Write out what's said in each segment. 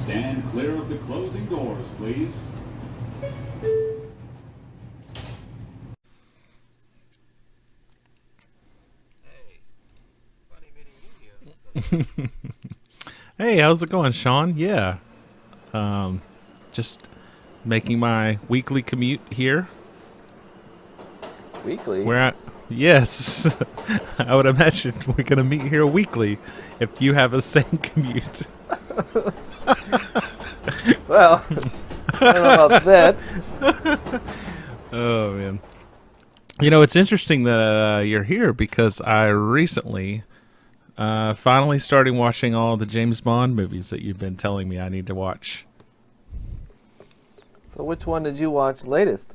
Stand clear of the closing doors, please. Hey, how's it going, Sean? Yeah, just making my weekly commute here. Weekly? Where yes, I would imagine we're gonna meet here weekly if you have the same commute. Well, I don't know about that. Oh man, it's interesting that you're here because I recently finally started watching all the James Bond movies that you've been telling me I need to watch. So which one did you watch latest?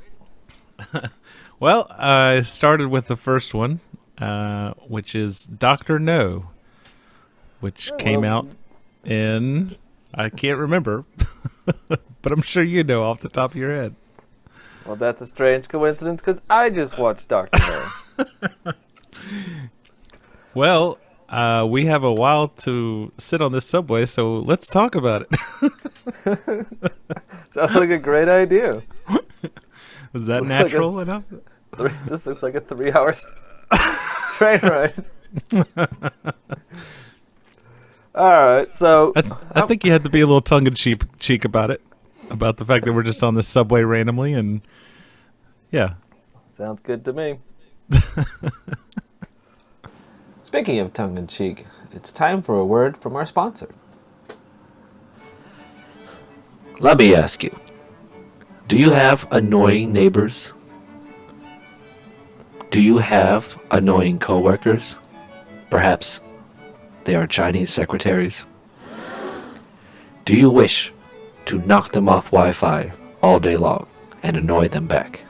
Well, I started with the first one, which is Doctor No, which Oh, came well, out in I can't remember, but I'm sure you know off the top of your head. well, that's a strange coincidence because I just watched Doctor No. Well, we have a while to sit on this subway, so let's talk about it. Sounds like a great idea. Is that Looks like natural enough? This looks like a 3 hour train ride. All right, so I think you had to be a little tongue in cheek about it, about the fact that we're just on this subway randomly, and yeah. sounds good to me. Speaking of tongue in cheek, it's time for a word from our sponsor. Let me ask you, do you have annoying neighbors? Do you have annoying coworkers? Perhaps they are Chinese secretaries. Do you wish to knock them off Wi-Fi all day long and annoy them back?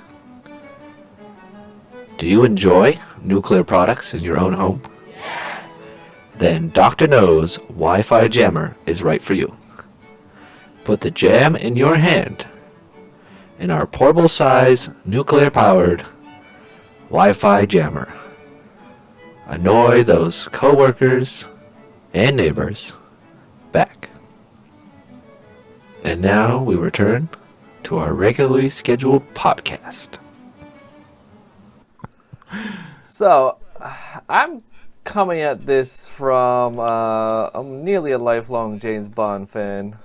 Do you enjoy nuclear products in your own home? Yes! Then Dr. No's Wi-Fi jammer is right for you. Put the jam in your hand in our portable size nuclear powered Wi-Fi jammer. Annoy those coworkers and neighbors back. And now we return to our regularly scheduled podcast. So, I'm coming at this from I'm nearly a lifelong James Bond fan.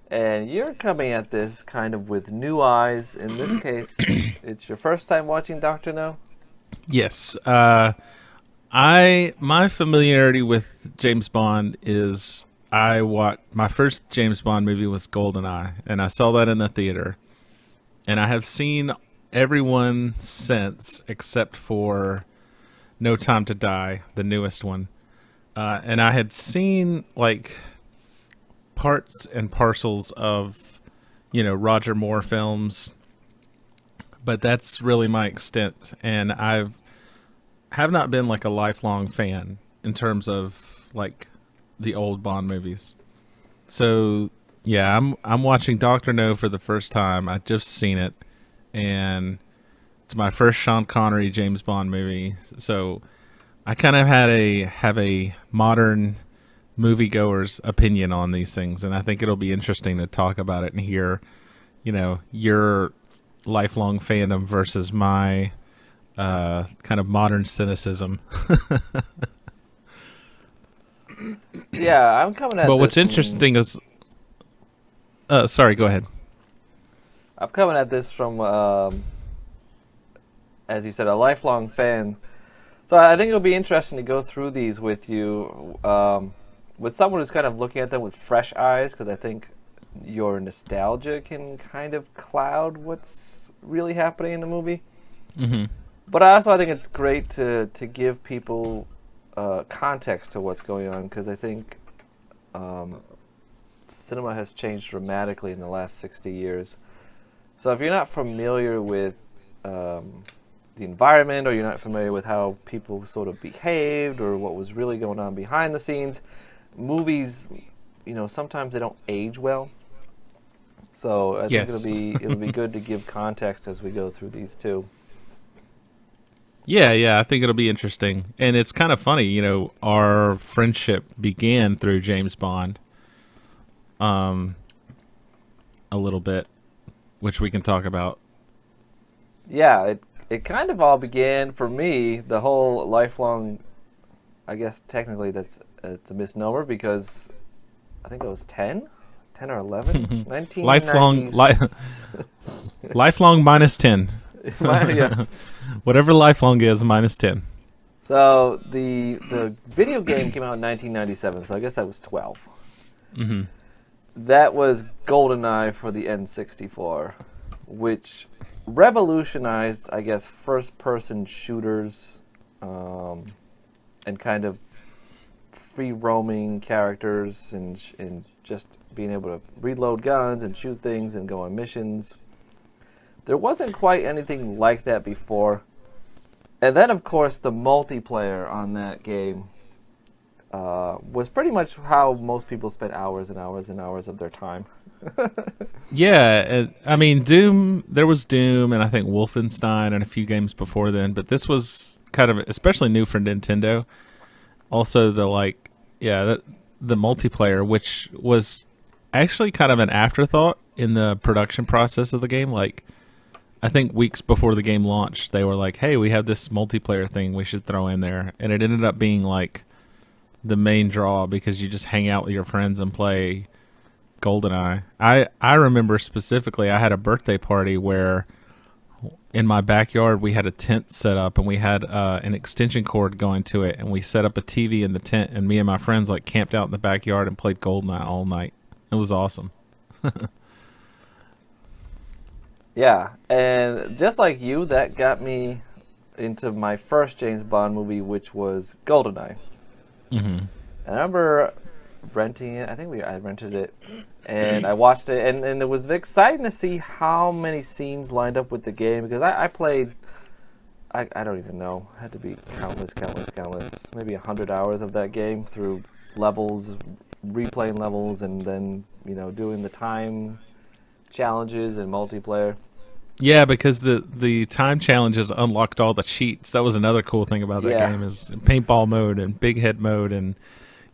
And you're coming at this kind of with new eyes. In this case, it's your first time watching Doctor No? Yes. My familiarity with James Bond is my first James Bond movie was GoldenEye, and I saw that in the theater. And I have seen everyone since except for No Time to Die, the newest one. And I had seen like parts and parcels of, Roger Moore films, but that's really my extent. And have not been like a lifelong fan in terms of like the old Bond movies. So yeah, I'm watching Doctor No for the first time. I just seen it, and it's my first Sean Connery James Bond movie. So I kind of have a modern moviegoer's opinion on these things, and I think it'll be interesting to talk about it and hear, your lifelong fandom versus my kind of modern cynicism. Yeah, I'm coming at But this what's from, interesting is, sorry, go ahead. I'm coming at this from, as you said, a lifelong fan. So I think it'll be interesting to go through these with you, with someone who's kind of looking at them with fresh eyes, because I think your nostalgia can kind of cloud what's really happening in the movie. Mm-hmm. But I think it's great to give people context to what's going on, because I think cinema has changed dramatically in the last 60 years. So if you're not familiar with the environment, or you're not familiar with how people sort of behaved or what was really going on behind the scenes, movies, sometimes they don't age well. So I think Yes. it'll be good to give context as we go through these too. Yeah, I think it'll be interesting. And it's kind of funny, our friendship began through James Bond a little bit, which we can talk about. Yeah, it kind of all began for me, the whole lifelong, I guess technically it's a misnomer because I think I was 10 or 11, 1990s. Lifelong minus 10. Yeah. Whatever lifelong is, minus 10. So the video game came out in 1997, so I guess I was 12. Mm-hmm. That was GoldenEye for the N64, which revolutionized, I guess, first-person shooters and kind of free-roaming characters and just being able to reload guns and shoot things and go on missions. There wasn't quite anything like that before. And then, of course, the multiplayer on that game was pretty much how most people spent hours and hours and hours of their time. Yeah, I mean, Doom, there was Doom and I think Wolfenstein and a few games before then, but this was kind of especially new for Nintendo. Also, the multiplayer, which was actually kind of an afterthought in the production process of the game. Like, I think weeks before the game launched, they were like, hey, we have this multiplayer thing we should throw in there. And it ended up being like the main draw because you just hang out with your friends and play GoldenEye. I remember specifically I had a birthday party where in my backyard we had a tent set up and we had an extension cord going to it, and we set up a TV in the tent, and me and my friends like camped out in the backyard and played GoldenEye all night. It was awesome. Yeah, and just like you, that got me into my first James Bond movie, which was GoldenEye. Mm-hmm. And I remember renting it. I rented it, and I watched it, and it was exciting to see how many scenes lined up with the game, because I played, I don't even know, it had to be countless, maybe 100 hours of that game through levels, replaying levels, and then, doing the time challenges and multiplayer. Yeah, because the time challenges unlocked all the cheats. That was another cool thing about that game, is paintball mode and big head mode and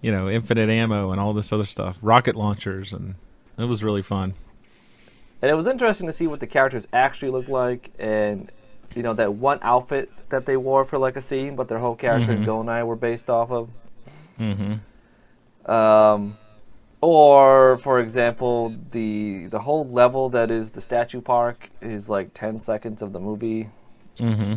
infinite ammo and all this other stuff, rocket launchers, and it was really fun. And it was interesting to see what the characters actually looked like, and that one outfit that they wore for like a scene, but their whole character and GoldenEye were based off of. Mm-hmm. Or, for example, the whole level that is the statue park is like 10 seconds of the movie. Mm-hmm.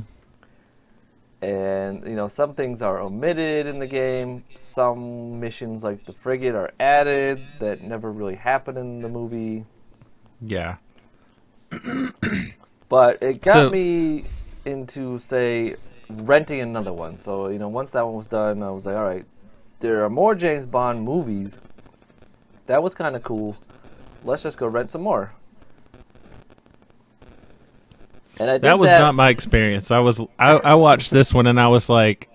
And, some things are omitted in the game. Some missions, like the frigate, are added that never really happened in the movie. Yeah. But it got me into, say, renting another one. So, once that one was done, I was like, all right, there are more James Bond movies. That was kind of cool. Let's just go rent some more. And that was not my experience. I watched this one and I was like,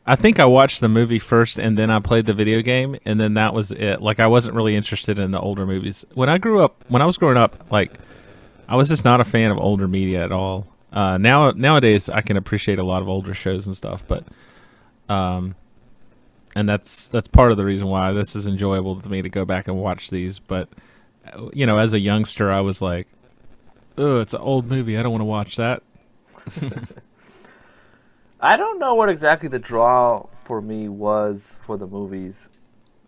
I think I watched the movie first and then I played the video game, and then that was it. Like, I wasn't really interested in the older movies. When I was growing up, like, I was just not a fan of older media at all. Nowadays I can appreciate a lot of older shows and stuff, but and that's part of the reason why this is enjoyable to me to go back and watch these. But as a youngster, I was like, "Oh, it's an old movie. I don't want to watch that." I don't know what exactly the draw for me was for the movies.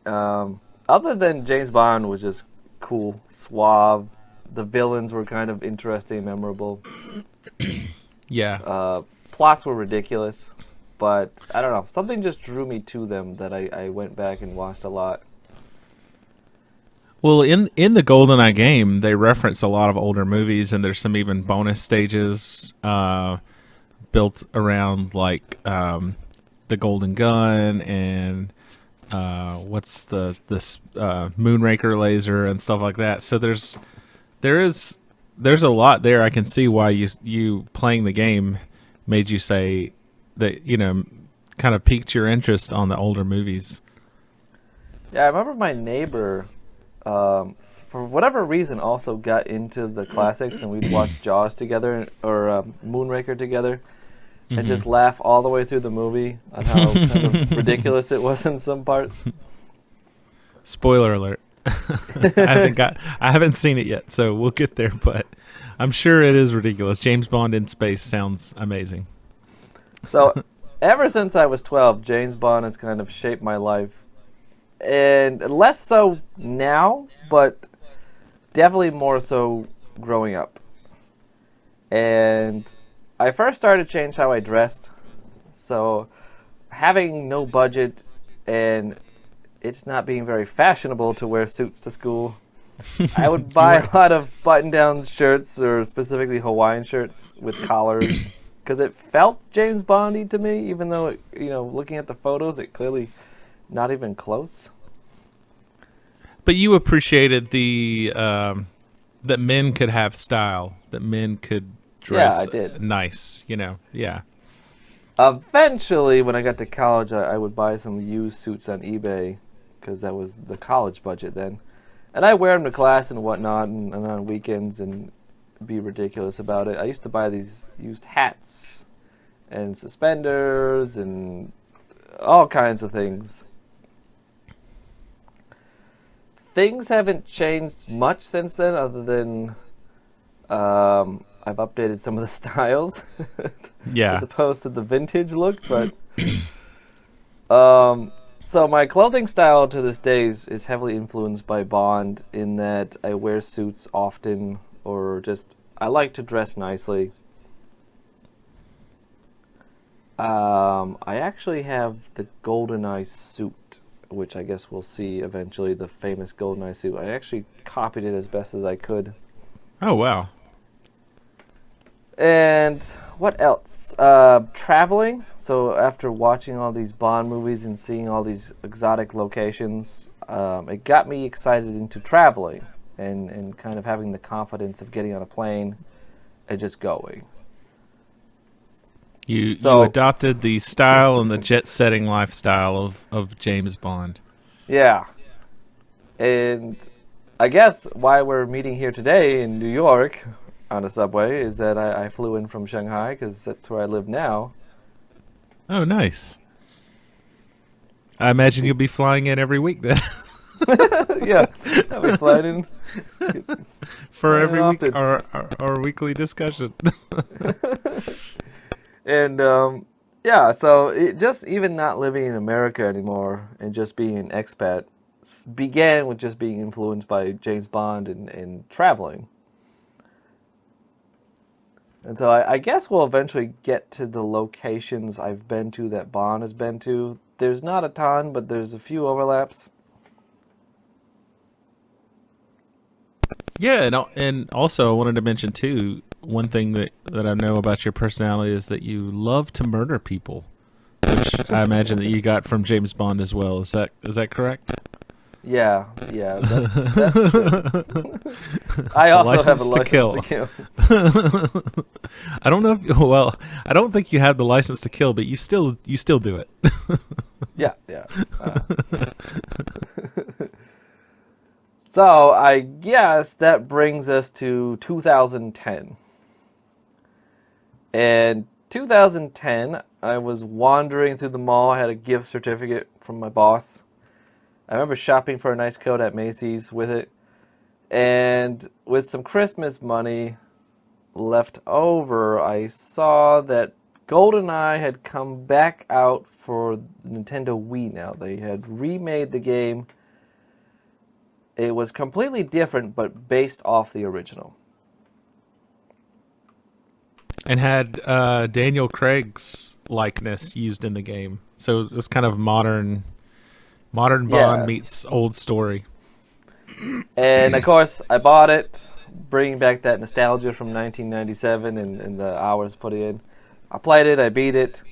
Other than James Bond was just cool, suave. The villains were kind of interesting, memorable. Yeah. Plots were ridiculous. But, I don't know, something just drew me to them that I went back and watched a lot. Well, in the GoldenEye game, they reference a lot of older movies, and there's some even bonus stages built around, like, the Golden Gun and what's this Moonraker laser and stuff like that. So there's a lot there. I can see why you playing the game made you say that, kind of piqued your interest on the older movies. Yeah, I remember my neighbor, for whatever reason, also got into the classics, and we'd watch Jaws together, or Moonraker together. and just laugh all the way through the movie on how kind of ridiculous it was in some parts. Spoiler alert. I haven't seen it yet, so we'll get there, but I'm sure it is ridiculous. James Bond in space sounds amazing. So ever since I was 12, James Bond has kind of shaped my life. And less so now, but definitely more so growing up. And I first started to change how I dressed. So having no budget and it's not being very fashionable to wear suits to school, I would buy a lot of button-down shirts, or specifically Hawaiian shirts with collars, because it felt James Bondy to me, even though, looking at the photos, it clearly not even close. But you appreciated the that men could have style, that men could dress I did. nice, yeah. Eventually, when I got to college, I would buy some used suits on eBay, because that was the college budget then. And I wear them to class and whatnot, and on weekends, and be ridiculous about it. I used to buy these used hats and suspenders and all kinds of things. Things haven't changed much since then, other than I've updated some of the styles, Yeah. as opposed to the vintage look. But so my clothing style to this day is heavily influenced by Bond, in that I wear suits often, or just I like to dress nicely. I actually have the GoldenEye suit, which I guess we'll see eventually, the famous GoldenEye suit. I actually copied it as best as I could. Oh, wow. And what else? Traveling. So after watching all these Bond movies and seeing all these exotic locations, it got me excited into traveling and kind of having the confidence of getting on a plane and just going. You So- adopted the style and the jet-setting lifestyle of James Bond. Yeah. And I guess why we're meeting here today in New York on a subway is that I flew in from Shanghai, because that's where I live now. Oh, nice. I imagine you'll be flying in every week then. Yeah, I'll be flying in. For Flying every week, often. our weekly discussion. And yeah, so it just even not living in America anymore and just being an expat began with just being influenced by James Bond and traveling. And so I guess we'll eventually get to the locations I've been to that Bond has been to. There's not a ton, but there's a few overlaps. Yeah, and also I wanted to mention too, one thing that I know about your personality is that you love to murder people, which I imagine that you got from James Bond as well. Is that correct? Yeah, that's true. I also have a license to kill. I don't know if, I don't think you have the license to kill, but you still do it. Yeah. So I guess that brings us to 2010. And 2010, I was wandering through the mall. I had a gift certificate from my boss. I remember shopping for a nice coat at Macy's with it. And with some Christmas money left over, I saw that GoldenEye had come back out for Nintendo Wii now. They had remade the game. It was completely different, but based off the original. And had Daniel Craig's likeness used in the game. So it was kind of modern Bond Yeah. meets old story. And of course, I bought it, bringing back that nostalgia from 1997 and the hours put in. I played it, I beat it.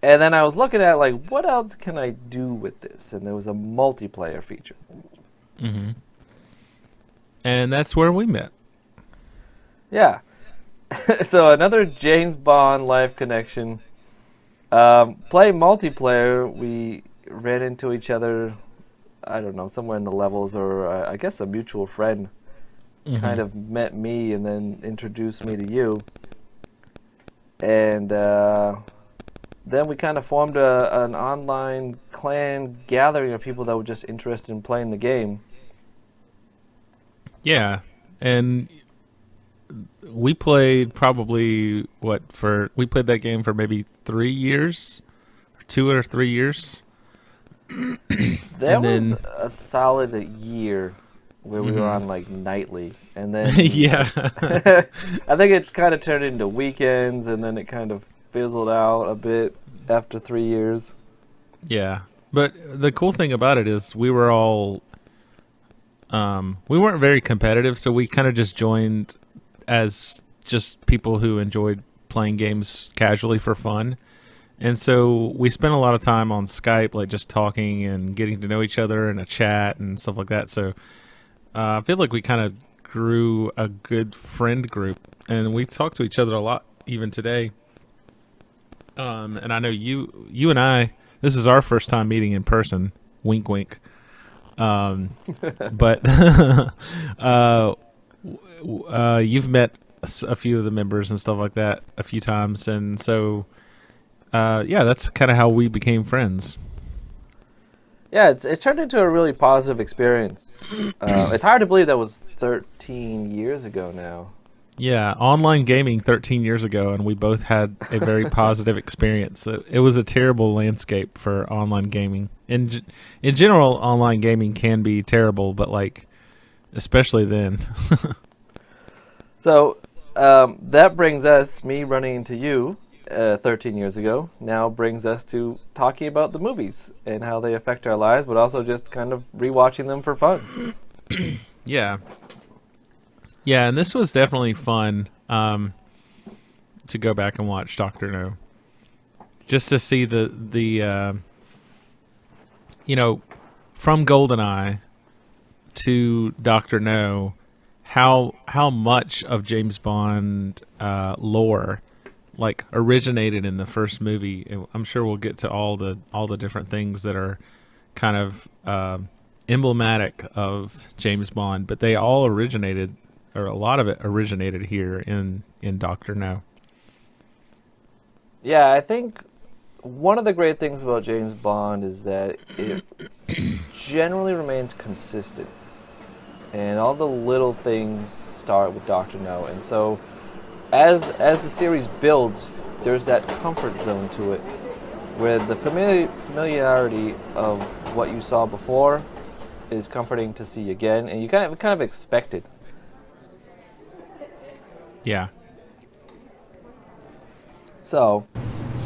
And then I was looking at, like, what else can I do with this? And there was a multiplayer feature. Mm-hmm. And that's where we met. Yeah. So another James Bond live connection. Play multiplayer, we ran into each other, I don't know, somewhere in the levels, or I guess a mutual friend kind of met me and then introduced me to you. And then we kind of formed an online clan gathering of people that were just interested in playing the game. Yeah, and we played probably we played that game for maybe 3 years, 2 or 3 years. That And was then- a solid year where we were Mhm. on like nightly, and then Yeah. I think it kind of turned into weekends, and then it kind of fizzled out a bit after 3 years. Yeah, but the cool thing about it is we were all we weren't very competitive, so we kind of just joined as just people who enjoyed playing games casually for fun. And so we spent a lot of time on Skype, like just talking and getting to know each other in a chat and stuff like that. So I feel like we kind of grew a good friend group, and we talk to each other a lot even today. And I know you and I, this is our first time meeting in person. Wink, wink. But you've met a few of the members and stuff like that a few times, and so yeah, that's kind of how we became friends. Yeah, it turned into a really positive experience. It's hard to believe that was 13 years ago now. Yeah, online gaming 13 years ago, and we both had a very positive experience. It was a terrible landscape for online gaming. In general, online gaming can be terrible, but like especially then. So that brings us, me running into you 13 years ago, now brings us to talking about the movies and how they affect our lives, but also just kind of rewatching them for fun. Yeah. Yeah, and this was definitely fun to go back and watch Dr. No. Just to see the you know, from GoldenEye to Dr. No, how much of James Bond lore like originated in the first movie. And I'm sure we'll get to all the different things that are kind of emblematic of James Bond, but they all originated, or a lot of it originated here in Dr. No. Yeah, I think one of the great things about James Bond is that it generally remains consistent. And all the little things start with Dr. No. And so as the series builds, there's that comfort zone to it, where the familiarity of what you saw before is comforting to see again, and you kind of expect it. Yeah. So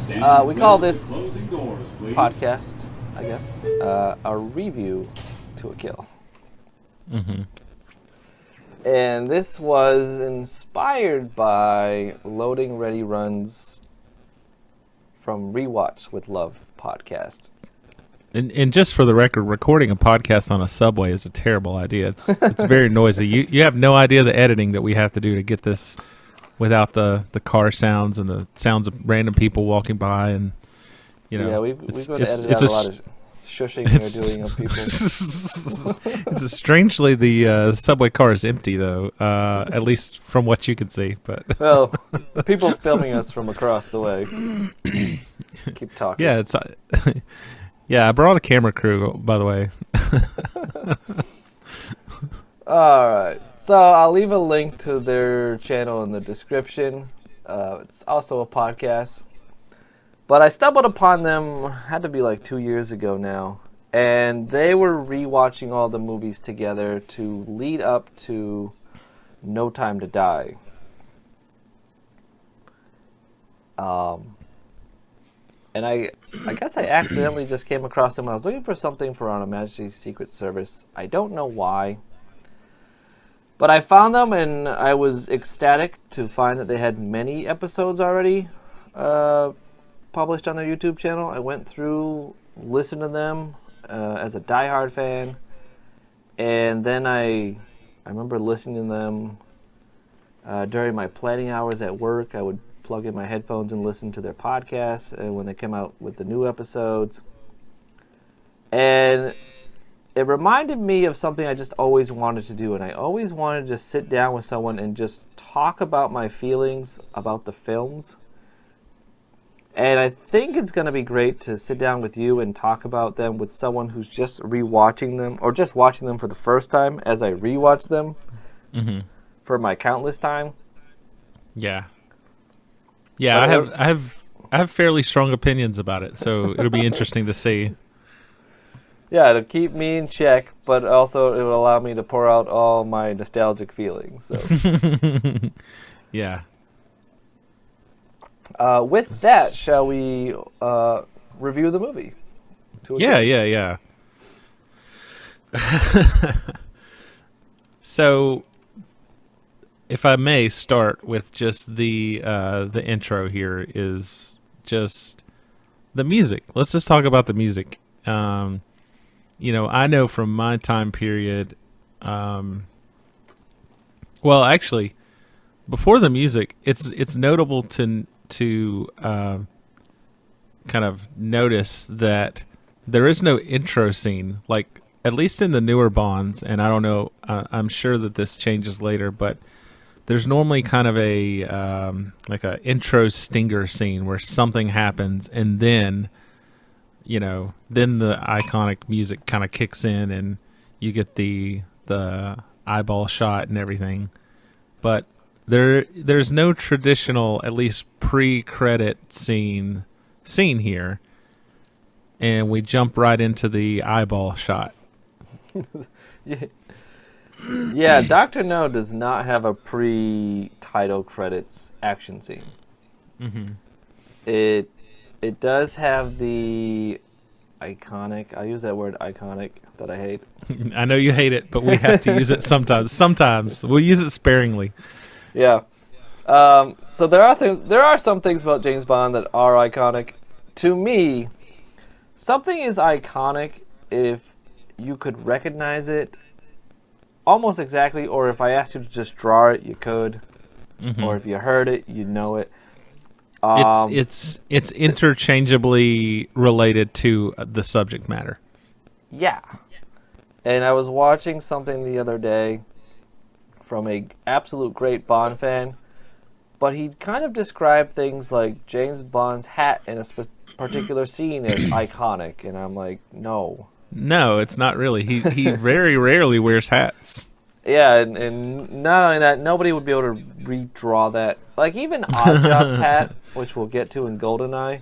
Stand we clear call of the this closing doors, please. podcast, I guess, a review to a kill. Mm-hmm. And this was inspired by Loading Ready Run's From Rewatch with Love podcast. And just for the record, recording a podcast on a subway is a terrible idea. It's very noisy. You have no idea the editing that we have to do to get this without the car sounds and the sounds of random people walking by, and you know. Yeah, we've got to edit it's out a lot of shushing we're doing of people. It's strangely the subway car is empty though, at least from what you can see. But Well, people filming us from across the way. Keep talking. yeah, it's yeah. I brought a camera crew, by the way. All right. So I'll leave a link to their channel in the description. It's also a podcast. But I stumbled upon them, had to be like 2 years ago now. And they were rewatching all the movies together to lead up to No Time to Die. And I guess I accidentally just came across them when I was looking for something for On Her Majesty's Secret Service. I don't know why. But I found them, and I was ecstatic to find that they had many episodes already published on their YouTube channel. I went through, listened to them as a diehard fan, and then I remember listening to them during my planning hours at work. I would plug in my headphones and listen to their podcasts when they came out with the new episodes. And it reminded me of something I just always wanted to do, and I always wanted to just sit down with someone and just talk about my feelings about the films And I think it's going to be great to sit down with you and talk about them with someone who's just rewatching them or just watching them for the first time as I rewatch them for my countless time. Yeah. Yeah, I have fairly strong opinions about it, so it'll be interesting to see. Yeah, it'll keep me in check, but also it will allow me to pour out all my nostalgic feelings. So. Yeah. With that, shall we review the movie? Yeah. So, if I may start with just the intro here, is just the music. Let's just talk about the music. I know from my time period, well, actually, before the music, it's notable to kind of notice that there is no intro scene, like at least in the newer Bonds, and I don't know, I'm sure that this changes later, but there's normally kind of a like a intro stinger scene where something happens, and then then the iconic music kind of kicks in, and you get the eyeball shot and everything. But there's no traditional, at least pre-credit scene here, and we jump right into the eyeball shot. Yeah, Dr. No does not have a pre-title credits action scene. It does have the iconic, I use that word iconic that I hate. I know you hate it, but we have to use it sometimes. Sometimes we'll use it sparingly. Yeah. So there are some things about James Bond that are iconic. To me, something is iconic if you could recognize it almost exactly, or if I asked you to just draw it, you could. Or if you heard it, you know it. It's interchangeably related to the subject matter. Yeah. And I was watching something the other day from a absolute great Bond fan, but he kind of described things like James Bond's hat in a particular scene as iconic, and I'm like, no. No, it's not really. He very rarely wears hats. Yeah, and not only that, nobody would be able to redraw that. Like, even Oddjob's hat, which we'll get to in GoldenEye,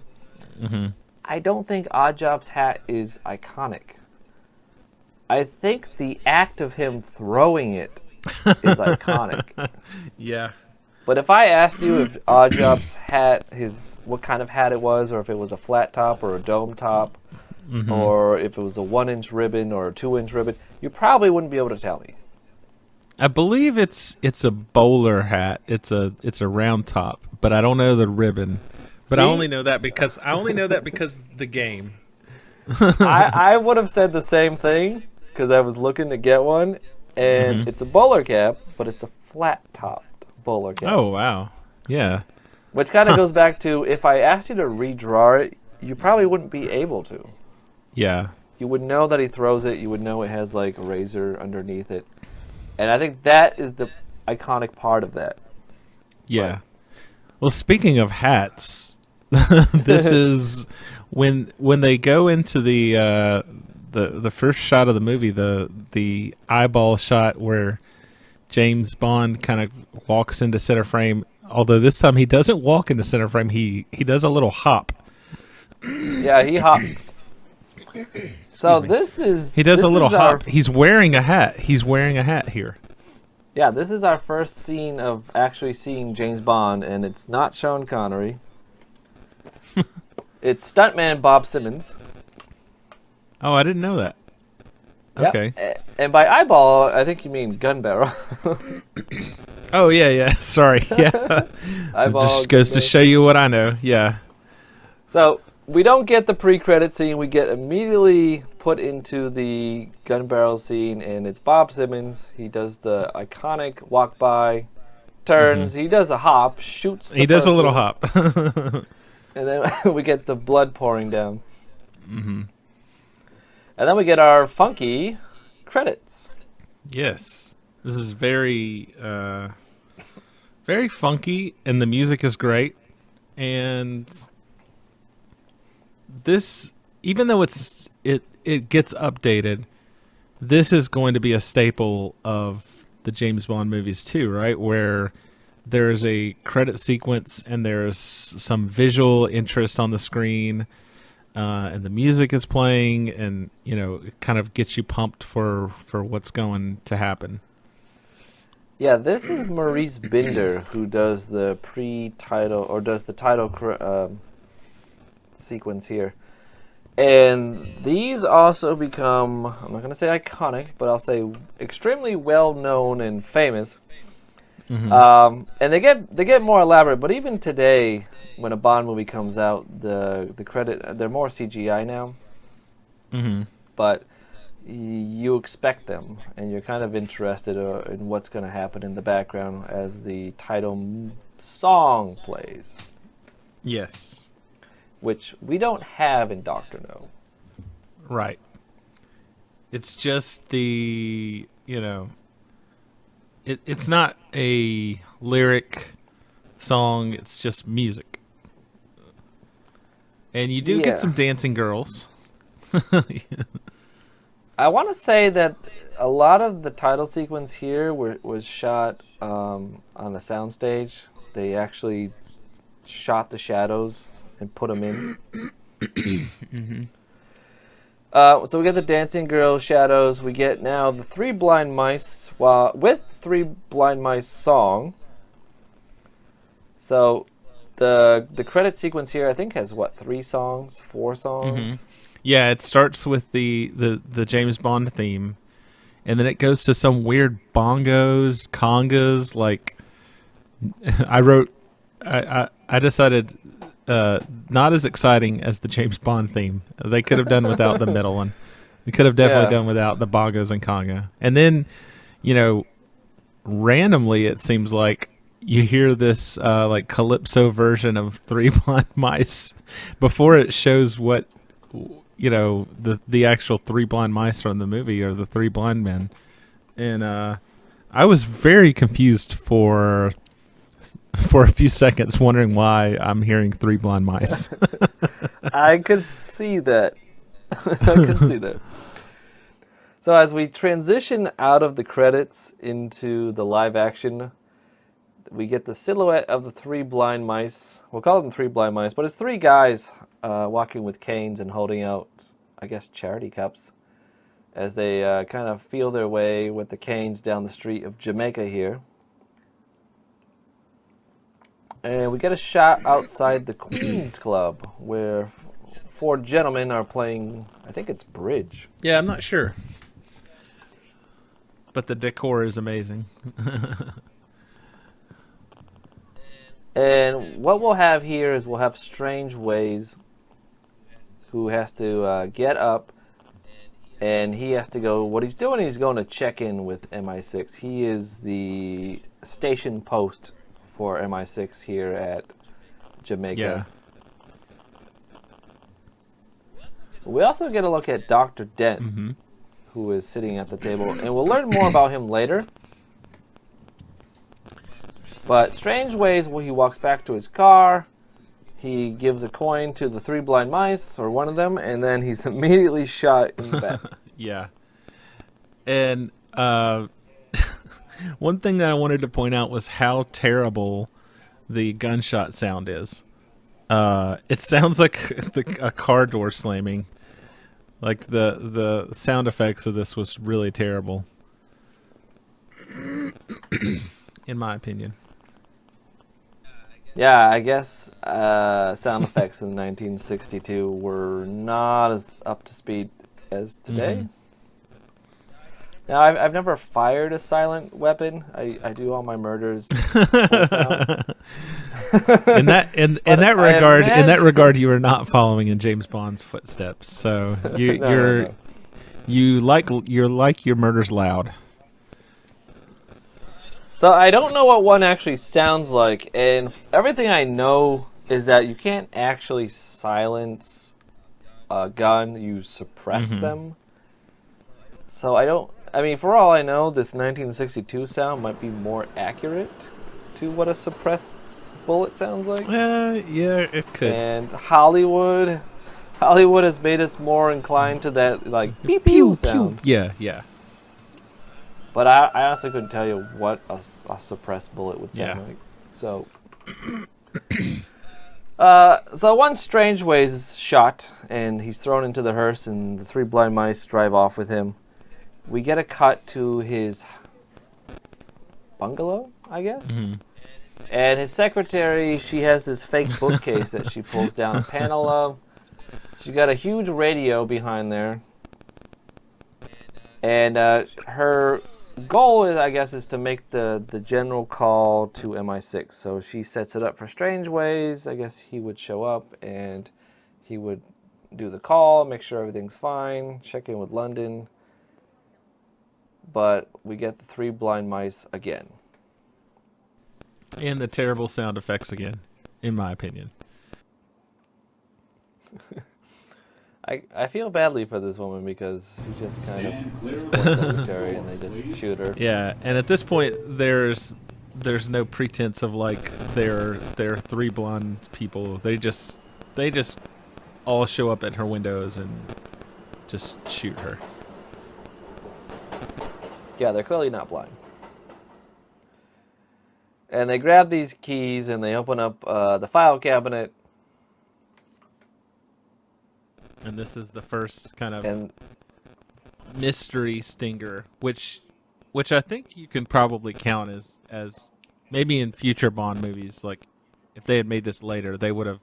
I don't think Oddjob's hat is iconic. I think the act of him throwing it is iconic. Yeah. But if I asked you if Oddjob's hat, what kind of hat it was, or if it was a flat top or a dome top, or if it was a 1-inch ribbon or a 2-inch ribbon, you probably wouldn't be able to tell me. I believe it's a bowler hat. It's a round top, but I don't know the ribbon. But I only know that because the game. I would have said the same thing because I was looking to get one, and it's a bowler cap, but it's a flat topped bowler cap. Oh wow, yeah. Which kind of goes back to, if I asked you to redraw it, you probably wouldn't be able to. Yeah. You would know that he throws it. You would know it has like a razor underneath it. And I think that is the iconic part of that. Yeah. Well, speaking of hats, this is when they go into the first shot of the movie, the eyeball shot where James Bond kind of walks into center frame. Although this time he doesn't walk into center frame, he does a little hop. Yeah, he hops. So he does a little hop. He's wearing a hat. He's wearing a hat here. Yeah, this is our first scene of actually seeing James Bond, and it's not Sean Connery. It's stuntman Bob Simmons. Oh, I didn't know that. Okay. Yep. And by eyeball, I think you mean gun barrel. Oh, yeah. Sorry. Yeah. Eyeball, it just goes to show you what I know. Yeah. So we don't get the pre-credit scene. We get immediately put into the gun barrel scene, and it's Bob Simmons. He does the iconic walk by, turns. He does a hop, shoots. He does a little hop. And then we get the blood pouring down. And then we get our funky credits. Yes. This is very, very funky, and the music is great. And this, even though it gets updated, this is going to be a staple of the James Bond movies too, right? Where there's a credit sequence and there's some visual interest on the screen, and the music is playing, and it kind of gets you pumped for what's going to happen. Yeah, this is Maurice Binder who does the pre-title, or does the title sequence here. And these also become, I'm not going to say iconic, but I'll say extremely well-known and famous. Mm-hmm. And they get more elaborate, but even today, when a Bond movie comes out, the credit, they're more CGI now. Mm-hmm. But you expect them, and you're kind of interested in what's going to happen in the background as the title song plays. Yes. Which we don't have in Dr. No. Right. It's just the, it's not a lyric song, it's just music. And you do get some dancing girls. I want to say that a lot of the title sequence here was shot on a soundstage. They actually shot the shadows and put them in. Mm-hmm. So we get the dancing girl shadows. We get now the Three Blind Mice with Three Blind Mice song. So the credit sequence here, I think, has 4 songs? Mm-hmm. Yeah, it starts with the James Bond theme, and then it goes to some weird bongos, congas. Like I decided not as exciting as the James Bond theme. They could have done without the middle one. They could have definitely done without the bongos and conga. And then, randomly it seems like you hear this like calypso version of Three Blind Mice before it shows what the actual Three Blind Mice from the movie, or the Three Blind Men. And I was very confused for a few seconds, wondering why I'm hearing Three Blind Mice. I could see that. So as we transition out of the credits into the live action, we get the silhouette of the Three Blind Mice. We'll call them Three Blind Mice, but it's 3 guys walking with canes and holding out, I guess, charity cups, as they kind of feel their way with the canes down the street of Jamaica here. And we get a shot outside the Queen's Club, where 4 gentlemen are playing, I think it's bridge. Yeah, I'm not sure. But the decor is amazing. And what we'll have here is we'll have Strange Ways, who has to get up, and he has to go, what he's doing, he's going to check in with MI6. He is the station post for MI6 here at Jamaica. Yeah. We also get a look at Dr. Dent, Mm-hmm. who is sitting at the table, and we'll learn more about him later. But Strange Ways, he walks back to his car, he gives a coin to the 3 blind mice, or one of them, and then he's immediately shot in the back. Yeah. And one thing that I wanted to point out was how terrible the gunshot sound is. It sounds like a car door slamming. Like the sound effects of this was really terrible, in my opinion. Yeah, I guess sound effects in 1962 were not as up to speed as today. Mm-hmm. Now, I've never fired a silent weapon. I do all my murders full sound. In that regard, you are not following in James Bond's footsteps. So you like your murders loud. So I don't know what one actually sounds like, and everything I know is that you can't actually silence a gun; you suppress them. So I mean, for all I know, this 1962 sound might be more accurate to what a suppressed bullet sounds like. Yeah, it could. And Hollywood Hollywood has made us more inclined to that like pew Pew, pew sound. Yeah, yeah. But I honestly couldn't tell you what a suppressed bullet would sound Yeah. like. So, so one Strange Ways is shot, and he's thrown into the hearse, and the three blind mice drive off with him. We get a cut to his bungalow, I guess. Mm-hmm. And his secretary, she has this fake bookcase that she pulls down a panel of. She's got a huge radio behind there. And her goal is, I guess, is to make the general call to MI6. So she sets it up for Strange Ways. I guess he would show up and he would do the call, make sure everything's fine, check in with London. But we get the three blind mice again. And the terrible sound effects again, in my opinion. I feel badly for this woman because she just kind of is poor secretary and they just shoot her. Yeah, and at this point, there's no pretense of like they're three blonde people. They just all show up at her windows and just shoot her. Yeah, they're clearly not blind. And they grab these keys and they open up the file cabinet. And this is the first kind of And mystery stinger, which I think you can probably count as maybe in future Bond movies, like if they had made this later, they would have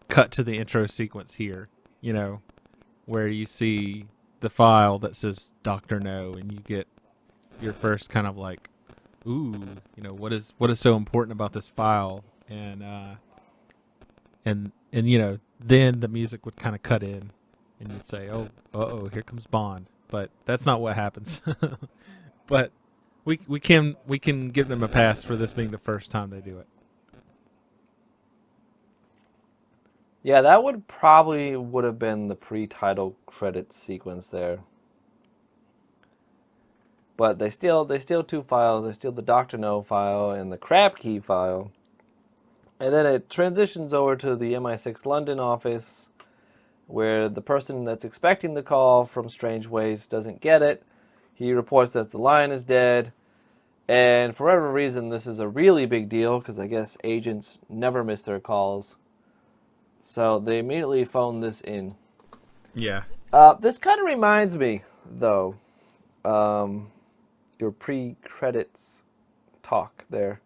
cut to the intro sequence here, you know, where you see the file that says Dr. No, and you get your first kind of like, ooh, you know, what is so important about this file, and you know, then the music would kind of cut in, and you'd say, oh, here comes Bond. But that's not what happens. But we can give them a pass for this being the first time they do it. yeah, that would have been the pre-title credits sequence there. But they steal two files. They steal the Dr. No file and the Crab Key file. And then it transitions over to the MI6 London office, where the person that's expecting the call from Strange Ways doesn't get it. He reports that the line is dead. And for whatever reason, this is a really big deal, because I guess agents never miss their calls. So they immediately phone this in. Yeah. This kind of reminds me, though, your pre-credits talk there.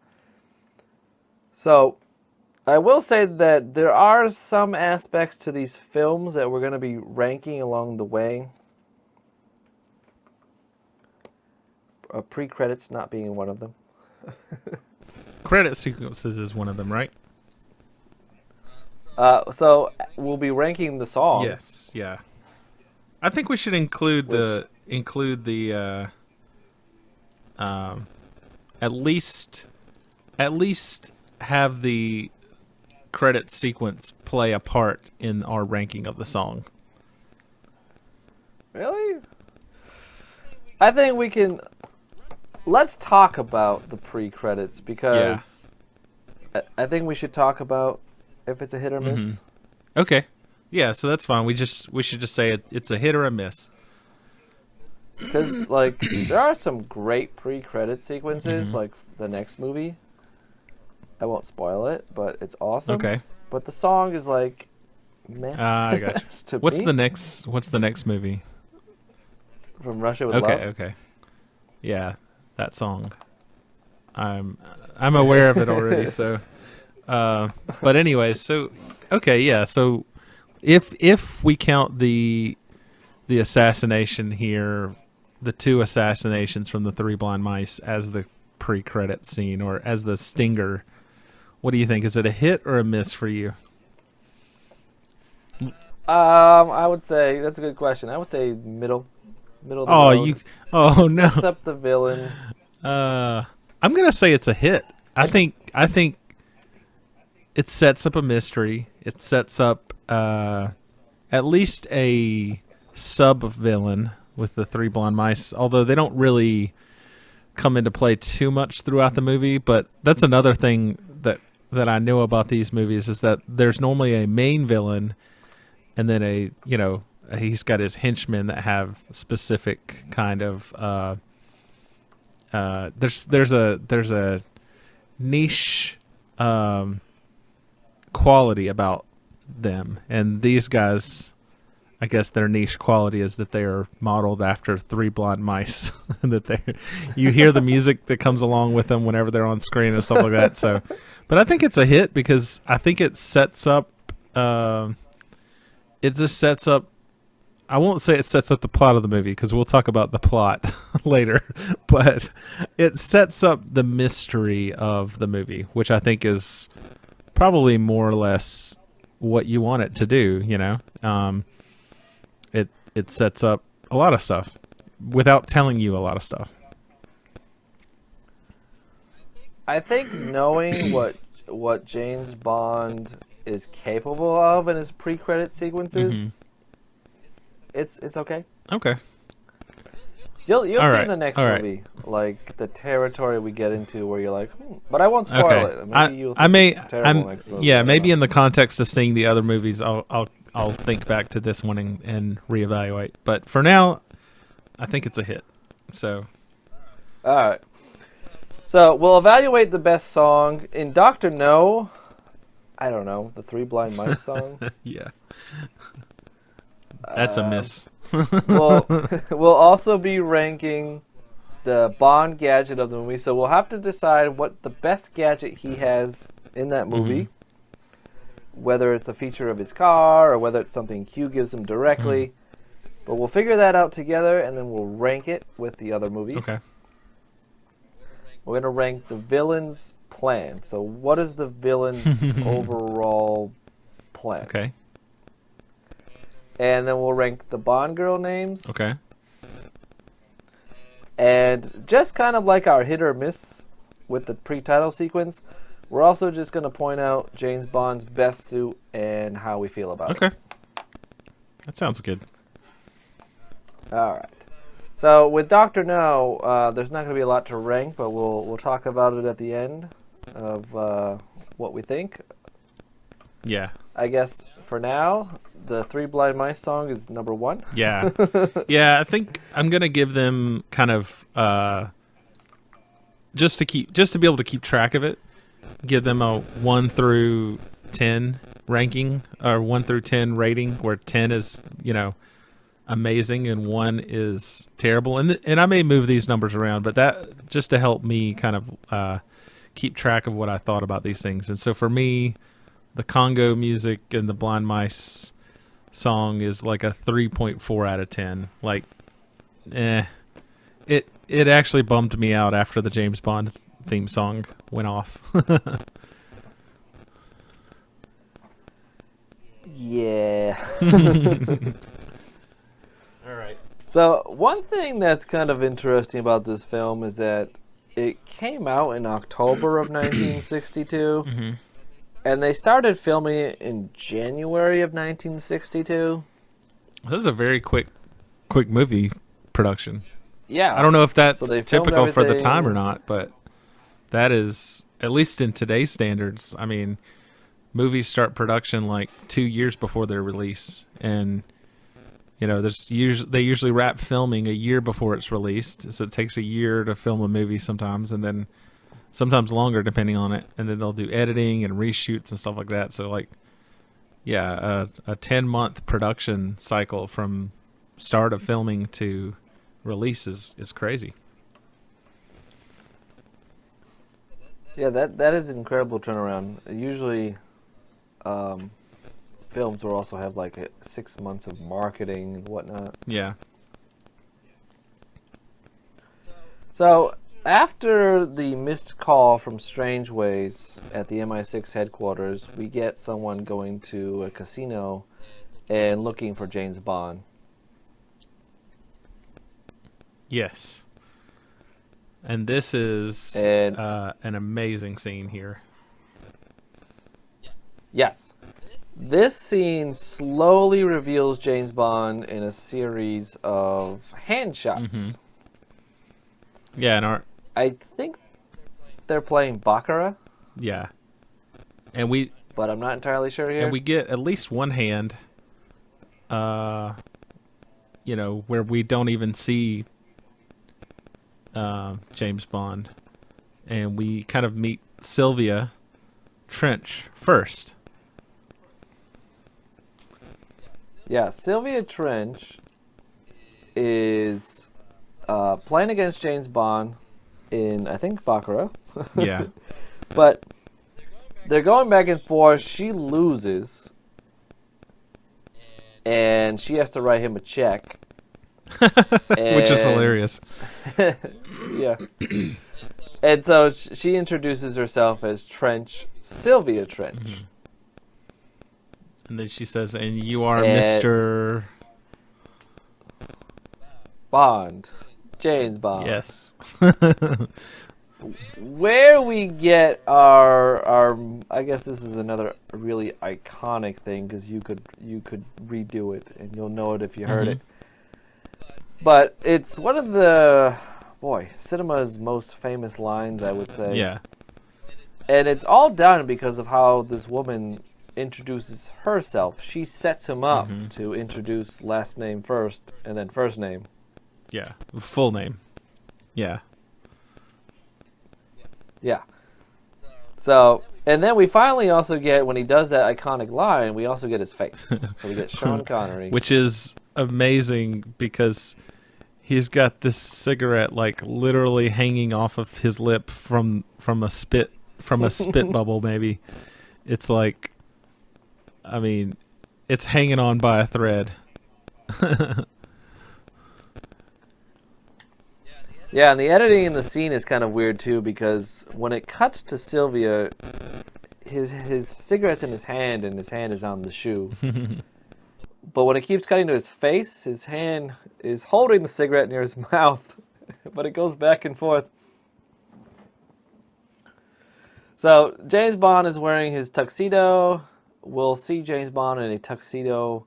So, I will say that there are some aspects to these films that we're going to be ranking along the way. Pre-credits not being one of them. Credit sequences is one of them, right? So we'll be ranking the songs. Yes, yeah. I think we should include the at least have the credit sequence play a part in our ranking of the song. Really? I think we can. Let's talk about the pre-credits, because I think we should talk about if it's a hit or miss. Mm-hmm. Okay. Yeah, so that's fine. We should just say it's a hit or a miss. Because like there are some great pre-credit sequences, Mm-hmm. like the next movie. I won't spoil it, but it's awesome. Okay. But the song is like, man. I got you. To What's me, the next movie? From Russia with Okay, Love? okay. Yeah, that song. I'm aware of it already, so but anyway, so okay, yeah, so if we count the assassination here, the two assassinations from the Three Blind Mice as the pre-credit scene or as the stinger, what do you think? Is it a hit or a miss for you? I would say that's a good question. I would say middle of the Oh, road. no. Sets up the villain. I'm gonna say it's a hit. I think it sets up a mystery. It sets up at least a sub villain with the Three Blonde Mice, although they don't really come into play too much throughout the movie. But that's another thing that I know about these movies, is that there's normally a main villain and then he's got his henchmen that have specific kind of there's a niche quality about them, and these guys, I guess their niche quality is that they are modeled after Three Blind Mice, and that you hear the music that comes along with them whenever they're on screen and stuff like that. So, but I think it's a hit because I think it sets up. It just sets up. I won't say it sets up the plot of the movie because we'll talk about the plot later, but it sets up the mystery of the movie, which I think is probably more or less what you want it to do. It sets up a lot of stuff without telling you a lot of stuff. I think knowing what James Bond is capable of in his pre-credit sequences, it's okay. Okay. You'll see right, in the next all right. movie, like the territory we get into where you're like, but I won't spoil it. Maybe you'll I may. think it's terrible next movie. Yeah, maybe in the context of seeing the other movies, I'll think back to this one and reevaluate. But for now, I think it's a hit. So. All right. So we'll evaluate the best song in Doctor No. I don't know, the Three Blind Mice song. Yeah. That's a miss. We'll also be ranking the Bond gadget of the movie, so we'll have to decide what the best gadget he has in that movie, whether it's a feature of his car or whether it's something Q gives him directly. But we'll figure that out together, and then we'll rank it with the other movies. Okay. We're going to rank the villain's plan. So what is the villain's overall plan? Okay. And then we'll rank the Bond girl names. Okay. And just kind of like our hit or miss with the pre-title sequence, we're also just going to point out James Bond's best suit and how we feel about it. Okay. That sounds good. All right. So with Dr. No, there's not going to be a lot to rank, but we'll talk about it at the end of what we think. Yeah. I guess for now, the Three Blind Mice song is number 1. Yeah. Yeah, I think I'm going to give them kind of just to be able to keep track of it, give them a 1 through 10 ranking, or 1 through 10 rating, where 10 is, amazing and 1 is terrible. And I may move these numbers around, but that just to help me kind of keep track of what I thought about these things. And so for me, the Congo music and the Blind Mice song is like a 3.4 out of 10. Like, it actually bummed me out after the James Bond theme song went off. Yeah. All right. So one thing that's kind of interesting about this film is that it came out in October of 1962, and they started filming it in January of 1962. This is a very quick movie production. Yeah. I don't know if that's So they filmed typical for the time or everything. not, but that is, at least in today's standards, I mean, movies start production like 2 years before their release, and they usually wrap filming a year before it's released, so it takes a year to film a movie sometimes, and then sometimes longer depending on it, and then they'll do editing and reshoots and stuff like that. So like, yeah, a 10-month production cycle from start of filming to release is crazy. Yeah, that is an incredible turnaround. Usually, films will also have like 6 months of marketing and whatnot. Yeah. So after the missed call from Strangeways at the MI6 headquarters, we get someone going to a casino and looking for James Bond. Yes. And this is And an amazing scene here. yes, this scene slowly reveals James Bond in a series of hand shots. Yeah, and I think they're playing Baccarat, yeah. but I'm not entirely sure here. And we get at least one hand where we don't even see James Bond, and we kind of meet Sylvia Trench first. Yeah, Sylvia Trench is playing against James Bond in, I think, Baccarat. Yeah. But they're going back and forth. She loses, and she has to write him a check. Which is hilarious. Yeah. And so she introduces herself as Sylvia Trench. Mm-hmm. And then she says, and you are And- Mr. Bond. James Bond. Yes. Where we get our I guess this is another really iconic thing, because you could redo it and you'll know it if you heard it. But it's one of the cinema's most famous lines, I would say. Yeah. And it's all done because of how this woman introduces herself. She sets him up to introduce last name first and then first name. Yeah. Full name. Yeah. Yeah. So, and then we finally also get, when he does that iconic line, we also get his face. So we get Sean Connery. Which is amazing because he's got this cigarette like literally hanging off of his lip from a spit bubble maybe. It's like, I mean, it's hanging on by a thread. Yeah, and the editing in the scene is kind of weird too, because when it cuts to Sylvia, his cigarette's in his hand and his hand is on the shoe. But when it keeps cutting to his face, his hand is holding the cigarette near his mouth, but it goes back and forth. So James Bond is wearing his tuxedo. We'll see James Bond in a tuxedo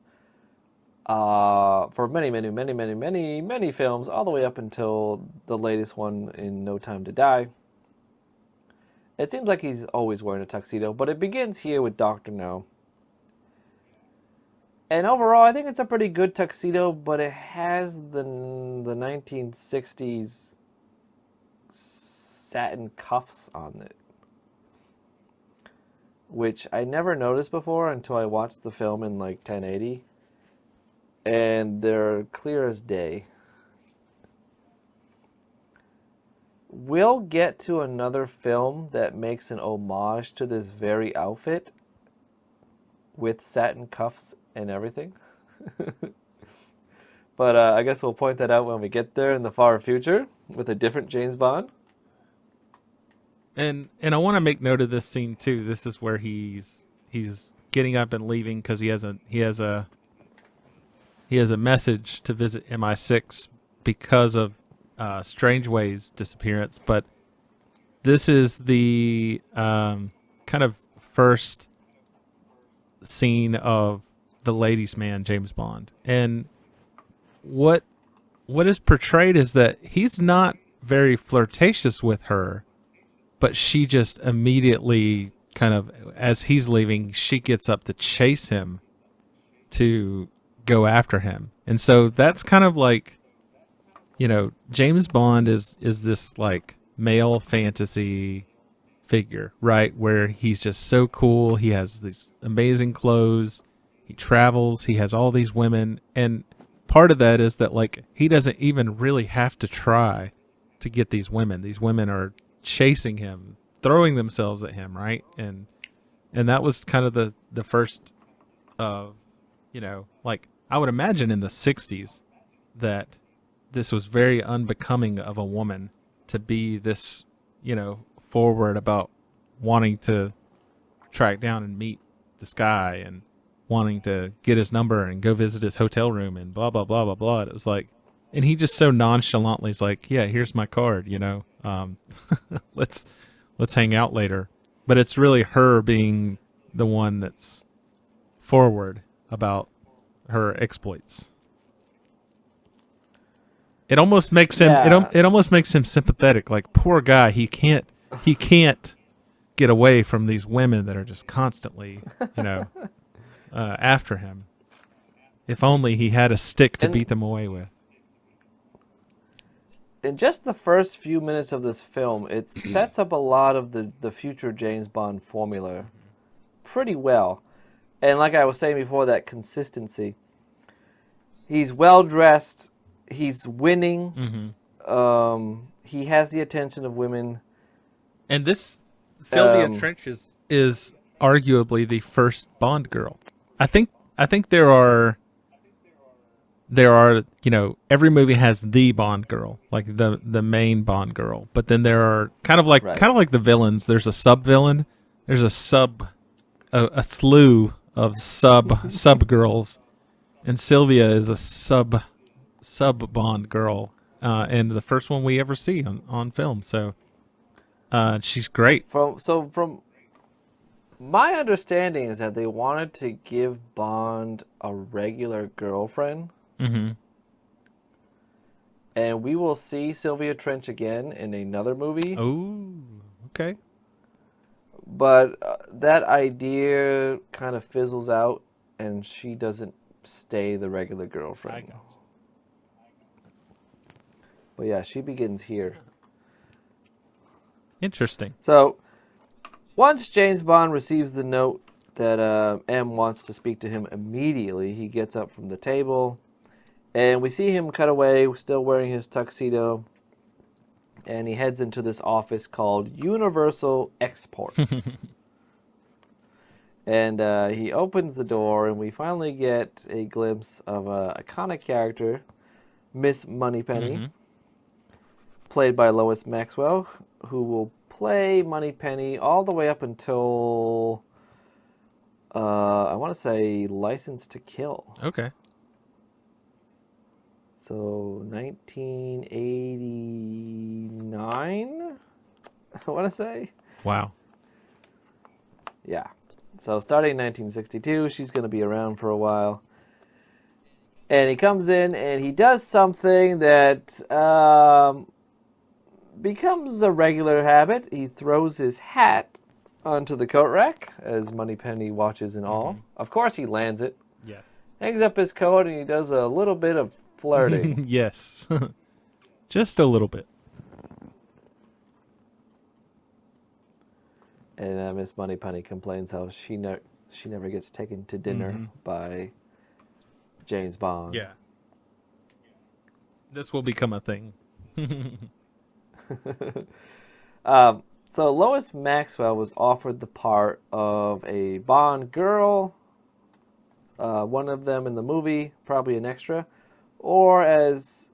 for many films, all the way up until the latest one in No Time to Die. It seems like he's always wearing a tuxedo, but it begins here with Dr. No. And overall, I think it's a pretty good tuxedo, but it has the 1960s satin cuffs on it, which I never noticed before until I watched the film in like 1080. And they're clear as day. We'll get to another film that makes an homage to this very outfit with satin cuffs and everything. But I guess we'll point that out when we get there in the far future with a different James Bond. And I want to make note of this scene too. This is where he's getting up and leaving because he has a message to visit MI6 because of Strangeway's disappearance. But this is the kind of first scene of the ladies' man, James Bond. And what is portrayed is that he's not very flirtatious with her, but she just immediately kind of, as he's leaving, she gets up to chase him to go after him. And so that's kind of like, James Bond is this like male fantasy figure, right? Where he's just so cool. He has these amazing clothes. He travels. He has all these women. And part of that is that like he doesn't even really have to try to get these women. These women are chasing him, throwing themselves at him, right? And that was kind of the first of, like I would imagine in the 60s that this was very unbecoming of a woman to be this, forward about wanting to track down and meet this guy and wanting to get his number and go visit his hotel room and blah, blah, blah, blah, blah. It was like, and he just so nonchalantly is like, yeah, here's my card, let's hang out later. But it's really her being the one that's forward about her exploits. It almost makes him it almost makes him sympathetic. Like, poor guy, he can't get away from these women that are just constantly, after him. If only he had a stick to And- beat them away with. In just the first few minutes of this film, it sets up a lot of the future James Bond formula pretty well. And like I was saying before, that consistency. He's well dressed. He's winning. He has the attention of women. And this Sylvia Um, Trench is arguably the first Bond girl. I think there are every movie has the Bond girl, like the main Bond girl, but then there are kind of like the villains. There's a sub villain. There's a slew of sub girls, and Sylvia is a sub Bond girl, and the first one we ever see on film. So she's great. From my understanding is that they wanted to give Bond a regular girlfriend. Mm-hmm. And we will see Sylvia Trench again in another movie. Oh, okay. But that idea kind of fizzles out, and she doesn't stay the regular girlfriend. But yeah, she begins here. Interesting. So, once James Bond receives the note that M wants to speak to him immediately, he gets up from the table, and we see him cut away, still wearing his tuxedo, and he heads into this office called Universal Exports. And he opens the door, and we finally get a glimpse of an iconic character, Miss Moneypenny, played by Lois Maxwell, who will play Moneypenny all the way up until, I want to say, License to Kill. Okay. So, 1989, I want to say. Wow. Yeah. So, starting in 1962, she's going to be around for a while. And he comes in and he does something that becomes a regular habit. He throws his hat onto the coat rack as Moneypenny watches in awe. Of course, he lands it. Yes. Hangs up his coat and he does a little bit of flirting. Yes. Just a little bit. And Miss Moneypenny complains how she never gets taken to dinner by James Bond. Yeah. This will become a thing. So Lois Maxwell was offered the part of a Bond girl, one of them in the movie, probably an extra, or as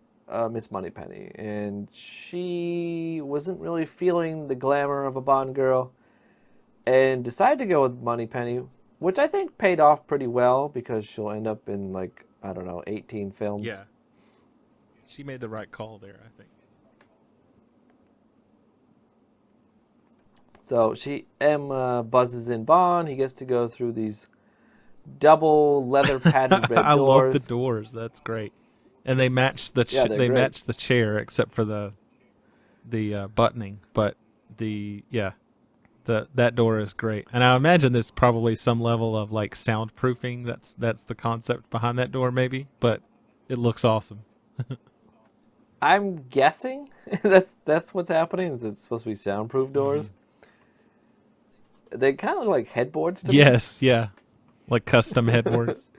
Miss Moneypenny. And she wasn't really feeling the glamour of a Bond girl and decided to go with Moneypenny, which I think paid off pretty well because she'll end up in, 18 films. Yeah. She made the right call there, I think. So M buzzes in Bond. He gets to go through these double leather padded red I doors. love the doors. That's great. And they match the they're great. match the chair except for the buttoning, but that door is great. And I imagine there's probably some level of soundproofing. That's the concept behind that door, maybe. But it looks awesome. I'm guessing that's what's happening. Is it's supposed to be soundproof doors? They kind of look like headboards to me. Yes, yeah, like custom headboards.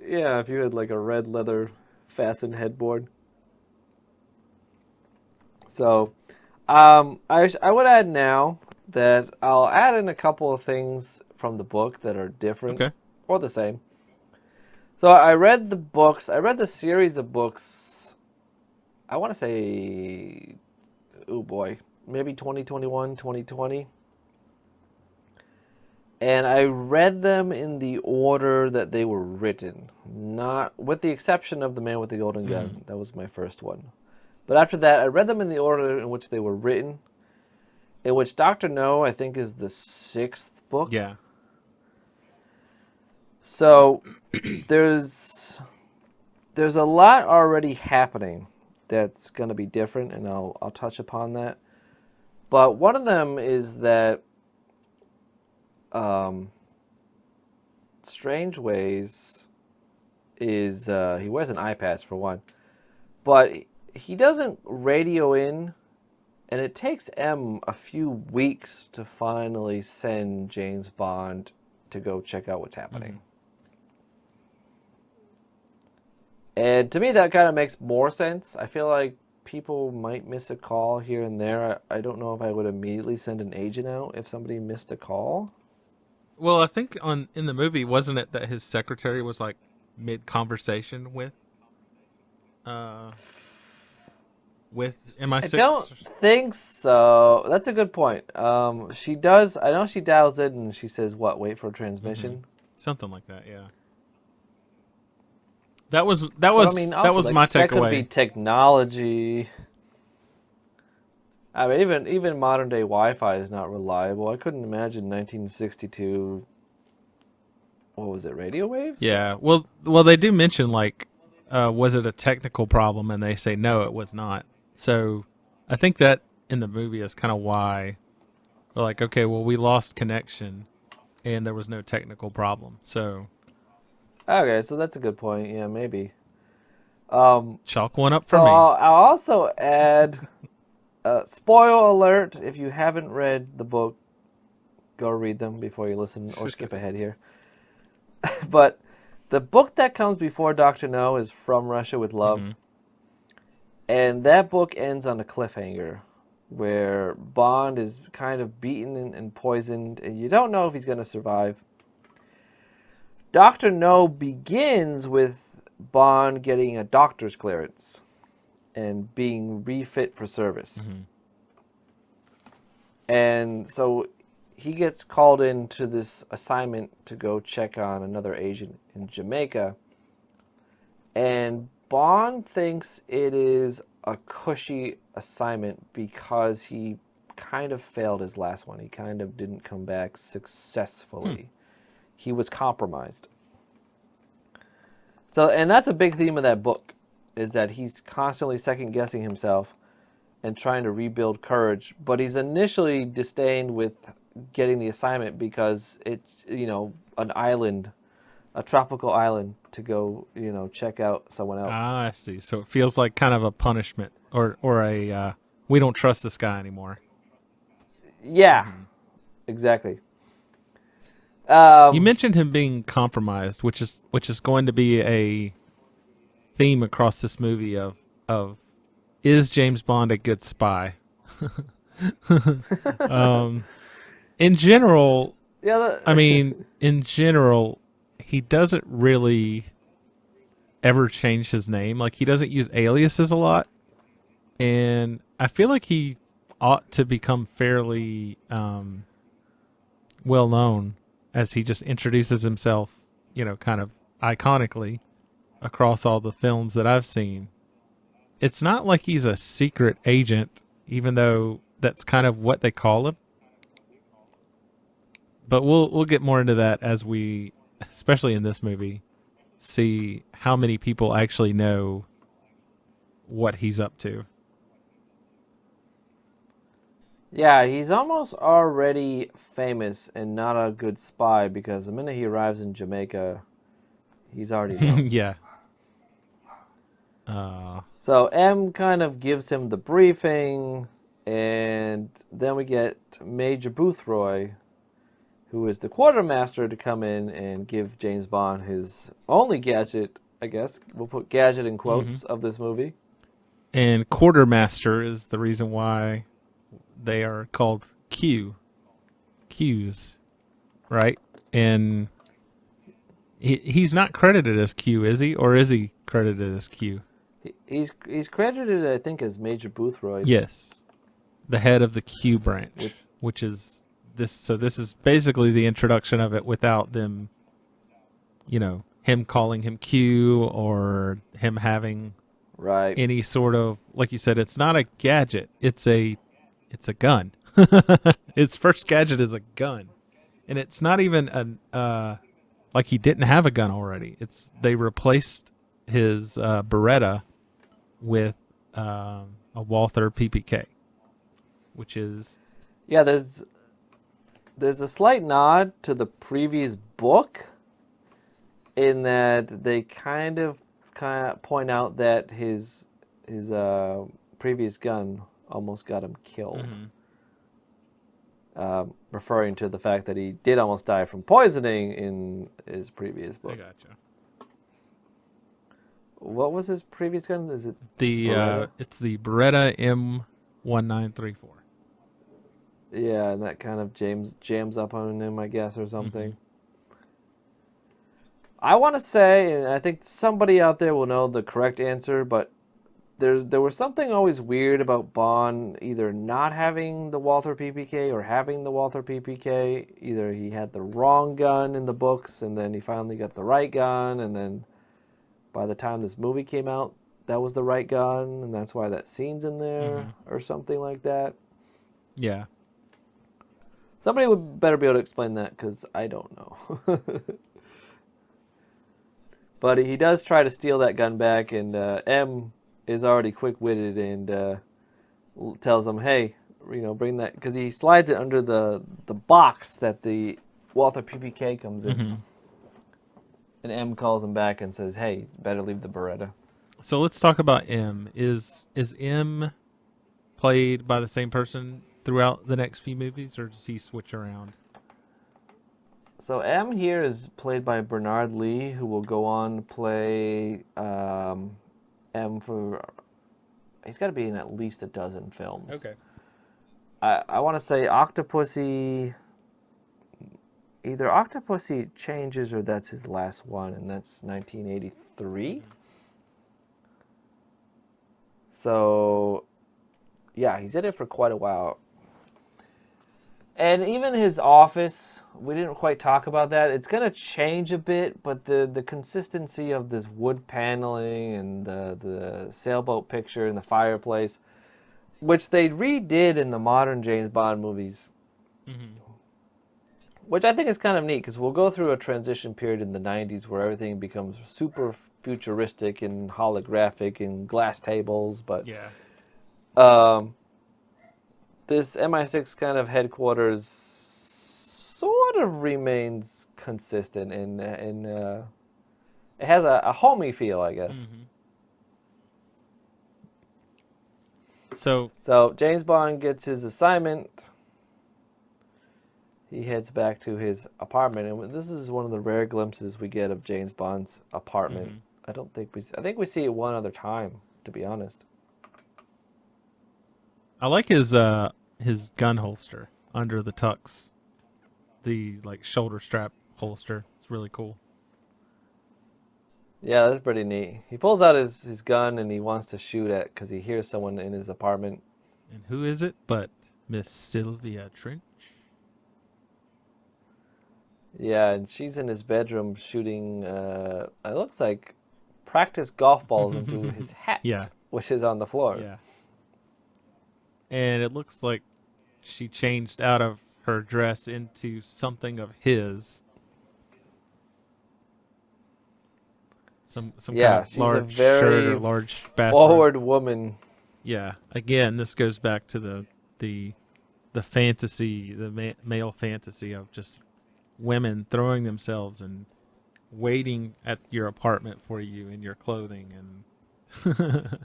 Yeah, if you had a red leather fastened headboard. So, I would add now that I'll add in a couple of things from the book that are different or the same. So I read the books. I read the series of books. I want to say, oh boy, maybe 2021, 2020. And I read them in the order that they were written, not with the exception of The Man with the Golden Gun. That was my first one. But after that, I read them in the order in which they were written, in which Dr. No, I think, is the 6th book. Yeah. So there's a lot already happening that's going to be different, and I'll touch upon that. But one of them is that Strange Ways is he wears an eye patch for one, but he doesn't radio in, and it takes M a few weeks to finally send James Bond to go check out what's happening. And to me, that kind of makes more sense. I feel like people might miss a call here and there. I don't know if I would immediately send an agent out if somebody missed a call. Well, I think in the movie, wasn't it that his secretary was like mid conversation with MI6? I don't think so. That's a good point. She does. I know she dials in and she says, "What? Wait for transmission." Something like that. Yeah. That was But, I mean, that also, was like, my that could be takeaway. technology. I mean, even modern day Wi-Fi is not reliable. I couldn't imagine 1962. What was it? Radio waves? Yeah. Well, they do mention like, was it a technical problem? And they say no, it was not. So, I think that in the movie is kind of why we're like, okay, well, we lost connection, and there was no technical problem. So, Okay, so that's a good point. Yeah, maybe. chalk one up for So me. I'll also add, spoil alert, if you haven't read the book, go read them before you listen or skip ahead here. But the book that comes before Dr. No is From Russia with Love. And that book ends on a cliffhanger where Bond is kind of beaten and poisoned, and you don't know if he's going to survive. Dr. No begins with Bond getting a doctor's clearance and being refit for service. And so he gets called into this assignment to go check on another agent in Jamaica. And Bond thinks it is a cushy assignment because he kind of failed his last one. He kind of didn't come back successfully. He was compromised. So, and that's a big theme of that book, is that he's constantly second-guessing himself and trying to rebuild courage. But he's initially disdained with getting the assignment because it's, an island, a tropical island to go, check out someone else. Ah, I see. So it feels like kind of a punishment or a we don't trust this guy anymore. Yeah, exactly. You mentioned him being compromised, which is going to be a theme across this movie of is James Bond a good spy? In general, in general, he doesn't really ever change his name. Like, he doesn't use aliases a lot, and I feel like he ought to become fairly well known as he just introduces himself, kind of iconically across all the films that I've seen. It's not like he's a secret agent, even though that's kind of what they call him. But we'll get more into that as we, especially in this movie, see how many people actually know what he's up to. Yeah, he's almost already famous and not a good spy because the minute he arrives in Jamaica, he's already known. Yeah. So M kind of gives him the briefing, and then we get Major Boothroyd, who is the quartermaster, to come in and give James Bond his only gadget, I guess. We'll put gadget in quotes of this movie. And quartermaster is the reason why they are called Qs, right? And he's not credited as Q, is he? Or is he credited as Q? He's credited, I think, as Major Boothroyd. Yes. The head of the Q branch, which is this. So this is basically the introduction of it without them, him calling him Q or him having any sort of, like you said, it's not a gadget. It's a gun. His first gadget is a gun. And it's not even like he didn't have a gun already. They replaced his Beretta with a Walther PPK, which is... Yeah, there's a slight nod to the previous book in that they kind of point out that his previous gun almost got him killed. Referring to the fact that he did almost die from poisoning in his previous book. I gotcha. What was his previous gun? Is it The it's the Beretta M1934. Yeah, and that kind of jams up on him, I guess, or something. I want to say, and I think somebody out there will know the correct answer, but there was something always weird about Bond either not having the Walther PPK or having the Walther PPK. Either he had the wrong gun in the books, and then he finally got the right gun, and then by the time this movie came out, that was the right gun, and that's why that scene's in there, or something like that. Yeah. Somebody would better be able to explain that, because I don't know. But he does try to steal that gun back, and M is already quick-witted and tells him, hey, bring that, because he slides it under the box that the Walther PPK comes in. And M calls him back and says, hey, better leave the Beretta. So let's talk about M. Is M played by the same person throughout the next few movies, or does he switch around? So M here is played by Bernard Lee, who will go on to play M for... He's got to be in at least a dozen films. Okay. I want to say Octopussy... Either Octopussy changes or that's his last one, and that's 1983. So, yeah, he's in it for quite a while. And even his office, we didn't quite talk about that. It's going to change a bit, but the consistency of this wood paneling and the sailboat picture and the fireplace, which they redid in the modern James Bond movies, which I think is kind of neat, because we'll go through a transition period in the 90s where everything becomes super futuristic and holographic and glass tables, but... Yeah. This MI6 kind of headquarters sort of remains consistent, and it has a homey feel, I guess. So James Bond gets his assignment. He heads back to his apartment, and this is one of the rare glimpses we get of James Bond's apartment. I think we see it one other time, to be honest. I like his gun holster under the tux, the shoulder strap holster. It's really cool. Yeah, that's pretty neat. He pulls out his gun and he wants to shoot at because he hears someone in his apartment. And who is it but Miss Sylvia Trench? Yeah, and she's in his bedroom shooting. It looks like practice golf balls into his hat. Yeah, which is on the floor. Yeah. And it looks like she changed out of her dress into something of his. Some kind of she's large a very shirt or large bathrobe. forward woman. Yeah. Again, this goes back to the fantasy, the male fantasy of just women throwing themselves and waiting at your apartment for you in your clothing and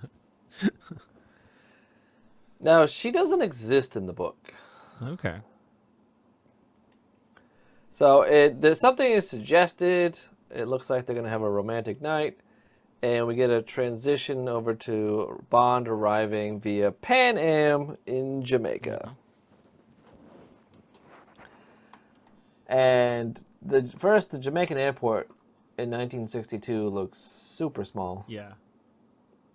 Now, she doesn't exist in the book. Okay. So there's something is suggested. It looks like they're going to have a romantic night. And we get a transition over to Bond arriving via Pan Am in Jamaica. And the Jamaican airport in 1962 looks super small. Yeah.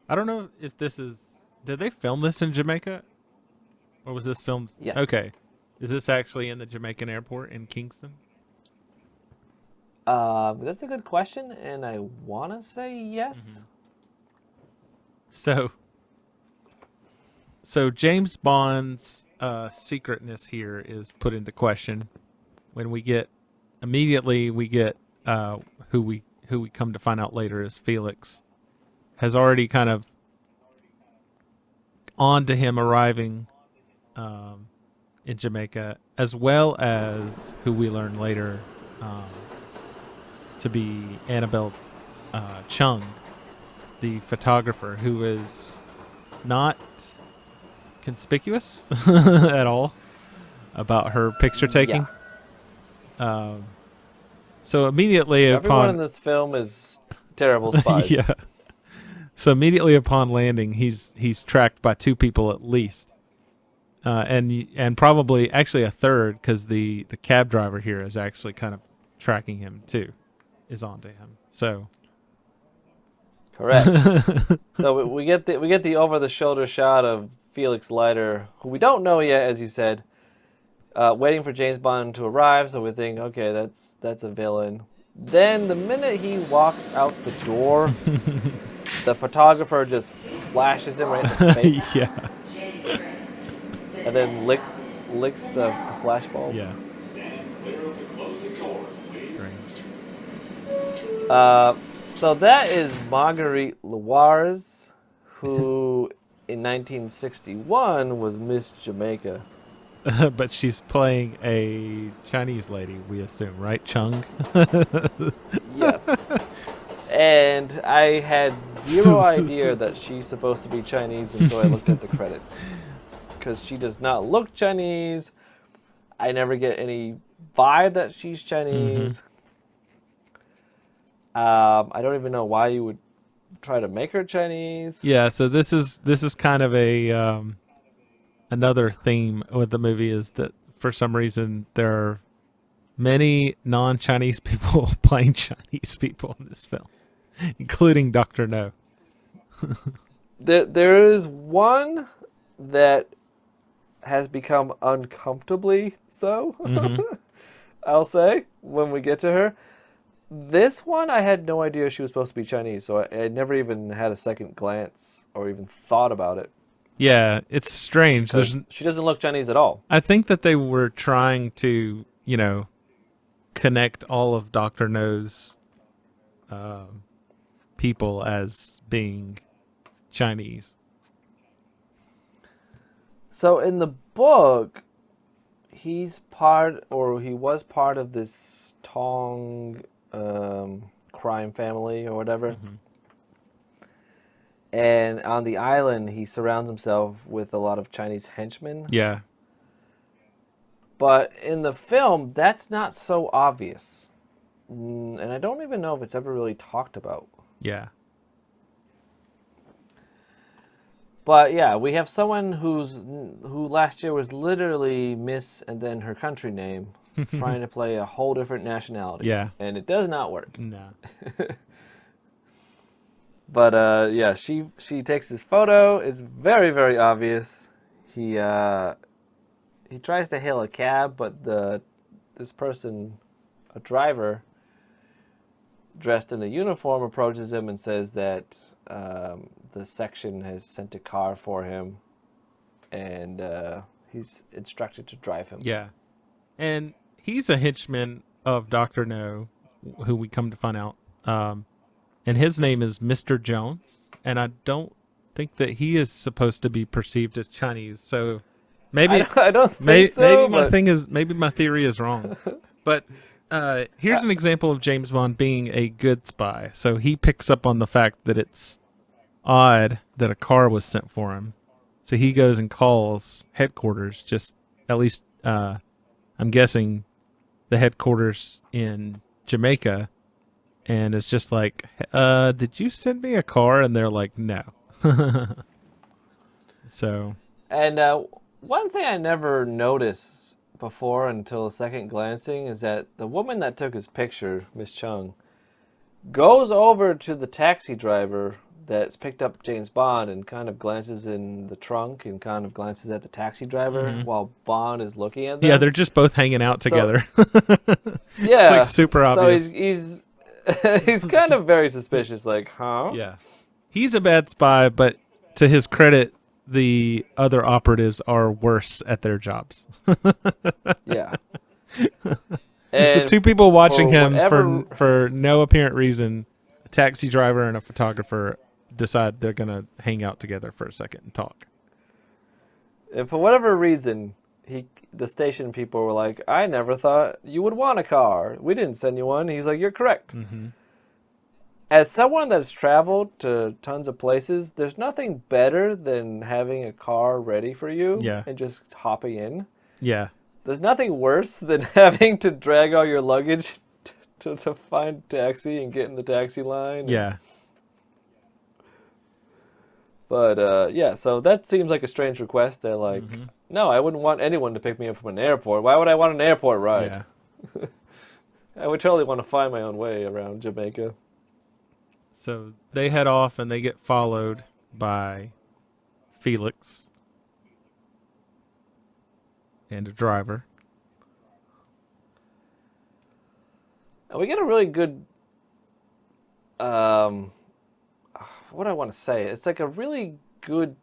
I don't know if this is... Did they film this in Jamaica? Or was this filmed... Yes. Okay. Is this actually in the Jamaican airport in Kingston? That's a good question, and I want to say yes. So James Bond's secretness here is put into question when we get who we come to find out later is Felix has already kind of on to him arriving in Jamaica, as well as who we learn later to be Annabelle Chung, the photographer, who is not conspicuous at all about her picture taking. So immediately Everyone in upon this film is terrible spies. yeah, so immediately upon landing, he's tracked by 2 people at least, and probably actually a third, because the cab driver here is actually kind of tracking him too, is onto him. So Correct. So we get the over the shoulder shot of Felix Leiter, who we don't know yet, as you said, waiting for James Bond to arrive. So we think, okay, that's a villain. Then the minute he walks out the door, the photographer just flashes him right in the face. yeah, And then licks the flashbulb. yeah. Clear of the closing doors, please. So that is Marguerite Loires, who in 1961 was Miss Jamaica. But she's playing a Chinese lady, we assume, right? Chung. Yes. And I had zero idea that she's supposed to be Chinese until I looked at the credits. Because she does not look Chinese. I never get any vibe that she's Chinese. I don't even know why you would try to make her Chinese. Yeah, so this is kind of a another theme with the movie, is that for some reason there are many non-Chinese people playing Chinese people in this film, including Dr. No. There is one that has become uncomfortably so, I'll say, when we get to her. This one, I had no idea she was supposed to be Chinese, so I never even had a second glance or even thought about it. Yeah, it's strange. She doesn't look Chinese at all. I think that they were trying to, connect all of Dr. No's people as being Chinese. So in the book, he was part of this Tong crime family or whatever. And on the island, he surrounds himself with a lot of Chinese henchmen. Yeah. But in the film, that's not so obvious. And I don't even know if it's ever really talked about. Yeah. But yeah, we have someone who last year was literally Miss and then her country name, trying to play a whole different nationality. Yeah. And it does not work. No. But yeah, she takes this photo. It's very, very obvious. He tries to hail a cab, but this person, a driver, dressed in a uniform, approaches him and says that the section has sent a car for him, and he's instructed to drive him. Yeah. And he's a henchman of Dr. No, who we come to find out. And his name is Mr. Jones. And I don't think that he is supposed to be perceived as Chinese. So maybe I don't think so. Maybe my theory is wrong. But here's an example of James Bond being a good spy. So he picks up on the fact that it's odd that a car was sent for him. So he goes and calls headquarters, just at least I'm guessing the headquarters in Jamaica, and it's just like, did you send me a car? And they're like, no. So. And one thing I never noticed before until second glancing is that the woman that took his picture, Miss Chung, goes over to the taxi driver that's picked up James Bond and kind of glances in the trunk and kind of glances at the taxi driver while Bond is looking at them. Yeah, they're just both hanging out together. Yeah. It's like super obvious. So he's kind of very suspicious, like, huh? Yeah. He's a bad spy, but to his credit, the other operatives are worse at their jobs. Yeah. The And 2 people watching him whatever- for no apparent reason, a taxi driver and a photographer, decide they're going to hang out together for a second and talk. And for whatever reason, the station people were like, I never thought you would want a car. We didn't send you one. He's like, you're correct. Mm-hmm. As someone that's traveled to tons of places, there's nothing better than having a car ready for you Yeah. and just hopping in. Yeah. There's nothing worse than having to drag all your luggage to find a taxi and get in the taxi line. Yeah. But, yeah, so that seems like a strange request. They're like, no, I wouldn't want anyone to pick me up from an airport. Why would I want an airport ride? Yeah. I would totally want to find my own way around Jamaica. So they head off and they get followed by Felix and a driver. And we get a really good, what do I want to say? It's like a really good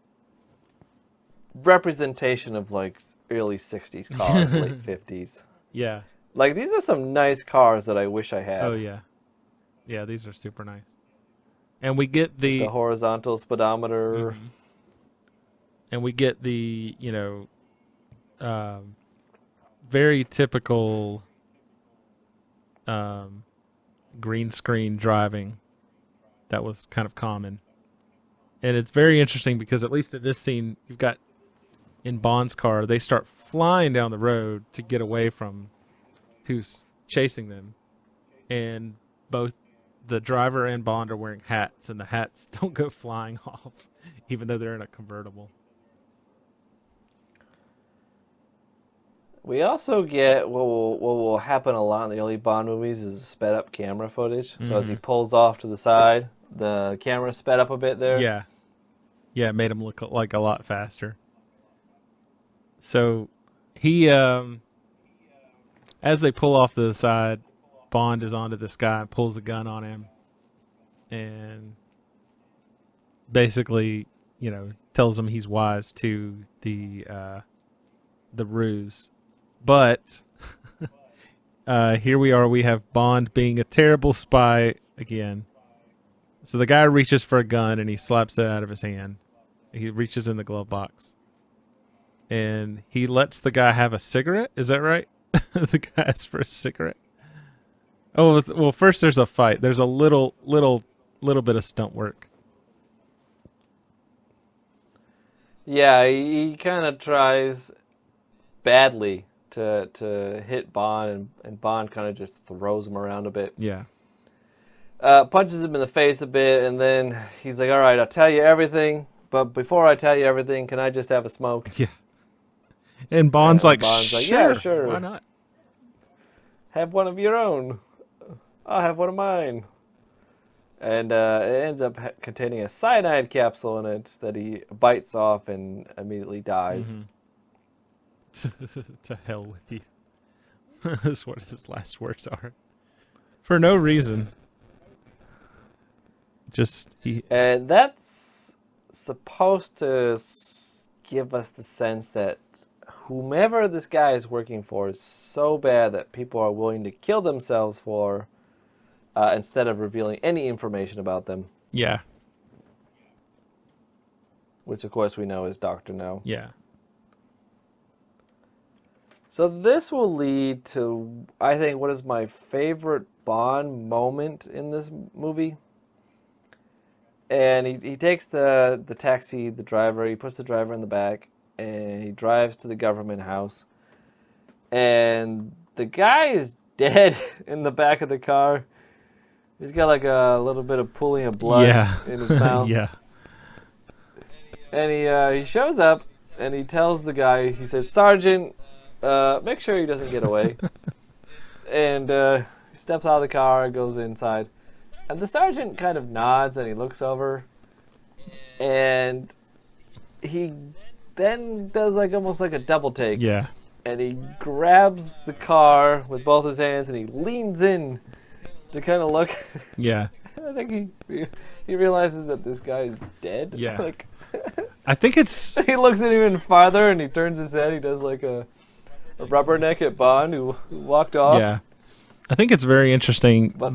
representation of like early 60s cars, late 50s. Yeah. Like these are some nice cars that I wish I had. Oh, yeah. Yeah, these are super nice. And we get The horizontal speedometer. Mhm. And we get the, very typical green screen driving that was kind of common. And it's very interesting because at least in this scene, you've got in Bond's car, they start flying down the road to get away from who's chasing them. And both the driver and Bond are wearing hats, and the hats don't go flying off, even though they're in a convertible. We also get what will happen a lot in the early Bond movies is sped up camera footage. So as he pulls off to the side, the camera sped up a bit there. Yeah. Yeah, it made him look like a lot faster. So he, as they pull off to the side, Bond is onto this guy, pulls a gun on him, and basically, tells him he's wise to the ruse. But here we are. We have Bond being a terrible spy again. So the guy reaches for a gun and he slaps it out of his hand. He reaches in the glove box. And he lets the guy have a cigarette. Is that right? The guy asks for a cigarette. Oh, well, first there's a fight. There's a little bit of stunt work. Yeah, he kind of tries badly to hit Bond, and Bond kind of just throws him around a bit. Yeah. Punches him in the face a bit, and then he's like, all right, I'll tell you everything, but before I tell you everything, can I just have a smoke? Yeah. And Bond's like, yeah, sure. Why not? Have one of your own. I'll have one of mine. And it ends up containing a cyanide capsule in it that he bites off and immediately dies. To hell with you. That's what his last words are. For no reason. Just he. And that's supposed to give us the sense that whomever this guy is working for is so bad that people are willing to kill themselves for instead of revealing any information about them. Yeah. Which, of course, we know is Dr. No. Yeah. So this will lead to, I think, what is my favorite Bond moment in this movie. And he takes the taxi, the driver, he puts the driver in the back, and he drives to the government house. And the guy is dead in the back of the car. He's got like a little bit of pooling of blood in his mouth. Yeah. And he shows up, and he tells the guy, he says, Sergeant, make sure he doesn't get away. And he steps out of the car and goes inside. And the sergeant kind of nods and he looks over. And he then does like almost like a double take. Yeah. And he grabs the car with both his hands and he leans in to kind of look. Yeah. I think he realizes that this guy is dead. Yeah. Like, I think it's... he looks at him even farther and he turns his head. He does like a rubberneck at Bond who walked off. Yeah. I think it's very interesting. But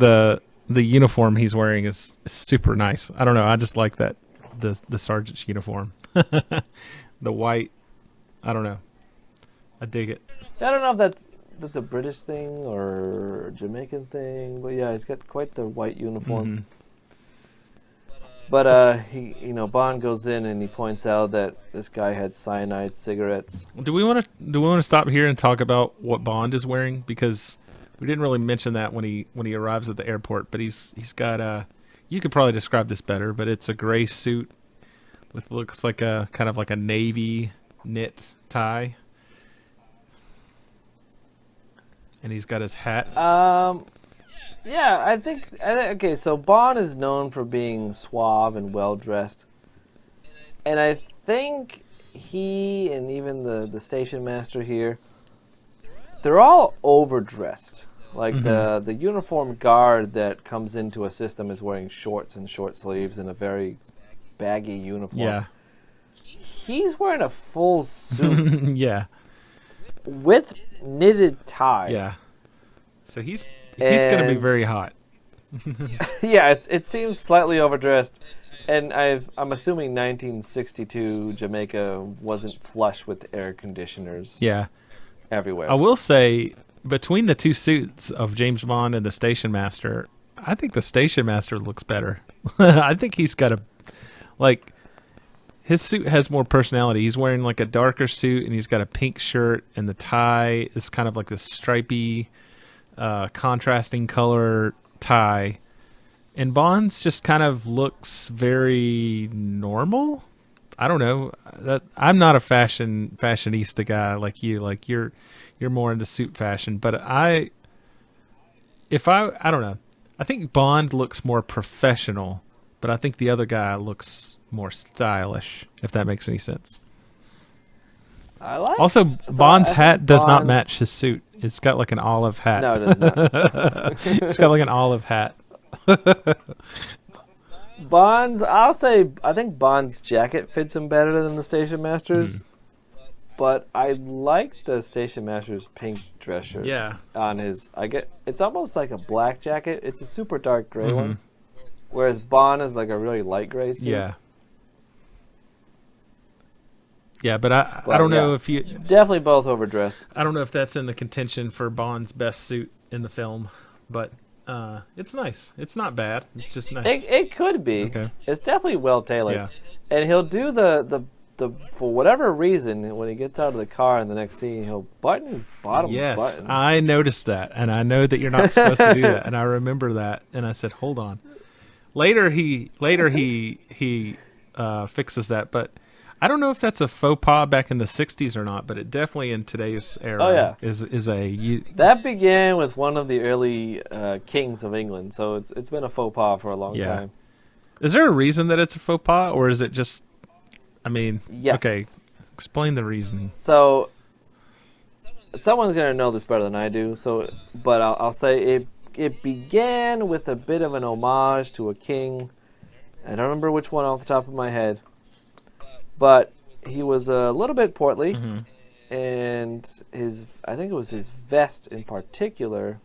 the uniform he's wearing is super nice. I don't know. I just like that the sergeant's uniform. The white. I don't know. I dig it. I don't know if that's a British thing or a Jamaican thing, but yeah, he's got quite the white uniform. Mhm. But Bond goes in and he points out that this guy had cyanide cigarettes. Do we want to stop here and talk about what Bond is wearing, because we didn't really mention that when he arrives at the airport, but he's got you could probably describe this better, but it's a gray suit with looks like a kind of like a navy knit tie. And he's got his hat. Yeah, I think okay, so Bond is known for being suave and well dressed. And I think he and even the station master here, they're all overdressed. Like the uniformed guard that comes into a system is wearing shorts and short sleeves and a very baggy uniform. Yeah. He's wearing a full suit Yeah. with knitted tie. Yeah. So he's going to be And- very hot. Yeah, it seems slightly overdressed, and I'm assuming 1962 Jamaica wasn't flush with air conditioners. Yeah. Everywhere. I will say, between the two suits of James Bond and the station master, I think the station master looks better. I think he's got his suit has more personality. He's wearing like a darker suit, and he's got a pink shirt, and the tie is kind of like this stripy, contrasting color tie. And Bond's just kind of looks very normal. I don't know. I'm not a fashionista guy like you. Like you're more into suit fashion, but I don't know. I think Bond looks more professional, but I think the other guy looks more stylish, if that makes any sense. I like. Also, So Bond's I hat think does not Bond's- match his suit. It's got like an olive hat. No, it does not. It's got like an olive hat. I think Bond's jacket fits him better than the station master's. But I like the station master's pink dress shirt. Yeah. On his, it's almost like a black jacket. It's a super dark gray one, whereas Bond is like a really light gray suit. Yeah. Yeah, but I don't know yeah. if you. Definitely both overdressed. I don't know if that's in the contention for Bond's best suit in the film, but it's nice. It's not bad. It's just nice. It could be. Okay. It's definitely well tailored. Yeah. And he'll do the for whatever reason, when he gets out of the car in the next scene, he'll button his bottom Yes, button. I noticed that, and I know that you're not supposed to do that, and I remember that, and I said, "Hold on." Later he fixes that, but I don't know if that's a faux pas back in the '60s or not. But it definitely in today's era Oh, yeah. is a That began with one of the early kings of England, so it's been a faux pas for a long Yeah. time. Is there a reason that it's a faux pas, or is it just? I mean, Yes. okay, explain the reasoning. So someone's gonna know this better than I do. But I'll say it began with a bit of an homage to a king. I don't remember which one off the top of my head, but he was a little bit portly, and I think it was his vest in particular,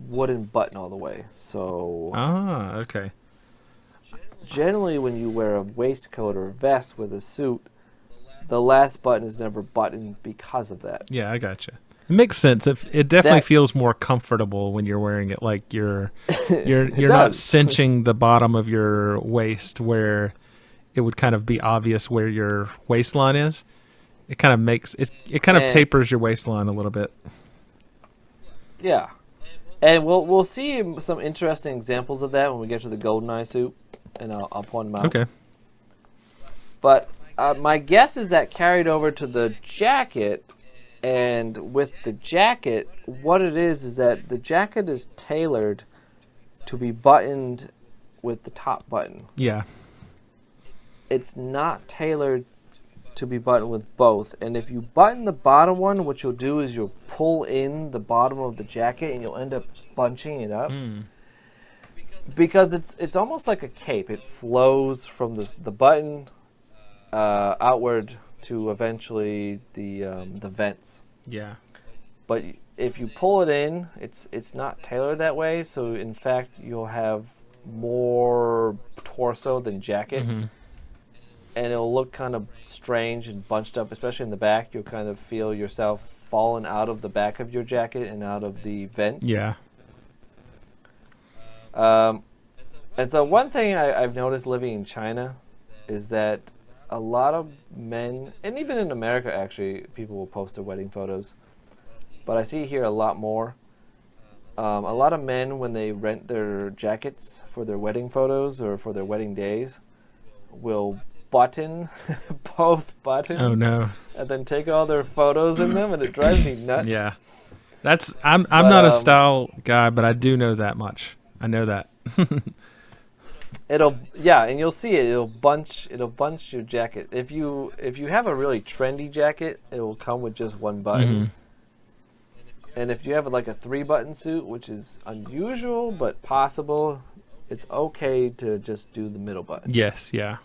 wouldn't button all the way. So Ah, okay. generally, when you wear a waistcoat or a vest with a suit, the last button is never buttoned because of that. Yeah, I gotcha. It makes sense. It definitely That- feels more comfortable when you're wearing it. Like you're not does. cinching the bottom of your waist where it would kind of be obvious where your waistline is. It kind of makes it. It kind of And- tapers your waistline a little bit. Yeah, and we'll see some interesting examples of that when we get to the GoldenEye suit, and I'll point them out. Okay. But my guess is that carried over to the jacket, and with the jacket, what it is that the jacket is tailored to be buttoned with the top button. Yeah. It's not tailored to be buttoned with both. And if you button the bottom one, what you'll do is you'll pull in the bottom of the jacket and you'll end up bunching it up. Because it's almost like a cape. It flows from the button outward to eventually the vents. Yeah. But if you pull it in, it's not tailored that way. So in fact, you'll have more torso than jacket. and it'll look kind of strange and bunched up, especially in the back. You'll kind of feel yourself falling out of the back of your jacket and out of the vents. Yeah. And so one thing I've noticed living in China is that a lot of men, and even in America actually, people will post their wedding photos, but I see here a lot more. A lot of men, when they rent their jackets for their wedding photos or for their wedding days, will button both buttons. Oh no. And then take all their photos in them, and it drives me nuts. Yeah. I'm not a style guy, but I do know that much. I know that. And you'll see it. It'll bunch your jacket. If you have a really trendy jacket, it will come with just one button. Mm-hmm. And if you have like a 3-button suit, which is unusual but possible, it's okay to just do the middle button. Yes, yeah.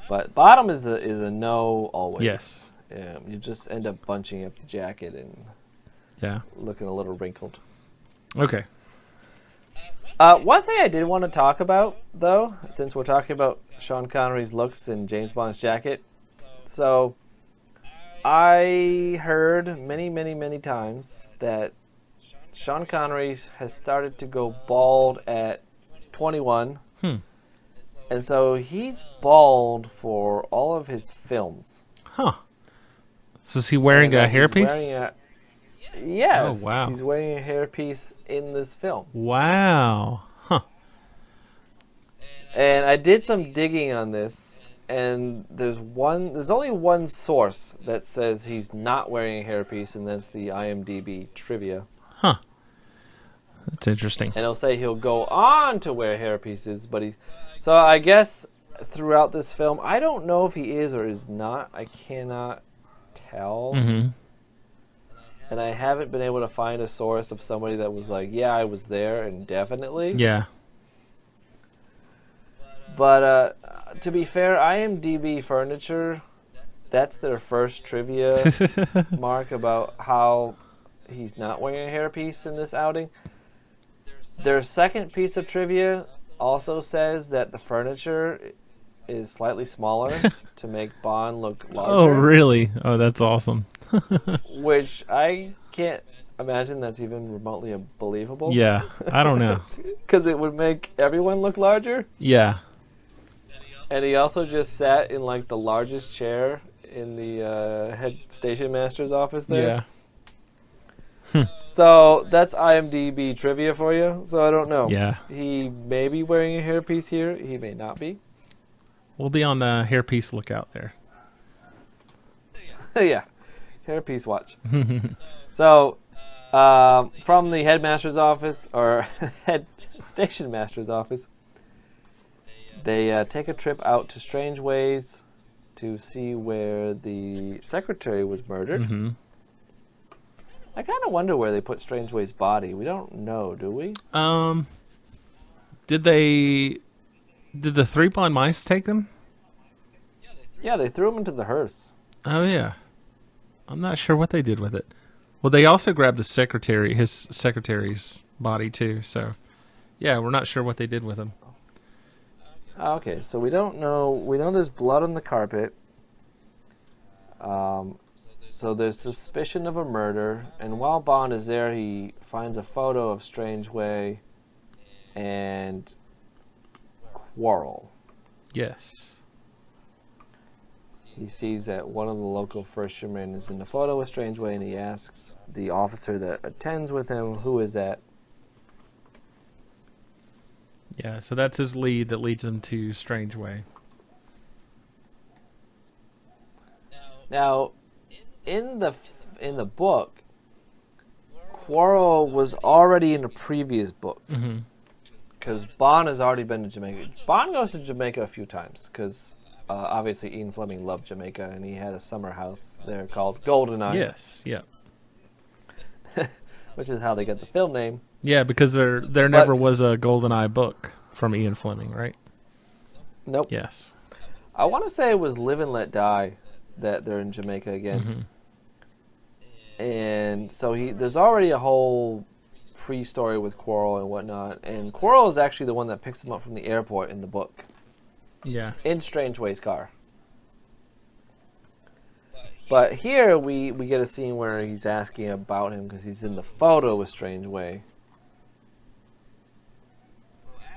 But bottom is a no always. Yes. You just end up bunching up the jacket and looking a little wrinkled. Okay. One thing I did want to talk about, though, since we're talking about Sean Connery's looks and James Bond's jacket, so I heard many, many, many times that Sean Connery has started to go bald at 21. And so he's bald for all of his films. Huh. So is he wearing a hairpiece? Yes. Oh, wow. He's wearing a hairpiece in this film. Wow. Huh. And I did some digging on this, and there's only one source that says he's not wearing a hairpiece, and that's the IMDb trivia. Huh. That's interesting. And it'll say he'll go on to wear hairpieces, but so I guess throughout this film, I don't know if he is or is not. I cannot tell. Mm-hmm. And I haven't been able to find a source of somebody that was like, yeah, I was there, and definitely. Yeah. But to be fair, IMDb Furniture, that's their first trivia mark about how he's not wearing a hairpiece in this outing. Their second piece of trivia also says that the furniture is slightly smaller to make Bond look larger. Oh, really? Oh, that's awesome. Which I can't imagine that's even remotely believable. Yeah, I don't know. Because it would make everyone look larger. Yeah. And he also just sat in like the largest chair in the head station master's office there. Yeah. So that's IMDb trivia for you. So I don't know. Yeah. He may be wearing a hairpiece here. He may not be. We'll be on the hairpiece lookout there. Yeah. Hairpiece watch. So from the headmaster's office, or head station master's office, they take a trip out to Strange Ways to see where the secretary was murdered. Mm-hmm. I kind of wonder where they put Strange Ways' body. We don't know, do we? Did the 3 blind mice take them? Yeah, they threw him into the hearse. Oh yeah. I'm not sure what they did with it. Well, they also grabbed his secretary's body too. So, yeah, we're not sure what they did with him. Okay, so we don't know. We know there's blood on the carpet. So there's suspicion of a murder, and while Bond is there, he finds a photo of Strangeway and Quarrel. Yes. He sees that one of the local fishermen is in the photo with Strangeway, and he asks the officer that attends with him, who is that? Yeah, so that's his lead that leads him to Strangeway. Now, in the book, Quarrel was already in the previous book. Mm-hmm. Because Bond has already been to Jamaica. Bond goes to Jamaica a few times, because obviously Ian Fleming loved Jamaica, and he had a summer house there called GoldenEye. Yes, yeah. Which is how they get the film name. Yeah, because there never was a GoldenEye book from Ian Fleming, right? Nope. Yes. I want to say it was Live and Let Die that they're in Jamaica again. Mm-hmm. And so there's already a whole pre-story with Quarrel and whatnot, and Quarrel is actually the one that picks him up from the airport in the book. Yeah. in Strangeway's car. But here we get a scene where he's asking about him because he's in the photo with Strangeway.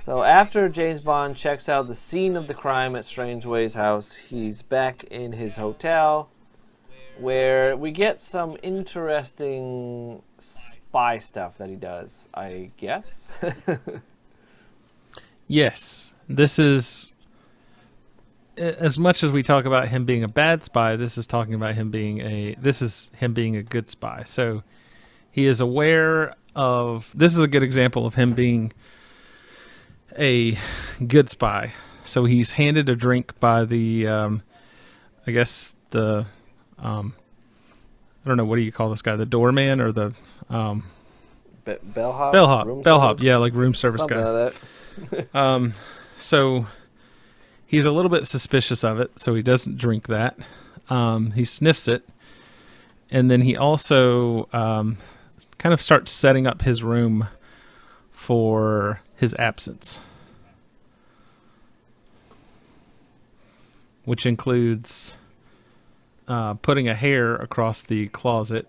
So after James Bond checks out the scene of the crime at Strangeway's house, he's back in his hotel where we get some interesting spy stuff that he does, I guess. Yes. This is, as much as we talk about him being a bad spy, this is talking about him being a good spy. So he is aware of, this is a good example of him being a good spy. So he's handed a drink by the, I guess the, I don't know, what do you call this guy? The doorman or the, Bellhop? Bellhop. Yeah, like room service Something guy. like that. So he's a little bit suspicious of it, so he doesn't drink that. He sniffs it, and then he also kind of starts setting up his room for his absence, which includes putting a hair across the closet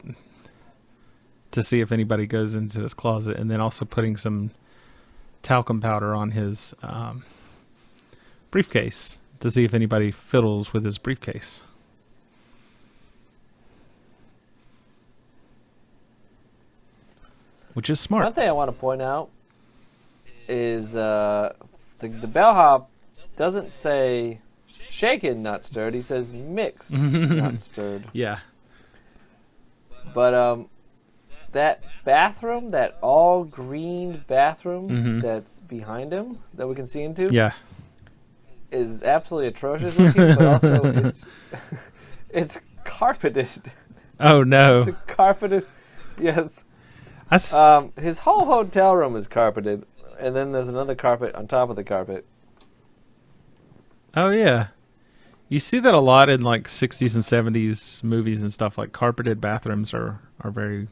to see if anybody goes into his closet, and then also putting some talcum powder on his briefcase to see if anybody fiddles with his briefcase. Which is smart. One thing I want to point out is the bellhop doesn't say shaken, not stirred. He says mixed, not stirred. Yeah. But that bathroom, that all green bathroom that's behind him that we can see into, Yeah. is absolutely atrocious looking, but also it's carpeted. Oh no. It's a carpeted, yes. His whole hotel room is carpeted, and then there's another carpet on top of the carpet. Oh yeah. You see that a lot in like 60s and 70s movies and stuff. Like carpeted bathrooms are very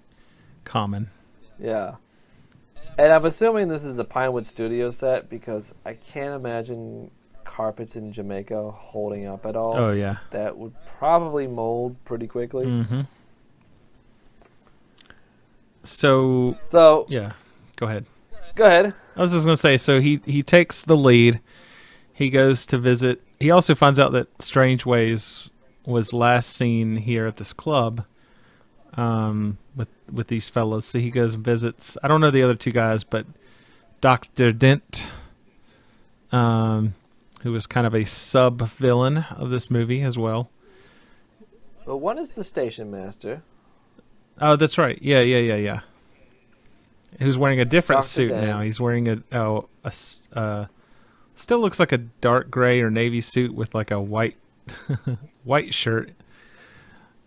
common. Yeah. And I'm assuming this is a Pinewood Studio set because I can't imagine carpets in Jamaica holding up at all. Oh yeah. That would probably mold pretty quickly. Mm-hmm. So yeah, go ahead. Go ahead. I was just gonna say, so he takes the lead. He goes to visit. He also finds out that Strangeways was last seen here at this club, with these fellas. So he goes and visits. I don't know the other two guys, but Dr. Dent, who was kind of a sub villain of this movie as well. Well, one is the station master. Oh, that's right. Yeah. Who's wearing a different Dr. suit Dan. now? He's wearing still looks like a dark gray or navy suit with like a white shirt.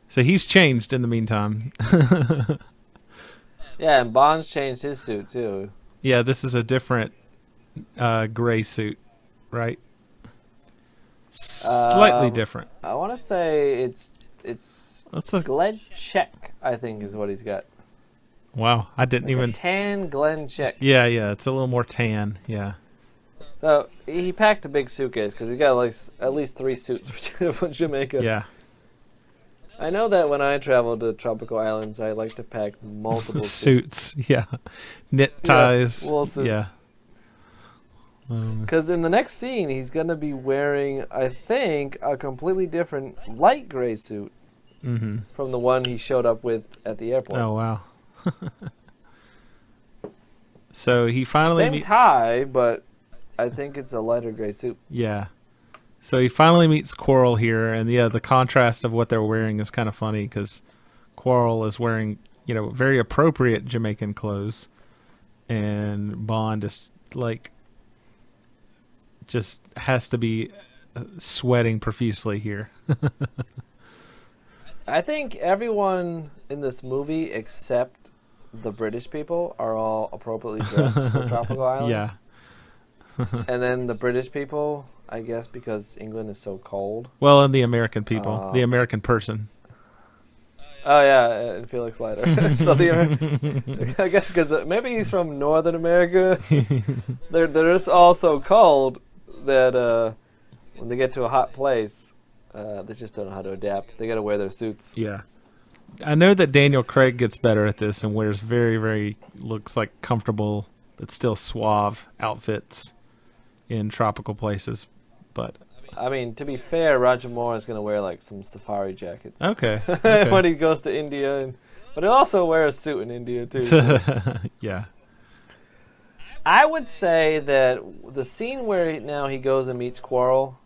So he's changed in the meantime. Yeah, and Bond's changed his suit too. Yeah, this is a different gray suit, right? Slightly different. I want to say it's That's a, Glenn Check, I think is what he's got. wow, I didn't Like even. a tan Glenn Check. Yeah, it's a little more tan. Yeah. So he packed a big suitcase because he got like at least 3 suits for Jamaica. Yeah. I know that when I travel to tropical islands, I like to pack multiple Suits. Yeah. Knit ties. wool suits. Yeah. Because in the next scene, he's going to be wearing, I think, a completely different light gray suit from the one he showed up with at the airport. Oh wow. So he finally Same meets. tie, but I think it's a lighter gray suit. Yeah. So he finally meets Quarrel here, and yeah, the contrast of what they're wearing is kind of funny because Quarrel is wearing, very appropriate Jamaican clothes, and Bond is like just has to be sweating profusely here. I think everyone in this movie except the British people are all appropriately dressed for tropical island. Yeah. And then the British people, I guess because England is so cold. Well, and the American people, the American person. Oh yeah, and Felix Leiter. So I guess because maybe he's from Northern America. They're just all so cold that when they get to a hot place, they just don't know how to adapt. They got to wear their suits. Yeah. I know that Daniel Craig gets better at this and wears very, very, looks like comfortable, but still suave outfits in tropical places. But I mean, to be fair, Roger Moore is going to wear like some safari jackets. okay. When he goes to India. But he'll also wear a suit in India, too. Yeah. I would say that the scene where now he goes and meets Quarrel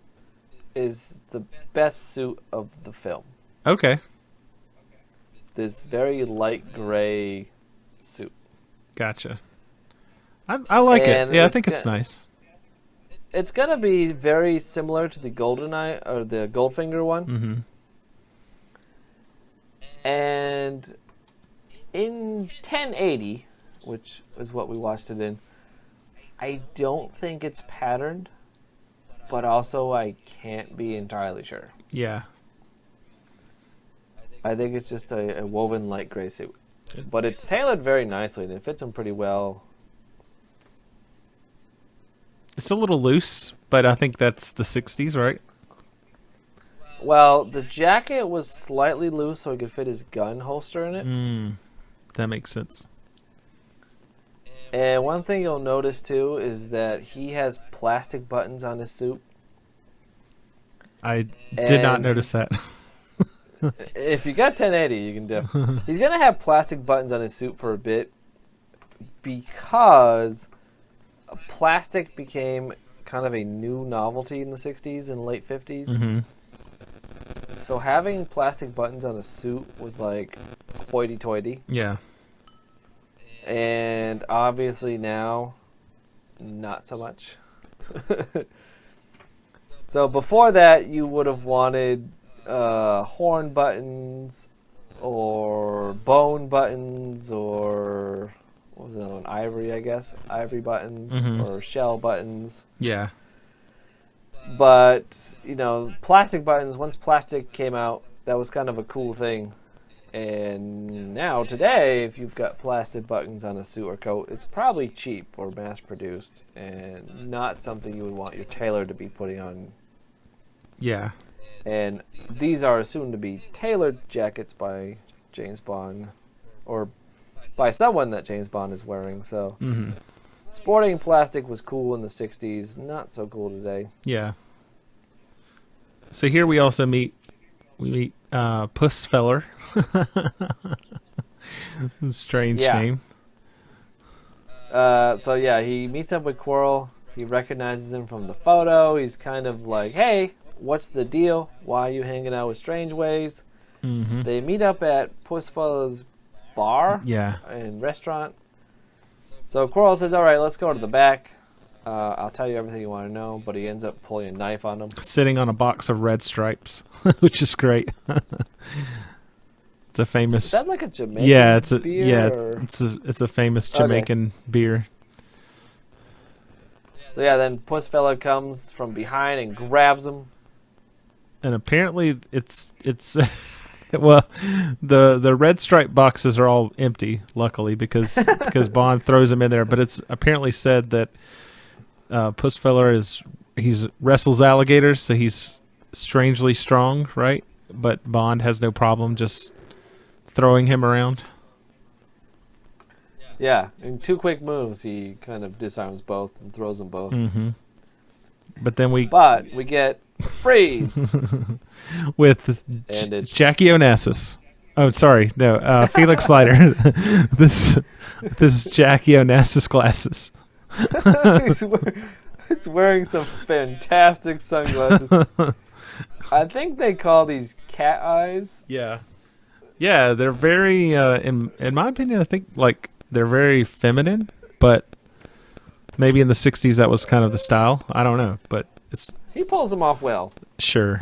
is the best suit of the film. Okay. This very light gray suit. Gotcha. I like And it. Yeah, I think it's nice. It's going to be very similar to the GoldenEye, or the Goldfinger one. Mm-hmm. And in 1080, which is what we watched it in, I don't think it's patterned, but also I can't be entirely sure. Yeah. I think it's just a woven light gray suit. But it's tailored very nicely, and it fits him pretty well. It's a little loose, but I think that's the 60s, right? Well, the jacket was slightly loose so he could fit his gun holster in it. That makes sense. And one thing you'll notice, too, is that he has plastic buttons on his suit. I did not And notice that. If you got 1080, you can do. He's going to have plastic buttons on his suit for a bit because plastic became kind of a new novelty in the 60s and late 50s. Mm-hmm. So having plastic buttons on a suit was like hoity-toity. Yeah. And obviously now, not so much. So before that, you would have wanted horn buttons or bone buttons or what was another one? Ivory, I guess. Ivory buttons or shell buttons. Yeah. But, you know, plastic buttons, once plastic came out, that was kind of a cool thing. And now, today, if you've got plastic buttons on a suit or coat, it's probably cheap or mass-produced and not something you would want your tailor to be putting on. Yeah. And these are assumed to be tailored jackets by James Bond, or by someone that James Bond is wearing. So, sporting plastic was cool in the 60s, not so cool today. Yeah. So here we also meet Puss Feller. Strange name. So yeah, he meets up with Quarrel. He recognizes him from the photo. He's kind of like, hey, what's the deal? Why are you hanging out with Strangeways? Mm-hmm. They meet up at Puss Feller's bar and restaurant. So Quarrel says, all right, let's go to the back. I'll tell you everything you want to know, but he ends up pulling a knife on him. Sitting on a box of Red Stripes, which is great. It's a famous. Is that like a Jamaican beer? It's a famous Jamaican beer. So yeah, then Puss Fella comes from behind and grabs him. And apparently it's well, the Red Stripe boxes are all empty, luckily, because Bond throws them in there. But it's apparently said that Puss Feller he's wrestles alligators, so he's strangely strong, right? But Bond has no problem just throwing him around. Yeah, in 2 quick moves, he kind of disarms both and throws them both. Mm-hmm. But then we get Freeze with Jackie Onassis. Oh, sorry, no, Felix Leiter. This is Jackie Onassis glasses. He's wearing some fantastic sunglasses. I think they call these cat eyes. Yeah, they're very, in my opinion, I think like they're very feminine, but maybe in the 60s that was kind of the style. I don't know, but he pulls them off well. Sure.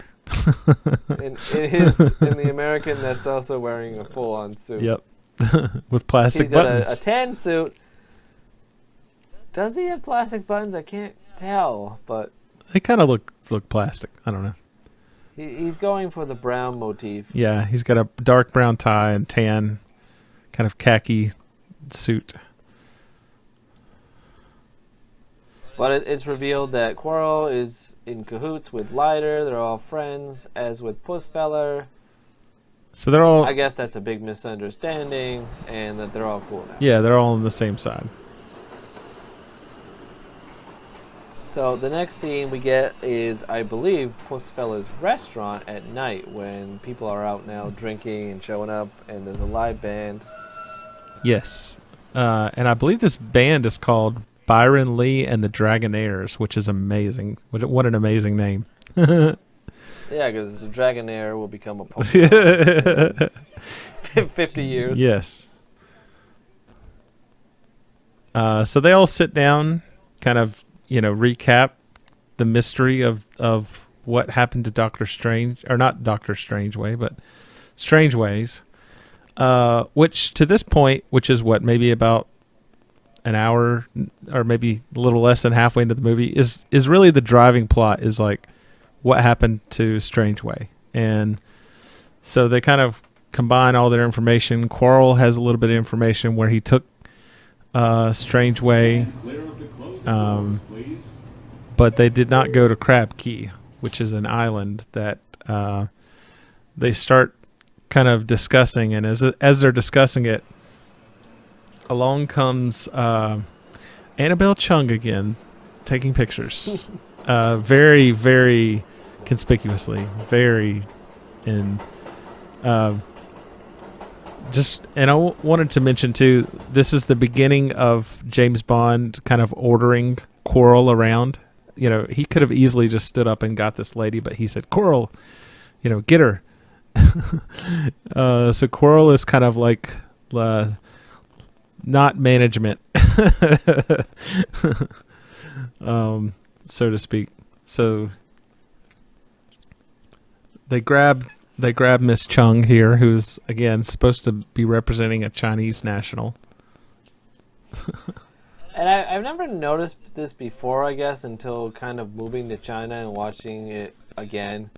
in the American that's also wearing a full-on suit. Yep. With plastic buttons. He's got a tan suit. Does he have plastic buttons? I can't tell, but they kind of look plastic. I don't know. He's going for the brown motif. Yeah, he's got a dark brown tie and tan, kind of khaki suit. But it's revealed that Quarrel is in cahoots with Leiter. They're all friends, as with Pussfeller. So they're all. I guess that's a big misunderstanding, and that they're all cool now. Yeah, they're all on the same side. So the next scene we get is, I believe, Pussfeller's restaurant at night when people are out now drinking and showing up, and there's a live band. Yes. And I believe this band is called Byron Lee and the Dragonaires, which is amazing. What an amazing name. Yeah, because the Dragonair will become a Pokemon in 50 years. Yes. So they all sit down, kind of, recap the mystery of what happened to Doctor Strange, or not Doctor Strangeway, but Strangeways, which to this point, which is what, maybe about an hour or maybe a little less than halfway into the movie, is really the driving plot, is like what happened to Strangeway. And so they kind of combine all their information. Quarrel has a little bit of information where he took Strangeway, but they did not go to Crab Key, which is an island that they start kind of discussing. And as they're discussing it, along comes Annabelle Chung again, taking pictures, very, very conspicuously, very in. And I wanted to mention too, this is the beginning of James Bond kind of ordering Quarrel around. He could have easily just stood up and got this lady, but he said, Quarrel, get her. So Quarrel is kind of like not management, so to speak. So they grab Miss Chung here, who's again supposed to be representing a Chinese national. And I've never noticed this before, I guess, until kind of moving to China and watching it again.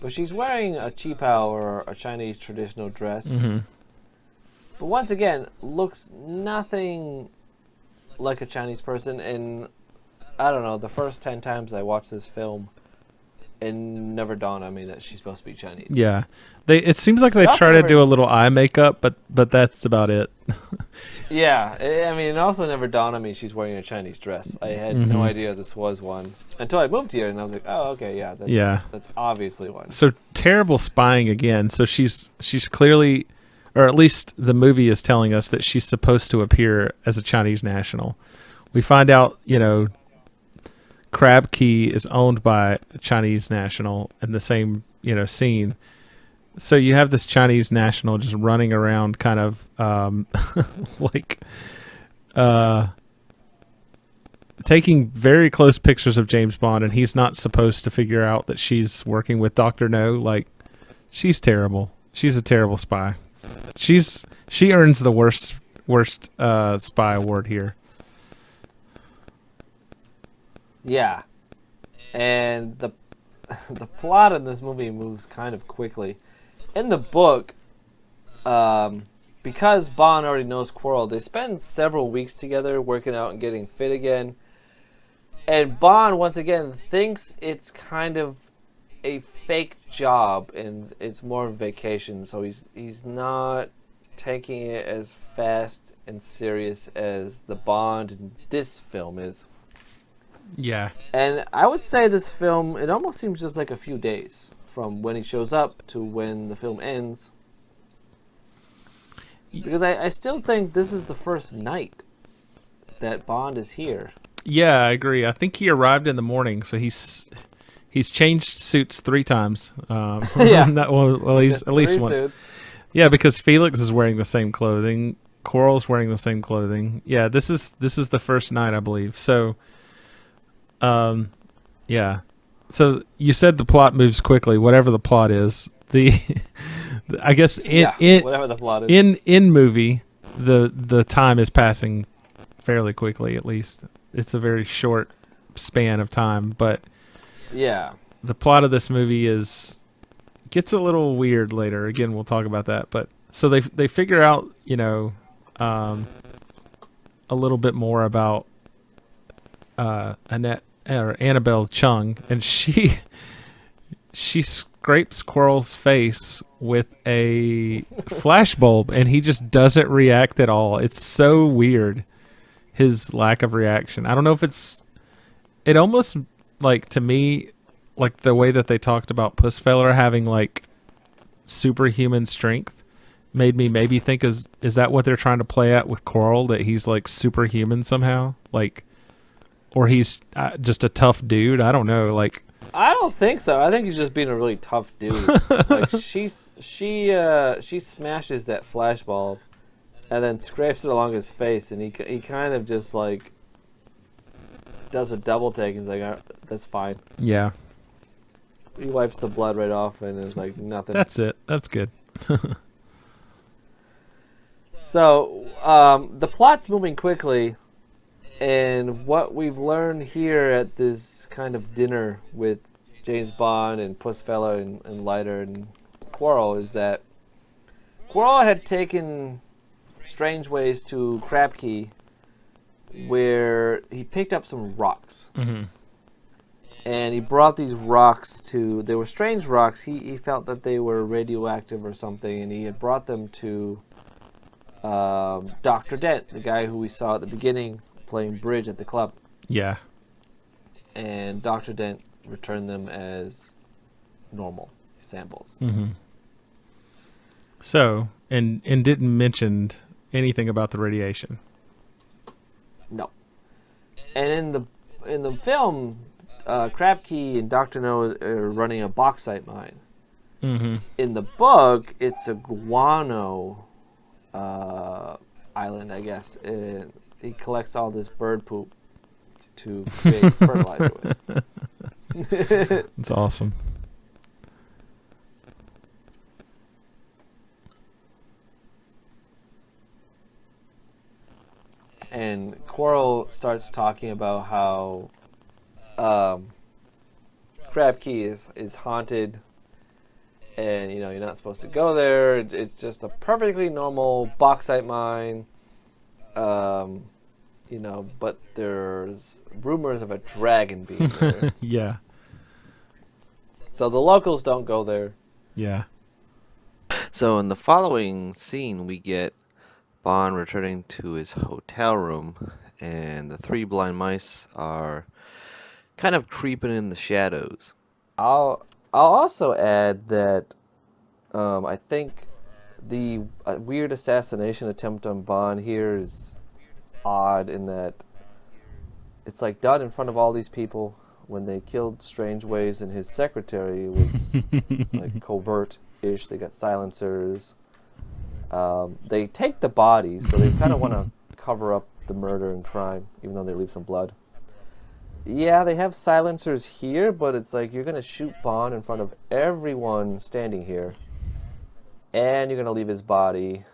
But she's wearing a qipao, or a Chinese traditional dress. Mm-hmm. But once again, looks nothing like a Chinese person. And I don't know, the first 10 times I watched this film, it never dawned on me that she's supposed to be Chinese. Yeah, it seems like they try to do a little eye makeup, but that's about it. Yeah, it also never dawned on me she's wearing a Chinese dress. I had no idea this was one until I moved here, and I was like, oh, okay, that's obviously one. So terrible spying again. So she's clearly, or at least the movie is telling us that she's supposed to appear as a Chinese national. We find out, Crab Key is owned by a Chinese national in the same, scene. So you have this Chinese national just running around kind of taking very close pictures of James Bond, and he's not supposed to figure out that she's working with Dr. No. Like, she's terrible. She's a terrible spy. She earns the worst spy award here. Yeah, and the plot in this movie moves kind of quickly. In the book, because Bond already knows Quarrel, they spend several weeks together working out and getting fit again. And Bond, once again, thinks it's kind of a fake job and it's more of a vacation. So he's not taking it as fast and serious as the Bond in this film is. Yeah. And I would say this film, it almost seems just like a few days from when he shows up to when the film ends. Because I still think this is the first night that Bond is here. Yeah, I agree. I think he arrived in the morning, so he's changed suits 3 times. Yeah. Well, he's at least once. Suits. Yeah, because Felix is wearing the same clothing. Coral's wearing the same clothing. Yeah, this is the first night, I believe. So, yeah. So you said the plot moves quickly. Whatever the plot is, I guess whatever the plot is. In movie, the time is passing fairly quickly. At least it's a very short span of time. But yeah, the plot of this movie gets a little weird later. Again, we'll talk about that. But so they figure out, a little bit more about Annette or Annabelle Chung, and she scrapes Quirrell's face with a flashbulb, and he just doesn't react at all. It's so weird, his lack of reaction. I don't know if it almost, like, to me, like the way that they talked about Pussfeller having like superhuman strength made me maybe think, is that what they're trying to play at with Quirrell, that he's like superhuman somehow, like, or he's just a tough dude? I don't know, like. I don't think so. I think he's just being a really tough dude. Like she smashes that flashbulb and then scrapes it along his face, and he kind of just like does a double take. He's like, "That's fine." Yeah. He wipes the blood right off, and it's like nothing. That's it. That's good. So the plot's moving quickly, and what we've learned here at this kind of dinner with James Bond and Pussfellow and Leiter and Quirrell is that Quirrell had taken Strange Ways to Crab Key, where he picked up some rocks. Mm-hmm. And he brought these rocks they were strange rocks. He felt that they were radioactive or something, and he had brought them to Dr. Dent, the guy who we saw at the beginning playing bridge at the club. Yeah. And Dr. Dent returned them as normal samples. Mm-hmm. So, and didn't mention anything about the radiation. No. And in the film, Crab Key and Dr. No are running a bauxite mine. Mm-hmm. In the book, it's a guano island, I guess. And he collects all this bird poop to create fertilizer with. It's awesome. And Quirrell starts talking about how Crab Key is haunted, and you're not supposed to go there. It's just a perfectly normal bauxite mine, but there's rumors of a dragon being there. Yeah. So the locals don't go there. Yeah. So in the following scene, we get Bond returning to his hotel room, and the three blind mice are kind of creeping in the shadows. I'll also add that I think the weird assassination attempt on Bond here is odd in that it's like done in front of all these people. When they killed Strange Ways and his secretary, it was like covert-ish. They got silencers. They take the bodies, so they kind of want to cover up the murder and crime, even though they leave some blood. Yeah, they have silencers here, but it's like you're going to shoot Bond in front of everyone standing here, and you're going to leave his body,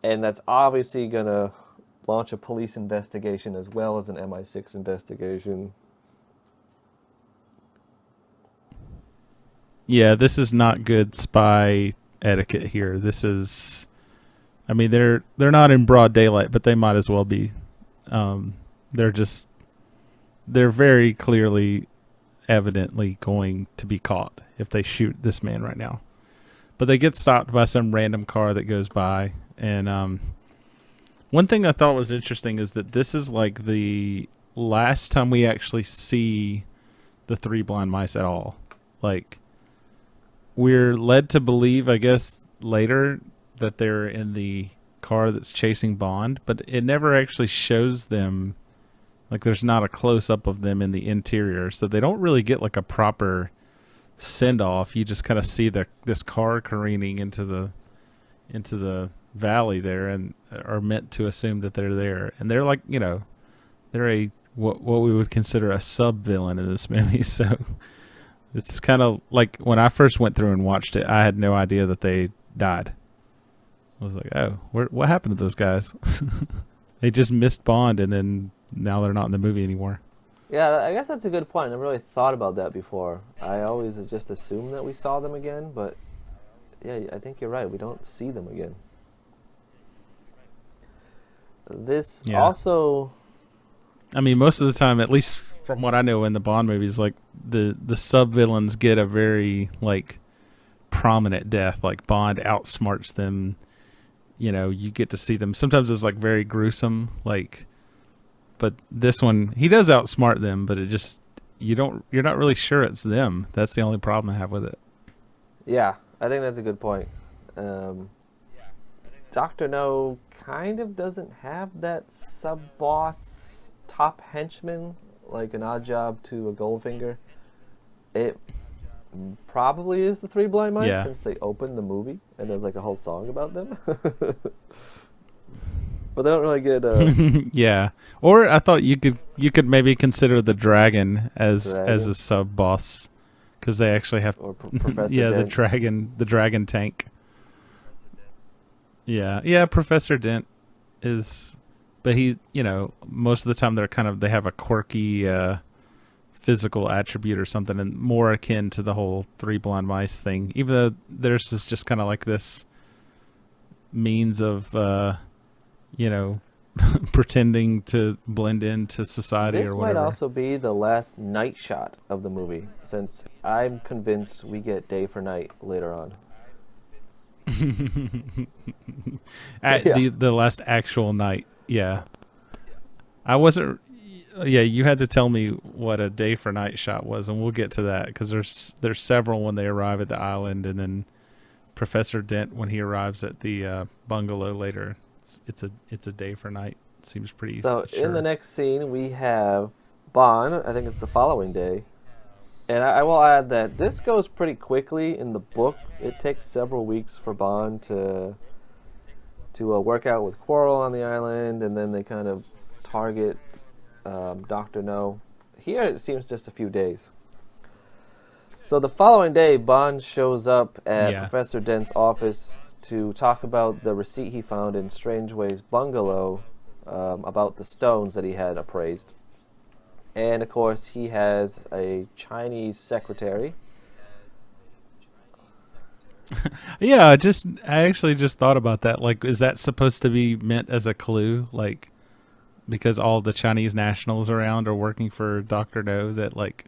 and that's obviously going to launch a police investigation as well as an MI6 investigation. Yeah, this is not good spy etiquette here. This is, I mean, they're not in broad daylight, but they might as well be. They're very clearly, evidently going to be caught if they shoot this man right now. But they get stopped by some random car that goes by. And one thing I thought was interesting is that this is like the last time we actually see the three blind mice at all. Like, we're led to believe, I guess, later that they're in the car that's chasing Bond, but it never actually shows them. Like, there's not a close-up of them in the interior, so they don't really get like a proper send-off. You just kind of see this car careening into the valley there, and are meant to assume that they're there. And they're like, they're what we would consider a sub-villain in this movie. So it's kind of like when I first went through and watched it, I had no idea that they died. I was like, oh, what happened to those guys? They just missed Bond, and then now they're not in the movie anymore. Yeah, I guess that's a good point. I never really thought about that before. I always just assumed that we saw them again, but yeah, I think you're right. We don't see them again. This also I mean, most of the time, at least from what I know in the Bond movies, like the sub villains get a very like prominent death. Like Bond outsmarts them. You know, you get to see them. Sometimes it's like very gruesome. Like, but this one, he does outsmart them, but it just you're not really sure it's them. That's the only problem I have with it. Yeah, I think that's a good point. Dr. No kind of doesn't have that sub-boss top henchman like an Odd Job to a Goldfinger. It probably is the Three Blind Mice since they opened the movie and there's like a whole song about them. But they don't really get yeah. Or I thought you could maybe consider the dragon as a sub boss because they actually have Professor Dent. the dragon tank. Yeah, Professor Dent is, but he, most of the time they have a quirky physical attribute or something, and more akin to the whole Three Blind Mice thing. Even though theirs is just kind of like this means of, pretending to blend into society This or whatever. might also be the last night shot of the movie, since I'm convinced we get day for night later on. The last actual night, yeah. I wasn't. Yeah, you had to tell me what a day for night shot was, and we'll get to that because there's several when they arrive at the island, and then Professor Dent when he arrives at the bungalow later. It's a day for night. It seems pretty easy. So sure. in the next scene we have Bond. I think it's the following day. And I will add that this goes pretty quickly in the book. It takes several weeks for Bond to work out with Quarrel on the island, and then they kind of target Dr. No. Here it seems just a few days. So the following day, Bond shows up at Professor Dent's office to talk about the receipt he found in Strangeway's bungalow about the stones that he had appraised. And, of course, he has a Chinese secretary. Yeah, I actually just thought about that. Like, is that supposed to be meant as a clue? Like, because all the Chinese nationals around are working for Dr. No, that, like,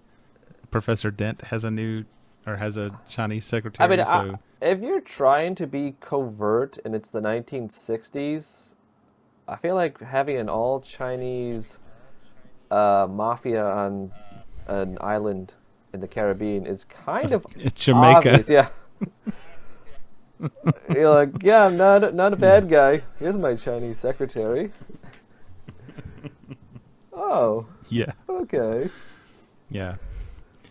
Professor Dent has a Chinese secretary. I mean, if you're trying to be covert and it's the 1960s, I feel like having an all-Chinese mafia on an island in the Caribbean is kind of Jamaica. Obvious. Yeah. You're like, yeah, I'm not a bad guy. Here's my Chinese secretary. Oh. Yeah. Okay. Yeah.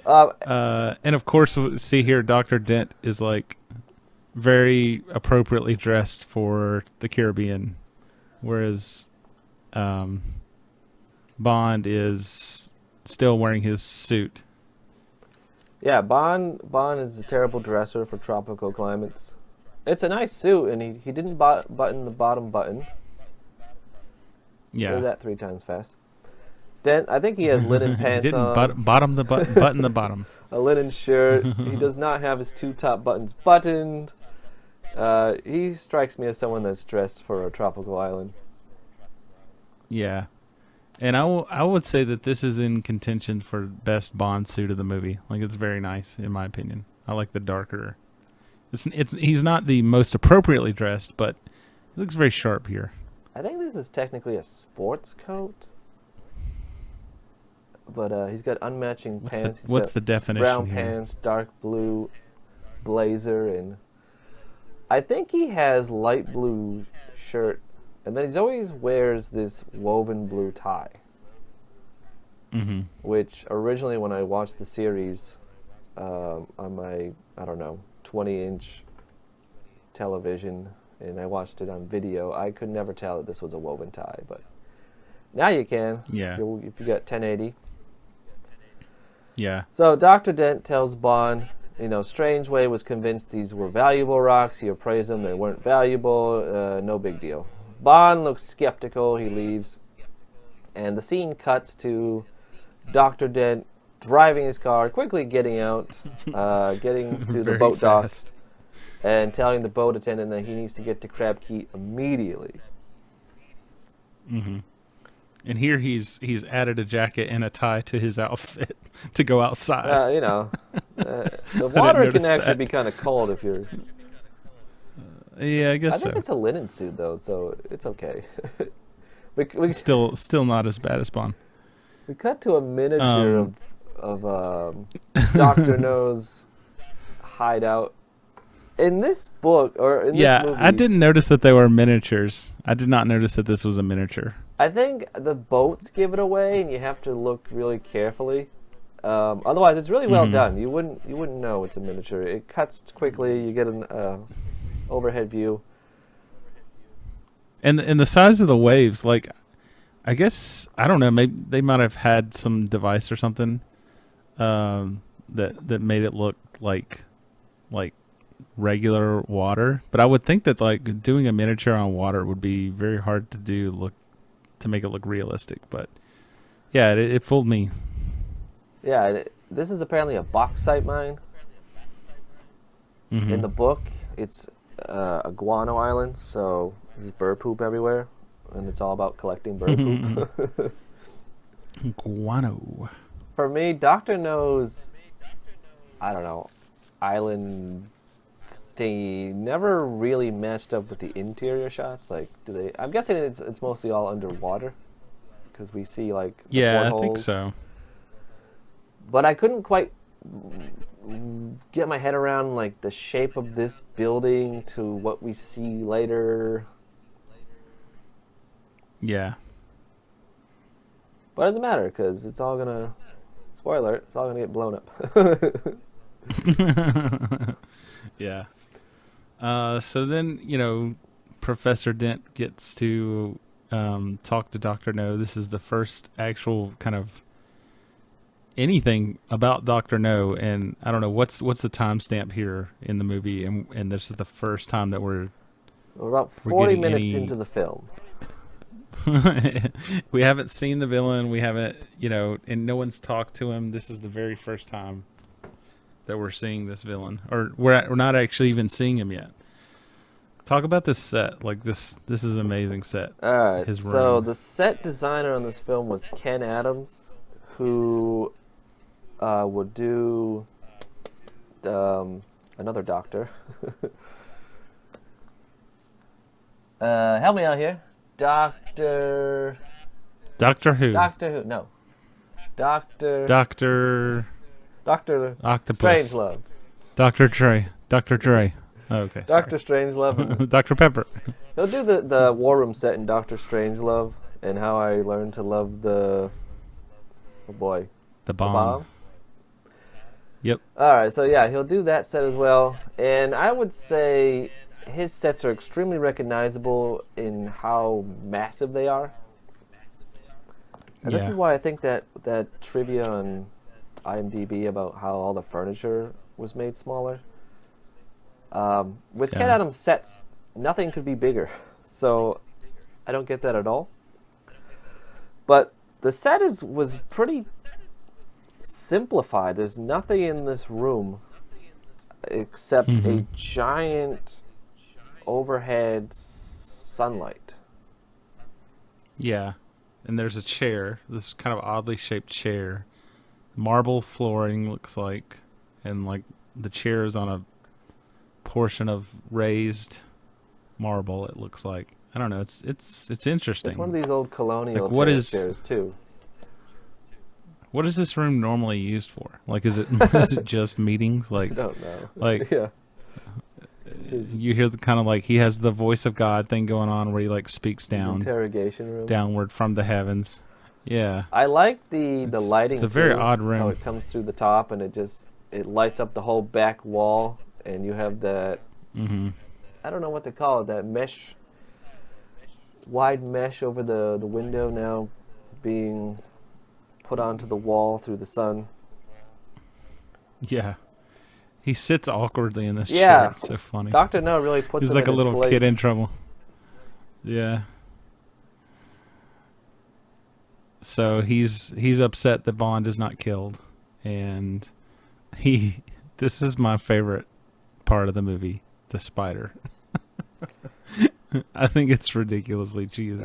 And of course, see here, Dr. Dent is like very appropriately dressed for the Caribbean, whereas Bond is still wearing his suit. Yeah, Bond is a terrible dresser for tropical climates. It's a nice suit, and he didn't button the bottom button. Yeah. Say that 3 times fast. Dent, I think he has linen pants he didn't on. button the bottom. A linen shirt. He does not have his 2 top buttons buttoned. He strikes me as someone that's dressed for a tropical island. Yeah. And I would say that this is in contention for best Bond suit of the movie. Like, it's very nice, in my opinion. I like the darker. He's not the most appropriately dressed, but he looks very sharp here. I think this is technically a sports coat. But he's got unmatching pants. What's the definition brown here? Pants, dark blue blazer, and I think he has light blue shirt, and then he always wears this woven blue tie. Mm-hmm. Which originally, when I watched the series on my 20-inch television, and I watched it on video, I could never tell that this was a woven tie, but now you can. Yeah. If you got 1080. Yeah. So Dr. Dent tells Bond, Strangeway was convinced these were valuable rocks. He appraised them. They weren't valuable. No big deal. Bond looks skeptical. He leaves. And the scene cuts to Dr. Dent driving his car, quickly getting out, getting to the boat dock, and telling the boat attendant that he needs to get to Crab Key immediately. Mm-hmm. And here he's added a jacket and a tie to his outfit to go outside. You know, the water can notice actually that. be kind of cold if you're. Yeah, I guess I think so. it's a linen suit though, so it's okay. we Still not as bad as Bond. we cut to a miniature of Doctor No's hideout. In this book or in this movie, I didn't notice that they were miniatures. I did not notice that this was a miniature. I think the boats give it away, and you have to look really carefully. Otherwise, it's really well done. You wouldn't know it's a miniature. It cuts quickly. You get an overhead view. And the size of the waves, like, I guess, I don't know, maybe they might have had some device or something that made it look like regular water. But I would think that like doing a miniature on water would be very hard to do to make it look realistic. But yeah, it fooled me. Yeah, this is apparently a bauxite mine. Mm-hmm. In the book, it's a guano island, so there's bird poop everywhere, and it's all about collecting bird poop. Guano. For me, Doctor No's, I don't know, island thingy never really matched up with the interior shots. Like, do they? I'm guessing it's mostly all underwater, because we see like the Yeah, I think portholes. so. But I couldn't quite get my head around like the shape of this building to what we see later. Yeah. But it doesn't matter because it's all gonna. Spoiler: it's all gonna get blown up. Yeah. So then, Professor Dent gets to talk to Dr. No. This is the first actual kind of anything about Dr. No, and I don't know what's the timestamp here in the movie, and this is the first time that we're about 40 getting minutes any- into the film. we haven't seen the villain. We haven't, and no one's talked to him. This is the very first time that we're seeing this villain, or we're not actually even seeing him yet. Talk about this set. Like this is an amazing set. All right. His So room. the set designer on this film was Ken Adams, who would do another Doctor. Help me out here, Doctor Who? Doctor Who? No, Doctor Octopus. Strangelove. Dr. Dre. Oh, okay. Doctor Strangelove. Dr. Pepper. He'll do the War Room set in Doctor Strangelove and how I learned to love the The bomb. Yep. All right, so yeah, he'll do that set as well, and I would say his sets are extremely recognizable in how massive they are. And this Yeah. is why I think that trivia on IMDb about how all the furniture was made smaller. With Ken Yeah. Adams' sets, nothing could be bigger, so I don't get that at all. But the set was pretty simplified. There's nothing in this room except a giant overhead sunlight. Yeah. And there's a chair, this kind of oddly shaped chair. Marble flooring looks like, and like the chair is on a portion of raised marble, it looks like. I don't know, it's interesting. It's one of these old colonial Like, what terrace is- chairs too. What is this room normally used for? Like, is it just meetings? Like, I don't know. like- yeah. you hear the kind of like he has the voice of God thing going on where he like speaks His down interrogation room. downward from the heavens. Yeah. I like the It's- lighting. it's a very too, odd How room. it comes through the top and it lights up the whole back wall, and you have that. Mm-hmm. I don't know what to call it. That mesh, wide mesh over the window now, being put onto the wall through the sun. Yeah. He sits awkwardly in this Yeah. chair. It's so funny. Dr. No really puts He's him like in a his little place. kid in trouble. Yeah. So he's upset that Bond is not killed, and this is my favorite part of the movie, the spider. I think it's ridiculously cheesy.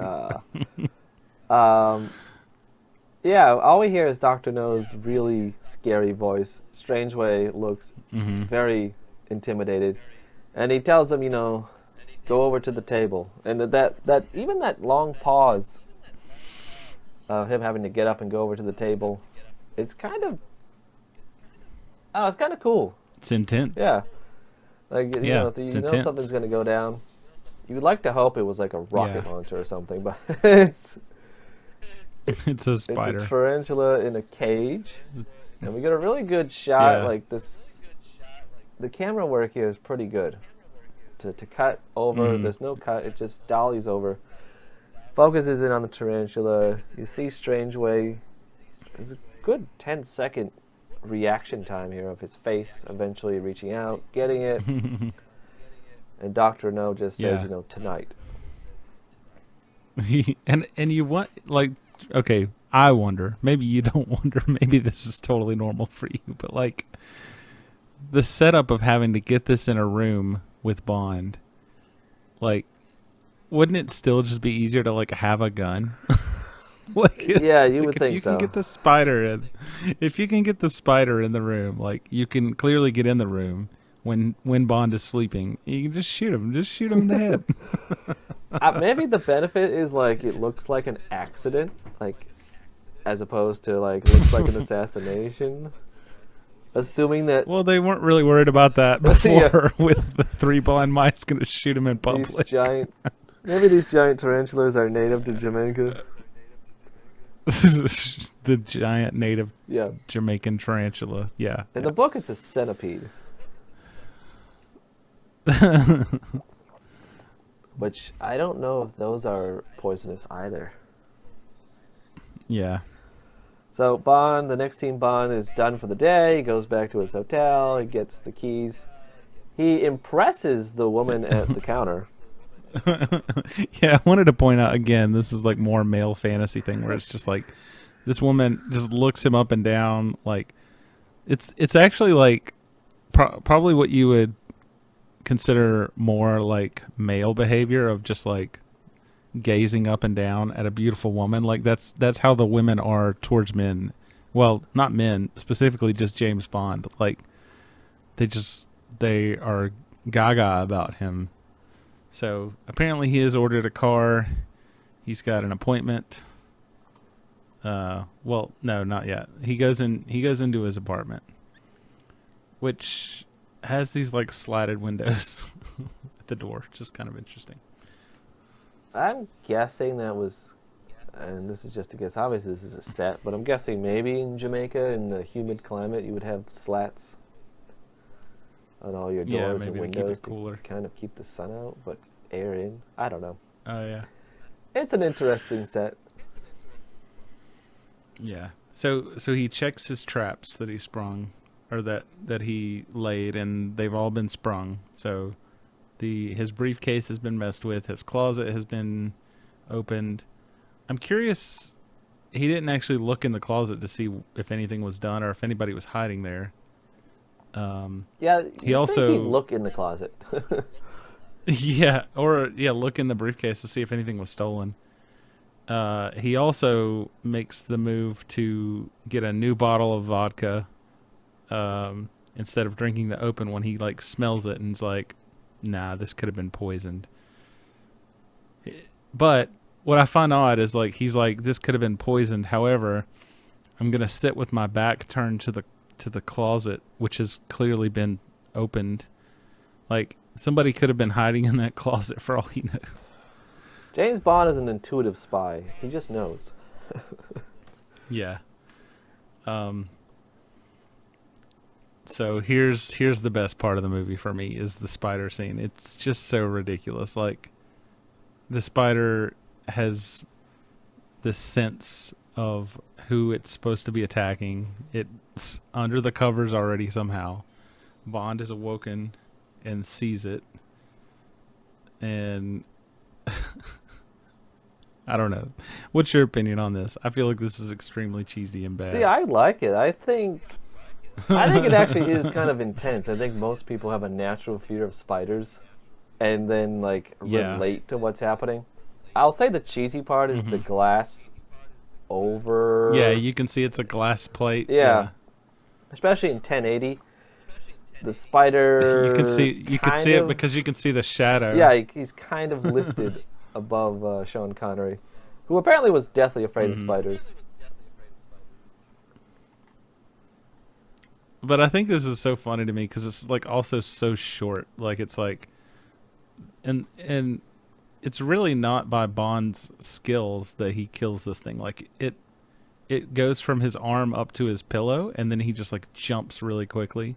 Yeah, all we hear is Dr. No's really scary voice. Strangeway looks very intimidated. And he tells him, go over to the table. And that even that long pause of him having to get up and go over to the table, it's kind of cool. It's intense. Yeah. Like, you know it's something's intense. going to go down. You would like to hope it was like a rocket launcher or something, but it's It's a spider. It's a tarantula in a cage. And we get a really good shot. Like this, the camera work here is pretty good. To cut over, there's no cut. It just dollies over. Focuses in on the tarantula. You see Strangeway. There's a good 10-second reaction time here of his face eventually reaching out, getting it. And Dr. No just says, tonight. and you want, like, okay, I wonder, maybe you don't wonder, maybe this is totally normal for you, but like the setup of having to get this in a room with Bond, like, wouldn't it still just be easier to like have a gun? Yeah, you would think you so. can get the spider in. If you can get the spider in the room, like, you can clearly get in the room when Bond is sleeping. You can just shoot him. Just shoot him in the head. Maybe the benefit is like it looks like an accident, like as opposed to like looks like an assassination. Assuming that Well, they weren't really worried about that before with the 3 blind mice going to shoot him in public. Maybe these giant tarantulas are native to Jamaica. The giant native Yeah. Jamaican tarantula. Yeah. In the book, it's a centipede. Which I don't know if those are poisonous either. Yeah. So Bond, the next team Bond is done for the day. He goes back to his hotel. He gets the keys. He impresses the woman at the counter. Yeah, I wanted to point out again, this is like more male fantasy thing where it's just like this woman just looks him up and down. Like it's actually like probably what you would consider more like male behavior of just like gazing up and down at a beautiful woman. Like that's how the women are towards men. Well, not men, specifically just James Bond. Like they are gaga about him. So apparently he has ordered a car. He's got an appointment. Well, no, not yet. He goes into his apartment, which has these like slatted windows at the door. Just kind of interesting. I'm guessing that was, and this is just a guess, obviously this is a set, but I'm guessing maybe in Jamaica, in the humid climate, you would have slats on all your doors and maybe to windows keep it cooler. to kind of keep the sun out, but air in. I don't know. Oh yeah. It's an interesting set. Yeah. So he checks his traps that he sprung, or that he laid, and they've all been sprung. So his briefcase has been messed with. His closet has been opened. I'm curious. He didn't actually look in the closet to see if anything was done or if anybody was hiding there. Yeah. He also think he'd look in the closet. look in the briefcase to see if anything was stolen. He also makes the move to get a new bottle of vodka. Instead of drinking the open one, he like smells it and is like, nah, this could have been poisoned. But what I find odd is like he's like, this could have been poisoned. However, I'm gonna sit with my back turned to the closet, which has clearly been opened. Like somebody could have been hiding in that closet for all he knows. James Bond is an intuitive spy. He just knows. Yeah. So here's the best part of the movie for me is the spider scene. It's just so ridiculous. Like the spider has this sense of who it's supposed to be attacking. It's under the covers already somehow. Bond is awoken and sees it. And I don't know. What's your opinion on this? I feel like this is extremely cheesy and bad. See, I like it. I think it actually is kind of intense. I think most people have a natural fear of spiders and then like relate to what's happening. I'll say the cheesy part is the glass over. Yeah, you can see it's a glass plate. Yeah. Especially in 1080. The spider. You can see it because you can see the shadow. Yeah, he's kind of lifted above Sean Connery, who apparently was deathly afraid of spiders. But I think this is so funny to me because it's like also so short. Like it's like, and it's really not by Bond's skills that he kills this thing. Like it goes from his arm up to his pillow, and then he just like jumps really quickly.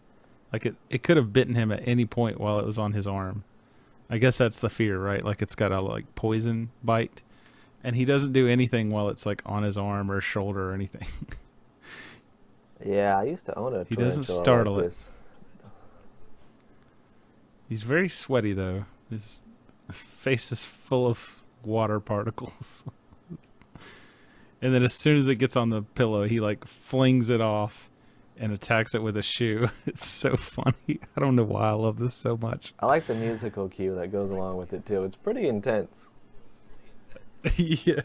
Like it could have bitten him at any point while it was on his arm. I guess that's the fear, right? Like it's got a like poison bite, and he doesn't do anything while it's like on his arm or shoulder or anything. Yeah, I used to own a He doesn't tarantula startle like it. this. He's very sweaty though. His face is full of water particles. And then as soon as it gets on the pillow, he like flings it off and attacks it with a shoe. It's so funny. I don't know why I love this so much. I like the musical cue that goes along with it too. It's pretty intense. Yeah.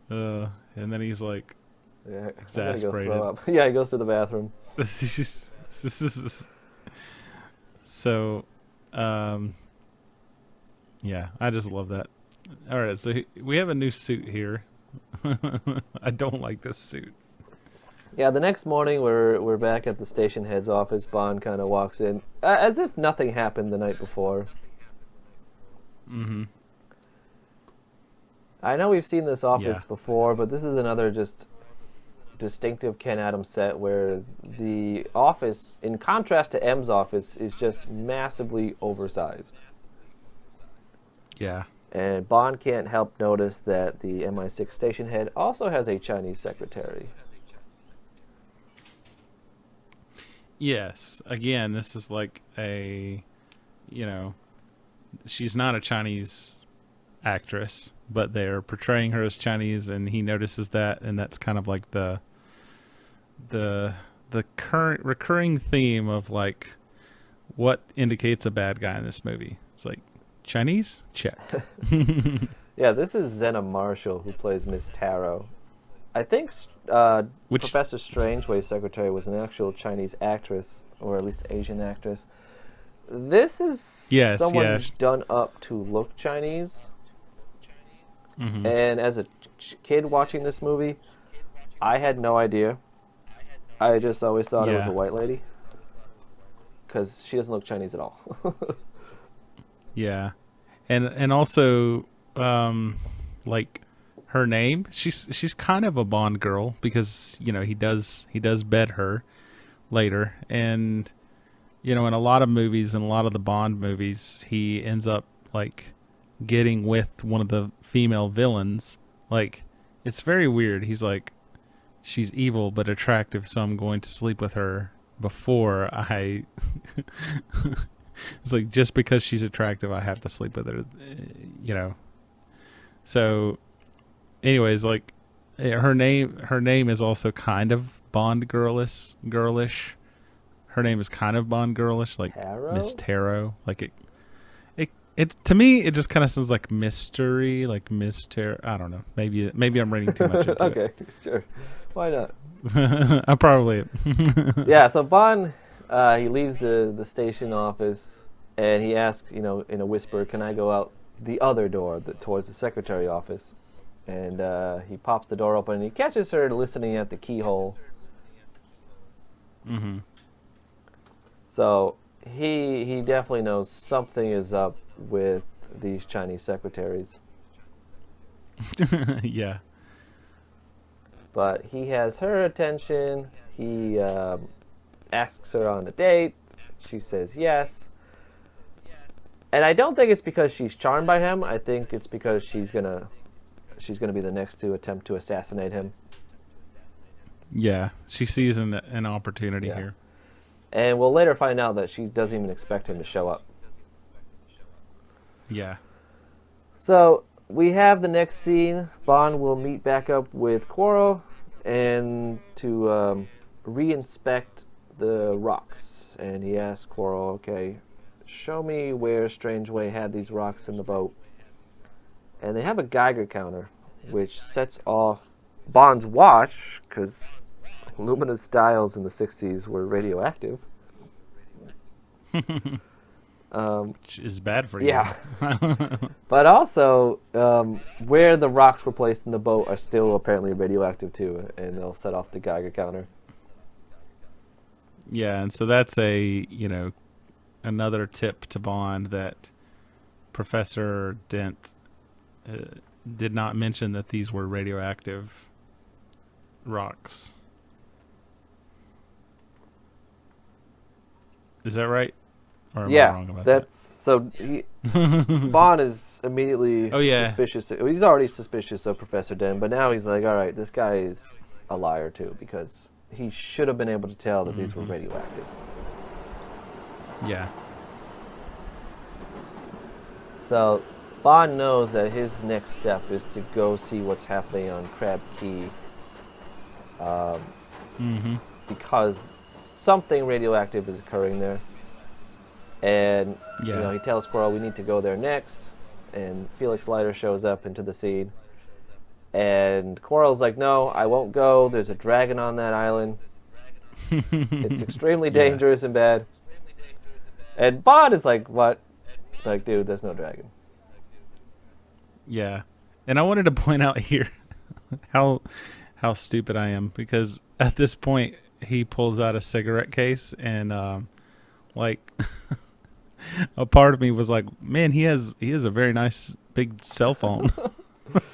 And then he's like, Yeah, I'm gonna go exasperated. throw up. Yeah, he goes to the bathroom. this is so, yeah, I just love that. All right, so we have a new suit here. I don't like this suit. Yeah, the next morning we're back at the station head's office. Bond kind of walks in as if nothing happened the night before. Mm-hmm. I know we've seen this office Yeah. before, but this is another just distinctive Ken Adams set where the office, in contrast to M's office, is just massively oversized. Yeah. And Bond can't help notice that the MI6 station head also has a Chinese secretary. Yes. Again, this is like a, she's not a Chinese actress, but they're portraying her as Chinese, and he notices that, and that's kind of like the current recurring theme of like what indicates a bad guy in this movie. It's like Chinese, check. Yeah, this is Zena Marshall who plays Miss Taro. I think Professor Strangeway's secretary was an actual Chinese actress, or at least Asian actress. This is someone done up to look Chinese. Mm-hmm. And as a kid watching this movie, I had no idea. I just always thought it was a white lady. Because she doesn't look Chinese at all. Yeah. And also, like, her name, she's kind of a Bond girl because, he does bed her later. And, in a lot of movies and a lot of the Bond movies, he ends up, like, getting with one of the female villains. Like, it's very weird. He's like, she's evil but attractive, so I'm going to sleep with her before I... It's like, just because she's attractive, I have to sleep with her, So, anyways, like, her name is also kind of Bond girlish. Her name is kind of Bond girlish, like Taro? Miss Taro. Like it to me, it just kind of sounds like mystery, like Miss Taro. I don't know. Maybe I'm reading too much into it. Okay, sure. Why not? I probably. Yeah, so Bond, he leaves the station office, and he asks, in a whisper, can I go out the other door towards the secretary office? And he pops the door open, and he catches her listening at the keyhole. Mm-hmm. So he definitely knows something is up with these Chinese secretaries. Yeah. But he has her attention. He asks her on a date. She says yes. And I don't think it's because she's charmed by him. I think it's because she's gonna be the next to attempt to assassinate him. Yeah, she sees an opportunity here. And we'll later find out that she doesn't even expect him to show up. Yeah. So we have the next scene. Bond will meet back up with Quarrel and to re-inspect the rocks. And he asks Quarrel, okay, show me where Strangeway had these rocks in the boat. And they have a Geiger counter. which sets off Bond's watch, because Lumina's dials in the 60s were radioactive. Which is bad for you. Yeah. But also, where the rocks were placed in the boat are still apparently radioactive too, and they'll set off the Geiger counter. Yeah, and so that's another tip to Bond that Professor Dent did not mention that these were radioactive rocks. Is that right? Or am I wrong about that's so. Bond is immediately suspicious. He's already suspicious of Professor Dent, but now he's like, all right, this guy is a liar too, because he should have been able to tell that these were radioactive. Yeah. So Bond knows that his next step is to go see what's happening on Crab Key, because something radioactive is occurring there. And he tells Squirrel, we need to go there next. And Felix Leiter shows up into the scene. And Squirrel's like, no, I won't go. There's a dragon on that island. It's extremely dangerous and bad. And Bond is like, what? Like, dude, there's no dragon. Yeah. And I wanted to point out here how stupid I am, because at this point he pulls out a cigarette case and a part of me was like, man, he has a very nice big cell phone.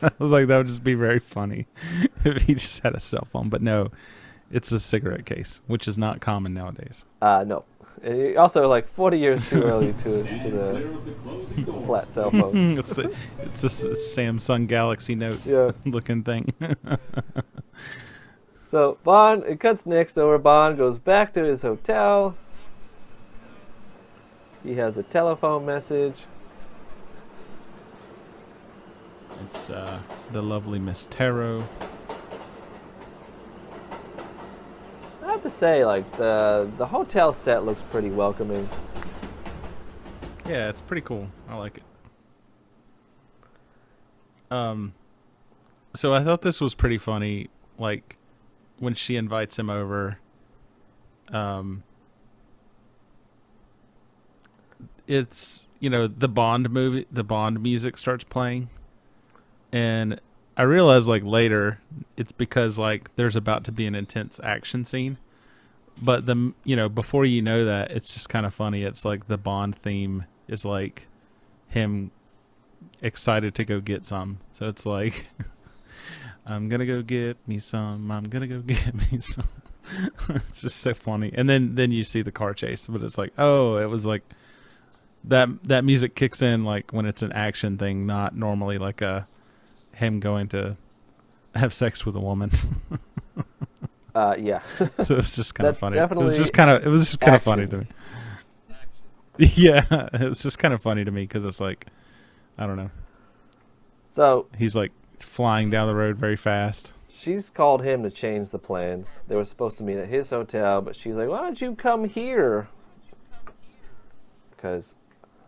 I was like, that would just be very funny if he just had a cell phone. But no, it's a cigarette case, which is not common nowadays. No. And also, like 40 years too early to the flat cell phone. It's a Samsung Galaxy Note looking thing. So Bond, it cuts next over. Bond goes back to his hotel. He has a telephone message. It's the lovely Miss Tarot. I have to say, like, the hotel set looks pretty welcoming. Yeah, it's pretty cool. I like it. So I thought this was pretty funny, like when she invites him over. It's, the Bond movie, the Bond music starts playing, and I realize like later it's because like there's about to be an intense action scene, but before you know that, it's just kind of funny. It's like the Bond theme is like him excited to go get some. So it's like, I'm gonna go get me some. I'm gonna go get me some. It's just so funny. And then you see the car chase, but it's like, oh, it was like that music kicks in like when it's an action thing, not normally like him going to have sex with a woman. Yeah. So it's just kind of funny. It Definitely was just kind of funny to me. Yeah, it was just kind of funny to me because it's like, I don't know. So he's like flying down the road very fast. She's called him to change the plans. They were supposed to meet at his hotel, but she's like, why don't you come here? Because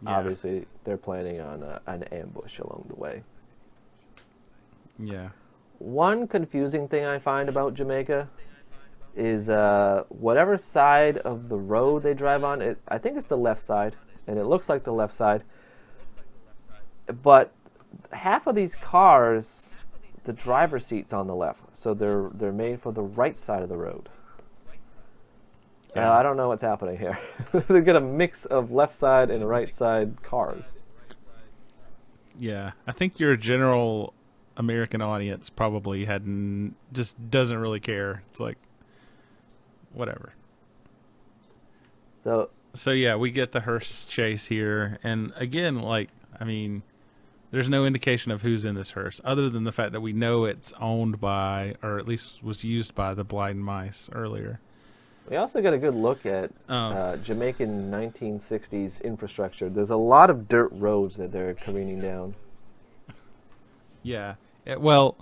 obviously they're planning on an ambush along the way. Yeah. One confusing thing I find about Jamaica is whatever side of the road they drive on, I think it's the left side, and it looks like the left side. But half of these cars, the driver's seat's on the left, so they're made for the right side of the road. I don't know what's happening here. They get a mix of left side and right side cars. Yeah, I think your general American audience probably just doesn't really care. It's like, whatever. So yeah, we get the hearse chase here, and again, like, I mean, there's no indication of who's in this hearse, other than the fact that we know it's owned by, or at least was used by, the Blind Mice earlier. We also got a good look at Jamaican 1960s infrastructure. There's a lot of dirt roads that they're careening down. Yeah. Well,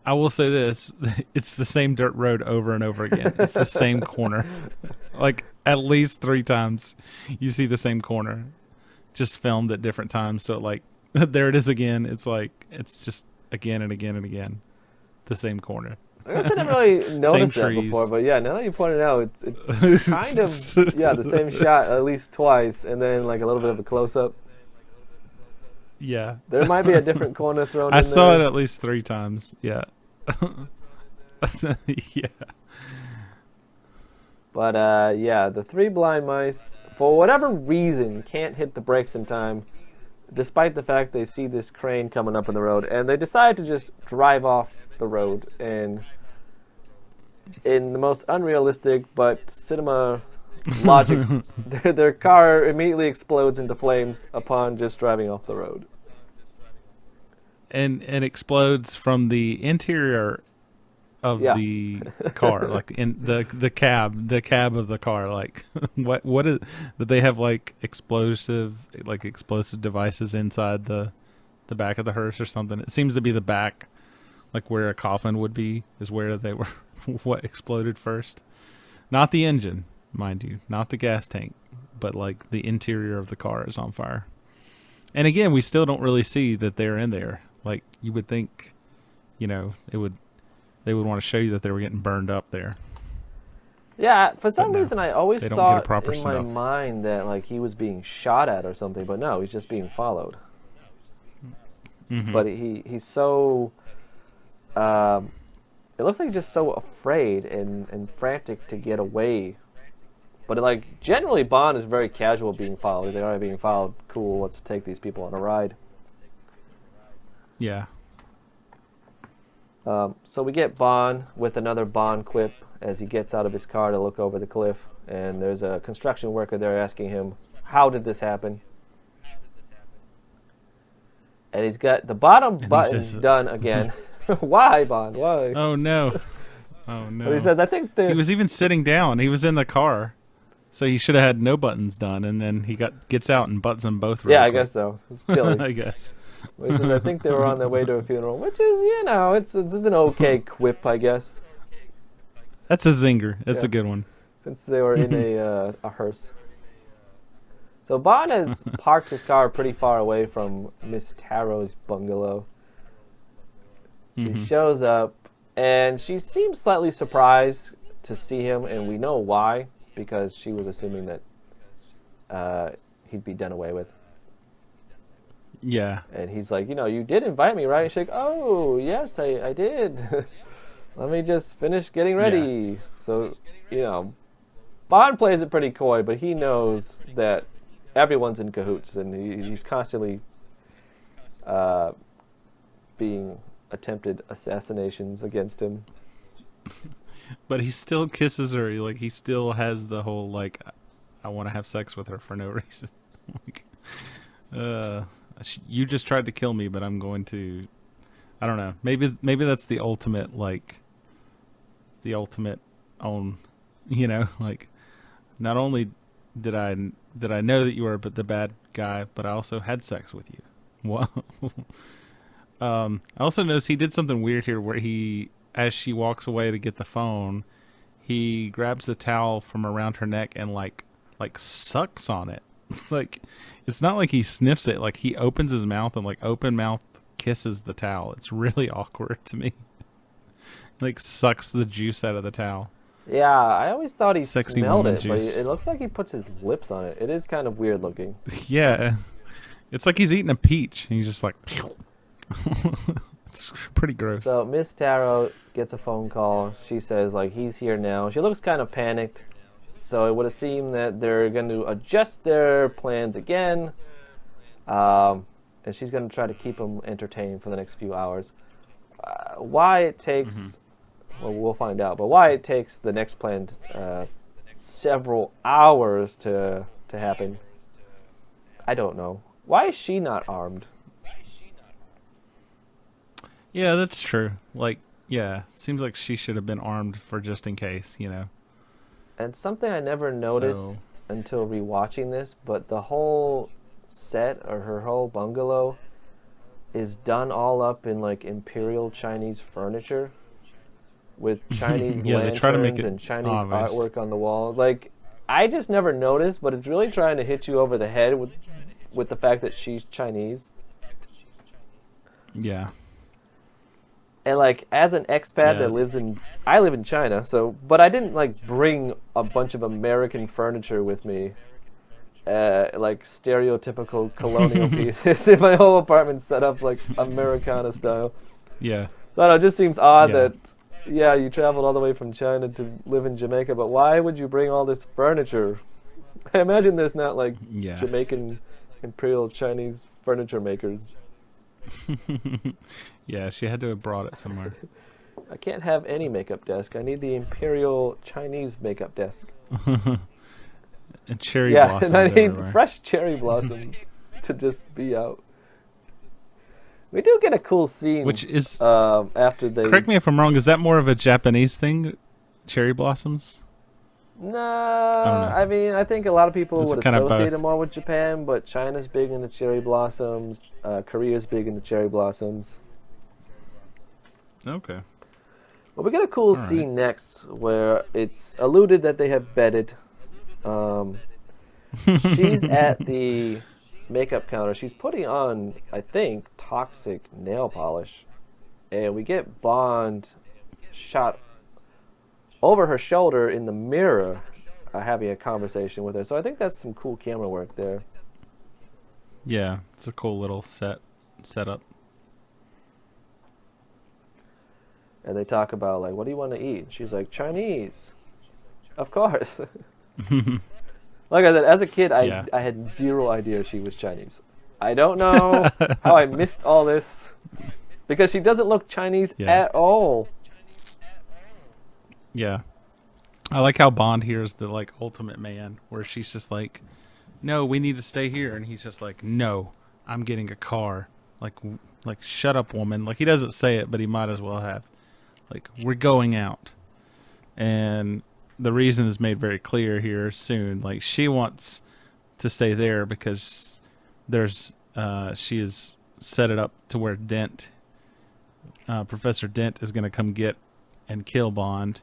I will say this. It's the same dirt road over and over again. It's the same corner. Like, at least 3 times you see the same corner, just filmed at different times, so it, like, there it is again. It's like it's just again and again and again, the same corner. I guess I never really noticed that trees. before, but yeah, now that you point it out, it's kind of the same shot at least twice, and then like a little bit of a close up. Yeah. There might be a different corner thrown in I there. saw it at least 3 times. Yeah. Yeah. But the 3 blind mice, for whatever reason, can't hit the brakes in time, despite the fact they see this crane coming up in the road, and they decide to just drive off the road, and in the most unrealistic but cinema logic, their car immediately explodes into flames upon just driving off the road. And explodes from the interior of the car, like in the cab of the car. Like what is that? They have like explosive devices inside the back of the hearse or something. It seems to be the back, like where a coffin would be, is where they were. What exploded first? Not the engine, mind you, not the gas tank, but like the interior of the car is on fire. And again, we still don't really see that they're in there. Like you would think, they would want to show you that they were getting burned up there. Yeah, for some reason I always they don't get a thought proper in my snuff. mind that like he was being shot at or something, but no, he's just being followed. Mm-hmm. But he's so it looks like he's just so afraid and frantic to get away. But like generally Bond is very casual being followed. He's like, all right, being followed, cool, let's take these people on a ride. Yeah. So we get Bond with another Bond quip as he gets out of his car to look over the cliff, and there's a construction worker there asking him, how did this happen? And he's got the bottom button done again. Why, Bond? Why? Oh no. Oh no. But he says, I think he was even sitting down. He was in the car. So he should have had no buttons done, and then he gets out and buttons them both real I quick. guess so. It's chilly. I guess. He says, I think they were on their way to a funeral, which is, it's an okay quip, I guess. That's a zinger. That's a good one. Since they were in a hearse. So Bond has parked his car pretty far away from Miss Taro's bungalow. He shows up, and she seems slightly surprised to see him, and we know why, because she was assuming that he'd be done away with. Yeah. And he's like, you did invite me, right? She's like, oh, yes, I did. Let me just finish getting ready. Yeah. So, Bond plays it pretty coy, but he knows that everyone's in cahoots, and he's constantly being attempted assassinations against him. But he still kisses her. Like he still has the whole like, I want to have sex with her for no reason. Like, you just tried to kill me, but I'm going to. I don't know. Maybe that's the ultimate on. Like, not only did I know that you were the bad guy, but I also had sex with you. Wow. I also noticed he did something weird here where as she walks away to get the phone, he grabs the towel from around her neck and like sucks on it. Like, it's not like he sniffs it. Like, he opens his mouth and like open mouth kisses the towel. It's really awkward to me. Like, sucks the juice out of the towel. Yeah, I always thought he Sexy smelled woman it, but juice. it looks like he puts his lips on it. It is kind of weird looking. Yeah. It's like he's eating a peach. He's just like... It's pretty gross. So Miss Taro gets a phone call. She says, like, he's here now. She looks kind of panicked. So it would seem that they're going to adjust their plans again. And she's going to try to keep him entertained for the next few hours. Why it takes... Well, we'll find out. But why it takes the next plan several hours to happen, I don't know. Why is she not armed? Yeah, that's true. Like, yeah, seems like she should have been armed for just in case, And something I never noticed until rewatching this, but the whole set or her whole bungalow is done all up in like imperial Chinese furniture with Chinese lanterns they try to make it and Chinese obvious. artwork on the wall. Like, I just never noticed, but it's really trying to hit you over the head with the fact that she's Chinese. Yeah. And like as an expat Yeah. that I live in China, so but I didn't like bring a bunch of American furniture with me, like stereotypical colonial pieces in my whole apartment set up like Americana style. Yeah. So I don't know, it just seems odd Yeah. that yeah, you traveled all the way from China to live in Jamaica, but why would you bring all this furniture? I imagine there's not like Yeah. Jamaican Imperial Chinese furniture makers. Yeah, she had to have brought it somewhere. I can't have any makeup desk. I need the Imperial Chinese makeup desk. And cherry Yeah, blossoms and I need everywhere. fresh cherry blossoms to just be out. We do get a cool scene, Which is, after they. correct me if I'm wrong, is that more of a Japanese thing? Cherry blossoms? Nah, I mean, I think a lot of people Is it would kinda associate both? it more with Japan, but China's big into cherry blossoms. Korea's big into cherry blossoms. Okay. But we get a cool All right. scene next where it's alluded that they have bedded. She's at the makeup counter. She's putting on, I think, toxic nail polish. And we get Bond shot over her shoulder in the mirror, having a conversation with her. So I think that's some cool camera work there. Yeah, it's a cool little setup. And they talk about, like, what do you want to eat? She's like, Chinese. Of course. Like I said, as a kid, Yeah. I had zero idea she was Chinese. I don't know how I missed all this. Because she doesn't look Chinese Yeah. at all. Yeah. I like how Bond here is the like ultimate man, where she's just like, "No, we need to stay here," and he's just like, "No, I'm getting a car." Like shut up, woman. Like he doesn't say it, but he might as well have. Like we're going out, and the reason is made very clear here soon. Like she wants to stay there because there's she has set it up to where Professor Dent is going to come get and kill Bond.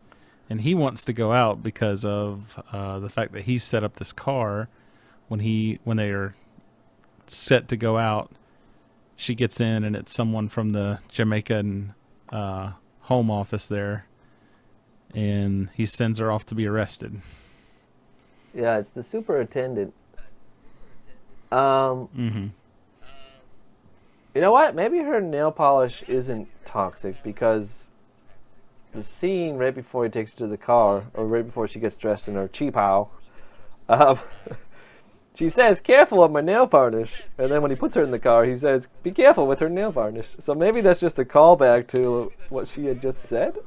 And he wants to go out because of the fact that he set up this car. When they are set to go out, she gets in, and it's someone from the Jamaican home office there, and he sends her off to be arrested. Yeah, it's the superintendent. Mm-hmm. You know what? Maybe her nail polish isn't toxic because the scene right before he takes her to the car, or right before she gets dressed in her cheapao, she says, "Careful of my nail varnish." And then when he puts her in the car, he says, "Be careful with her nail varnish." So maybe that's just a callback to what she had just said.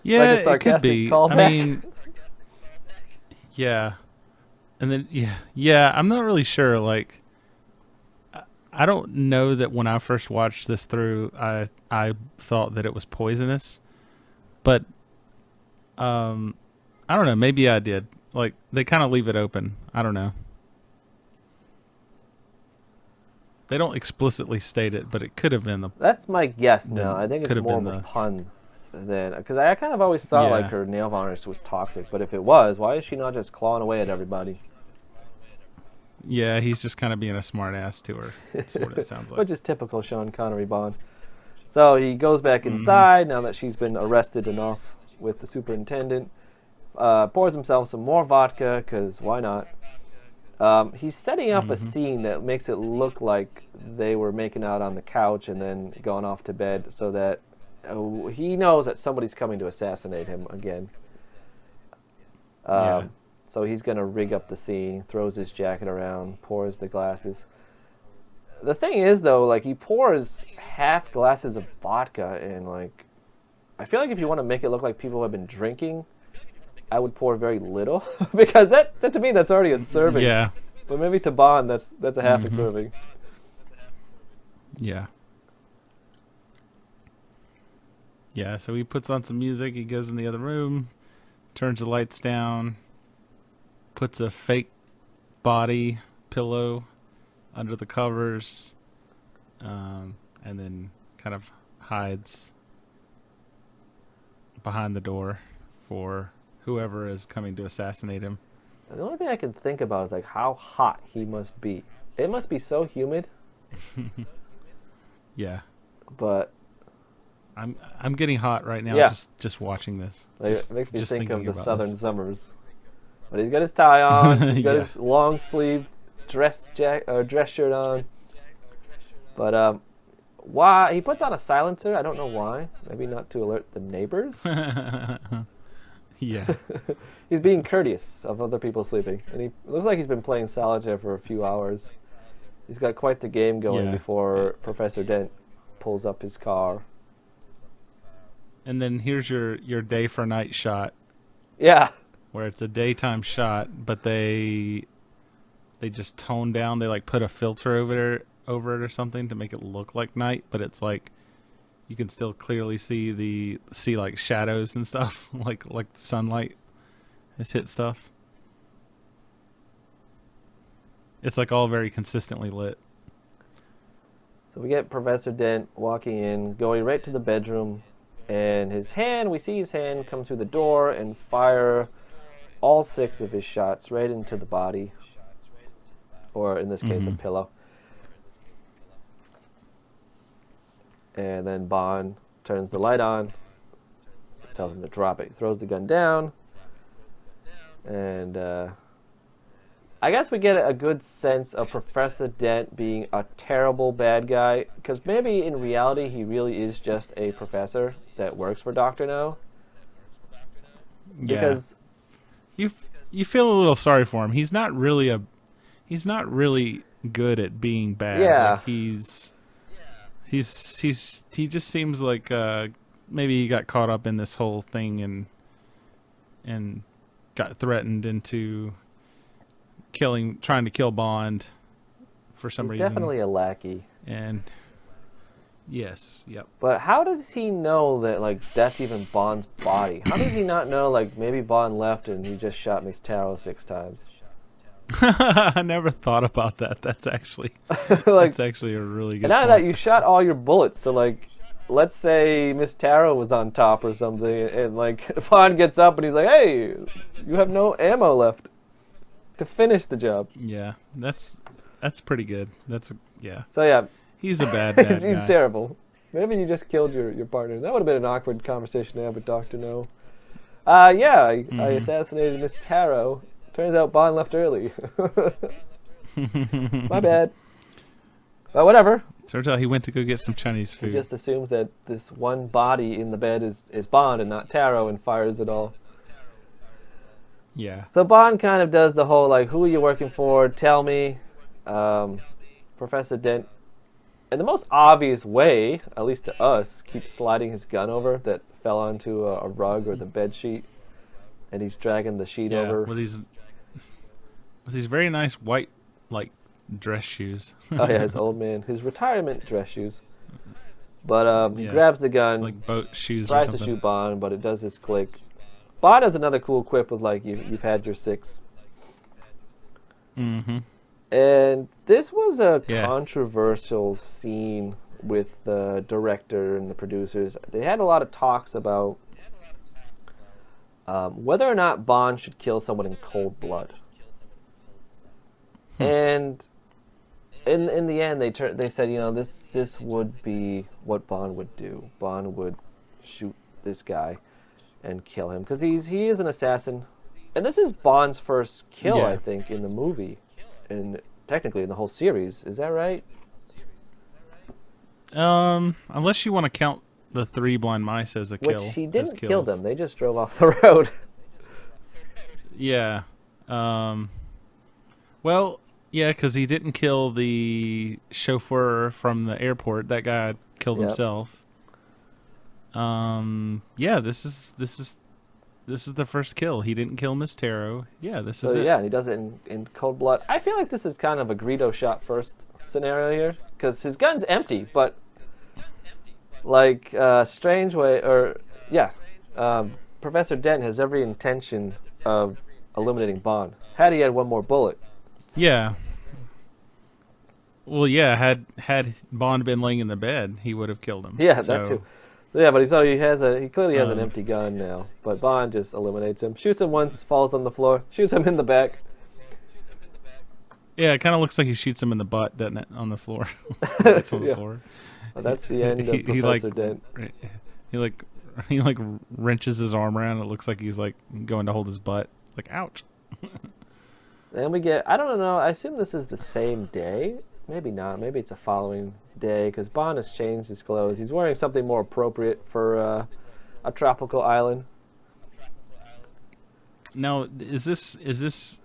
Yeah, Like a it could sarcastic be. callback? I mean, yeah, and then yeah. I'm not really sure. Like, I don't know that when I first watched this through, I thought that it was poisonous, but I don't know. Maybe I did. Like they kind of leave it open. I don't know. They don't explicitly state it, but it could have been the. That's my guess Then now. I think it's could have more of been a the- pun than, because I kind of always thought like Yeah. her nail varnish was toxic. But if it was, why is she not just clawing away at everybody? Yeah, he's just kind of being a smart ass to her. That's what it sounds like. Which is typical Sean Connery Bond. So he goes back inside now that she's been arrested and off with the superintendent. Pours himself some more vodka, because why not? He's setting up a scene that makes it look like they were making out on the couch and then going off to bed, so that he knows that somebody's coming to assassinate him again. Yeah. So he's going to rig up the scene, throws his jacket around, pours the glasses. The thing is, though, like, he pours half glasses of vodka, and, like, I feel like if you want to make it look like people have been drinking, I would pour very little, because that to me, that's already a serving. Yeah. But maybe to Bond, that's a half a serving. Yeah. Yeah, so he puts on some music, he goes in the other room, turns the lights down, puts a fake body pillow under the covers, and then kind of hides behind the door for whoever is coming to assassinate him. And the only thing I can think about is, like, how hot he must be. It must be so humid. Yeah. But I'm getting hot right now. Yeah. Just watching this. like, Just- it makes me just think of thinking the about southern this. summers. But he's got his tie on. He's got Yeah. his long sleeve dress shirt on. But why he puts on a silencer? I don't know why. Maybe not to alert the neighbors. Yeah. He's being courteous of other people sleeping, and he looks like he's been playing solitaire for a few hours. He's got quite the game going Yeah. before Professor Dent pulls up his car. And then here's your day for night shot, Yeah, where it's a daytime shot, but they just tone down. They like put a filter over it or something to make it look like night, but it's like you can still clearly see like shadows and stuff, like the sunlight has hit stuff. It's like all very consistently lit. so we get Professor Dent walking in, going right to the bedroom, and we see his hand come through the door and fire all 6 of his shots right into the body, or in this case, a pillow. And then Bond turns the light on, tells him to drop it. He throws the gun down, and I guess we get a good sense of Professor Dent being a terrible bad guy, because maybe in reality he really is just a professor that works for Dr. No. Because you feel a little sorry for him. He's not really good at being bad. Yeah. Like he just seems like maybe he got caught up in this whole thing and got threatened into trying to kill Bond for some he's reason. definitely a lackey. And yes, yep. But how does he know that, like, that's even Bond's body? How does he not know, like, maybe Bond left and he just shot Miss Taro 6 times? I never thought about that. That's actually Like, that's actually a really good and out of point. that, you shot all your bullets. So, like, let's say Miss Taro was on top or something, and, like, Bond gets up and he's like, hey, you have no ammo left to finish the job. Yeah, that's pretty good. Yeah. So, yeah, He's a bad he's guy. terrible. Maybe you just killed your partner. That would have been an awkward conversation to have with Dr. No. Yeah, I assassinated Miss Taro. Turns out Bond left early. My bad. But whatever. Turns out he went to go get some Chinese He food. just assumes that this one body in the bed is Bond and not Taro, and fires it all. Yeah. So Bond kind of does the whole, like, who are you working for? Tell me. Professor Dent, in the most obvious way, at least to us, keeps sliding his gun over that fell onto a rug or the bed sheet, and he's dragging the sheet Yeah. over. With these very nice white like dress shoes. Oh yeah, his old man, his retirement dress shoes. But he Yeah. grabs the gun, like boat shoes or tries to something. shoot Bond, but it does this click. Bond has another cool quip with, like, you've had your 6. Mm-hmm. And this was a Yeah. controversial scene with the director and the producers. They had a lot of talks about whether or not Bond should kill someone in cold blood. And in the end, they said, you know, this would be what Bond would do. Bond would shoot this guy and kill him because he is an assassin, and this is Bond's first kill, Yeah. I think, in the movie, and technically in the whole series. Is that right? Unless you want to count the 3 blind mice as a kill. Which he as didn't kill kills. them. They just drove off the road. Yeah. Well, yeah, because he didn't kill the chauffeur from the airport. That guy killed Yep. himself. Yeah, this is the first kill. He didn't kill Miss Taro. Yeah, this So is it. yeah, and he does it in cold blood. I feel like this is kind of a Greedo shot first scenario here, because his gun's empty, but like Strange-Way, or yeah, Professor Dent has every intention of eliminating Bond. Had he had one more bullet. Yeah. Well, yeah. Had Bond been laying in the bed, he would have killed him. Yeah, So, that too. Yeah, but he clearly has an empty gun now. But Bond just eliminates him, shoots him once, falls on the floor, shoots him in the back. Yeah, it kind of looks like he shoots him in the butt, doesn't it? On the floor. It's on the Yeah. floor. Well, that's the end of He Professor Dent. he like he like wrenches his arm around. It looks like he's like going to hold his butt. Like, ouch. And we get, I don't know, I assume this is the same day. Maybe not. Maybe it's a following day because Bond has changed his clothes. He's wearing something more appropriate for a tropical island. Now, is this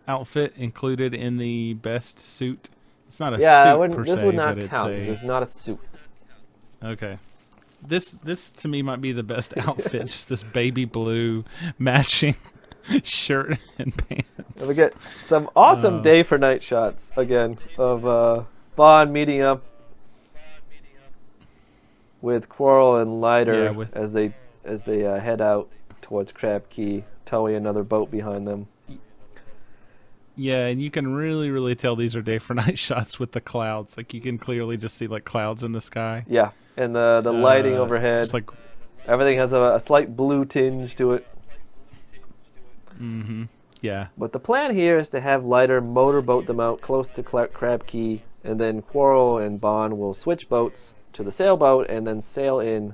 outfit included in the best suit? It's not a Yeah, I suit wouldn't, per this se, would not but count. it's It's not a suit. okay. This to me might be the best outfit. Just this baby blue matching shirt and pants. And we get some awesome day for night shots again of Bond meeting up with Quarrel and Leiter as they head out towards Crab Key, towing another boat behind them. Yeah, and you can really tell these are day for night shots with the clouds. Like you can clearly just see like clouds in the sky. Yeah, and the lighting overhead. Just like everything has a slight blue tinge to it. mm-hmm. Yeah. But the plan here is to have Leiter motorboat them out close to Crab Key, and then Quarrel and Bond will switch boats to the sailboat and then sail in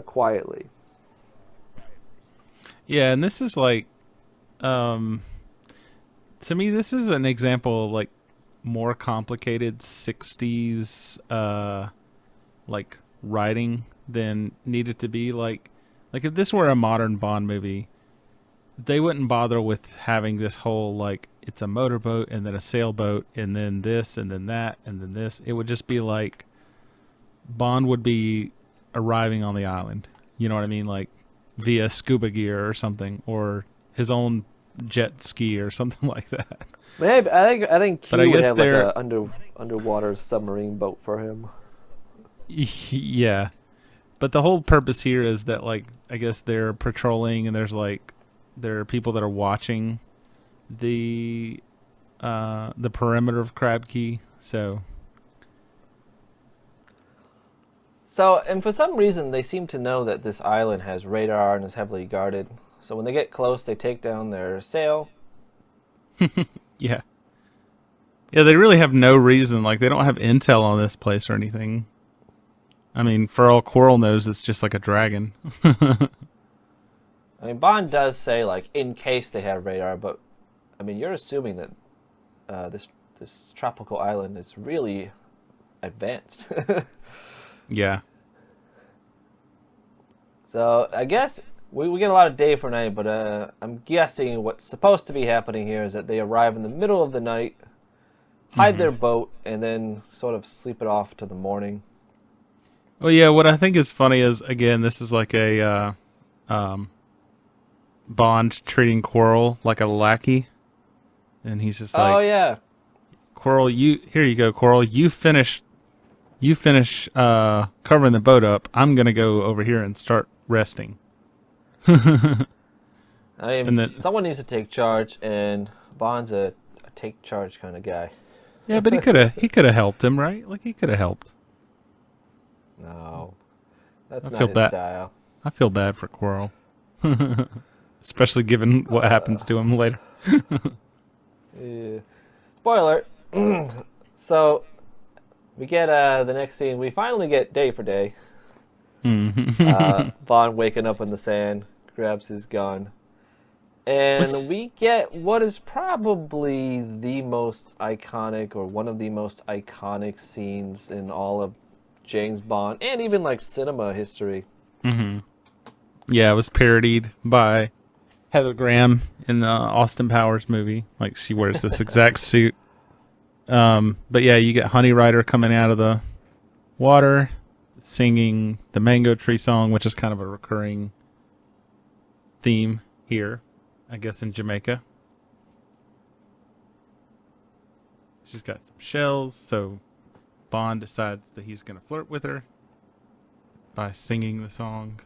quietly. Yeah, and this is like to me this is an example of like more complicated 60s like writing than needed to be. Like if this were a modern Bond movie, they wouldn't bother with having this whole like it's a motorboat and then a sailboat and then this and then that and then this. It would just be like Bond would be arriving on the island. You know what I mean? Like via scuba gear or something, or his own jet ski or something like that. Maybe I think Q But I would guess have like they're- a underwater submarine boat for him. Yeah. But the whole purpose here is that like I guess they're patrolling and there are people that are watching the perimeter of Crab Key. So And for some reason, they seem to know that this island has radar and is heavily guarded. So when they get close, they take down their sail. yeah. Yeah, they really have no reason. Like they don't have intel on this place or anything. I mean, for all Quarrel knows, it's just like a dragon. I mean, Bond does say, like, in case they have radar, but, I mean, you're assuming that this tropical island is really advanced. Yeah. So, I guess we get a lot of day for night, but I'm guessing what's supposed to be happening here is that they arrive in the middle of the night, hide their boat, and then sort of sleep it off to the morning. Well, yeah, what I think is funny is, again, this is like a Bond treating Quarrel like a lackey. And he's just like, Oh, yeah. Quarrel, here you go, Quarrel. You finish covering the boat up. I'm going to go over here and start resting. I mean, And then- someone needs to take charge, and Bond's a take charge kind of guy. Yeah, but he could have helped him, right? Like, he could have helped. No, that's I not feel his bad. style. I feel bad for Quarrel. Especially given what happens to him later. Yeah. Spoiler. So, we get the next scene. We finally get day for day. Bond waking up in the sand, grabs his gun. And we get what is probably the most iconic, or one of the most iconic scenes in all of James Bond, and even like cinema history. Yeah, it was parodied by Heather Graham in the Austin Powers movie. Like, she wears this exact suit. But yeah, you get Honey Rider coming out of the water, singing the Mango Tree song, which is kind of a recurring theme here, I guess, in Jamaica. She's got some shells, so Bond decides that he's going to flirt with her by singing the song.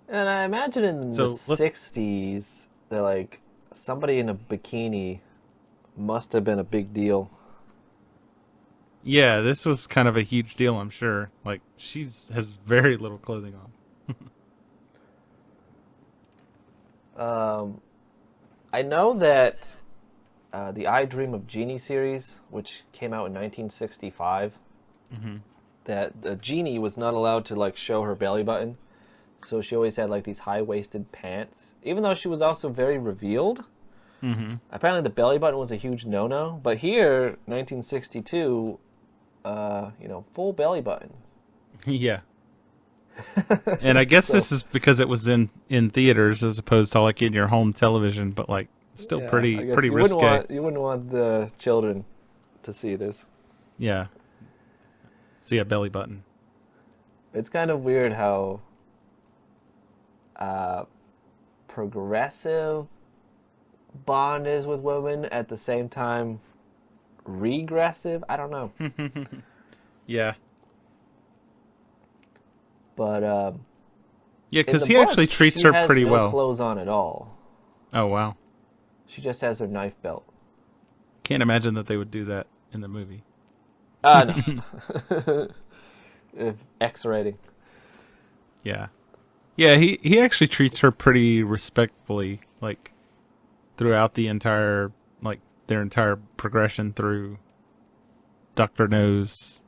And I imagine in So, the 60s, that like somebody in a bikini must have been a big deal. Yeah, this was kind of a huge deal, I'm sure. Like, she has very little clothing on. I know that the I Dream of Jeannie series, which came out in 1965, that the Jeannie was not allowed to like show her belly button, so she always had like these high-waisted pants, even though she was also very revealed. Apparently, the belly button was a huge no-no, but here, 1962, full belly button. Yeah. And I guess this is because it was in theaters as opposed to like in your home television, but like still Yeah, I pretty guess you risque. You wouldn't want the children to see this. Yeah. So yeah, belly button. It's kind of weird how progressive Bond is with women at the same time regressive. I don't know. Yeah. But Yeah, in because the he book, actually treats she her has pretty no well. clothes on at all. Oh wow. She just has her knife belt. Can't imagine that they would do that in the movie. No. X rating. Yeah. Yeah, he actually treats her pretty respectfully, like throughout the entire their entire progression through Dr. No's,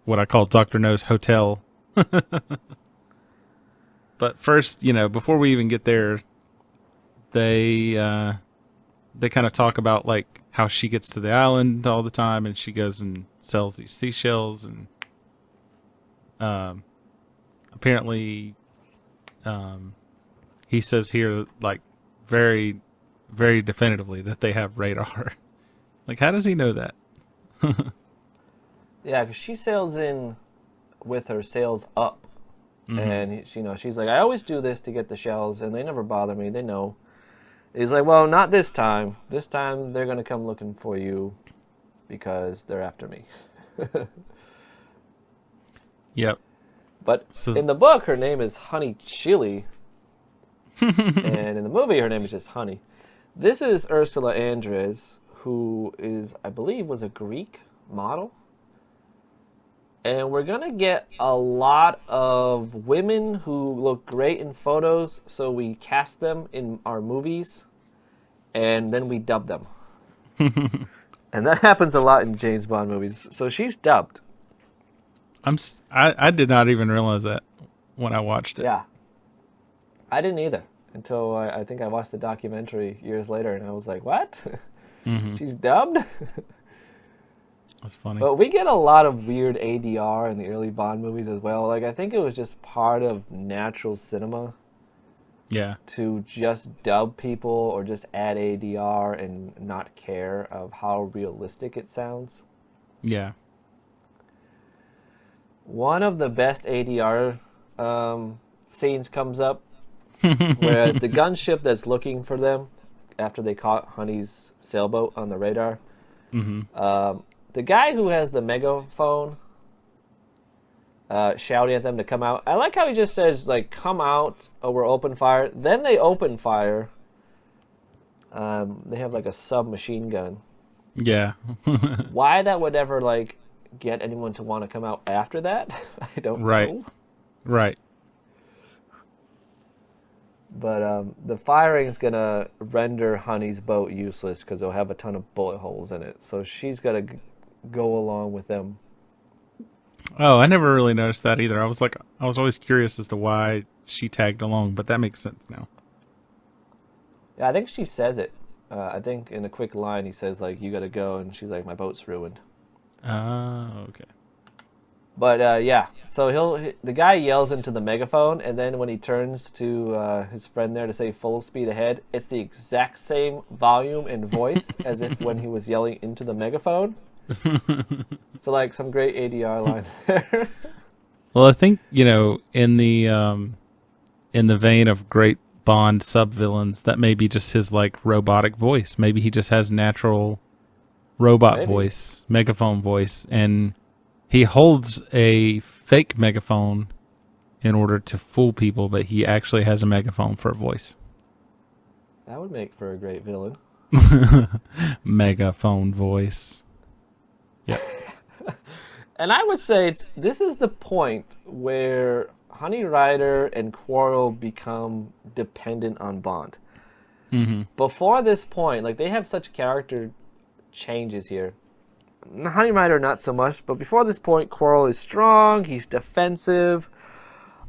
what I call Dr. No's hotel. But first, before we even get there, they kind of talk about like how she gets to the island all the time, and she goes and sells these seashells, and apparently he says here like very, very definitively that they have radar. Like, how does he know that? Yeah, because she sails in with her sails up. And she's like, I always do this to get the shells, and they never bother me. They know. He's like, well, not this time. This time they're going to come looking for you because they're after me. Yep. But in the book, her name is Honey Chili. And in the movie, her name is just Honey. This is Ursula Andress, who I believe, was a Greek model. And we're going to get a lot of women who look great in photos, so we cast them in our movies, and then we dub them. And that happens a lot in James Bond movies. So she's dubbed. I did not even realize that when I watched it. Yeah. I didn't either until I think I watched the documentary years later, and I was like, what? She's dubbed? That's funny. But we get a lot of weird ADR in the early Bond movies as well. Like, I think it was just part of natural cinema. Yeah. To just dub people or just add ADR and not care of how realistic it sounds. Yeah. One of the best ADR scenes comes up, whereas the gunship that's looking for them after they caught Honey's sailboat on the radar, the guy who has the megaphone shouting at them to come out. I like how he just says, like, come out or we'll open fire. Then they open fire. They have, like, a submachine gun. Yeah. Why that would ever, like, get anyone to want to come out after that, I don't know. Right. But the firing's going to render Honey's boat useless because it'll have a ton of bullet holes in it. So she's got to go along with them. Oh, I never really noticed that either. I was always curious as to why she tagged along, but that makes sense now. Yeah, I think she says it. I think in a quick line he says, like, you got to go, and she's like, my boat's ruined. Oh, okay. But yeah, so the guy yells into the megaphone, and then when he turns to his friend there to say full speed ahead, it's the exact same volume and voice as if when he was yelling into the megaphone. So like some great ADR line there. Well, I think in the vein of great Bond sub-villains, that may be just his like robotic voice. Maybe he just has natural robot voice, megaphone voice, and he holds a fake megaphone in order to fool people, but he actually has a megaphone for a voice. That would make for a great villain. Megaphone voice. Yep. And I would say this is the point where Honey Rider and Quarrel become dependent on Bond. Before this point, like, they have such character changes here. Honey Rider, not so much, but before this point, Quirrell is strong, he's defensive.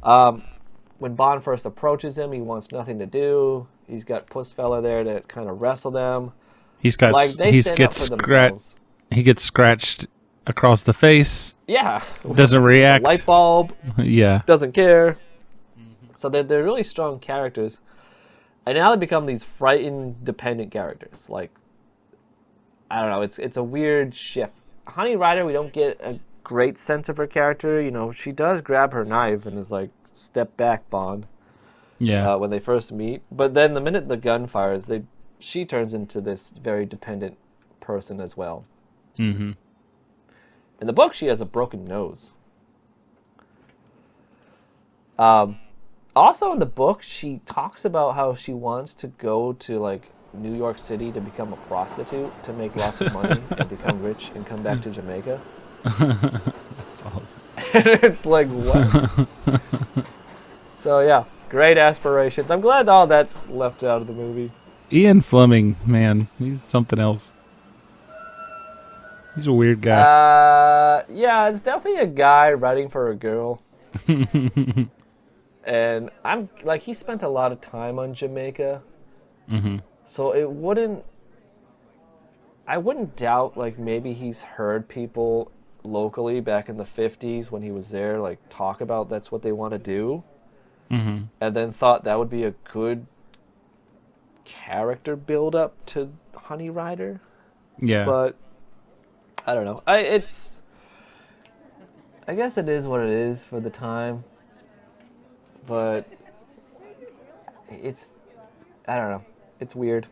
When Bond first approaches him, he wants nothing to do. He's got Pussfella there to kind of wrestle them. He's got Like, they he stand gets up for themselves. he gets scratched across the face. Yeah. Doesn't react. Light bulb. Yeah. Doesn't care. So they're really strong characters. And now they become these frightened, dependent characters. Like, I don't know, it's a weird shift. Honey Rider, we don't get a great sense of her character. You know, she does grab her knife and is like, step back, Bond. Yeah. When they first meet. But then the minute the gun fires, she turns into this very dependent person as well. Mm-hmm. In the book, she has a broken nose. Also in the book, she talks about how she wants to go to, like, New York City to become a prostitute, to make lots of money and become rich and come back to Jamaica. That's awesome. And it's like, what? So, yeah, great aspirations. I'm glad all that's left out of the movie. Ian Fleming, man, he's something else. He's a weird guy. Yeah, it's definitely a guy writing for a girl. And I'm like, he spent a lot of time on Jamaica. Mm-hmm. So I wouldn't doubt, like, maybe he's heard people locally back in the 50s when he was there, like, talk about that's what they want to do. Mm-hmm. And then thought that would be a good character build-up to Honey Rider. Yeah. But I don't know. I guess it is what it is for the time. But I don't know. It's weird.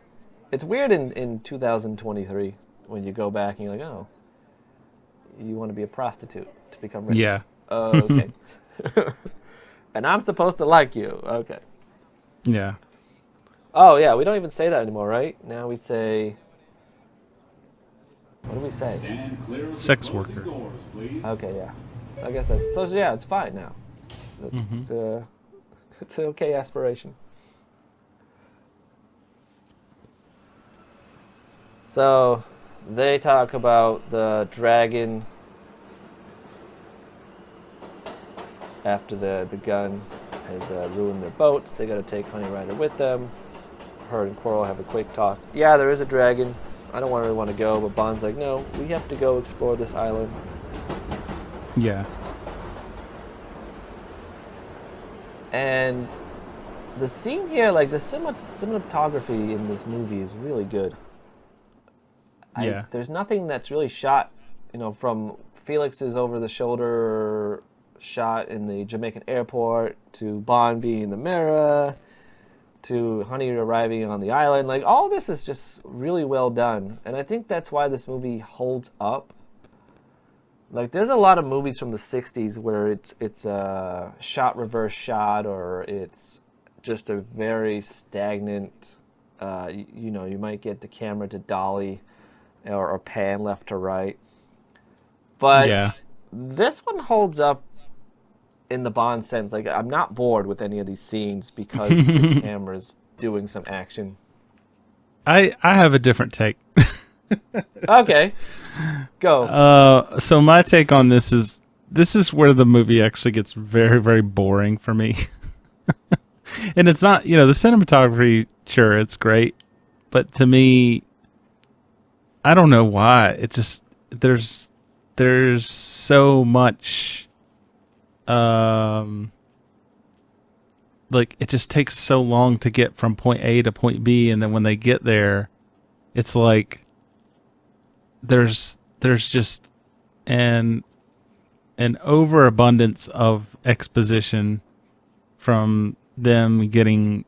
It's weird in 2023 when you go back and you're like, oh, you want to be a prostitute to become rich. Yeah. Okay. And I'm supposed to like you. Okay. Yeah. Oh, yeah, we don't even say that anymore, right? Now we say... What do we say? Stand clear of the Sex closing worker. doors, please. Okay, yeah. So I guess that's... So, yeah, it's fine now. It's an okay aspiration. So, they talk about the dragon after the gun has ruined their boats. They got to take Honey Rider with them. Her and Quirrell have a quick talk. Yeah, there is a dragon. I don't really want to go, but Bond's like, no, we have to go explore this island. Yeah. And the scene here, like, the cinematography in this movie is really good. Yeah. There's nothing that's really shot, from Felix's over-the-shoulder shot in the Jamaican airport to Bond being in the mirror to Honey arriving on the island. Like, all this is just really well done. And I think that's why this movie holds up. Like, there's a lot of movies from the 60s where it's a shot reverse shot, or it's just a very stagnant, you might get the camera to dolly or pan left to right. But Yeah. this one holds up in the Bond sense. Like, I'm not bored with any of these scenes because the camera's doing some action. I have a different take. Okay. Go. So my take on this is where the movie actually gets very, very boring for me. And it's not, the cinematography, sure, it's great, but to me, I don't know why. It just there's so much like, it just takes so long to get from point A to point B, and then when they get there, it's like there's just an overabundance of exposition from them getting,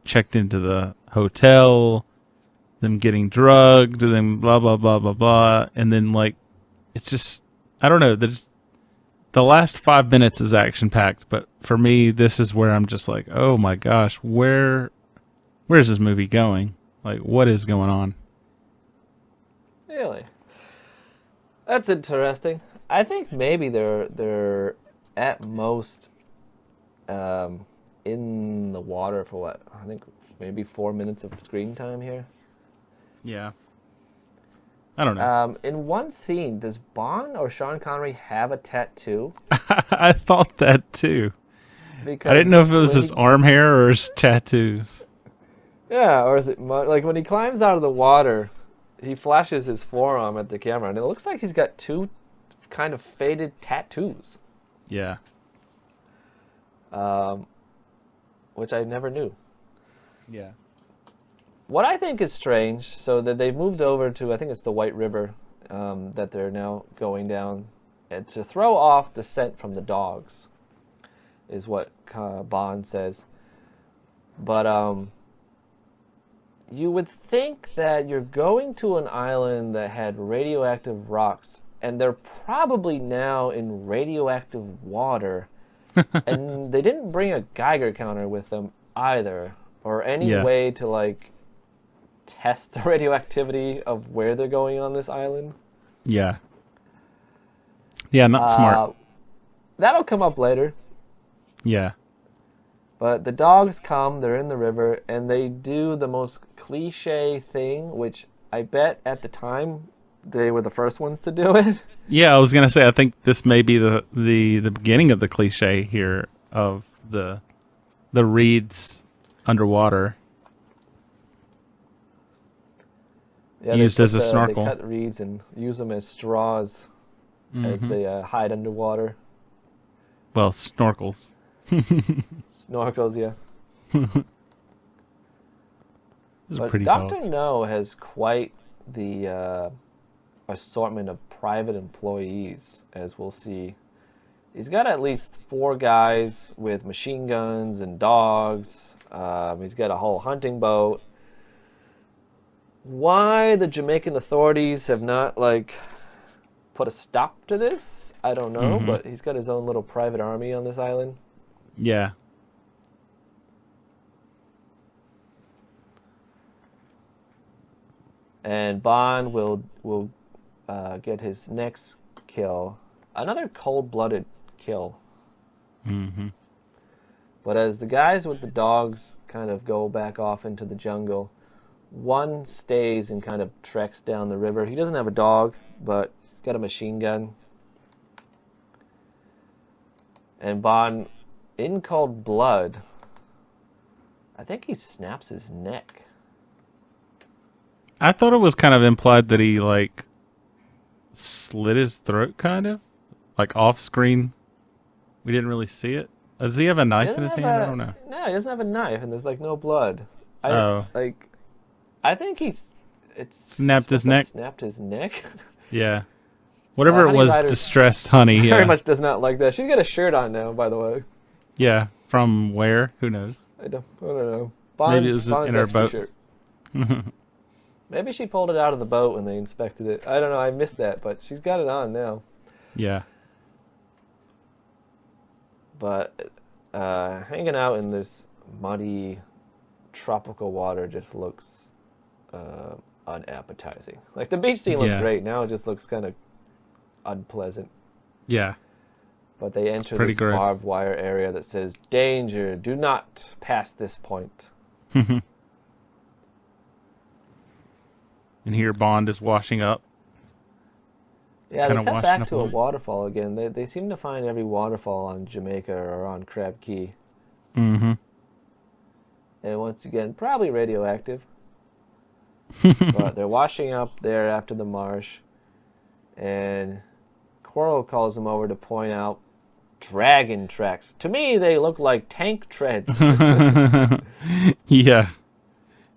checked into the hotel, them getting drugged, them blah blah blah blah blah, and then, like, it's just, I don't know, the last 5 minutes is action packed, but for me, this is where I'm just like, oh my gosh, where's this movie going? Like, what is going on? Really? That's interesting. I think maybe they're at most in the water for what? I think maybe 4 minutes of screen time here. Yeah. I don't know. In one scene, does Bond or Sean Connery have a tattoo? I thought that too. Because I didn't know if it was when his arm hair or his tattoos. Yeah, or is it like when he climbs out of the water, he flashes his forearm at the camera, and it looks like he's got two kind of faded tattoos, Yeah. which I never knew. Yeah. What I think is strange, so that they've moved over to, I think it's the White River, that they're now going down, and to throw off the scent from the dogs, is what Bond says. But you would think that you're going to an island that had radioactive rocks, and they're probably now in radioactive water, and they didn't bring a Geiger counter with them either, or any way to like test the radioactivity of where they're going on this island. Yeah. Yeah, not smart. That'll come up later. Yeah. But the dogs come, they're in the river, and they do the most cliche thing, which I bet at the time they were the first ones to do it. Yeah, I was gonna say I think this may be the beginning of the cliche here of the reeds underwater. Yeah, Used as a snorkel. They cut reeds and use them as straws as they hide underwater. Well, snorkels. Snorkels, yeah. This is But pretty Dr. dope. No has quite the assortment of private employees, as we'll see. He's got at least 4 guys with machine guns and dogs. He's got a whole hunting boat. Why the Jamaican authorities have not, like, put a stop to this, I don't know, but he's got his own little private army on this island. Yeah. And Bond will get his next kill, another cold-blooded kill. Mm-hmm. But as the guys with the dogs kind of go back off into the jungle, one stays and kind of treks down the river. He doesn't have a dog, but he's got a machine gun. And Bond, in cold blood, I think he snaps his neck. I thought it was kind of implied that he like slit his throat, kind of like off screen. We didn't really see it. Does he have a knife in his hand? I don't know. No, he doesn't have a knife, and there's like no blood. I think Snapped his neck? Snapped his neck. Yeah. Whatever it Honey was, Rider distressed honey. Yeah. very much does not like that. She's got a shirt on now, by the way. Yeah. From where? Who knows? I don't know. Maybe it was Bond's in her extra boat. shirt. Maybe she pulled it out of the boat when they inspected it. I don't know. I missed that, but she's got it on now. Yeah. But hanging out in this muddy tropical water just looks unappetizing. Like the beach scene looked great. Now it just looks kind of unpleasant. Yeah. But they enter pretty this gross. barbed wire area that says, "Danger, do not pass this point." And here Bond is washing up. Yeah, they Kinda cut washing back up to a a little. waterfall again. They seem to find every waterfall on Jamaica or on Crab Key. Mm-hmm. And once again, probably radioactive. But they're washing up there after the marsh. And Coral calls them over to point out dragon tracks. To me, they look like tank treads. Yeah.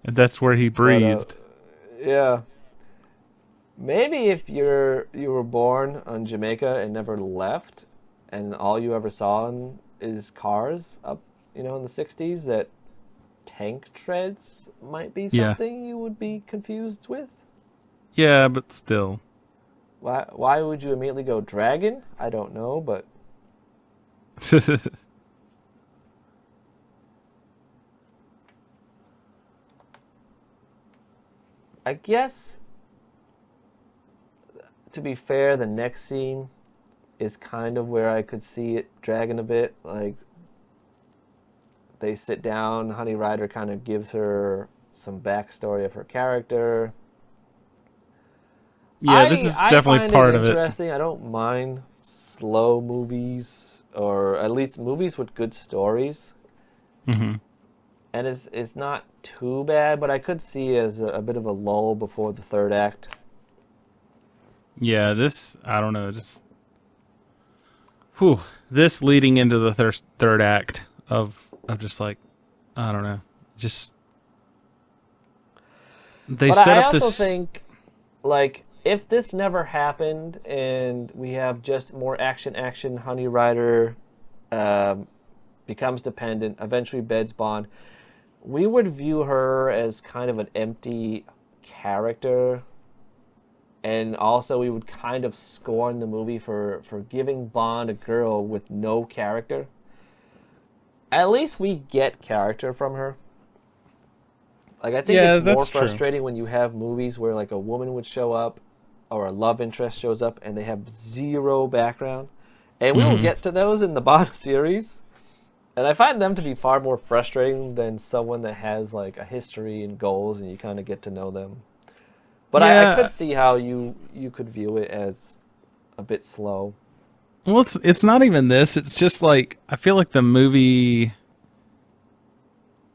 And that's where he breathed. Yeah. Maybe if you were born on Jamaica and never left, and all you ever saw is cars up, in the 60s, that tank treads might be something you would be confused with. Yeah, but still. Why would you immediately go dragon? I don't know, but I guess, to be fair, the next scene is kind of where I could see it dragging a bit. Like, they sit down. Honey Rider kind of gives her some backstory of her character. Yeah, this is definitely find part it of it. interesting. I don't mind slow movies, or at least movies with good stories. Mm-hmm. And it's not too bad, but I could see it as a bit of a lull before the third act. Yeah, this, I don't know, just... Whew, this leading into the third act of just like, I don't know, just... They But set I up also this... think, like, if this never happened and we have just more action, Honey Rider becomes dependent, eventually beds Bond, we would view her as kind of an empty character. And also we would kind of scorn the movie for giving Bond a girl with no character. At least we get character from her. Like, I think it's more frustrating when you have movies where, like, a woman would show up or a love interest shows up and they have zero background. And we will get to those in the Bond series. And I find them to be far more frustrating than someone that has, like, a history and goals and you kind of get to know them. But I could see how you could view it as a bit slow. Well, it's not even this. It's just like, I feel like the movie...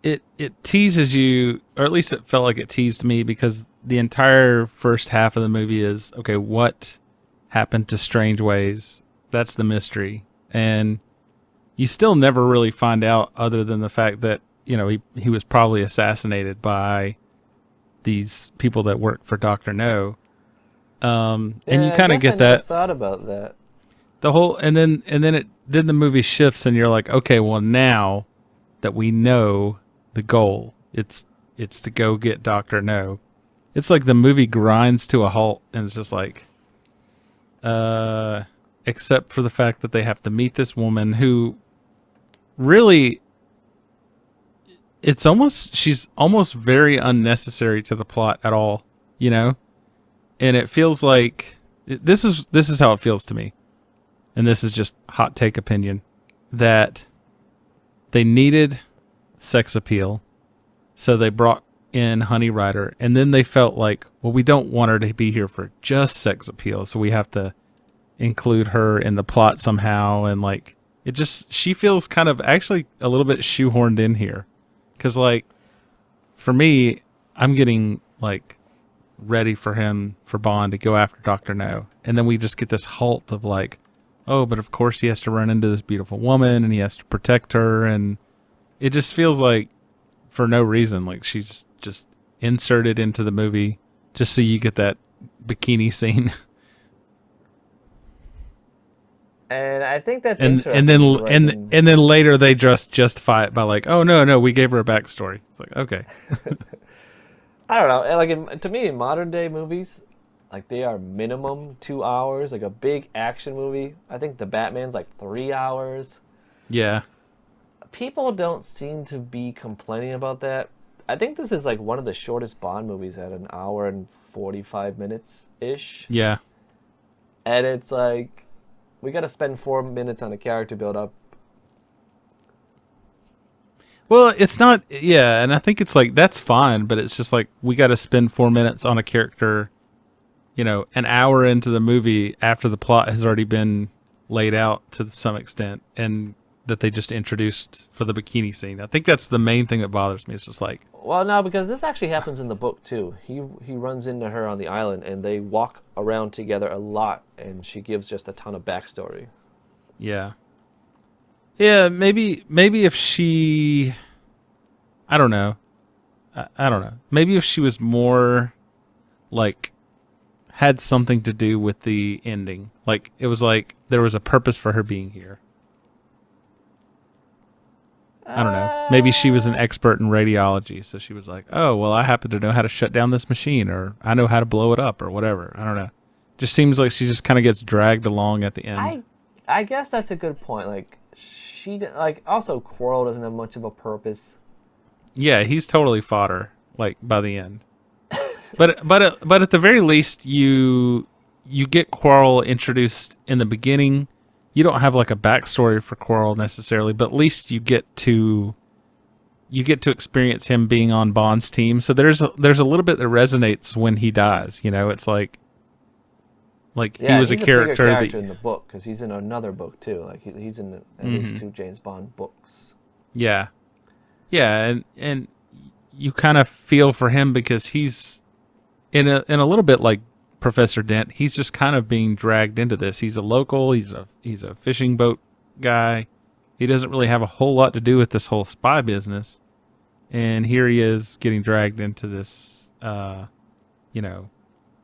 It teases you, or at least it felt like it teased me, because the entire first half of the movie is, okay, what happened to Strange Ways? That's the mystery. And you still never really find out, other than the fact that, you know, he was probably assassinated by these people that work for Dr. No. And you kind of get that. I thought about that. The whole, and then the movie shifts and you're like, okay, well, now that we know the goal, it's to go get Dr. No. It's like the movie grinds to a halt and it's just like, except for the fact that they have to meet this woman who really, she's almost very unnecessary to the plot at all, you know? And it feels like, this is how it feels to me. And this is just hot take opinion, that they needed sex appeal, so they brought in Honey Rider, and then they felt like, well, we don't want her to be here for just sex appeal, so we have to include her in the plot somehow, and like, she feels kind of actually a little bit shoehorned in here, because like, for me, I'm getting like ready for Bond to go after Dr. No, and then we just get this halt of like, oh, but of course he has to run into this beautiful woman and he has to protect her, and it just feels like, for no reason, like she's just inserted into the movie just so you get that bikini scene. And I think that's interesting. And then later they just justify it by like, oh no, we gave her a backstory. It's like, okay. I don't know. Like, to me, in modern day movies, like, they are minimum 2 hours. Like a big action movie, I think the Batman's like 3 hours. Yeah. People don't seem to be complaining about that. I think this is like one of the shortest Bond movies at an hour and 45 minutes ish. Yeah. And it's like, we got to spend 4 minutes on a character build up. Well, it's not, yeah, and I think it's like, that's fine, but it's just like, we got to spend 4 minutes on a character, you know, an hour into the movie after the plot has already been laid out to some extent, and that they just introduced for the bikini scene. I think that's the main thing that bothers me. It's just like, well, no, because this actually happens in the book too. He runs into her on the island, and they walk around together a lot, and she gives just a ton of backstory. Yeah. Yeah, maybe if she, I don't know. I don't know. Maybe if she was more, like, had something to do with the ending. Like, it was like there was a purpose for her being here. I don't know. Maybe she was an expert in radiology, so she was like, oh, well, I happen to know how to shut down this machine, or I know how to blow it up, or whatever. I don't know. Just seems like she just kind of gets dragged along at the end. I guess that's a good point. Like, also Quarrel doesn't have much of a purpose. Yeah, he's totally fodder, like, by the end. But at the very least, you get Quarrel introduced in the beginning. You don't have like a backstory for Quarrel necessarily, but at least you get to you get to experience him being on Bond's team. So there's a little bit that resonates when he dies. You know, it's like he was a he's character, bigger character in the book because he's in another book too. Like he's in at least 2 James Bond books. Yeah, and you kind of feel for him because he's in a little bit like Professor Dent. He's just kind of being dragged into this. He's a local. He's a fishing boat guy. He doesn't really have a whole lot to do with this whole spy business, and here he is getting dragged into this,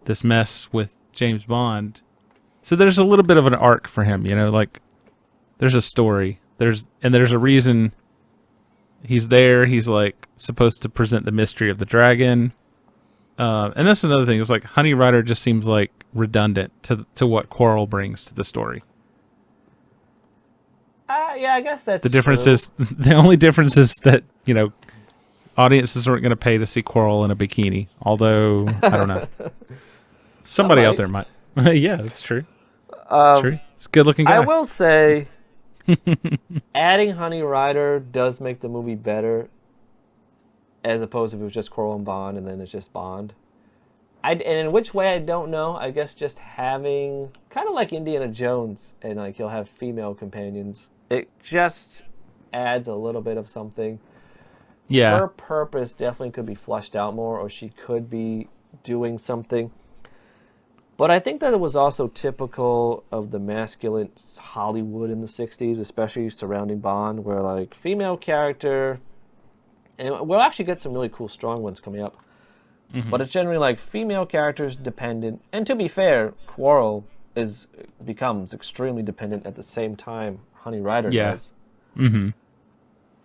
this mess with James Bond. So there's a little bit of an arc for him, like there's a story. There's a reason he's there. He's like supposed to present the mystery of the dragon. And that's another thing. It's like Honey Rider just seems like redundant to what Quarrel brings to the story. Yeah, I guess that's the difference true. is the only difference is that audiences aren't going to pay to see Quarrel in a bikini. Although I don't know, somebody out there might. Yeah, that's true. That's true. It's a good-looking guy. I will say, adding Honey Rider does make the movie better, as opposed to if it was just Quarrel and Bond, and then it's just Bond. And in which way, I don't know. I guess just having, kind of like Indiana Jones, and like he'll have female companions. It just adds a little bit of something. Yeah. Her purpose definitely could be fleshed out more, or she could be doing something. But I think that it was also typical of the masculine Hollywood in the 60s, especially surrounding Bond, where like female character, and we'll actually get some really cool strong ones coming up. Mm-hmm. But it's generally like female characters dependent, and to be fair, Quarrel becomes extremely dependent at the same time Honey Rider does. Mm-hmm.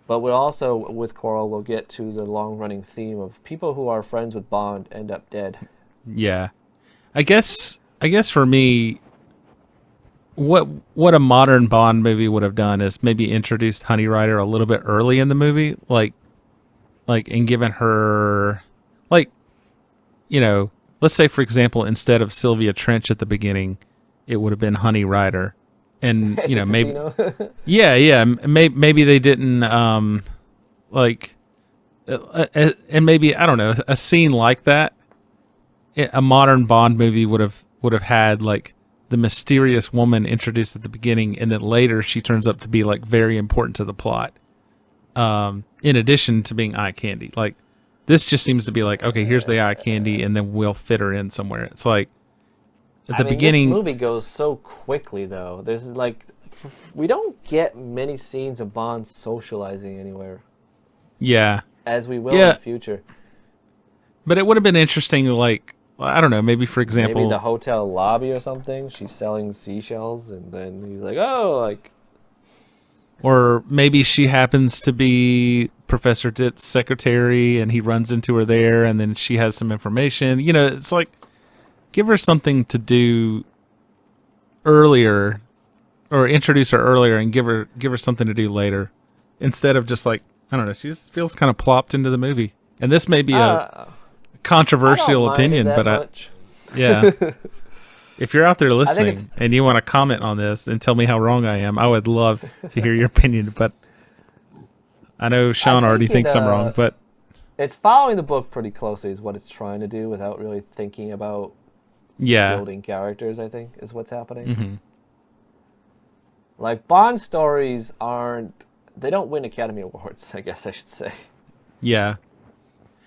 But with Quarrel, we'll get to the long-running theme of people who are friends with Bond end up dead. Yeah. I guess for me, what a modern Bond movie would have done is maybe introduced Honey Rider a little bit early in the movie, like and given her, let's say for example, instead of Sylvia Trench at the beginning, it would have been Honey Rider, and maybe maybe they didn't and maybe I don't know, a scene like that. A modern Bond movie would have had like the mysterious woman introduced at the beginning, and then later she turns up to be like very important to the plot. In addition to being eye candy, like this just seems to be like, okay, here's the eye candy, and then we'll fit her in somewhere. It's like at the beginning. This movie goes so quickly, though. There's like we don't get many scenes of Bond socializing anywhere. Yeah, as we will in the future. But it would have been interesting, like, I don't know, maybe for example, maybe the hotel lobby or something. She's selling seashells, and then he's like, "Oh, like." Or maybe she happens to be Professor Ditt's secretary, and he runs into her there, and then she has some information. It's like, give her something to do earlier, or introduce her earlier, and give her something to do later, instead of just like, I don't know. She just feels kind of plopped into the movie, and this may be a controversial opinion, but yeah. If you're out there listening and you want to comment on this and tell me how wrong I am, I would love to hear your opinion. But I know Sean already thinks I'm wrong, but it's following the book pretty closely is what it's trying to do without really thinking about building characters, I think, is what's happening. Mm-hmm. Like, Bond stories they don't win Academy Awards, I guess I should say. Yeah.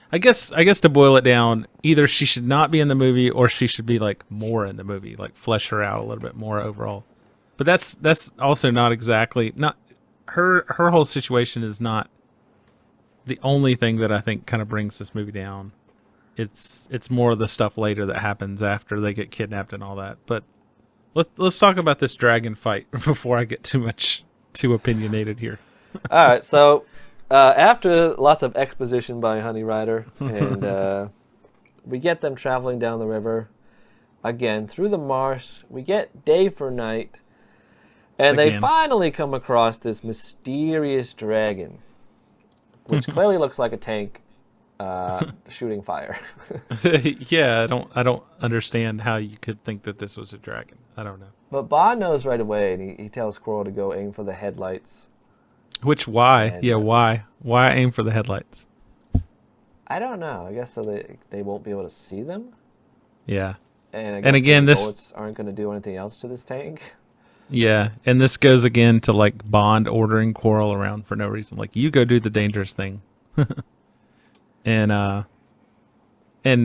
I guess to boil it down, either she should not be in the movie, or she should be like more in the movie, like flesh her out a little bit more overall. But that's also not exactly her whole situation is not the only thing that I think kind of brings this movie down. It's more of the stuff later that happens after they get kidnapped and all that. But let's talk about this dragon fight before I get too opinionated here. All right, so after lots of exposition by Honey Rider, and we get them traveling down the river again through the marsh. We get day for night, and they finally come across this mysterious dragon, which clearly looks like a tank shooting fire. Yeah, I don't understand how you could think that this was a dragon. I don't know. But Bond knows right away, and he tells Squirrel to go aim for the headlights. Which why? And, Yeah, why? Why aim for the headlights? I don't know. I guess so they won't be able to see them. Yeah. And I guess And again, maybe this bullets aren't going to do anything else to this tank. yeah, and this goes again to like Bond ordering Quarrel around for no reason. Like you go do the dangerous thing. and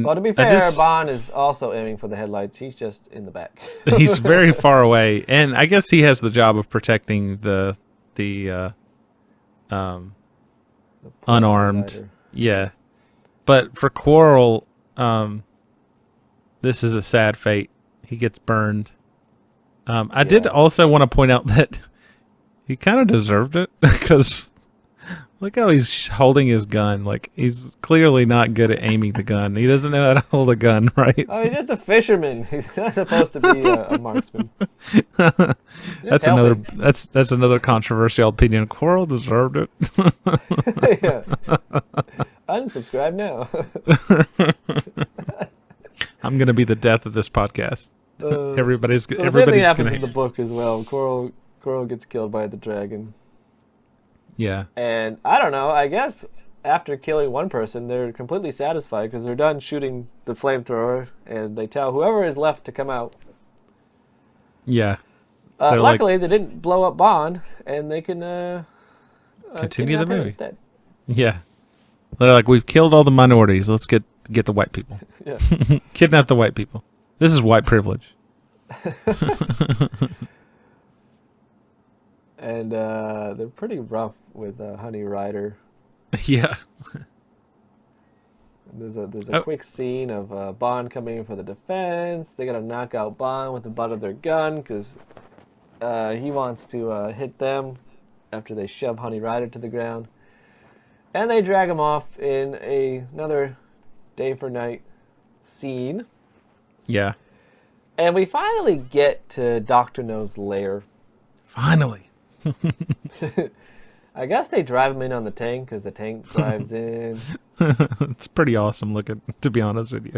Well, to be I fair, just- Bond is also aiming for the headlights. He's just in the back. he's very far away, and I guess he has the job of protecting the unarmed. Rider. Yeah, but for Quarrel, this is a sad fate. He gets burned. I did Yeah. also want to point out that he kind of deserved it because look how he's holding his gun. Like he's clearly not good at aiming the gun. He doesn't know how to hold a gun, right? Oh, he's just a fisherman. He's not supposed to be a marksman. That's another that's another controversial opinion. Quarrel deserved it. Yeah. Unsubscribe now. I'm gonna be the death of this podcast. Everybody's So the same thing happens gonna in the book as well. Coral gets killed by the dragon. yeah. And I don't know, I guess after killing one person, they're completely satisfied because they're done shooting the flamethrower and they tell whoever is left to come out. Yeah. They're like- Luckily, they didn't blow up Bond and they can Continue the kidnap him movie. instead. Yeah. They're like, we've killed all the minorities. Let's get the white people. Yeah. Kidnap the white people. This is white privilege. And they're pretty rough with Honey Rider. Yeah. There's a Oh. quick scene of Bond coming in for the defense. They gotta knock out Bond with the butt of their gun because he wants to hit them after they shove Honey Rider to the ground. And they drag him off in another day for night scene. Yeah. And we finally get to Dr. No's lair. Finally. I guess they drive him in on the tank because the tank drives in. It's pretty awesome looking, to be honest with you.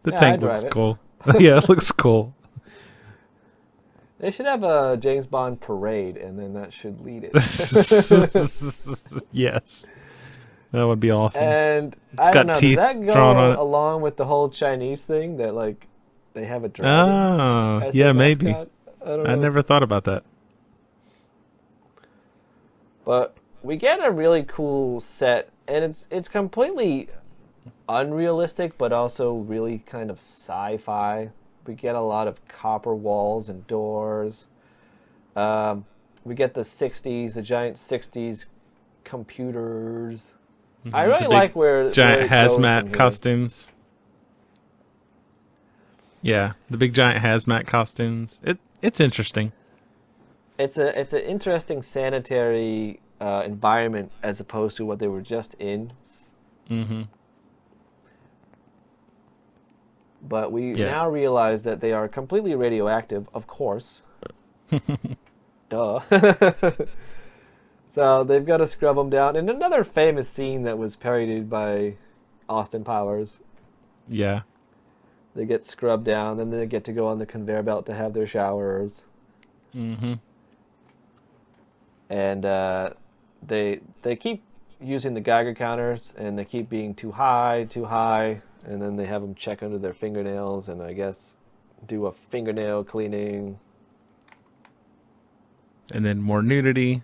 The Yeah, tank I'd looks drive it. cool. Yeah, it looks cool. They should have a James Bond parade, and then that should lead it. Yes. That would be awesome. And It's I don't got know, teeth does that drawn on go it. along with the whole Chinese thing that like they have a dragon? Oh, as yeah, their maybe. mascot? I don't know. I never thought about that. But we get a really cool set, and it's completely unrealistic, but also really kind of sci-fi. We get a lot of copper walls and doors. We get the 60s, the giant 60s computers. I The really big like where Giant where it goes from hazmat here. costumes. Yeah, the big giant hazmat costumes. It's interesting. It's an interesting sanitary environment as opposed to what they were just in. Mm-hmm. But we Yeah. now realize that they are completely radioactive, of course. Duh. So they've got to scrub them down. And another famous scene that was parodied by Austin Powers. Yeah. They get scrubbed down, then they get to go on the conveyor belt to have their showers. Mm-hmm. And they keep using the Geiger counters, and they keep being too high, and then they have them check under their fingernails, and I guess do a fingernail cleaning. And then more nudity.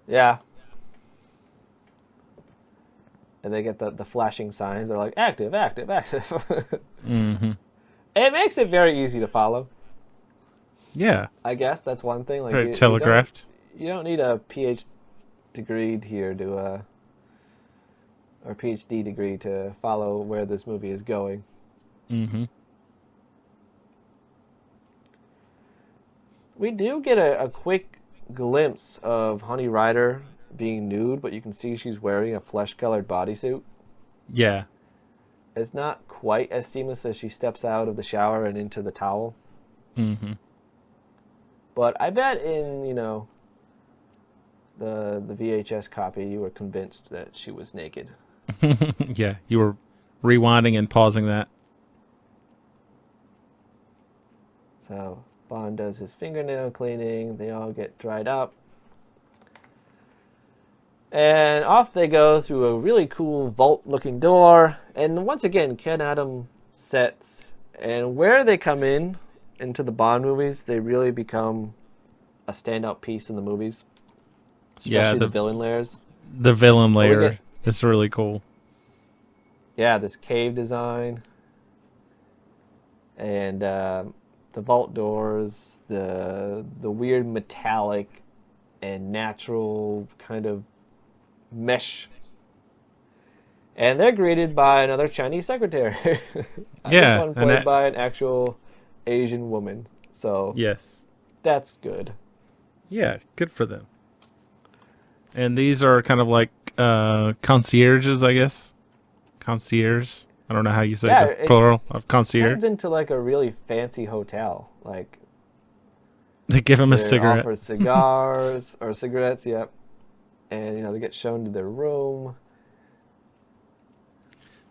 Yeah. And they get the flashing signs. They're like, active, active, active. Mm-hmm. It makes it very easy to follow. Yeah. I guess that's one thing. Like Very telegraphed. You don't need a PhD degree here or PhD degree to follow where this movie is going. Mm-hmm. We do get a quick glimpse of Honey Rider being nude, but you can see she's wearing a flesh-colored bodysuit. Yeah. It's not quite as seamless as she steps out of the shower and into the towel. Mm-hmm. But I bet in, the VHS copy, you were convinced that she was naked. Yeah. You were rewinding and pausing that. So Bond does his fingernail cleaning. They all get dried up. And off they go through a really cool vault-looking door. And once again, Ken Adam sets. And where they come into the Bond movies, they really become a standout piece in the movies. Especially the villain layers. The villain layer is really cool. Yeah, this cave design. And the vault doors, the weird metallic and natural kind of mesh. And they're greeted by another Chinese secretary. This one played by an actual Asian woman. So yes, that's good. Yeah, good for them. And these are kind of like concierges, I guess. Concierge. I don't know how you say the plural of concierge. It turns into like a really fancy hotel. Like they give him a cigarette. Offer cigars or cigarettes, yep. And they get shown to their room.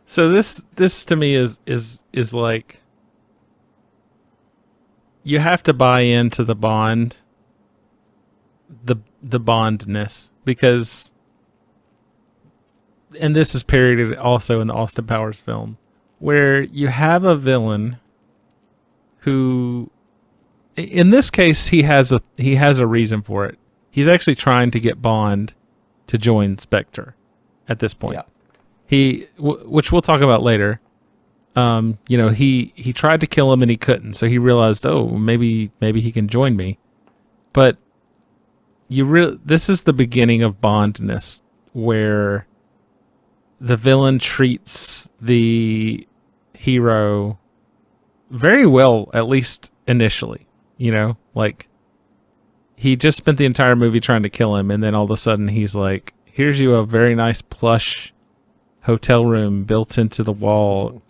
So this to me is like you have to buy into the Bond, the Bondness, because, and this is parodied also in the Austin Powers film, where you have a villain who, in this case, he has a reason for it. He's actually trying to get Bond to join Spectre at this point. Yeah. Which we'll talk about later. He tried to kill him and he couldn't, so he realized, maybe he can join me. But this is the beginning of Bondness, where the villain treats the hero very well, at least initially. Like he just spent the entire movie trying to kill him, and then all of a sudden he's like, "Here's you a very nice plush hotel room built into the wall,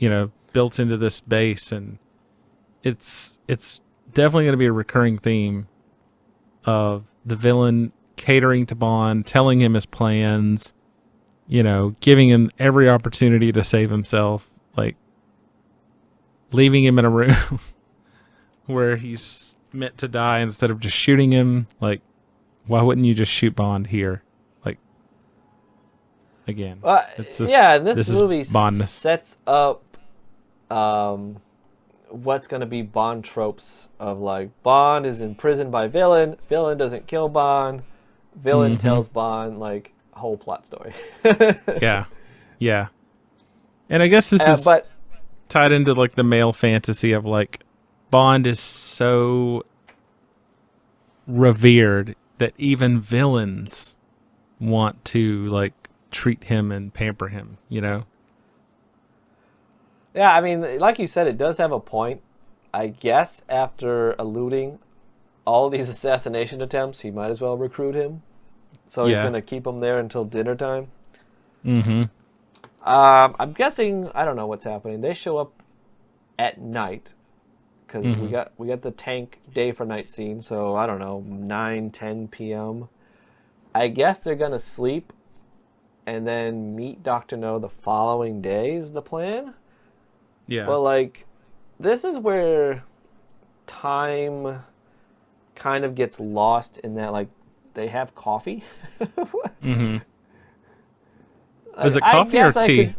built into this base," and it's definitely going to be a recurring theme of the villain catering to Bond, telling him his plans, giving him every opportunity to save himself, like leaving him in a room where he's meant to die instead of just shooting him. Like, why wouldn't you just shoot Bond here? Like, again, this movie sets up what's going to be Bond tropes of like Bond is imprisoned by villain doesn't kill Bond, villain tells Bond, like, whole plot story. yeah And I guess this is tied into like the male fantasy of like Bond is so revered that even villains want to like treat him and pamper him, Yeah, I mean, like you said, it does have a point. I guess after eluding all these assassination attempts, he might as well recruit him. So he's going to keep him there until dinner time. Mm-hmm. I'm guessing, I don't know what's happening. They show up at night because we got the tank day for night scene. So I don't know, 9-10 p.m. I guess they're going to sleep and then meet Dr. No the following day is the plan. Yeah. But, like, this is where time kind of gets lost in that, like, they have coffee. Mm-hmm. Like, is it coffee or tea?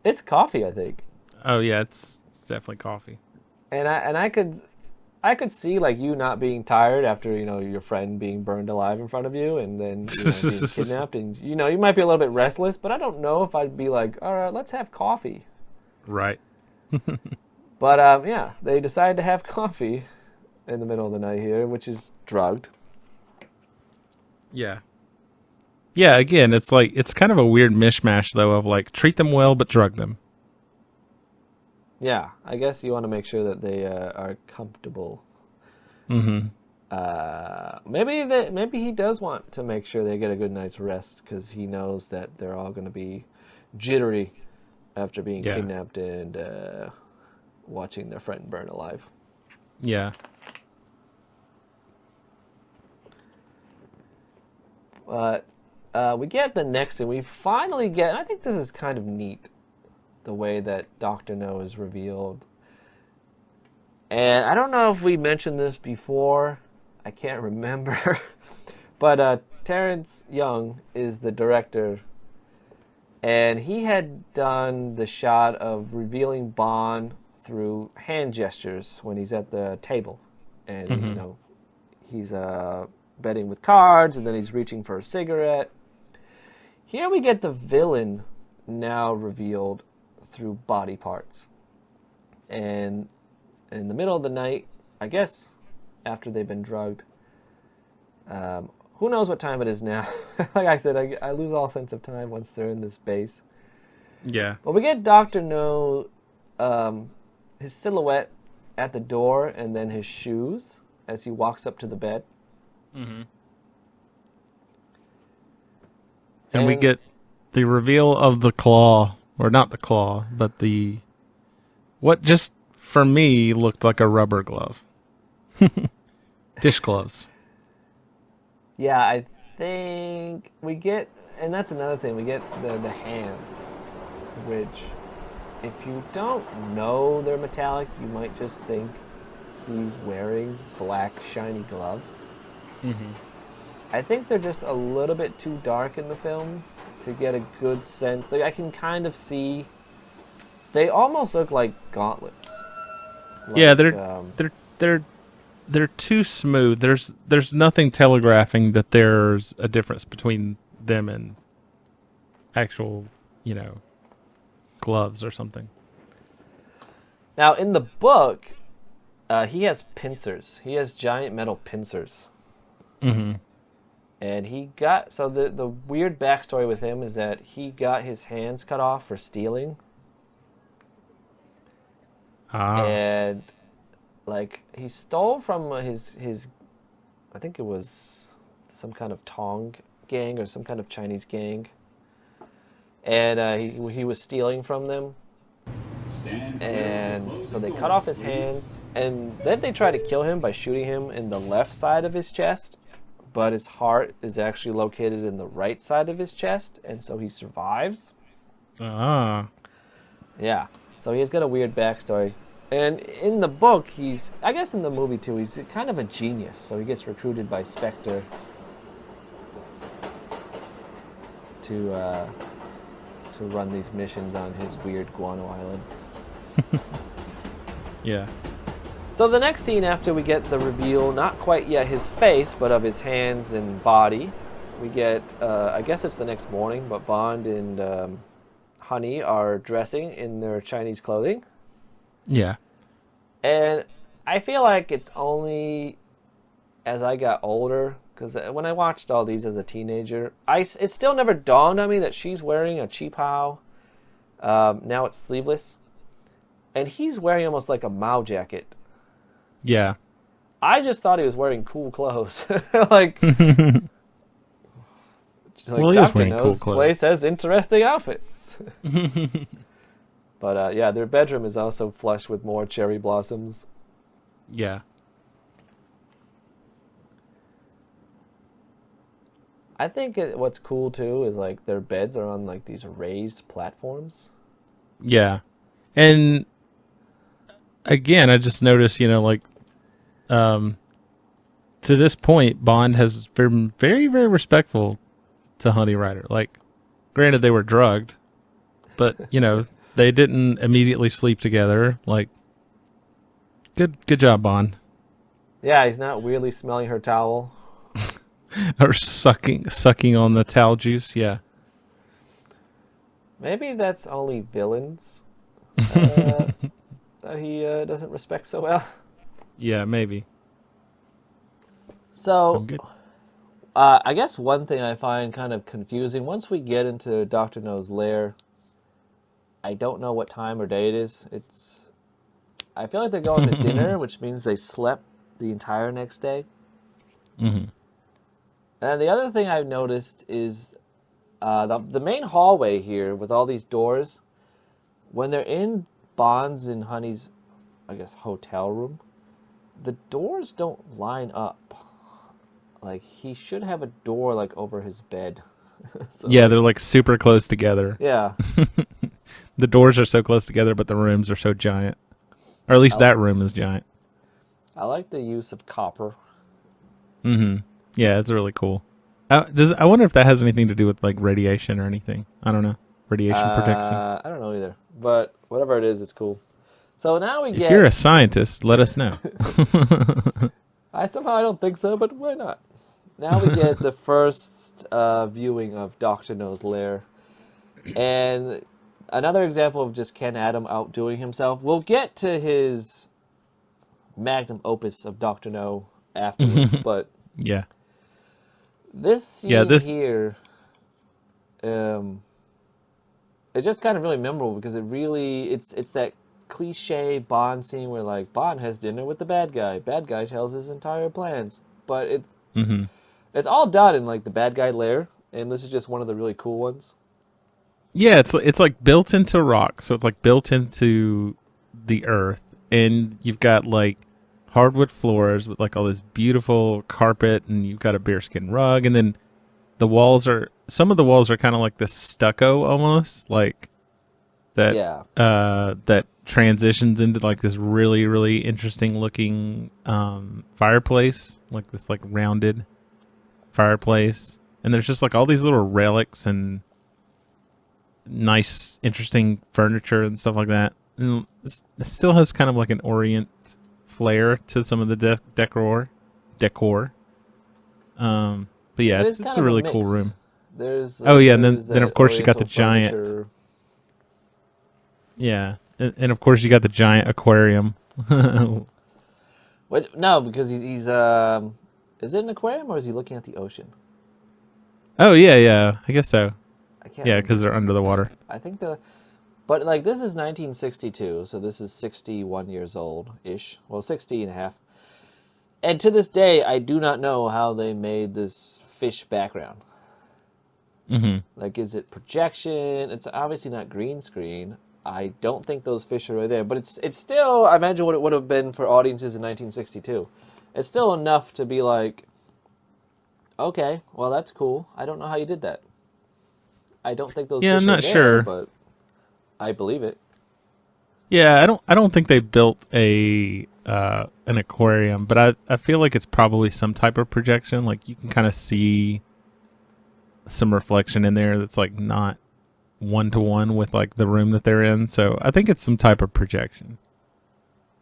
It's coffee, I think. Oh, yeah, it's definitely coffee. And I could see, like, you not being tired after, your friend being burned alive in front of you and then being kidnapped. And, you might be a little bit restless, but I don't know if I'd be like, all right, let's have coffee. Right. But, they decide to have coffee in the middle of the night here, which is drugged. Yeah. Yeah, again, it's like, it's kind of a weird mishmash, though, of like, treat them well, but drug them. Yeah, I guess you want to make sure that they are comfortable. Mm-hmm. Maybe he does want to make sure they get a good night's rest because he knows that they're all going to be jittery after being kidnapped and watching their friend burn alive. Yeah. But we get the next thing. We finally get, and I think this is kind of neat, the way that Dr. No is revealed. And I don't know if we mentioned this before. I can't remember. But Terrence Young is the director. And he had done the shot of revealing Bond through hand gestures when he's at the table. And, you know, he's betting with cards, and then he's reaching for a cigarette. Here we get the villain now revealed through body parts. And in the middle of the night, I guess after they've been drugged, who knows what time it is now. Like I said, I lose all sense of time once they're in this base. Yeah. But we get Dr. No, his silhouette at the door, and then his shoes as he walks up to the bed. Mm-hmm. And we get the reveal of the claw, or not the claw, but what just for me looked like a rubber glove. Dish gloves. Yeah, I think we get, and that's another thing, we get the hands, which if you don't know they're metallic, you might just think he's wearing black shiny gloves. Mm-hmm. I think they're just a little bit too dark in the film to get a good sense. Like, I can kind of see, they almost look like gauntlets. Like, yeah, they're too smooth. There's nothing telegraphing that there's a difference between them and actual, you know, gloves or something. Now, in the book, he has pincers. He has giant metal pincers. Mm-hmm. And he got, so the weird backstory with him is that he got his hands cut off for stealing. And, like, he stole from his I think it was some kind of Tong gang or some kind of Chinese gang. And he was stealing from them. And so they cut off his hands. And then they try to kill him by shooting him in the left side of his chest. But his heart is actually located in the right side of his chest. And so he survives. Ah. Yeah. So he's got a weird backstory. And in the book, I guess in the movie too, he's kind of a genius. So he gets recruited by Spectre to run these missions on his weird guano island. Yeah. So the next scene after we get the reveal, not quite yet his face, but of his hands and body, we get, I guess it's the next morning, but Bond and Honey are dressing in their Chinese clothing. Yeah. And I feel like it's only as I got older, because when I watched all these as a teenager, it still never dawned on me that she's wearing a cheapao. Now it's sleeveless. And he's wearing almost like a Mao jacket. Yeah. I just thought he was wearing cool clothes. like Well, he is Dr. wearing cool No's clothes. place has interesting outfits. But yeah, their bedroom is also flushed with more cherry blossoms. Yeah. I think what's cool too is like their beds are on like these raised platforms. Yeah. And again, I just noticed, you know, like, to this point, Bond has been very, very respectful to Honey Rider. Like, granted, they were drugged, but, you know, they didn't immediately sleep together. Like, good job, Bond. Yeah, he's not weirdly smelling her towel. Or sucking on the towel juice. Yeah. Maybe that's only villains that he doesn't respect so well. Yeah, maybe. So, I'm good. I guess one thing I find kind of confusing, once we get into Dr. No's lair, I don't know what time or day it is. I feel like they're going to dinner, which means they slept the entire next day. Mm-hmm. And the other thing I've noticed is the main hallway here with all these doors, when they're in Bond's and Honey's, I guess, hotel room, the doors don't line up. Like, he should have a door, like, over his bed. So, Yeah, they're like super close together. yeah. The doors are so close together, but the rooms are so giant. Or at least that room is giant. I like the use of copper. Mm-hmm. Yeah, it's really cool. I wonder if that has anything to do with like radiation or anything. I don't know. Radiation protection. I don't know either, but whatever it is, it's cool. So now we If get. you're a scientist, let us know. I don't think so, but why not? Now we get the first viewing of Dr. No's lair. And another example of just Ken Adam outdoing himself. We'll get to his magnum opus of Dr. No afterwards, but Yeah. this scene here, it's just kind of really memorable because it's that cliche Bond scene where like Bond has dinner with the bad guy tells his entire plans, but it's all done in like the bad guy lair, and this is just one of the really cool ones. Yeah, it's like built into rock, so it's like built into the earth, and you've got like hardwood floors with like all this beautiful carpet, and you've got a bearskin rug, and then some of the walls are kind of like this stucco almost, like that. Yeah. That transitions into like this really really interesting looking fireplace, like this like rounded fireplace, and there's just like all these little relics and nice interesting furniture and stuff like that. And it still has kind of like an Orient flair to some of the decor. But yeah, it's a really cool room. There's and then of course you got the giant furniture. Yeah, and of course you got the giant aquarium. What? No, because he's is it an aquarium or is he looking at the ocean? Oh yeah, I guess so. I can't. Yeah, because they're under the water. I think but like this is 1962, so this is 61 years old ish. Well, 60 and a half. And to this day, I do not know how they made this fish background. Mm-hmm. Like, is it projection? It's obviously not green screen. I don't think those fish are right there, but it's still, I imagine what it would have been for audiences in 1962. It's still enough to be like, okay, well that's cool. I don't know how you did that. I don't think those. Yeah, fish I'm not are there, sure, but I believe it. Yeah, I don't think they built an aquarium, but I feel like it's probably some type of projection. Like you can kind of see some reflection in there that's like not 1-to-1 with like the room that they're in. So I think it's some type of projection,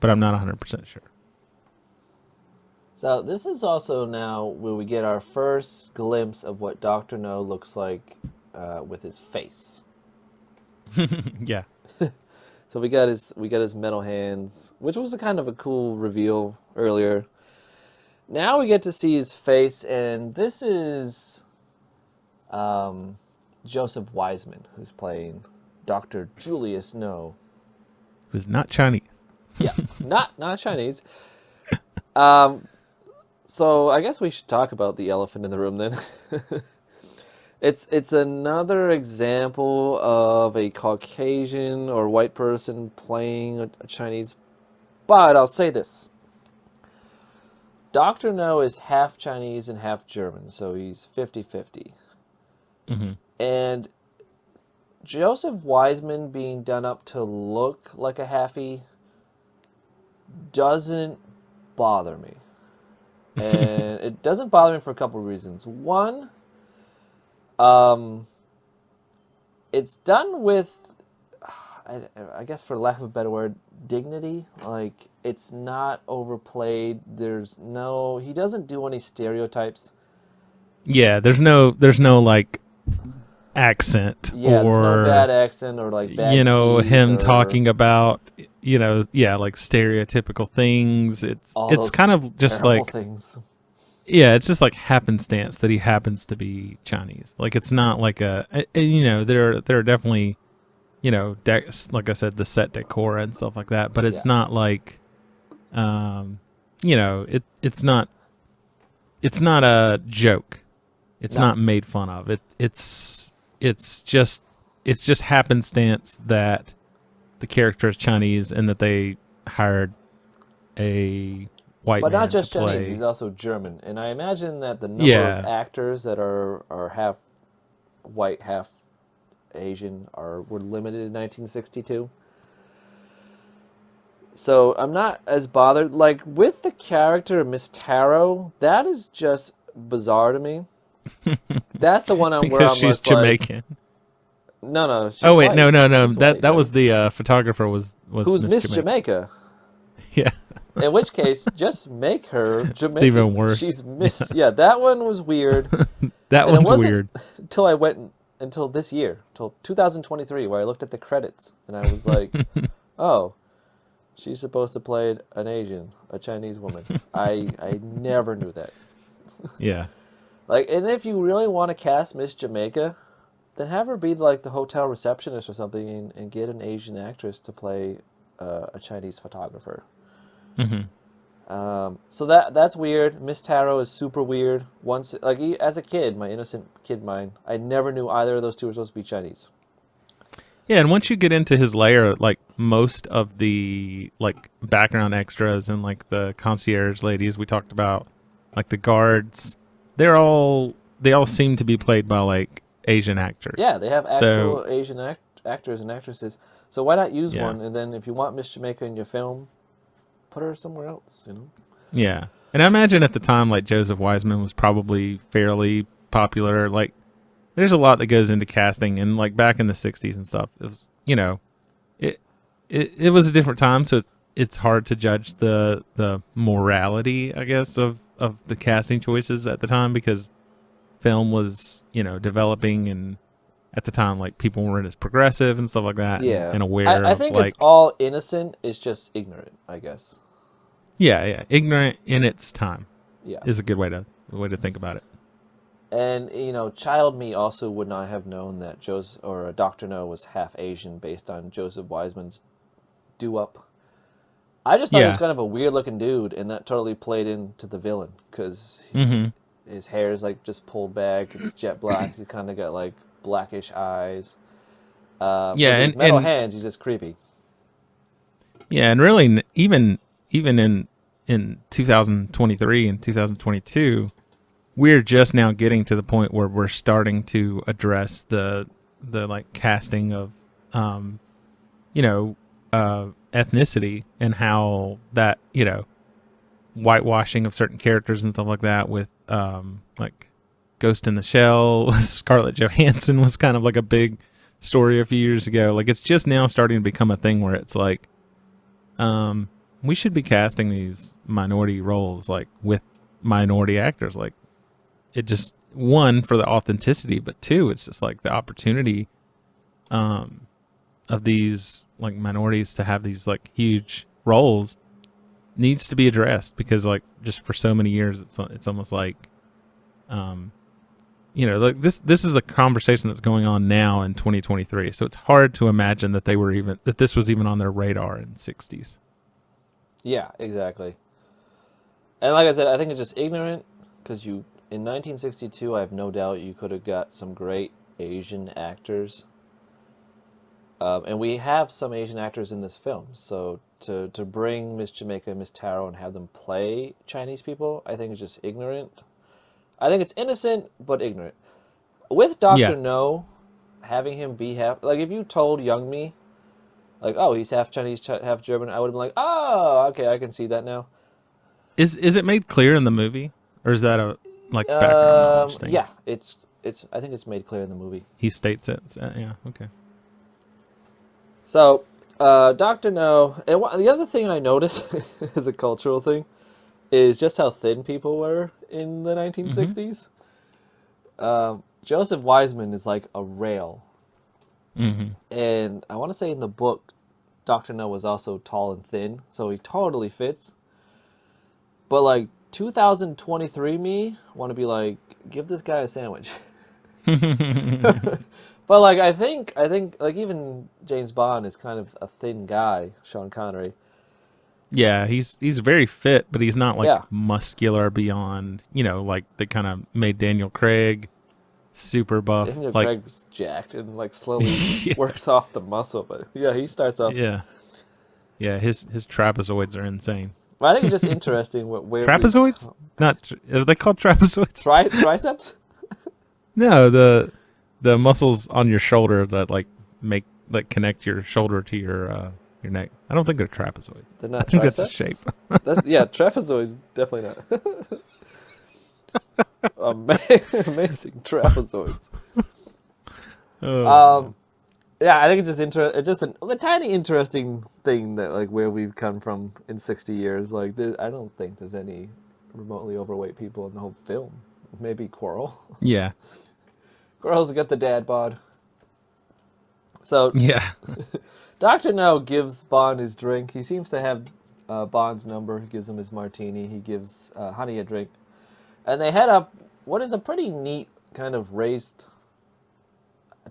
but I'm not 100% sure. So this is also now where we get our first glimpse of what Dr. No looks like with his face. Yeah. So we got his metal hands, which was a kind of a cool reveal earlier. Now we get to see his face, and this is Joseph Wiseman, who's playing Dr. Julius No. Who's not Chinese. Yeah, not Chinese. So I guess we should talk about the elephant in the room then. It's another example of a Caucasian or white person playing a Chinese. But I'll say this. Dr. No is half Chinese and half German, so he's 50-50. Mm-hmm. And Joseph Wiseman being done up to look like a halfie doesn't bother me. And it doesn't bother me for a couple of reasons. One, it's done with, I guess for lack of a better word, dignity. Like, it's not overplayed. He doesn't do any stereotypes. Yeah, there's no like accent Yeah, there's or no bad accent or like bad him teeth or talking about like stereotypical things. It's those kind of just terrible like things. Yeah, it's just like happenstance that he happens to be Chinese. Like it's not like there are definitely like I said, the set decor and stuff like that, but it's not like it's not a joke. It's not made fun of. It's just happenstance that the character is Chinese and that they hired a white but man not just to play. Chinese, he's also German. And I imagine that the number of actors that are half white, half Asian were limited in 1962. So I'm not as bothered. Like, with the character of Miss Taro, that is just bizarre to me. That's the one where Because I'm she's just like, Jamaican. no, she's Oh wait, white. no. She's That white, that right? was the photographer was Who's Miss Jamaica. Jamaica? Yeah, In which case, just make her Jamaican. it's even worse. She's Miss. Yeah, that one was weird. That And it one's wasn't weird. until this year, till 2023, where I looked at the credits and I was like, oh, she's supposed to play an Asian, a Chinese woman. I never knew that. Yeah, Like, and if you really want to cast Miss Jamaica, then have her be like the hotel receptionist or something, and get an Asian actress to play a Chinese photographer. So that's weird. Miss Taro is super weird. Once, like, as a kid, my innocent kid mind, I never knew either of those two were supposed to be Chinese. yeah. And once you get into his layer, like most of the like background extras and like the concierge ladies we talked about, like the guards, they all seem to be played by like Asian actors. Yeah, they have So- actual Asian actors and actresses. So why not use Yeah. one? And then if you want Miss Jamaica in your film, put her somewhere else. You know. Yeah. And I imagine at the time, like, Joseph Wiseman was probably fairly popular. Like, there's a lot that goes into casting, and like back in the 60s and stuff, it was, it was a different time, so it's hard to judge the morality, I guess, of the casting choices at the time, because film was, developing, and at the time, like, people weren't as progressive and stuff like that. Yeah, and aware I of, think like, it's all innocent. It's just ignorant, I guess. yeah, ignorant in its time Yeah. is a good way to think about it. And, child me also would not have known that Dr. No was half Asian based on Joseph Wiseman's do-up. I just thought he was Yeah. kind of a weird-looking dude, and that totally played into the villain, because his hair is, like, just pulled back. It's jet black. He's kind of got, like, blackish eyes. Yeah, with his and- metal and- hands, he's just creepy. Yeah, and really, even in 2023 and 2022, we're just now getting to the point where we're starting to address the like casting of ethnicity, and how that, whitewashing of certain characters and stuff like that, with like Ghost in the Shell. Scarlett Johansson was kind of like a big story a few years ago. Like, it's just now starting to become a thing where it's like, we should be casting these minority roles, like, with minority actors. Like, it just, one, for the authenticity, but two, it's just like the opportunity of these like minorities to have these like huge roles needs to be addressed, because like just for so many years it's almost like like this is a conversation that's going on now in 2023, so it's hard to imagine that this was even on their radar in the 60s. Yeah, exactly. And like I said, I think it's just ignorant, because in 1962, I have no doubt you could have got some great Asian actors. And we have some Asian actors in this film. So to bring Miss Jamaica, Miss Taro, and have them play Chinese people, I think is just ignorant. I think it's innocent, but ignorant. With Dr. No, having him be half... Like, if you told young me, like, oh, he's half Chinese, half German, I would have been like, oh, okay, I can see that now. Is it made clear in the movie, or is that a like background knowledge thing? Yeah, it's. I think it's made clear in the movie. He states it. So, yeah, okay. So, Dr. No, and the other thing I noticed as a cultural thing is just how thin people were in the 1960s. Joseph Wiseman is like a rail. And I want to say in the book, Dr. No was also tall and thin, so he totally fits. But like 2023 me want to be like, give this guy a sandwich. But like I think like even James Bond is kind of a thin guy, Sean Connery. Yeah, he's very fit, but he's not like Yeah. muscular beyond, like they kind of made Daniel Craig super buff. Daniel like, Craig's jacked and like slowly works off the muscle, but yeah, he starts off. yeah, his trapezoids are insane. But I think it's just interesting where Trapezoids? Not are they called trapezoids? triceps? No, the muscles on your shoulder that like connect your shoulder to your your neck. I don't think they're trapezoids. They're not I think that's a triceps? shape. Trapezoid, definitely not. Amazing trapezoids. Oh, Yeah, I think it's just a tiny interesting thing that like where we've come from in 60 years. Like, I don't think there's any remotely overweight people in the whole film. Maybe Coral. yeah. Coral's got the dad bod. So Yeah. Dr. No gives Bond his drink. He seems to have Bond's number. He gives him his martini. He gives Honey a drink. And they head up what is a pretty neat kind of raised,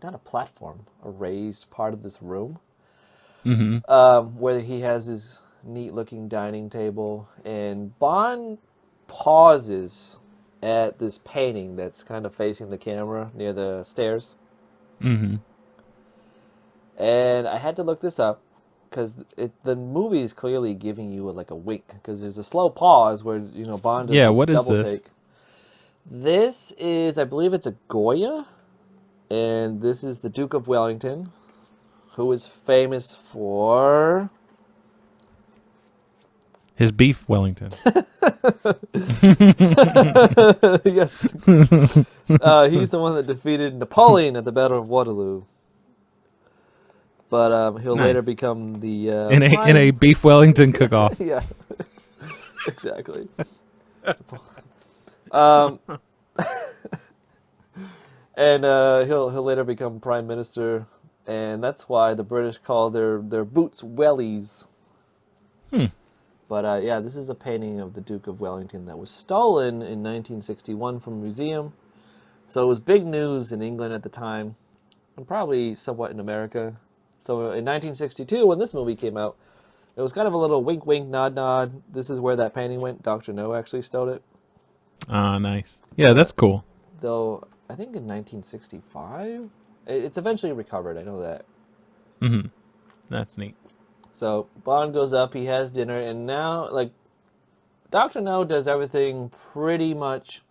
not a platform, a raised part of this room. Mm-hmm. Where he has his neat-looking dining table. And Bond pauses at this painting that's kind of facing the camera near the stairs. Mm-hmm. And I had to look this up because the movie is clearly giving you like a wink because there's a slow pause where Bond does this what is double this? take. This is, I believe, it's a Goya, and this is the Duke of Wellington, who is famous for His beef Wellington. yes, he's the one that defeated Napoleon at the Battle of Waterloo. But he'll Nice. later become the in a beef Wellington cook-off. yeah, exactly. And he'll later become prime minister, and that's why the British call their boots wellies. But yeah, this is a painting of the Duke of Wellington that was stolen in 1961 from a museum. So it was big news in England at the time, and probably somewhat in America. So in 1962, when this movie came out, it was kind of a little wink, wink, nod, nod. This is where that painting went. Dr. No actually stole it. Ah, nice. Yeah, that's cool. Though, I think in 1965, it's eventually recovered. I know that. Mm-hmm. That's neat. So Bond goes up, he has dinner, and now, like, Dr. No does everything pretty much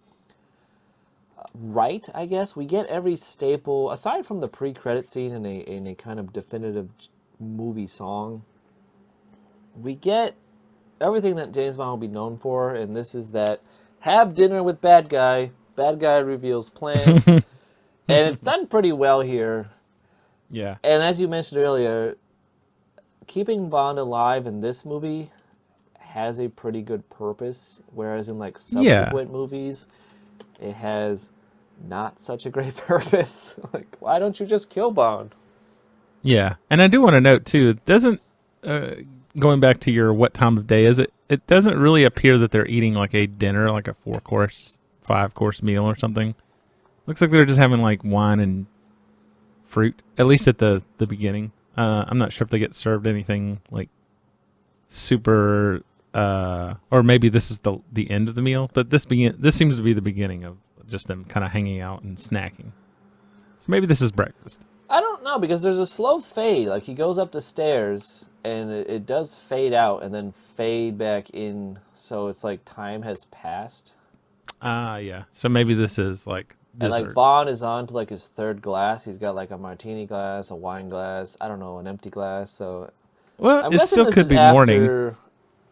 right, I guess. We get every staple, aside from the pre-credit scene in a kind of definitive movie song, we get everything that James Bond will be known for, and this is that have dinner with bad guy reveals plan, and it's done pretty well here. Yeah. And as you mentioned earlier, keeping Bond alive in this movie has a pretty good purpose, whereas in like subsequent movies, it has not such a great purpose. Like, why don't you just kill Bond? Yeah, and I do want to note too, it doesn't, going back to your what time of day is it, it doesn't really appear that they're eating like a dinner, like a 4-course, 5-course meal or something. Looks like they're just having like wine and fruit, at least at the beginning. I'm not sure if they get served anything like super, or maybe this is the end of the meal, but this seems to be the beginning of just them kind of hanging out and snacking. So maybe this is breakfast. I don't know, because there's a slow fade. Like, he goes up the stairs, and it does fade out and then fade back in, so it's like time has passed. Ah, yeah. So maybe this is like And dessert. like Bond is on to like his third glass. He's got like a martini glass, a wine glass, I don't know, an empty glass. So Well, I'm it guessing still this could is be morning.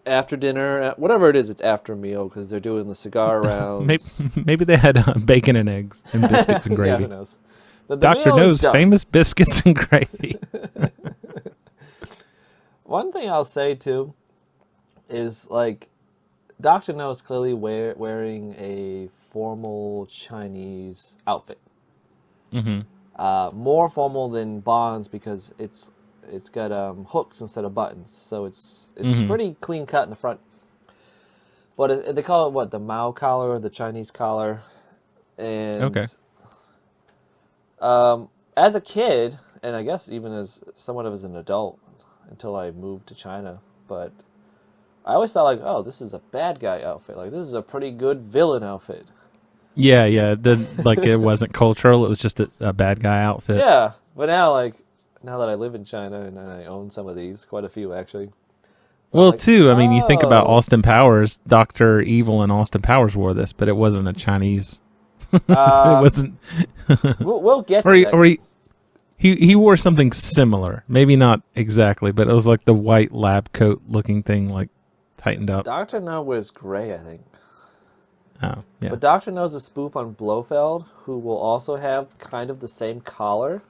after dinner, whatever it is. It's after meal because they're doing the cigar rounds. Maybe they had bacon and eggs and biscuits and Yeah, gravy. who knows? The Dr. meal is No's done. famous biscuits and gravy. One thing I'll say too is like Dr. No is clearly wearing a formal Chinese outfit. Mm-hmm. More formal than Bond's because it's got hooks instead of buttons, so it's pretty clean cut in the front. But they call it what, the Mao collar or the Chinese collar, and Okay. As a kid, and I guess even as somewhat of as an adult, until I moved to China, but I always thought like, oh, this is a bad guy outfit. Like, this is a pretty good villain outfit. Yeah. Like it wasn't cultural. It was just a bad guy outfit. Yeah, but now that I live in China and I own some of these, quite a few actually. Well, like, too, I mean, you think about oh. Austin Powers. Dr. Evil and Austin Powers wore this, but it wasn't a Chinese. It wasn't. We'll get Or to he, that. or he, He wore something similar, maybe not exactly, but it was like the white lab coat looking thing, like tightened up. Dr. No wears gray, I think. Oh, yeah. But Dr. No's a spoof on Blofeld, who will also have kind of the same collar.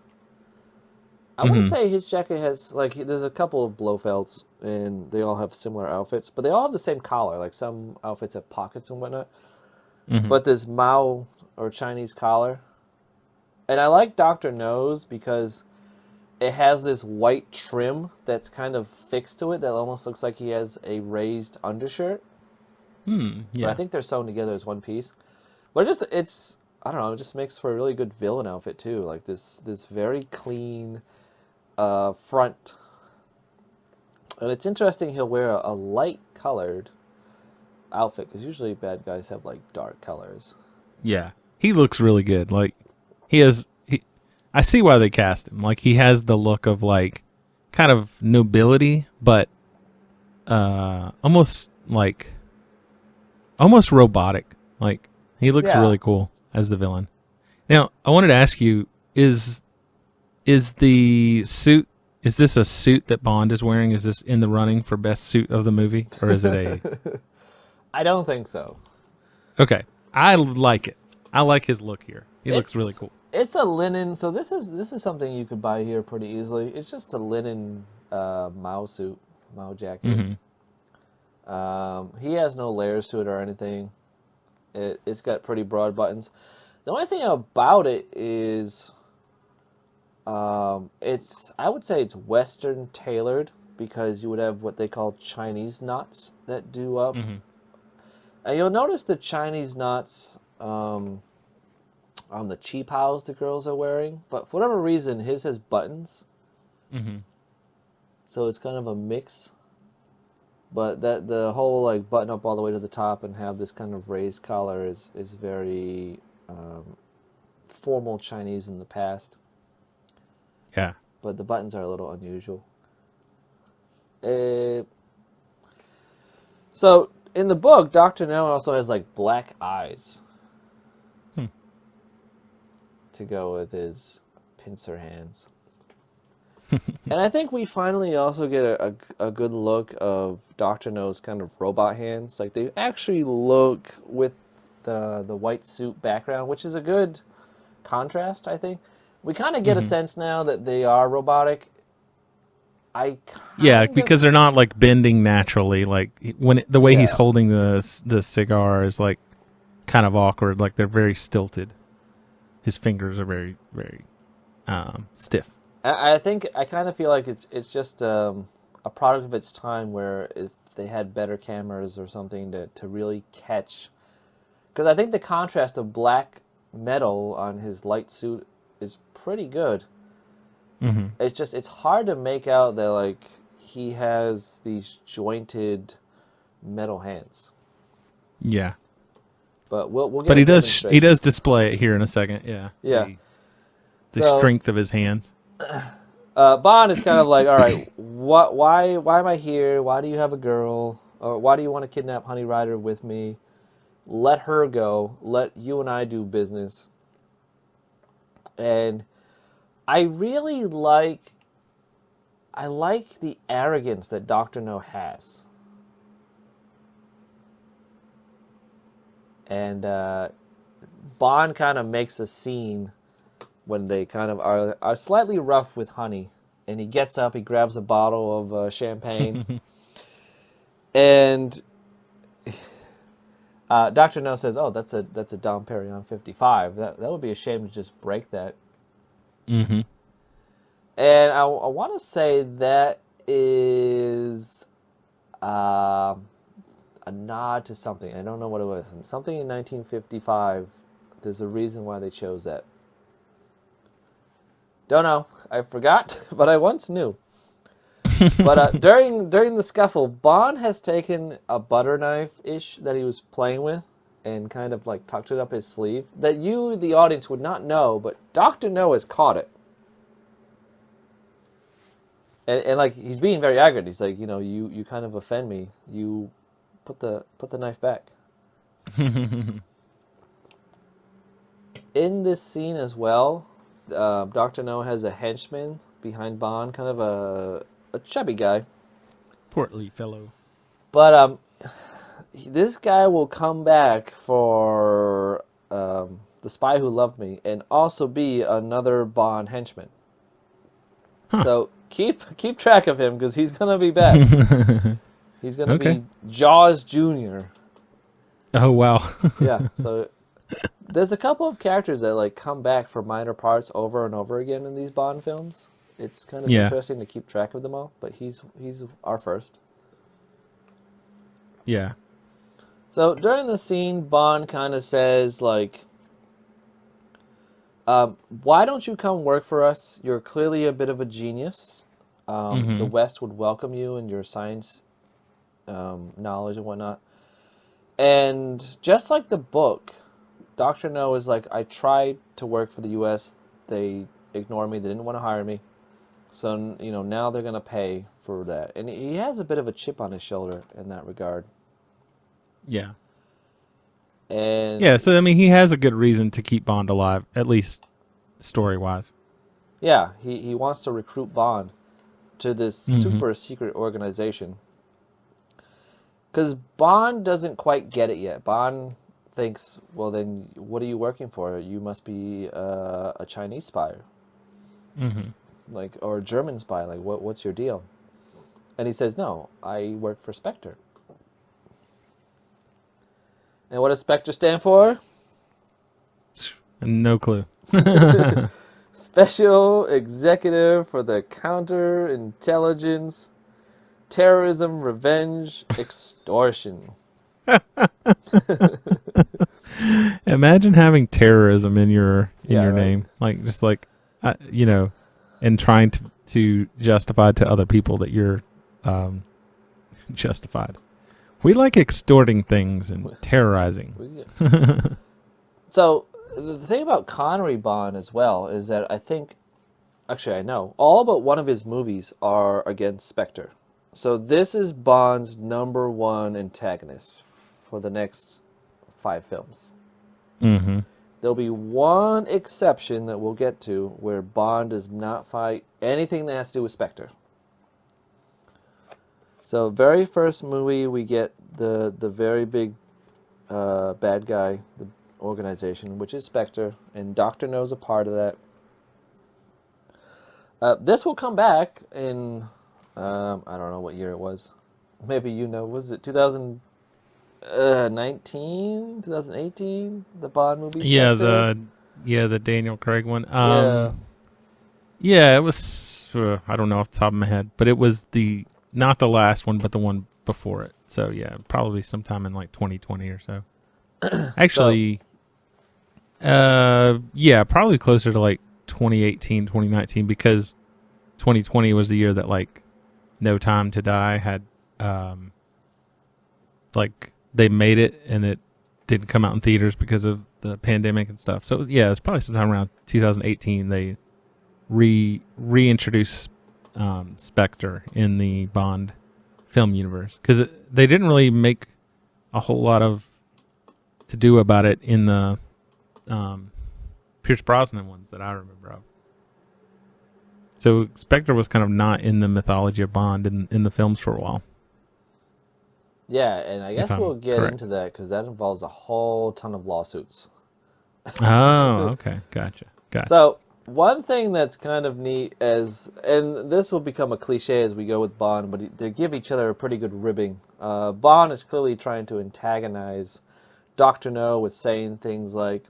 I want to say his jacket has, like, there's a couple of Blofelds, and they all have similar outfits, but they all have the same collar. Like, some outfits have pockets and whatnot. But this Mao, or Chinese collar. And I like Dr. No's because it has this white trim that's kind of fixed to it that almost looks like he has a raised undershirt. Yeah. But I think they're sewn together as one piece. But it's I don't know, it just makes for a really good villain outfit too. Like this very clean front. And it's interesting he'll wear a light colored outfit because usually bad guys have like dark colors. Yeah. He looks really good. Like I see why they cast him. Like he has the look of like kind of nobility, but almost robotic. Like he looks really cool as the villain. Now, I wanted to ask you, is the suit, is this a suit that Bond is wearing? Is this in the running for best suit of the movie, or is it a I don't think so. Okay. I like it. I like his look here. He looks really cool. It's a linen, so this is something you could buy here pretty easily. It's just a linen Mao suit, Mao jacket. He has no layers to it or anything. It's got pretty broad buttons. The only thing about it is, I would say it's Western tailored because you would have what they call Chinese knots that do up. And you'll notice the Chinese knots on the cheap house the girls are wearing, but for whatever reason, his has buttons. So it's kind of a mix. But the whole like button up all the way to the top and have this kind of raised collar is very formal Chinese in the past. Yeah. But the buttons are a little unusual. So in the book, Dr. No also has like black eyes to go with his pincer hands. And I think we finally also get a good look of Dr. No's kind of robot hands. Like they actually look with the white suit background, which is a good contrast, I think. We kind of get a sense now that they are robotic. Because they're not like bending naturally. Like when the way he's holding the cigar is like kind of awkward. Like they're very stilted. His fingers are very, very stiff. I think I kind of feel like it's just a product of its time where if they had better cameras or something to really catch. Because I think the contrast of black metal on his light suit is pretty good. It's hard to make out that like he has these jointed metal hands. Yeah. But we'll get. But he does display it here in a second. Yeah. Yeah. The strength of his hands. Bond is kind of like, all right, why am I here? Why do you have a girl? Or why do you want to kidnap Honey Rider with me? Let her go. Let you and I do business. And I really like the arrogance that Dr. No has. And Bond kind of makes a scene when they kind of are slightly rough with Honey. And he gets up, he grabs a bottle of champagne. And Dr. No says, oh, that's a Dom Perignon 55. That would be a shame to just break that. And I want to say that is a nod to something. I don't know what it was. Something in 1955. There's a reason why they chose that. Don't know. I forgot, but I once knew. But during the scuffle, Bond has taken a butter knife-ish that he was playing with and kind of like tucked it up his sleeve that you, the audience, would not know, but Dr. No has caught it. And like he's being very arrogant. He's like, you kind of offend me. You put the knife back. In this scene as well, Dr. No has a henchman behind Bond, kind of a chubby guy. Portly fellow. But this guy will come back for The Spy Who Loved Me and also be another Bond henchman. So keep track of him because he's gonna be back. He's gonna be Jaws Jr. Oh wow. Yeah. So there's a couple of characters that like come back for minor parts over and over again in these Bond films. It's kind of interesting to keep track of them all. But he's our first. Yeah. So during the scene, Bond kind of says like, why don't you come work for us? You're clearly a bit of a genius. The West would welcome you and your science knowledge and whatnot. And just like the book, Dr. No is like, I tried to work for the U.S. They ignored me. They didn't want to hire me. So, now they're going to pay for that. And he has a bit of a chip on his shoulder in that regard. Yeah. And yeah, so I mean, he has a good reason to keep Bond alive, at least story-wise. Yeah, he wants to recruit Bond to this super secret organization. Because Bond doesn't quite get it yet. Bond thinks, well, then what are you working for? You must be a Chinese spy, or a German spy. Like, what's your deal? And he says, no, I work for Spectre. And what does Spectre stand for? No clue. Special Executive for the Counterintelligence, Terrorism, Revenge, Extortion. Imagine having terrorism in your right. name, like just like and trying to justify to other people that you're justified. We like extorting things and terrorizing. So the thing about Connery Bond as well is that I know all but one of his movies are against Spectre. So this is Bond's number one antagonist for the next 5 films. There'll be one exception that we'll get to where Bond does not fight anything that has to do with Spectre. So very first movie, we get the very big bad guy, the organization, which is Spectre, and Dr. No's a part of that. This will come back in, I don't know what year it was. Maybe was it 2019, 2018? The Bond movie Spectre? The Daniel Craig one. Yeah, it was, I don't know off the top of my head, but it was not the last one, but the one before it. So yeah, probably sometime in like 2020 or so. Actually, probably closer to like 2018, 2019, because 2020 was the year that like No Time to Die had, like they made it and it didn't come out in theaters because of the pandemic and stuff. So yeah, it's probably sometime around 2018 they reintroduced Spectre in the Bond film universe, because they didn't really make a whole lot to do about it in the Pierce Brosnan ones that I remember of. So Spectre was kind of not in the mythology of Bond in the films for a while. Yeah, and I guess we'll get into that because that involves a whole ton of lawsuits. Oh, okay, gotcha. So one thing that's kind of neat and this will become a cliche as we go with Bond, but they give each other a pretty good ribbing. Bond is clearly trying to antagonize Dr. No with saying things like,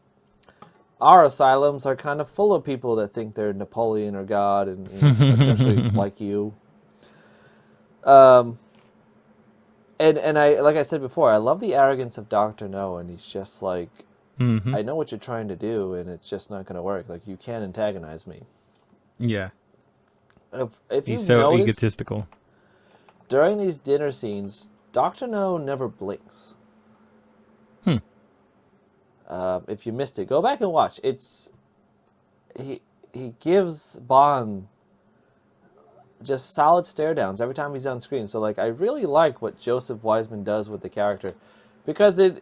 our asylums are kind of full of people that think they're Napoleon or God and essentially like you. And I, like I said before, I love the arrogance of Dr. No, and he's just like, I know what you're trying to do, and it's just not going to work. Like, you can't antagonize me. Yeah. If he's you so notice, egotistical. During these dinner scenes, Dr. No never blinks. If you missed it, go back and watch. He gives Bond just solid stare downs every time he's on screen. So like, I really like what Joseph Wiseman does with the character, because it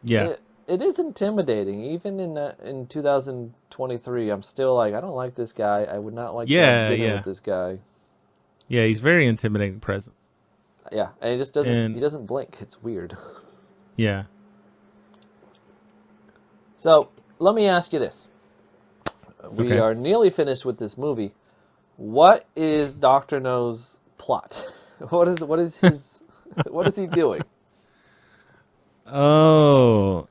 it is intimidating. Even in 2023, I'm still like, I don't like this guy. I would not like to have dinner with this guy. Yeah, he's very intimidating presence. Yeah, and he just doesn't. And- He doesn't blink. It's weird. Yeah. So let me ask you this: we Okay. are nearly finished with this movie. What is Doctor No's plot? What is his? What is he doing? Oh,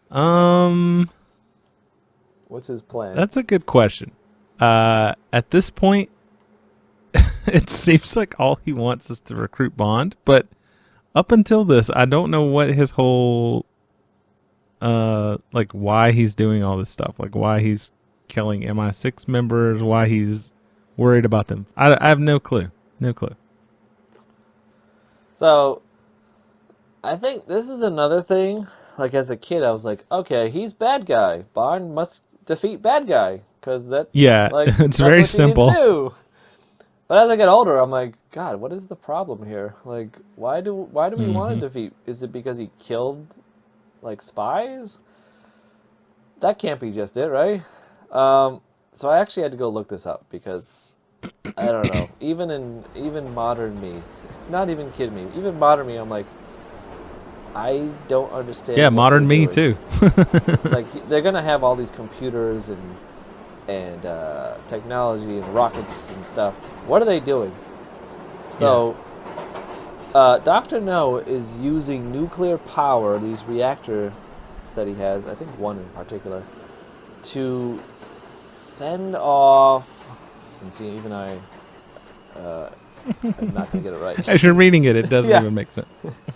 What's his plan? that's a good question. At this point, it seems like all he wants is to recruit Bond, but up until this, I don't know what his whole, like why he's doing all this stuff, like why he's killing MI6 members, why he's worried about them. I have no clue. No clue. So, I think this is another thing. Like, as a kid, I was like, okay, he's bad guy. Bond must defeat bad guy. Because that's, Yeah, like, it's that's very what you simple. need to do. But as I get older, I'm like, God, what is the problem here? Like, why do we want to defeat? Is it because he killed, like, spies? That can't be just it, right? So I actually had to go look this up because I don't know. Even modern me, not even kidding me, even modern me, I'm like, I don't understand. Yeah, what modern they're me doing. too. Like, they're gonna have all these computers and technology and rockets and stuff. What are they doing? So, Dr. No is using nuclear power, these reactors that he has, I think one in particular, to send off, and see, even I'm not going to get it right. As you're reading it, it doesn't Yeah. even make sense.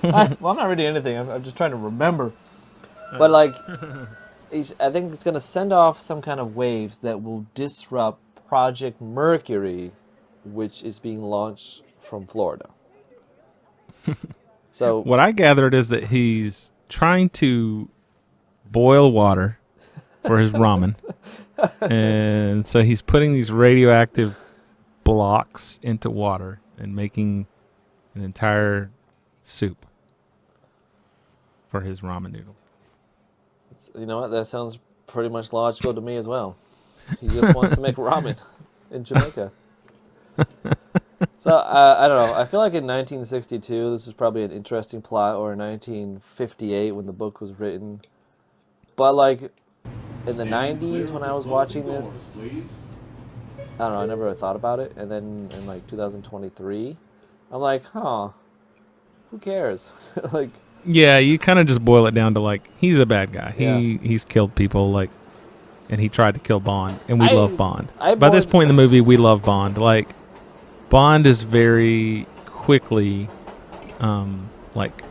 I'm not reading anything. I'm just trying to remember. But like, I think it's going to send off some kind of waves that will disrupt Project Mercury, which is being launched from Florida. So What I gathered is that he's trying to boil water for his ramen. And so he's putting these radioactive blocks into water and making an entire soup for his ramen noodle. you know what? That sounds pretty much logical to me as well. He just wants to make ramen in Jamaica. So, I don't know. I feel like in 1962, this is probably an interesting plot, or in 1958 when the book was written. But, like, in the 90s when I was watching this, I don't know, I never really thought about it. And then in, like, 2023, I'm like, huh, who cares? Like, Yeah, you kind of just boil it down to like he's a bad guy. Yeah. He's killed people like, and he tried to kill Bond, and we I- love Bond. I By this boiled- point in the movie, we love Bond. Like Bond is very quickly, like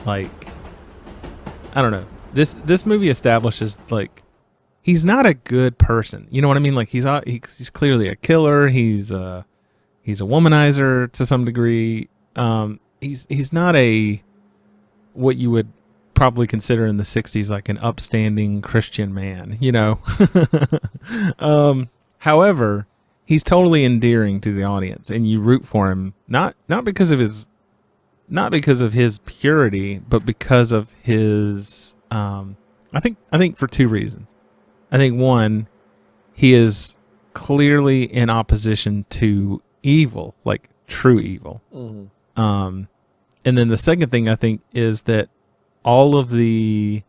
I don't know. This movie establishes like he's not a good person. You know what I mean? Like he's clearly a killer. He's a womanizer to some degree. He's not a what you would probably consider in the 60s like an upstanding Christian man, you know. However, he's totally endearing to the audience and you root for him not because of his purity, but because of his I think for two reasons. I think one, he is clearly in opposition to evil, like true evil. mhm. And then the second thing I think is that all of the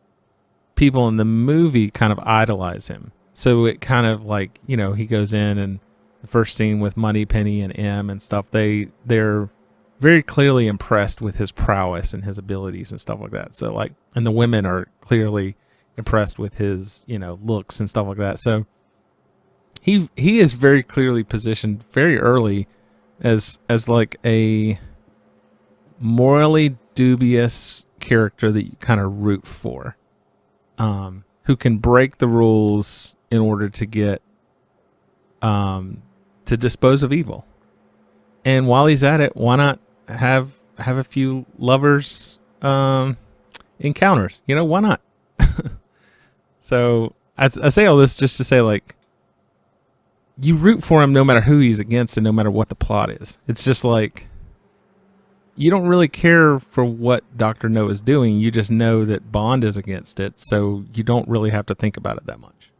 people in the movie kind of idolize him. So it kind of like, you know, he goes in and the first scene with Moneypenny and M and stuff, they're very clearly impressed with his prowess and his abilities and stuff like that. So like, and the women are clearly impressed with his, you know, looks and stuff like that. So he is very clearly positioned very early as like a morally dubious character that you kind of root for, who can break the rules in order to get to dispose of evil. And while he's at it, why not have a few lovers encounters? You know, why not? So I say all this just to say, like, you root for him no matter who he's against and no matter what the plot is. It's just like you don't really care for what Dr. No is doing. You just know that Bond is against it, so you don't really have to think about it that much.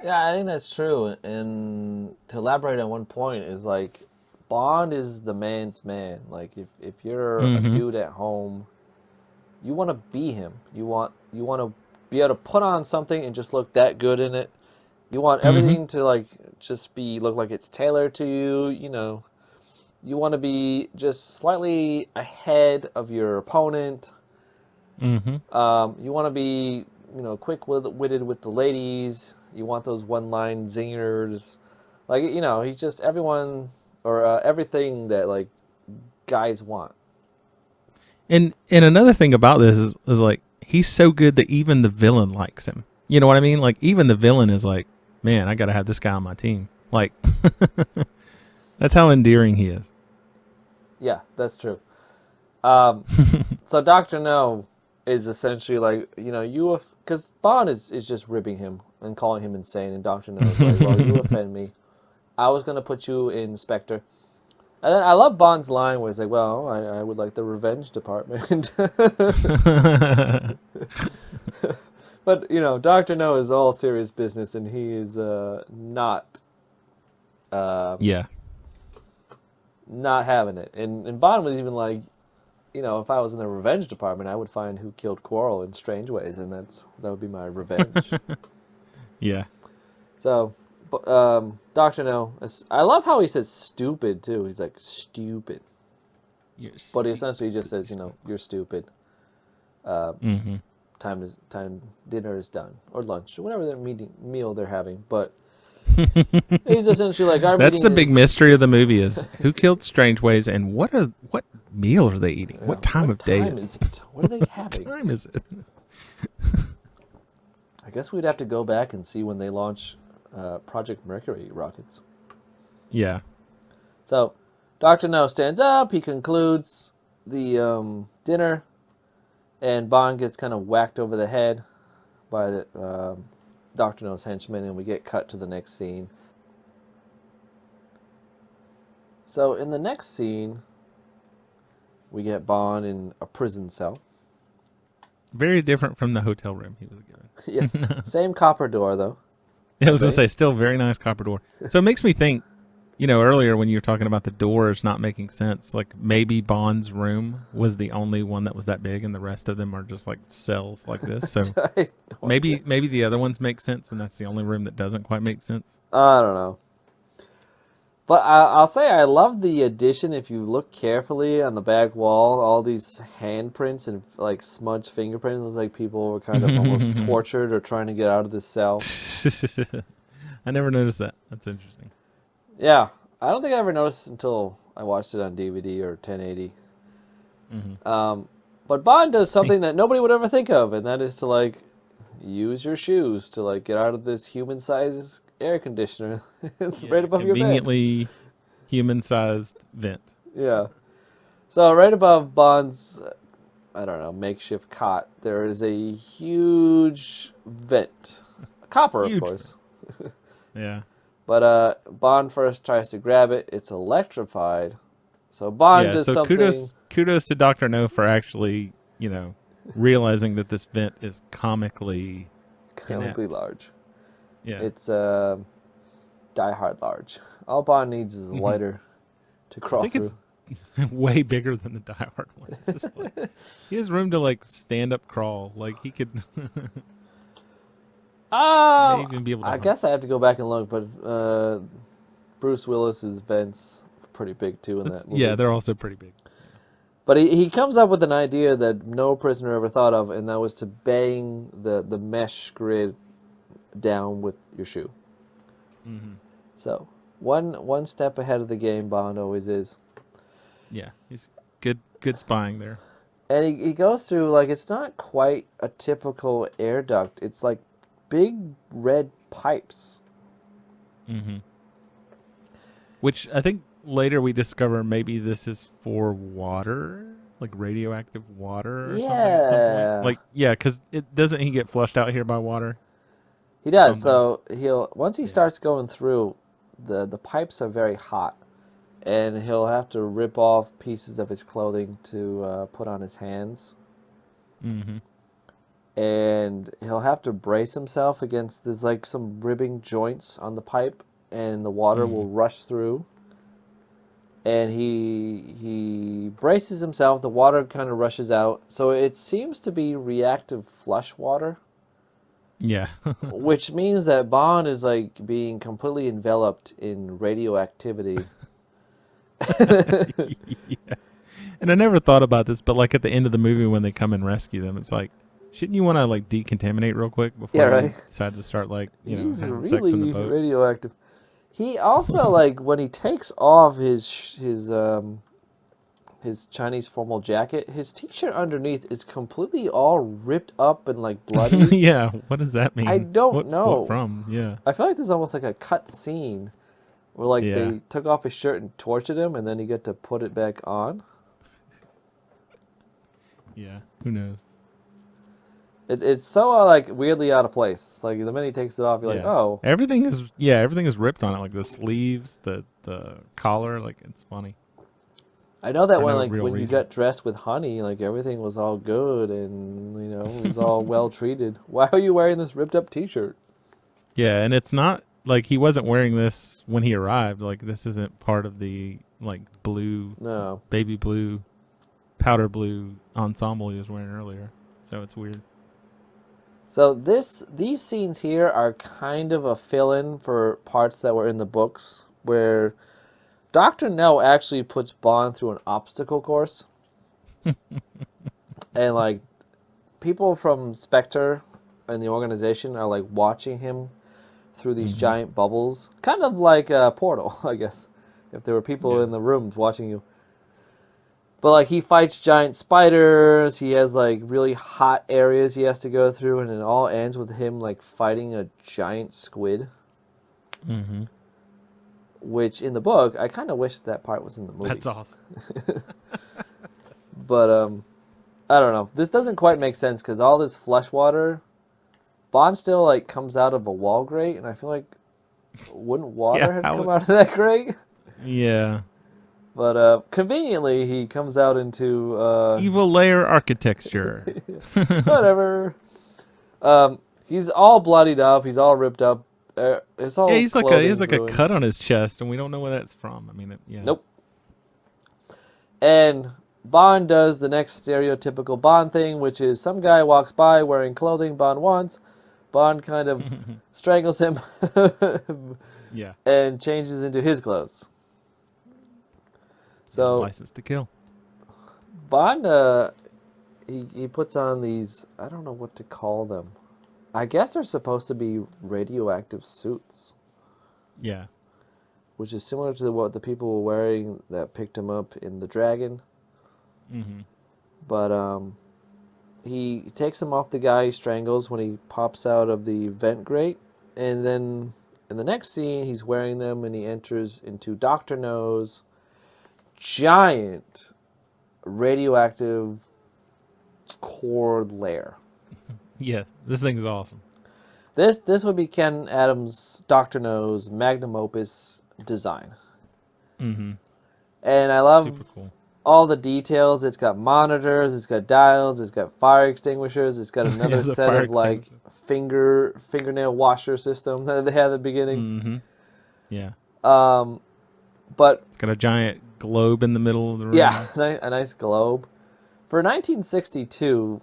Yeah, I think that's true. And to elaborate on one point is like Bond is the man's man. Like if you're a dude at home, you want to be him. You want to be able to put on something and just look that good in it. You want everything to like just look like it's tailored to you, you know. You want to be just slightly ahead of your opponent. You want to be, you know, quick-witted with the ladies. You want those one-line zingers. Like, you know, he's just everyone or everything that, like, guys want. And another thing about this is like, he's so good that even the villain likes him. You know what I mean? Like, even the villain is like, man, I got to have this guy on my team. Like, that's how endearing he is. Yeah, that's true. So Dr. No is essentially like, you know, because Bond is just ribbing him and calling him insane, and Dr. No is like, well, you offend me. I was going to put you in Spectre. And then I love Bond's line where he's like, well, I would like the revenge department. But, you know, Dr. No is all serious business, and he is not... not having it. And Bond was even like, you know, if I was in the revenge department, I would find who killed Quarrel in strange ways, and that would be my revenge. Yeah. So, Dr. No, I love how he says stupid, too. He's like, stupid. But he essentially just says, you know, you're stupid. Time, dinner is done. Or lunch, or whatever meal they're having. But he's essentially like, our That's the meeting big is... mystery of the movie is who killed Strangeways and what meal are they eating? What time of day is it? What are they having? What time is it? I guess we'd have to go back and see when they launch Project Mercury rockets. Yeah. So, Dr. No stands up. He concludes the dinner, and Bond gets kind of whacked over the head by the Dr. No's henchman, and we get cut to the next scene. So, in the next scene, we get Bond in a prison cell. Very different from the hotel room he was given. Yes, same copper door, though. Yeah, I was going to say, still very nice copper door. So it makes me think, you know, earlier when you were talking about the doors not making sense, like maybe Bond's room was the only one that was that big and the rest of them are just like cells like this. So maybe the other ones make sense and that's the only room that doesn't quite make sense. I don't know. But I'll say I love the addition. If you look carefully on the back wall, all these handprints and like smudged fingerprints. It looks like people were kind of almost tortured or trying to get out of the cell. I never noticed that. That's interesting. Yeah, I don't think I ever noticed until I watched it on DVD or 1080. But Bond does something that nobody would ever think of, and that is to like use your shoes to like get out of this human-sized air conditioner. It's right above your bed. Conveniently human-sized vent. Yeah. So right above Bond's, I don't know, makeshift cot, there is a huge vent. Copper, Huge of course. Yeah. But Bond first tries to grab it. It's electrified. So Bond does something... Kudos to Dr. No for actually, you know, realizing that this vent is comically large. Yeah. It's Die Hard large. All Bond needs is a lighter to crawl through. It's way bigger than the Die Hard one. It's just like, he has room to like stand up crawl. Like he could may even be able to I hunt. guess I have to go back and look, but Bruce Willis's vents are pretty big too in that movie. Yeah, they're also pretty big. But he comes up with an idea that no prisoner ever thought of, and that was to bang the mesh grid down with your shoe. So one step ahead of the game, Bond always is. Yeah, he's good spying there. And he goes through, like, it's not quite a typical air duct. It's like big red pipes. Which I think later we discover maybe this is for water, like radioactive water or something at some point. Like, yeah, because doesn't he get flushed out here by water? He does. So once he starts going through, the pipes are very hot, and he'll have to rip off pieces of his clothing to put on his hands. Mm-hmm. And he'll have to brace himself against there's like some ribbing joints on the pipe, and the water will rush through. And he braces himself. The water kind of rushes out, so it seems to be reactive flush water. Yeah. Which means that Bond is like being completely enveloped in radioactivity. Yeah. And I never thought about this, but like at the end of the movie when they come and rescue them, it's like, shouldn't you want to like decontaminate real quick before you decide to start like He's having really sex in the boat? radioactive. He also like when he takes off his Chinese formal jacket, his t-shirt underneath is completely all ripped up and like bloody. Yeah, what does that mean? I don't know. What from? Yeah. I feel like there's almost like a cut scene where like Yeah. they took off his shirt and tortured him, and then he get to put it back on. Yeah. Who knows? It's so like weirdly out of place. Like the minute he takes it off, you're like, oh, everything is ripped on it, like the sleeves, the collar, like it's funny. I know that For when no like real when you reason. got dressed with honey, like everything was all good and it was all well treated. Why are you wearing this ripped up T-shirt? Yeah, and it's not like he wasn't wearing this when he arrived. Like this isn't part of the like blue, No. baby blue, powder blue ensemble he was wearing earlier. So it's weird. So these scenes here are kind of a fill-in for parts that were in the books, where Dr. No actually puts Bond through an obstacle course. And like people from Spectre and the organization are like watching him through these giant bubbles, kind of like a Portal, I guess, if there were people in the rooms watching you. But like he fights giant spiders, he has like really hot areas he has to go through, and it all ends with him like fighting a giant squid. Mm-hmm. Which in the book, I kind of wish that part was in the movie. That's awesome. But I don't know. This doesn't quite make sense because all this flesh water, Bond still like comes out of a wall grate, and I feel like wouldn't water have come out of that grate? Yeah. But conveniently, he comes out into Evil layer architecture. whatever. He's all bloodied up. He's all ripped up. It's all He's like a ruined. cut on his chest, and we don't know where that's from. I mean, Nope. And Bond does the next stereotypical Bond thing, which is some guy walks by wearing clothing Bond wants. Bond kind of strangles him Yeah. and changes into his clothes. So License to Kill. Bond, he puts on these, I don't know what to call them. I guess they're supposed to be radioactive suits, Yeah. which is similar to what the people were wearing that picked him up in the Dragon. Mm-hmm. But he takes them off the guy he strangles when he pops out of the vent grate, and then in the next scene he's wearing them and he enters into Dr. No's giant radioactive core lair. Yeah, this thing is awesome. This would be Ken Adams' Dr. No's magnum opus design. Mm-hmm. And I love Super cool. all the details. It's got monitors, it's got dials, it's got fire extinguishers, it's got another the set fire of like fingernail washer system that they had at the beginning. Mm-hmm. Yeah. But It's got a giant globe in the middle of the room. yeah, a nice globe. For 1962,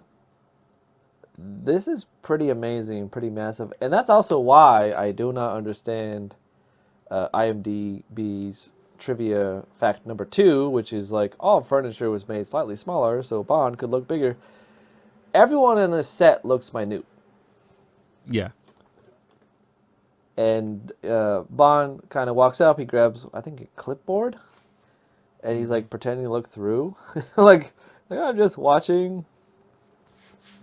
this is pretty amazing, pretty massive. And that's also why I do not understand IMDb's trivia fact number 2, which is like all furniture was made slightly smaller so Bond could look bigger. Everyone in this set looks minute. Yeah. And Bond kind of walks up, he grabs, I think, a clipboard, and he's like pretending to look through. like I'm just watching.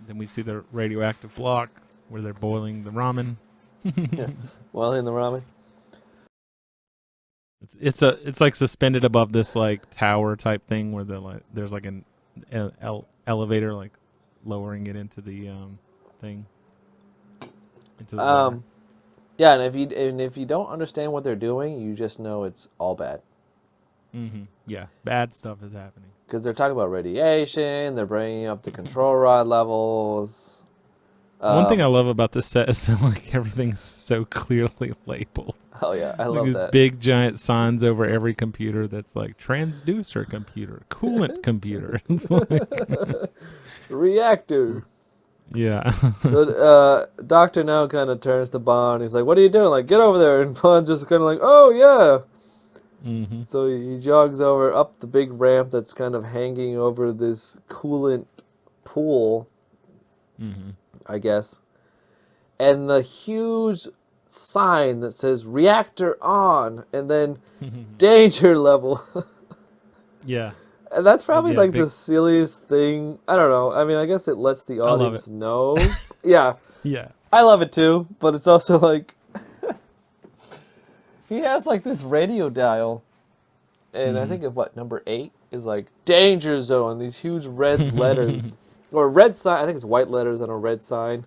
Then we see the radioactive block where they're boiling the ramen. While in the ramen. It's like suspended above this like tower type thing where there's like an elevator like lowering it into the thing. Into the water. Yeah, and if you don't understand what they're doing, you just know it's all bad. Yeah, bad stuff is happening. Because they're talking about radiation, they're bringing up the control rod levels. One thing I love about this set is that, like, everything's so clearly labeled. Oh yeah, I Like love these that. big giant signs over every computer that's like transducer computer, coolant computer. It's like, Reactor. yeah. Doctor now kind of turns to Bond. He's like, "What are you doing? Like, get over there!" And Bond's just kind of like, "Oh yeah." So he jogs over up the big ramp that's kind of hanging over this coolant pool, I guess, and the huge sign that says "reactor on" and then danger level. Yeah. And that's probably Yeah, like big- the silliest thing. I don't know. I mean, I guess it lets the love audience it. know. Yeah, Yeah. I love it too, but it's also like he has like this radio dial, and I think of what number 8 is like danger zone. These huge red letters or red sign. I think it's white letters on a red sign,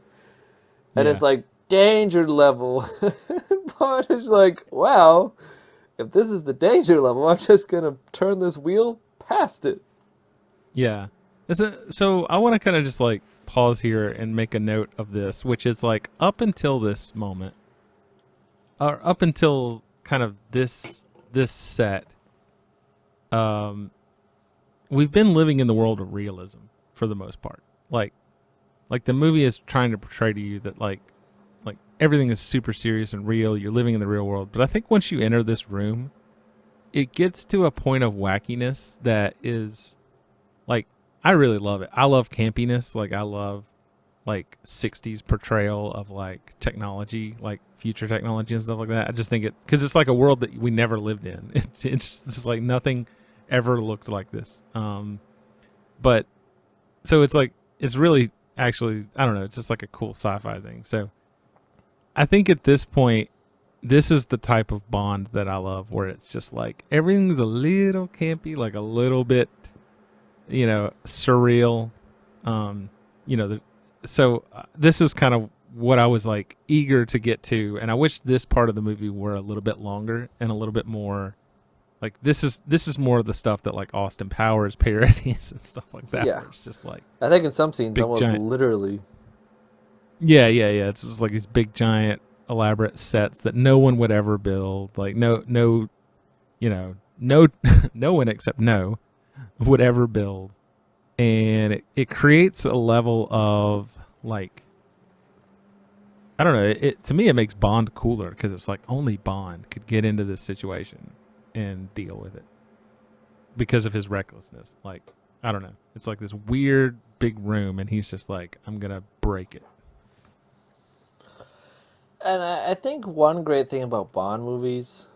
and Yeah. it's like danger level. Bond is like, wow, if this is the danger level, I'm just gonna turn this wheel past it. Yeah. So I want to kind of just like pause here and make a note of this, which is like up until this moment, or up until kind of this set, we've been living in the world of realism for the most part. Like the movie is trying to portray to you that like everything is super serious and real. You're living in the real world. But I think once you enter this room, it gets to a point of wackiness that is like, I really love it. I love campiness. Like I love like 60s portrayal of like technology, like future technology and stuff like that. I just think because it's like a world that we never lived in. It's just like nothing ever looked like this. But so it's like, it's really actually, I don't know, it's just like a cool sci-fi thing. So I think at this point, this is the type of Bond that I love, where it's just like everything's a little campy, like a little bit, surreal. So this is kind of what I was like eager to get to, and I wish this part of the movie were a little bit longer and a little bit more. Like this is more of the stuff that like Austin Powers parodies and stuff like that. Yeah. Where it's just like, I think in some scenes, Big almost giant. literally. yeah. It's just like these big giant elaborate sets that no one would ever build. Like no no one except No would ever build, and it creates a level of like, I don't know. It to me it makes Bond cooler because it's like only Bond could get into this situation and deal with it because of his recklessness. Like, I don't know. It's like this weird big room, and he's just like, I'm gonna break it. And I think one great thing about Bond movies,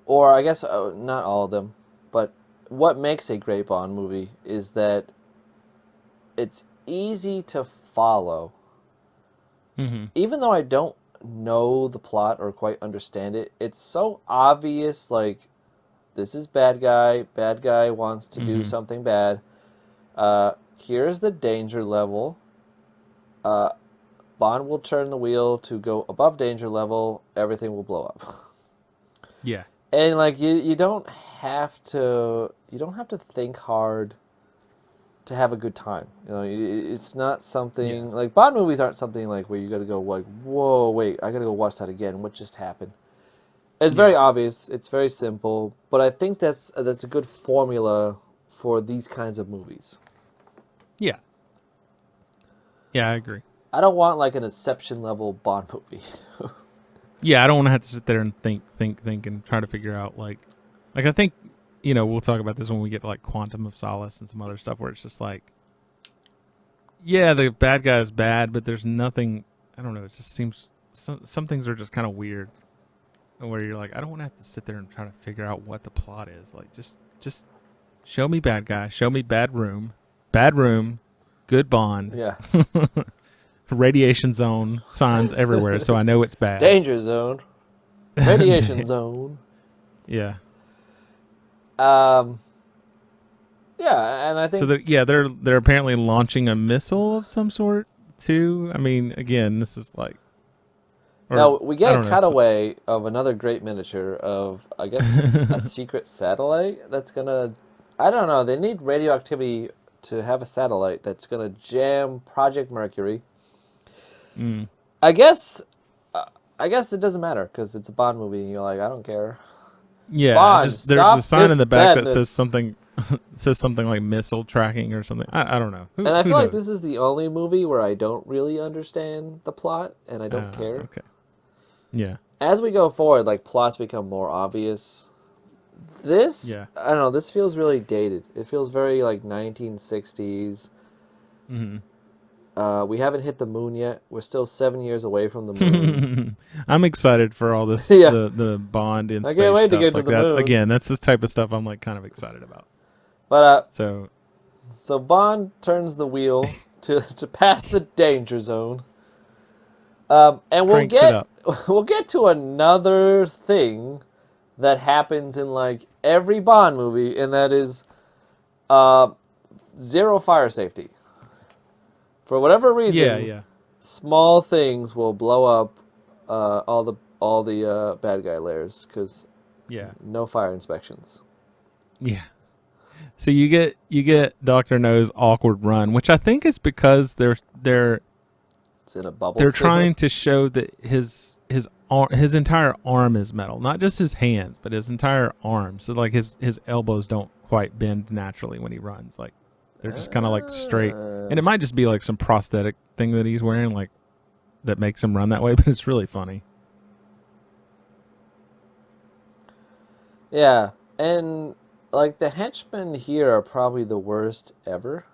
or I guess not all of them, but what makes a great Bond movie is that it's easy to follow. Even though I don't know the plot or quite understand it, it's so obvious, like, this is bad guy wants to do something bad. Here's the danger level. Bond will turn the wheel to go above danger level, everything will blow up. Yeah. And like you don't have to think hard to have a good time. It's not something like Bond movies aren't something like where you got to go like, whoa, wait, I got to go watch that again. What just happened? It's very obvious. It's very simple. But I think that's a good formula for these kinds of movies. Yeah. Yeah, I agree. I don't want like an Inception level Bond movie. Yeah, I don't want to have to sit there and think and try to figure out like I think, we'll talk about this when we get to like Quantum of Solace and some other stuff where it's just like, yeah, the bad guy is bad, but there's nothing, I don't know, it just seems some things are just kind of weird where you're like, I don't want to have to sit there and try to figure out what the plot is. Like just show me bad guy, show me bad room, good Bond. Yeah. Radiation zone signs everywhere, so I know it's bad. Danger zone. Radiation zone. Yeah. Yeah, and I think So they're apparently launching a missile of some sort too. I mean, again, this is like, Or, Now we I get don't a know, cutaway of another great miniature of, I guess, a secret satellite that's gonna. I don't know. They need radioactivity to have a satellite that's gonna jam Project Mercury. Mm. I guess. I guess it doesn't matter because it's a Bond movie, and you're like, I don't care. Yeah, Bond, just there's a stop sign this in the back that says madness. something says something like missile tracking or something. I don't know. And I Who feel like knows? this is the only movie where I don't really understand the plot, and I don't care. Okay. Yeah. As we go forward, like plots become more obvious. This, Yeah. I don't know, this feels really dated. It feels very like 1960s. Hmm. We haven't hit the moon yet. We're still 7 years away from the moon. I'm excited for all this Yeah. the Bond in I space can't wait to stuff get to like the that. moon. Again, that's the type of stuff I'm like kind of excited about. But So Bond turns the wheel to pass the danger zone. And Cranks it up. we'll get to another thing that happens in like every Bond movie, and that is zero fire safety. For whatever reason, yeah. small things will blow up all the bad guy lairs because Yeah. no fire inspections. Yeah. So you get Dr. No's awkward run, which I think is because they're It's in a bubble. they're suit. trying to show that his entire arm is metal, not just his hands, but his entire arm. So like his elbows don't quite bend naturally when he runs. Like they're just kind of like straight. And it might just be like some prosthetic thing that he's wearing, like that makes him run that way. But it's really funny. Yeah, and like the henchmen here are probably the worst ever.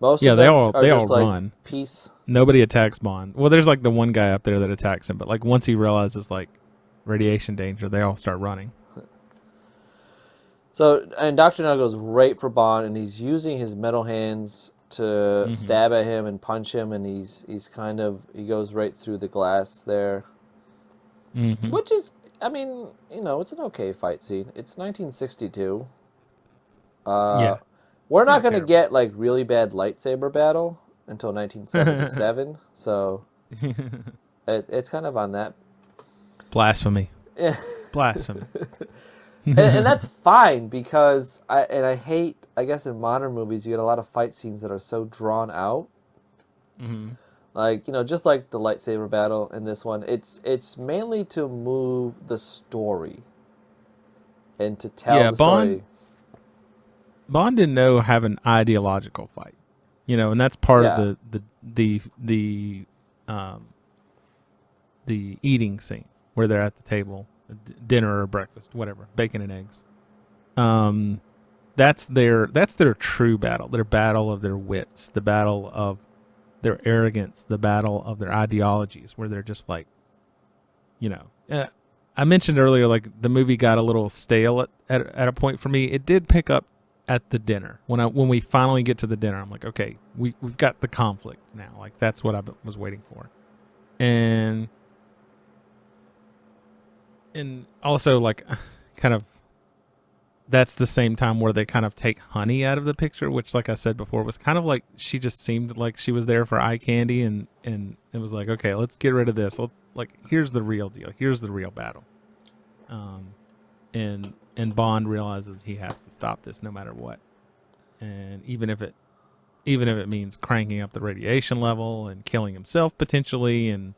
Most Yeah, of they them all are they just all like run. peace. Nobody attacks Bond. Well, there's like the one guy up there that attacks him, but like once he realizes like radiation danger, they all start running. So, and Dr. No goes right for Bond, and he's using his metal hands to stab at him and punch him, and he goes right through the glass there, Mm-hmm. which is, I mean, it's an okay fight scene. It's 1962. Yeah. We're It's not not going to terrible. get like really bad lightsaber battle until 1977, so it's kind of on that. Blasphemy. Yeah. Blasphemy. and that's fine because I hate, I guess in modern movies you get a lot of fight scenes that are so drawn out. Mm-hmm. Like, just like the lightsaber battle in this one, it's mainly to move the story and to tell the story. Bond didn't know have an ideological fight, and that's part Yeah. of the eating scene where they're at the table, dinner or breakfast, whatever, bacon and eggs. That's their true battle, their battle of their wits, the battle of their arrogance, the battle of their ideologies, where they're just like, I mentioned earlier, like the movie got a little stale at a point for me. It did pick up at the dinner when we finally get to the dinner. I'm like, okay, we've got the conflict now. Like that's what I was waiting for, and also like kind of that's the same time where they kind of take honey out of the picture, which, like I said before, was kind of like she just seemed like she was there for eye candy, and it was like, okay, let's get rid of this. Here's the real deal. Here's the real battle. And Bond realizes he has to stop this no matter what, and even if it means cranking up the radiation level and killing himself potentially, and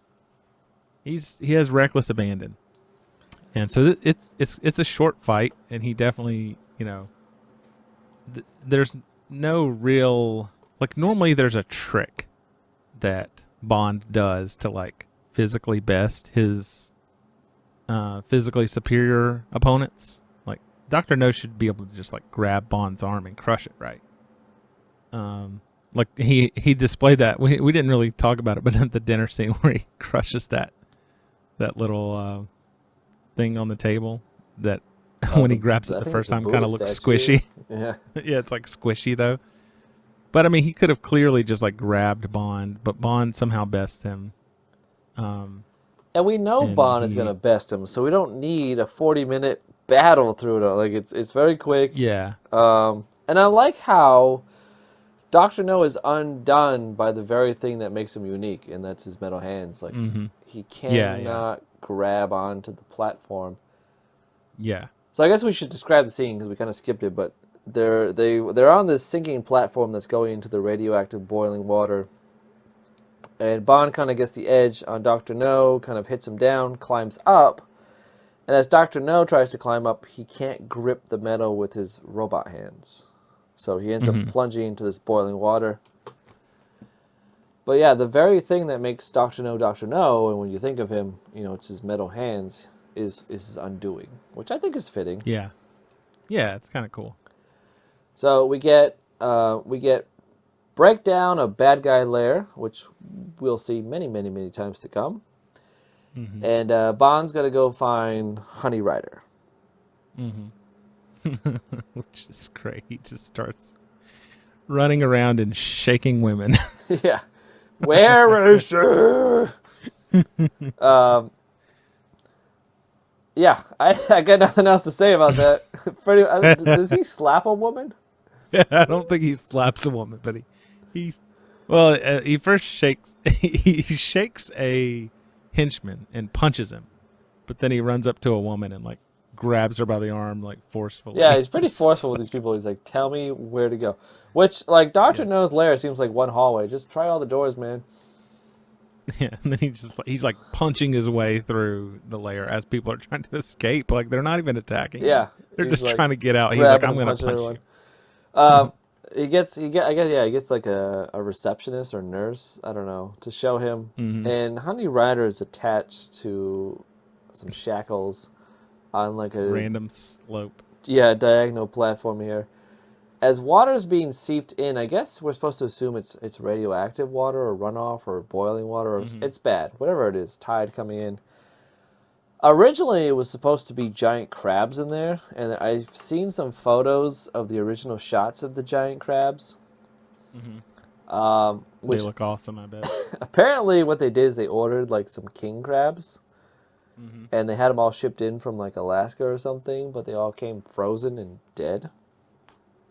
he has reckless abandon. And so it's a short fight, and he definitely, there's no real, like normally there's a trick that Bond does to like physically best his physically superior opponents. Like Dr. No should be able to just like grab Bond's arm and crush it, right? Like he displayed that. We didn't really talk about it, but at the dinner scene where he crushes that little thing on the table that when he grabs it the first time kind of looks squishy. Yeah. Yeah, it's like squishy though. But I mean, he could have clearly just like grabbed Bond, but Bond somehow bests him. And we know And Bond is he- going to best him, so we don't need a 40-minute battle through it. Like it's very quick. Yeah. And I like how Dr. No is undone by the very thing that makes him unique, and that's his metal hands. Like, he cannot grab onto the platform. Yeah. So I guess we should describe the scene because we kind of skipped it, but they're on this sinking platform that's going into the radioactive boiling water. And Bond kind of gets the edge on Dr. No, kind of hits him down, climbs up. And as Dr. No tries to climb up, he can't grip the metal with his robot hands. So he ends up plunging into this boiling water. But yeah, the very thing that makes Dr. No, and when you think of him, you know, it's his metal hands, is his undoing, which I think is fitting. Yeah. Yeah, it's kind of cool. So we get breakdown of bad guy lair, which we'll see many, many, many times to come. And Bond's got to go find Honey Rider. Which is great. He just starts running around and shaking women. Yeah. Where is she? Yeah, I got nothing else to say about that. Does he slap a woman? I don't think he slaps a woman, but he first shakes he shakes a henchman and punches him, but then he runs up to a woman and like grabs her by the arm like forcefully. Yeah, he's pretty forceful with these people. He's like, "Tell me where to go." Which, like, Dr. No's lair seems like one hallway. Just try all the doors, man. Yeah, and then he's like punching his way through the lair as people are trying to escape. Like they're not even attacking. Yeah, him. They're he's just like, trying to get out. He's like, I'm going to punch you. He gets like a receptionist or nurse, I don't know, to show him. And Honey Rider is attached to some shackles on like a random slope. Yeah, diagonal platform here. As water's being seeped in, I guess we're supposed to assume it's radioactive water or runoff or boiling water. Or it's bad, whatever it is, tide coming in. Originally, it was supposed to be giant crabs in there, and I've seen some photos of the original shots of the giant crabs. They look awesome, I bet. Apparently, what they did is they ordered like some king crabs, and they had them all shipped in from like Alaska or something, but they all came frozen and dead.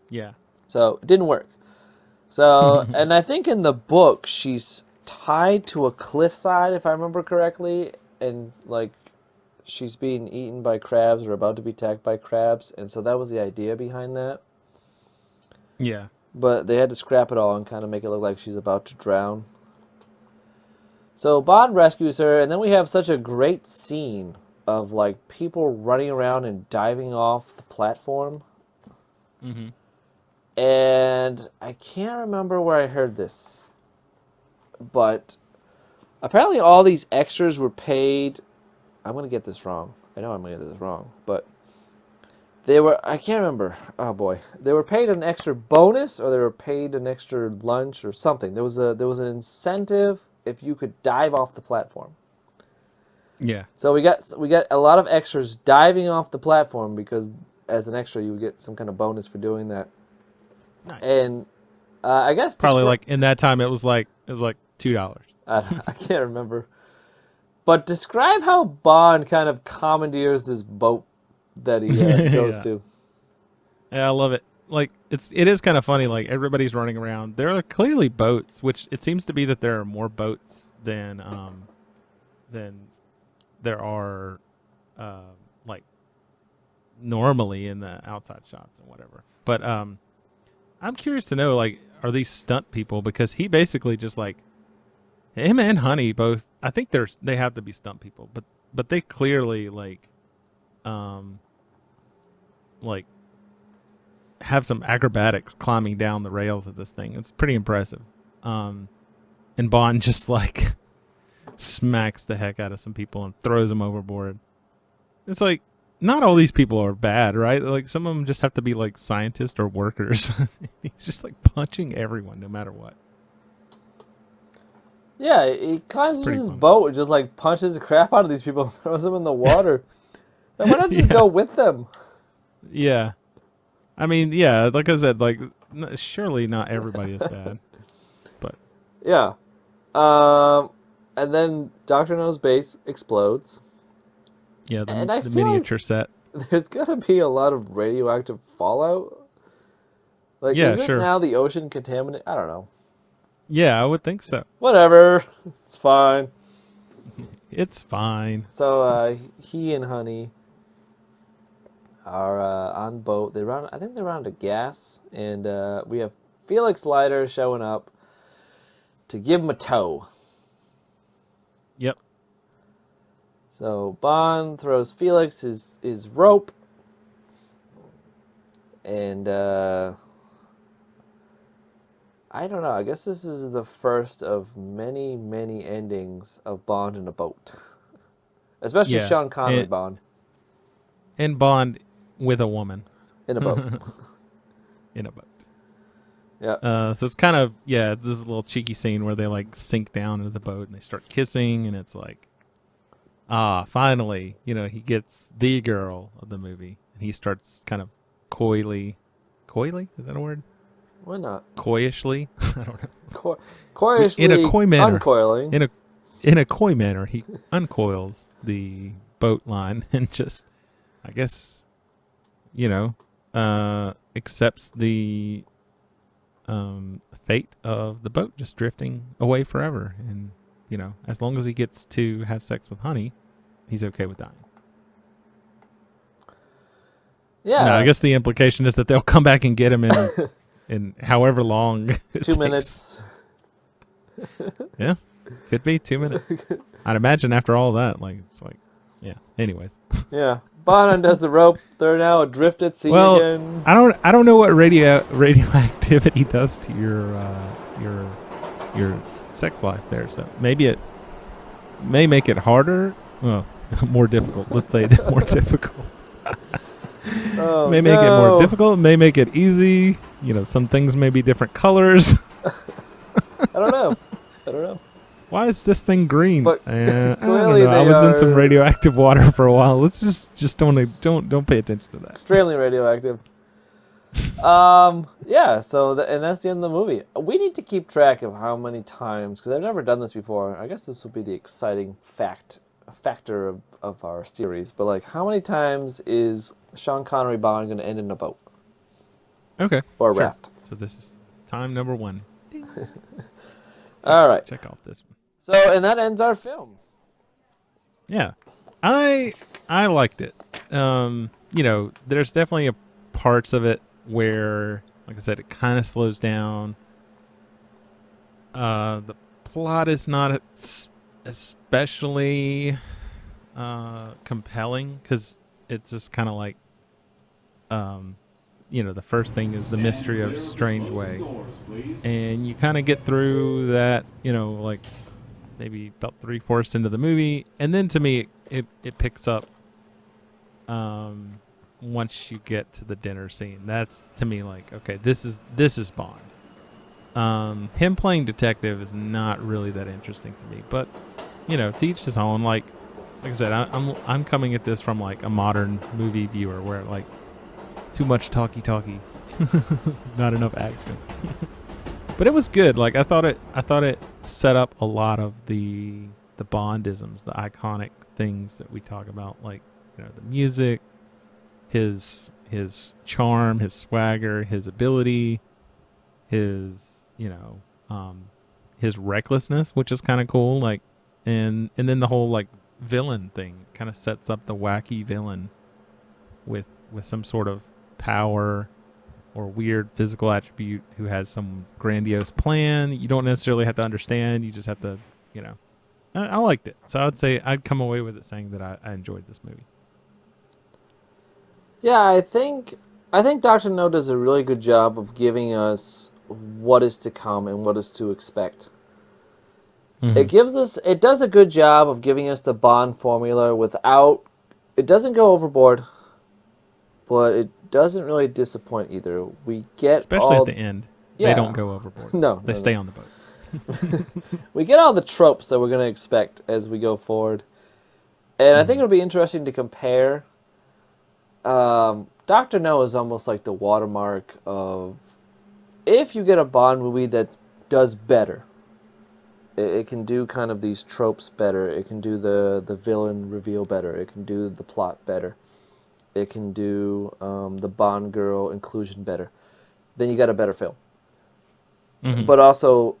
Yeah. So it didn't work. So, and I think in the book she's tied to a cliffside, if I remember correctly, and like she's being eaten by crabs or about to be attacked by crabs, and so that was the idea behind that. Yeah. But they had to scrap it all and kind of make it look like she's about to drown. So Bond rescues her, and then we have such a great scene of like people running around and diving off the platform. And I can't remember where I heard this, but apparently all these extras were paid. I'm going to get this wrong. I know I'm going to get this wrong, but I can't remember. Oh boy. They were paid an extra bonus, or they were paid an extra lunch or something. There was an incentive if you could dive off the platform. Yeah. So we got a lot of extras diving off the platform because as an extra you would get some kind of bonus for doing that. Nice. And I guess probably like in that time it was like $2. I can't remember. But describe how Bond kind of commandeers this boat that he goes to. Yeah, I love it. Like it is kind of funny. Like everybody's running around. There are clearly boats, which it seems to be that there are more boats than there are like normally in the outside shots and whatever. But I'm curious to know, like, are these stunt people? Because he basically just like him and Honey both. I think they have to be stunt people, but they clearly like have some acrobatics climbing down the rails of this thing. It's pretty impressive. And Bond just like smacks the heck out of some people and throws them overboard. It's like, not all these people are bad, right? Like some of them just have to be like scientists or workers. He's just like punching everyone no matter what. Yeah, he climbs into his fun. boat and just like punches the crap out of these people and throws them in the water. Then why not just go with them? Yeah. I mean, yeah, like I said, like surely not everybody is bad. But yeah. And then Dr. No's base explodes. yeah, And I the feel like- miniature set. There's got to be a lot of radioactive fallout. Like, why not just go with them? Yeah. Like, why not just go with them? Yeah. And then Dr. No's base explodes. And I feel like there's got to be a lot of radioactive fallout. Like, Yeah, is it sure. now the ocean contaminated? I don't know. Yeah, I would think so. Whatever. It's fine. It's fine. So he and Honey are on boat. I think they run out of gas, and we have Felix Leiter showing up to give him a tow. Yep. So Bond throws Felix his rope, and I don't know. I guess this is the first of many, many endings of Bond in a boat. Especially Yeah, Sean Connery and- Bond And Bond with a woman in a boat. in a boat. Yeah. So it's kind of, this is a little cheeky scene where they like sink down into the boat and they start kissing, and it's like, finally, he gets the girl of the movie, and he starts kind of coyly, is that a word? Why not? Coyishly? I don't know. Coyishly In a coy manner. uncoiling. In a coy manner, he uncoils the boat line and just, I guess, accepts the fate of the boat just drifting away forever. And, as long as he gets to have sex with Honey, he's okay with dying. Yeah. No, I guess the implication is that they'll come back and get him in however long it 2 takes. minutes. Yeah, could be 2 minutes. I'd imagine after all that, anyways. Yeah. Bond does the rope. They're now adrift at sea Well, again. I don't know what radioactivity does to your sex life there. So maybe it may make it harder. Well, more difficult. Let's say more difficult. Oh, May make it more no. difficult. May make it easy. Some things may be different colors. I don't know. Why is this thing green? But I don't clearly know. I they was in some are- radioactive water for a while. Let's just don't pay attention to that. Extremely radioactive. Yeah, so and that's the end of the movie. We need to keep track of how many times, because I've never done this before. I guess this will be the exciting factor of our series. But like, how many times is Sean Connery Bond going to end in a boat Okay. or a sure. raft? So this is time number 1. All right. Check off this one. So, and that ends our film. Yeah, I liked it. There's definitely parts of it where, like I said, it kind of slows down. The plot is not especially compelling because it's just kind of like, the first thing is the mystery of Strange Way, and you kind of get through that, maybe about 3/4 into the movie, and then to me it picks up once you get to the dinner scene. That's to me like, okay, this is Bond. Him playing detective is not really that interesting to me, but to each his own. Like I said, I'm coming at this from like a modern movie viewer where like too much talky, not enough action. But it was good. Like I thought it set up a lot of the Bondisms, the iconic things that we talk about, like the music, his charm, his swagger, his ability, his his recklessness, which is kind of cool. Like and then the whole like villain thing kind of sets up the wacky villain with some sort of power or weird physical attribute who has some grandiose plan you don't necessarily have to understand. You just have to, I liked it. So I would say I'd come away with it saying that I enjoyed this movie. Yeah, I think Dr. No does a really good job of giving us what is to come and what is to expect. Mm-hmm. It does a good job of giving us the Bond formula it doesn't go overboard, but it doesn't really disappoint either. We get Especially at the end. Yeah. They don't go overboard. No, They stay on the boat. We get all the tropes that we're going to expect as we go forward. And I think it'll be interesting to compare. Dr. No is almost like the watermark of, if you get a Bond movie that does better, it can do kind of these tropes better. It can do the villain reveal better. It can do the plot better. It can do the Bond girl inclusion better. then you got a better film. Mhm. But also,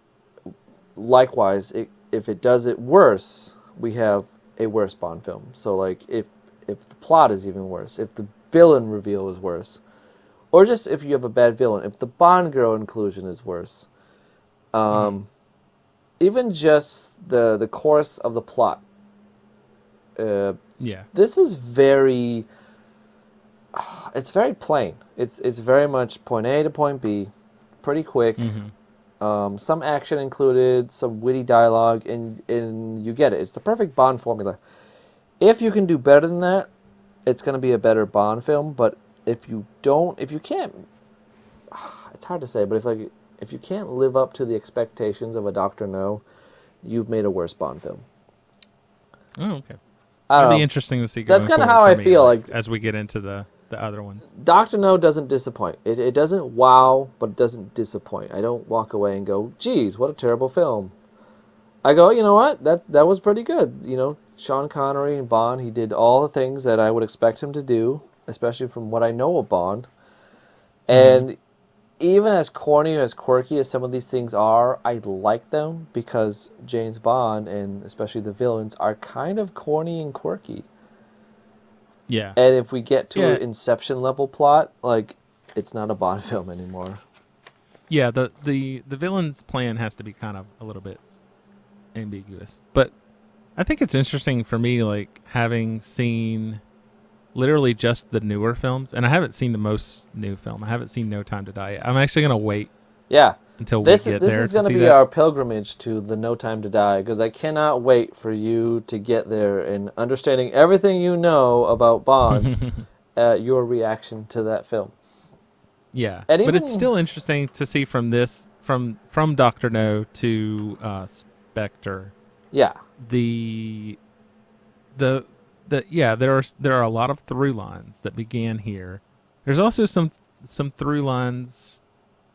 likewise, if it does it worse, we have a worse Bond film. So like if the plot is even worse, if the villain reveal is worse, or just if you have a bad villain, if the Bond girl inclusion is worse, even just the course of the plot. Yeah. This is very. It's very plain. It's very much point A to point B, pretty quick. Some action included, some witty dialogue, and you get it. It's the perfect Bond formula. If you can do better than that, it's going to be a better Bond film. But if you can't, it's hard to say. But if you can't live up to the expectations of a Dr. No, you've made a worse Bond film. Oh, okay. I don't It'll be know. interesting to see. That's kind of how I feel, like as we get into the other ones. Dr. No doesn't disappoint. It doesn't wow, but it doesn't disappoint. I don't walk away and go, geez, what a terrible film. I go, you know what? That was pretty good. You know, Sean Connery and Bond, he did all the things that I would expect him to do, especially from what I know of Bond. And even as corny or as quirky as some of these things are, I like them because James Bond, and especially the villains, are kind of corny and quirky. Yeah. And if we get to an Inception level plot, like, it's not a Bond film anymore. Yeah, the villain's plan has to be kind of a little bit ambiguous. But I think it's interesting for me, like, having seen literally just the newer films, and I haven't seen the most new film. I haven't seen No Time to Die yet. I'm actually going to wait until we get there. This is going to be our pilgrimage to the No Time to Die, because I cannot wait for you to get there and understanding everything you know about Bond, your reaction to that film. Yeah, And but even- it's still interesting to see from this, from Dr. No to Spectre. Yeah. There are a lot of through lines that began here. There's also some through lines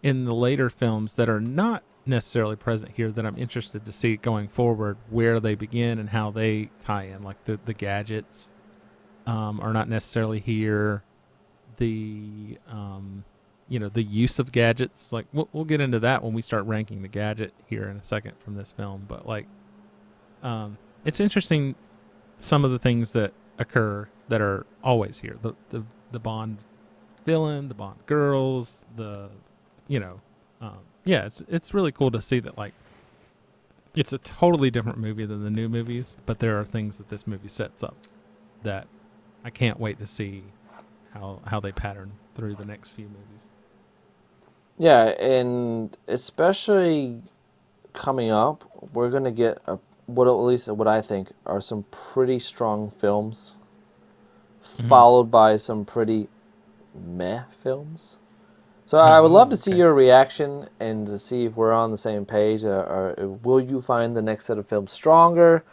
in the later films that are not necessarily present here that I'm interested to see going forward, where they begin and how they tie in. Like the gadgets are not necessarily here. The the use of gadgets, like we'll get into that when we start ranking the gadget here in a second from this film. But like, it's interesting some of the things that occur that are always here. The Bond villain, the Bond girls, it's really cool to see that, like, it's a totally different movie than the new movies, but there are things that this movie sets up that I can't wait to see how they pattern through the next few movies. Yeah, and especially coming up, we're going to get what I think are some pretty strong films, followed by some pretty meh films. So I would love to see your reaction and to see if we're on the same page. Or will you find the next set of films stronger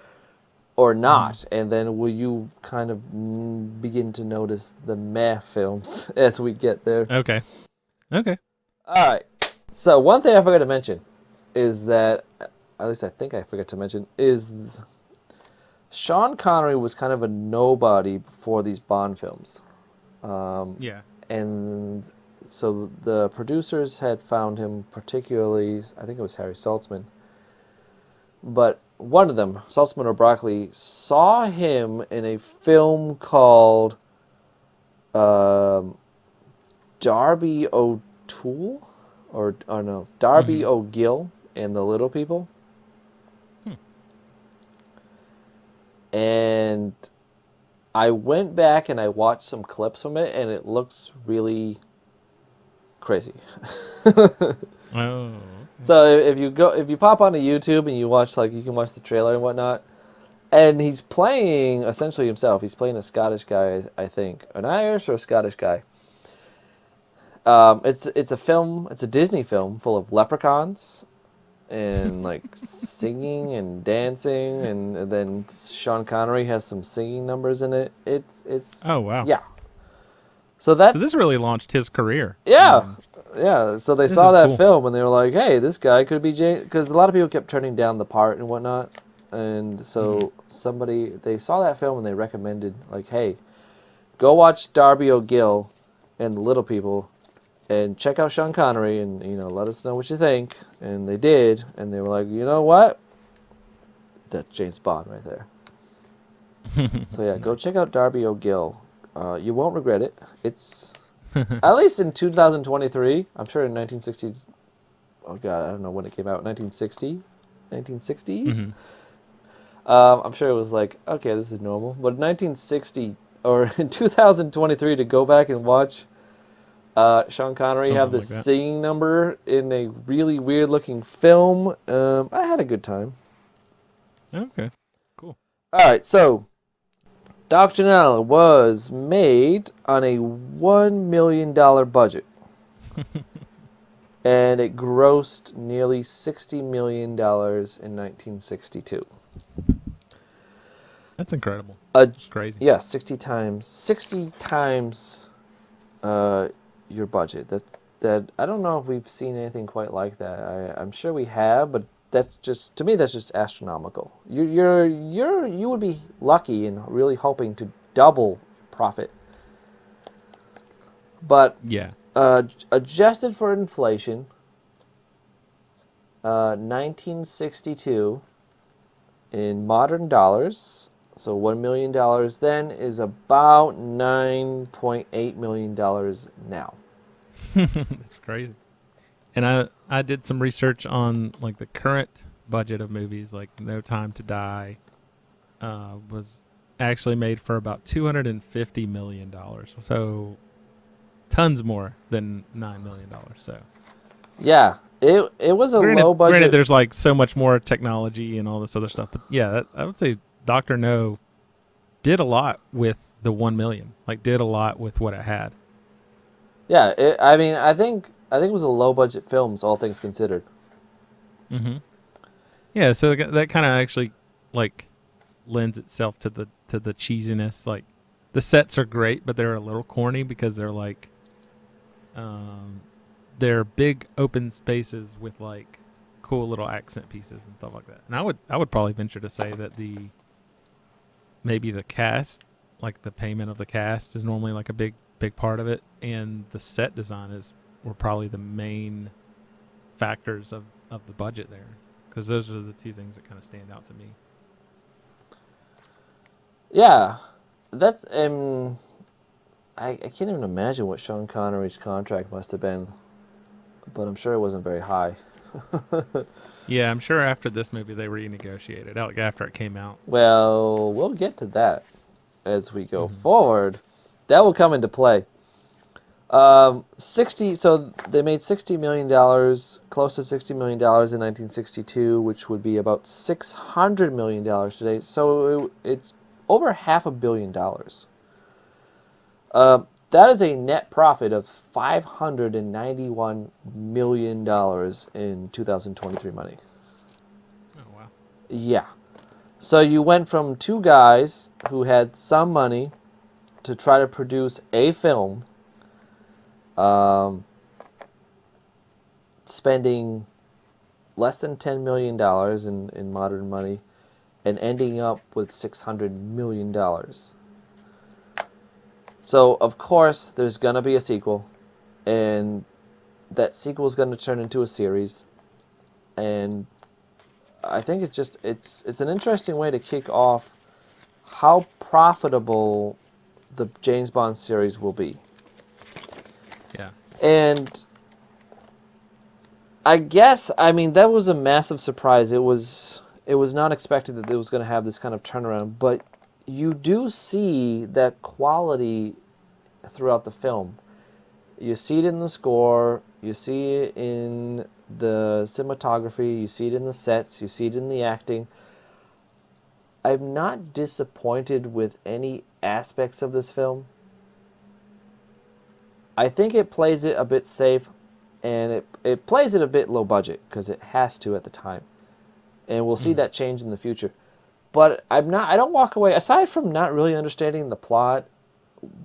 or not? And then will you kind of begin to notice the meh films as we get there? Okay. All right. So one thing I forgot to mention is that, at least I think I forgot to mention, is Sean Connery was kind of a nobody before these Bond films. And so the producers had found him, particularly, I think it was Harry Saltzman, but one of them, Saltzman or Broccoli, saw him in a film called Darby O'Toole, or no, Darby O'Gill and the Little People. And I went back and I watched some clips from it, and it looks really crazy. Oh. So if you pop onto YouTube and you watch, like, you can watch the trailer and whatnot, and he's playing essentially himself. He's playing a Scottish guy, I think, an Irish or a Scottish guy. It's a film. It's a Disney film full of leprechauns and like singing and dancing, and then Sean Connery has some singing numbers in it. It's Oh, wow. Yeah. So this really launched his career. Yeah. Yeah, so they saw is that cool. film and they were like, hey, this guy could be James, because a lot of people kept turning down the part and whatnot. And so they saw that film and they recommended, like, hey, go watch Darby O'Gill and the Little People, and check out Sean Connery, and let us know what you think. And they did, and they were like, you know what? That's James Bond right there. So yeah, go check out Darby O'Gill. You won't regret it. It's at least in 2023. I'm sure in 1960. Oh god, I don't know when it came out. 1960, 1960s. I'm sure it was like, okay, this is normal. But 1960 or in 2023 to go back and watch Sean Connery Something have like this that. singing number in a really weird looking film. I had a good time. Okay, cool. All right, so Dr. No was made on a $1 million budget. And it grossed nearly $60 million in 1962. That's incredible. It's crazy. Yeah, 60 times your budget. That I don't know if we've seen anything quite like that. I'm sure we have, but that's just, to me, that's just astronomical. You would be lucky and really hoping to double profit. But Yeah. adjusted for inflation, 1962 in modern dollars, so $1 million then is about $9.8 million now. That's crazy. And I did some research on like the current budget of movies, like No Time to Die, was actually made for about $250 million. So tons more than $9 million. So Yeah, it was a low budget. Granted, there's like so much more technology and all this other stuff, but yeah, I would say Dr. No did a lot with the 1 million. Like did a lot with what it had. Yeah, I think it was a low budget film, all things considered. Mm-hmm. Yeah, so that kind of actually like lends itself to the cheesiness. Like the sets are great, but they're a little corny because they're like they're big open spaces with like cool little accent pieces and stuff like that. And I would probably venture to say that maybe the cast, like the payment of the cast, is normally like a big part of it, and the set design were probably the main factors of the budget there, because those are the two things that kind of stand out to me. Yeah, that's I can't even imagine what Sean Connery's contract must have been, but I'm sure it wasn't very high. Yeah, I'm sure after this movie they renegotiated, like after it came out. Well, we'll get to that as we go forward. That will come into play. 60. So they made $60 million, close to $60 million in 1962, which would be about $600 million today. So it's over $500 million. That is a net profit of $591 million in 2023 money. Oh wow! Yeah. So you went from two guys who had some money to try to produce a film, spending less than $10 million in modern money, and ending up with $600 million. So, of course, there's going to be a sequel, and that sequel is going to turn into a series, and I think it's an interesting way to kick off how profitable the James Bond series will be. Yeah. And I guess, that was a massive surprise. It was not expected that it was going to have this kind of turnaround, but you do see that quality throughout the film. You see it in the score, you see it in the cinematography, you see it in the sets, you see it in the acting. I'm not disappointed with any aspects of this film. I think it plays it a bit safe, and it plays it a bit low budget, because it has to at the time. And we'll see that change in the future. But I don't walk away, aside from not really understanding the plot,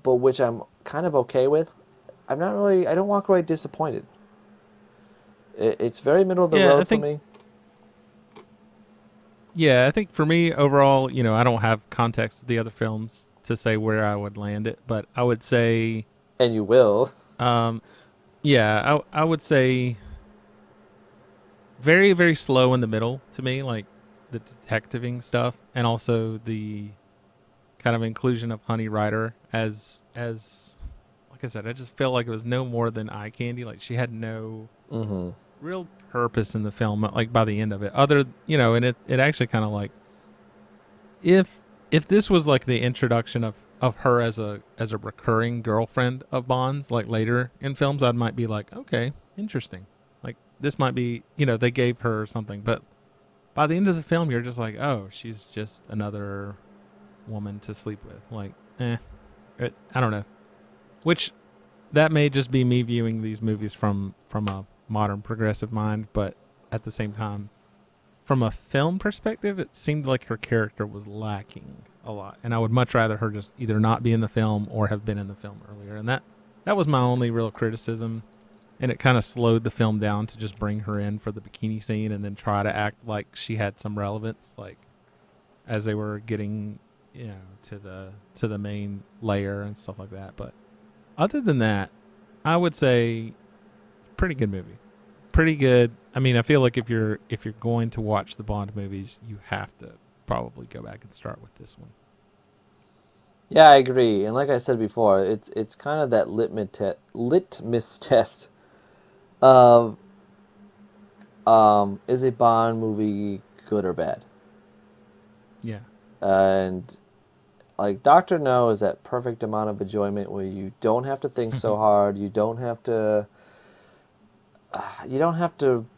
but which I'm kind of okay with, I don't walk away disappointed. It's very middle of the road for me. Yeah, I think for me overall, I don't have context of the other films to say where I would land it, but I would say, And you will. Yeah, I would say very, very slow in the middle to me, like the detectiving stuff, and also the kind of inclusion of Honey Rider as like I said, I just felt like it was no more than eye candy. Like she had no Mm-hmm. real purpose in the film. Like by the end of it, other and it actually kind of like if this was like the introduction of her as a recurring girlfriend of Bond's, like later in films, I might be like, okay, interesting. Like this might be, they gave her something, but by the end of the film, you're just like, oh, she's just another woman to sleep with. Like, I don't know. Which that may just be me viewing these movies from a modern progressive mind, but at the same time, from a film perspective, it seemed like her character was lacking a lot, and I would much rather her just either not be in the film or have been in the film earlier. And that was my only real criticism, and it kind of slowed the film down to just bring her in for the bikini scene and then try to act like she had some relevance, like as they were getting, to the main layer and stuff like that. But other than that, I would say pretty good movie. Pretty good. I mean, I feel like if you're going to watch the Bond movies, you have to probably go back and start with this one. Yeah, I agree. And like I said before, it's kind of that litmus test of is a Bond movie good or bad? Yeah. And like Doctor No is that perfect amount of enjoyment where you don't have to think so hard, you don't have to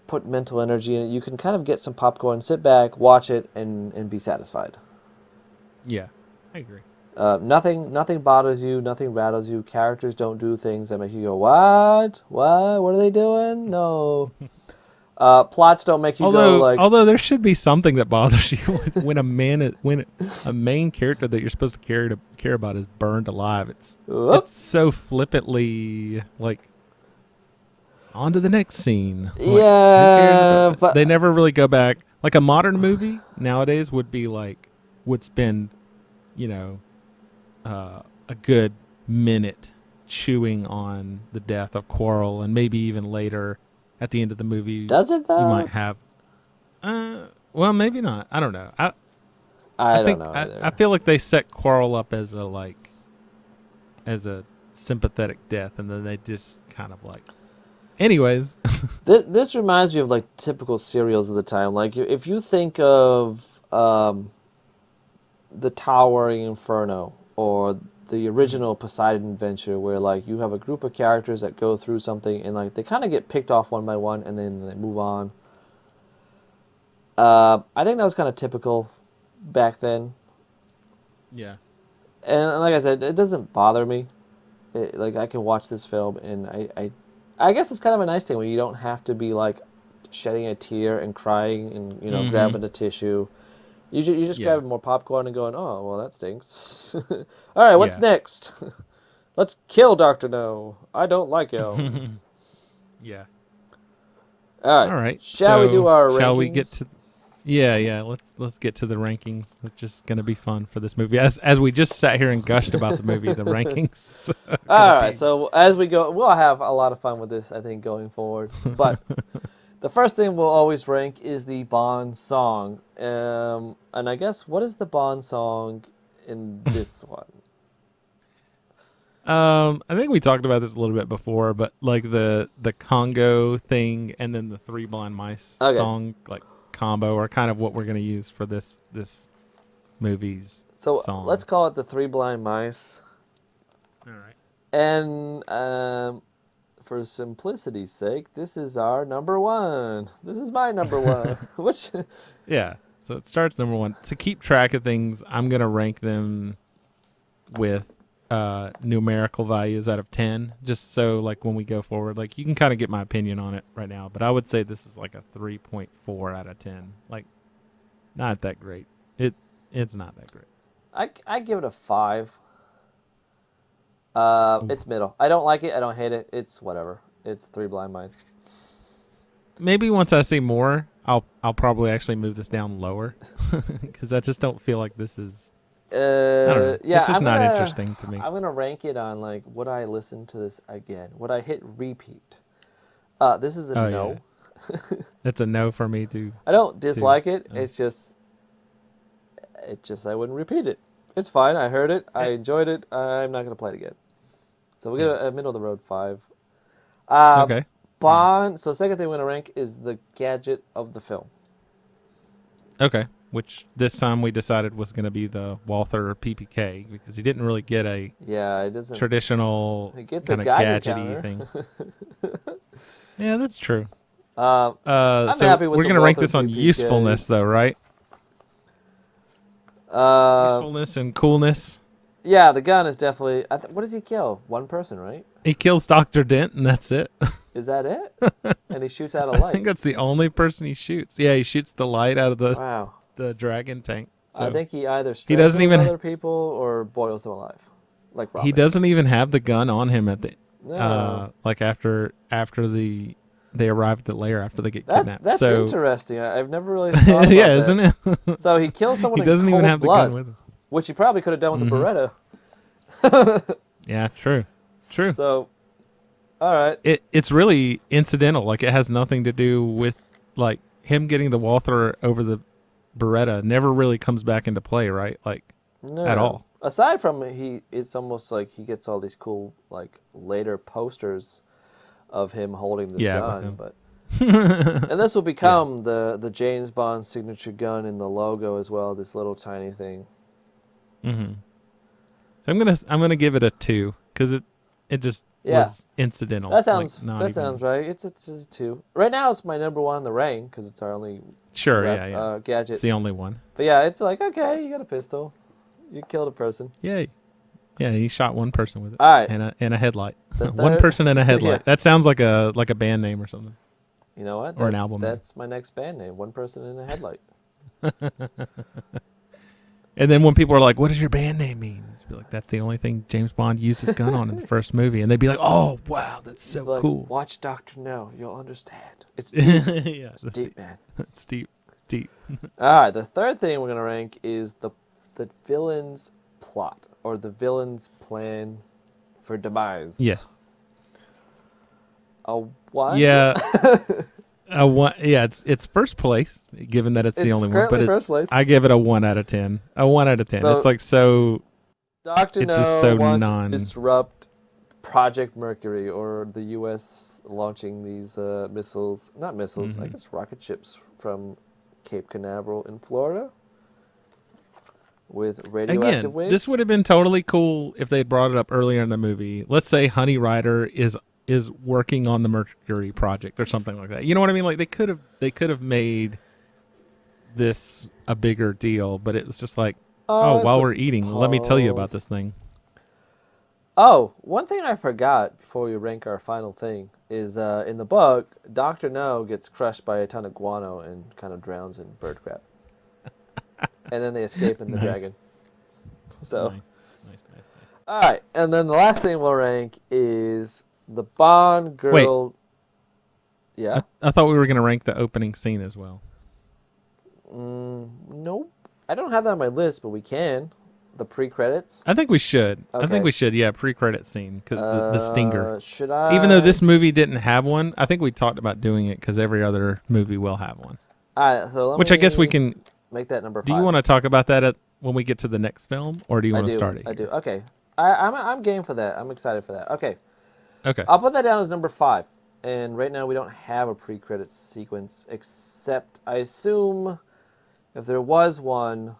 put mental energy in it. You can kind of get some popcorn, sit back, watch it, and be satisfied. Yeah, I agree. Nothing bothers you, nothing rattles you. Characters don't do things that make you go, what? What are they doing? No. Plots don't make you go like. Although there should be something that bothers you when a main character that you're supposed to care about is burned alive. It's so flippantly like. On to the next scene. Like, who cares about but they never really go back. Like a modern movie nowadays would spend, a good minute chewing on the death of Quarrel, and maybe even later at the end of the movie. Does it though? You might have. Well, maybe not. I don't know. I think don't know either. I feel like they set Quarrel up as a sympathetic death, and then they just kind of like. Anyways, This reminds me of like typical serials of the time. Like if you think of the Towering Inferno or the original Poseidon Adventure, where like you have a group of characters that go through something and like they kind of get picked off one by one and then they move on. I think that was kind of typical back then. yeah, And like I said, it doesn't bother me. Like I can watch this film and I guess it's kind of a nice thing when you don't have to be like shedding a tear and crying and grabbing a tissue. You just grabbing more popcorn and going, oh well, that stinks. All right, what's next? Let's kill Dr. No. I don't like him. yeah. All right. Shall we do our rankings? Shall we get to? Yeah. Let's get to the rankings, which is going to be fun for this movie. As we just sat here and gushed about the movie, the rankings. All right. So as we go, we'll have a lot of fun with this, I think, going forward. But the first thing we'll always rank is the Bond song. And I guess what is the Bond song in this one? I think we talked about this a little bit before, but like the Congo thing and then the Three Blind Mice song, like combo, are kind of what we're going to use for this movie's song. Let's call it the Three Blind Mice. All right. And for simplicity's sake, this is our number one. This is my number one. Which? Yeah. So it starts number one. To keep track of things, I'm going to rank them with numerical values out of 10, just so like when we go forward, like you can kind of get my opinion on it right now, but I would say this is like a 3.4 out of 10. Like not that great. It's not that great. I give it a 5. It's middle. I don't like it. I don't hate it. It's whatever. It's Three Blind Mice. Maybe once I see more, I'll probably actually move this down lower because I just don't feel like this is I don't know. Yeah, it's just I'm not gonna- interesting to me. I'm gonna rank it on like, would I listen to this again? Would I hit repeat? This is a Oh, no. yeah. It's a no for me too. I don't dislike it. Oh. It's just I wouldn't repeat it. It's fine. I heard it. I enjoyed it. I'm not gonna play it again. So we get a middle of the road 5. Okay. Bond. So second thing we're gonna rank is the gadget of the film. Okay. Which this time we decided was going to be the Walther PPK because he didn't really get a Yeah, it doesn't. traditional It gets a kind of Geiger gadgety counter. thing. Yeah, that's true. I'm So happy with we're the going to rank Walther this on PPK. usefulness, though, right? Usefulness and coolness. Yeah, the gun is definitely. What does he kill? One person, right? He kills Dr. Dent, and that's it. Is that it? And he shoots out a I light. think that's the only person he shoots. Yeah, he shoots the light out of Wow. the dragon tank. So I think he either he doesn't strangles even- other people or boils them alive, like Robin. he doesn't even have the gun on him at the No. like after they arrive at the lair after they get That's kidnapped. So interesting. I've never really thought about yeah, that. isn't it? So he kills someone He in doesn't cold even have blood, the gun with him. which he probably could have done with the Beretta. Yeah, true. True. So, all right. It's really incidental. Like it has nothing to do with like him getting the Walther over the Beretta. Never really comes back into play, right? Like No. at all. Aside from it's almost like he gets all these cool like later posters of him holding this Yeah, with gun, him. but and this will become the James Bond signature gun in the logo as well. This little tiny thing. Mm-hmm. So I'm gonna give it a 2 because it just Yeah. was incidental. That sounds like, not that even- sounds right. It's a 2. Right now it's my number 1 in the ring because it's our only Sure. rep- Yeah. gadget. It's the only one. But yeah, it's like, okay, you got a pistol, you killed a person. Yay. Yeah, he shot one person with it. All right. And a headlight. The One third- person and a headlight. Yeah. That sounds like a band name or something. You know what? Or an album name. That's my next band name. One person in a headlight. And then when people are like, "What does your band name mean?" Just be like, "That's the only thing James Bond used his gun on in the first movie." And they'd be like, "Oh, wow, that's so Like, cool." Watch Doctor No, you'll understand. It's deep, Yeah, it's deep, man. It's deep, deep. All right, the third thing we're gonna rank is the villain's plot or the villain's plan for demise. Yeah. A what? Yeah. Yeah, it's first place, given that it's the It's only one. currently But first place. I give it a 1 out of 10. A 1 out of 10. So- It's like so. Doctor It's No just so wants non- to disrupt Project Mercury or the U.S. launching these missiles. Not missiles, I Mhm. guess rocket ships from Cape Canaveral in Florida with radioactive Again, waves. this would have been totally cool if they had brought it up earlier in the movie. Let's say Honey Rider is working on the Mercury project or something like that. You know what I mean? Like they could have made this a bigger deal, but it was just like, oh, while we're eating, let me tell you about this thing. Oh, one thing I forgot before we rank our final thing is in the book, Dr. No gets crushed by a ton of guano and kind of drowns in bird crap. And then they escape in the Nice. dragon. So, Nice. all right. And then the last thing we'll rank is the Bond girl. Yeah? I thought we were going to rank the opening scene as well. Nope. I don't have that on my list, but we can. The pre-credits. I think we should. I Okay. think we should. Yeah, pre-credit scene because the stinger. Should I? Even though this movie didn't have one, I think we talked about doing it because every other movie will have one. All right, so let Which I guess we me can. make that number 5. Do you want to talk about that when we get to the next film, or do you I want to do. start it? I do. here? Okay. I'm game for that. I'm excited for that. Okay. Okay. I'll put that down as number 5. And right now we don't have a pre-credit sequence, except I assume if there was one,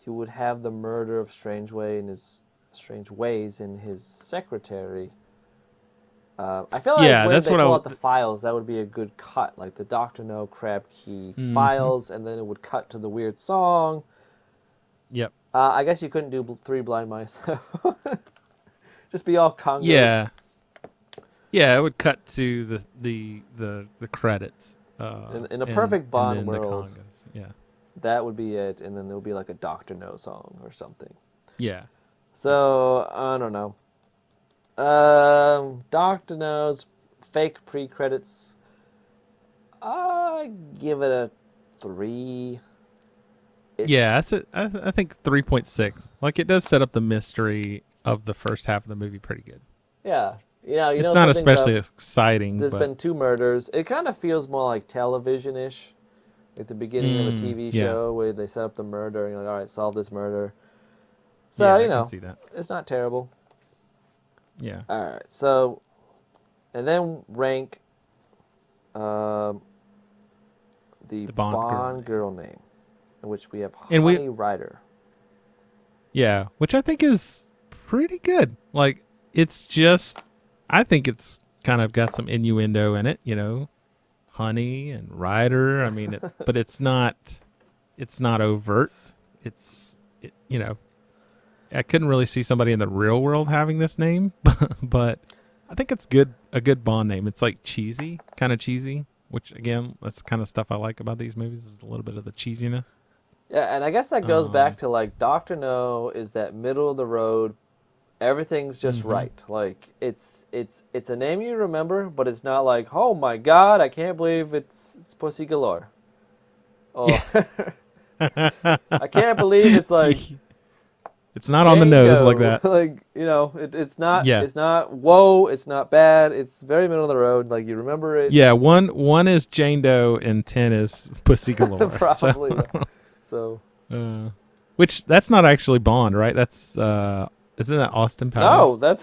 you would have the murder of Strange Ways in his secretary. I feel like Yeah, when that's they what I pull w- out the files, that would be a good cut, like the Dr. No Crab Key Mhm. files, and then it would cut to the weird song. Yep. I guess you couldn't do 3 blind mice. Just be all congos. Yeah. Yeah, it would cut to the credits. In a perfect Bond and then world. The congas. Yeah. That would be it, and then there would be like a Dr. No song or something. Yeah. So, I don't know. Dr. No's fake pre-credits, I give it a 3. Yeah, I think 3.6. Like, it does set up the mystery of the first half of the movie pretty good. Yeah. You It's know not something's especially up. exciting, There's but been 2 murders. It kind of feels more like television-ish, at the beginning of a TV yeah. show where they set up the murder and you're like, all right, solve this murder. So, yeah, you I know, can see that. it's not terrible. Yeah. All right, so, and then rank the Bond girl name, in which we have And we- Honey Rider. Yeah, which I think is pretty good. Like, it's just, I think it's kind of got some innuendo in it, you know, honey and rider. I mean, but it's not overt. You know, I couldn't really see somebody in the real world having this name, but I think it's a good Bond name. It's like cheesy, kind of cheesy, which again, that's the kind of stuff I like about these movies, is a little bit of the cheesiness. Yeah, and I guess that goes back to like Dr. No is that middle of the road. Everything's just right. Like it's a name you remember, but it's not like, oh my god, I can't believe it's Pussy Galore. Oh, I can't believe it's like it's not on the nose like that. Like, you know, it's not. Yeah. It's not. Whoa! It's not bad. It's very middle of the road. Like you remember it. Yeah, one is Jane Doe and 10 is Pussy Galore. Probably. So. Which that's not actually Bond, right? That's isn't that Austin Powers? No,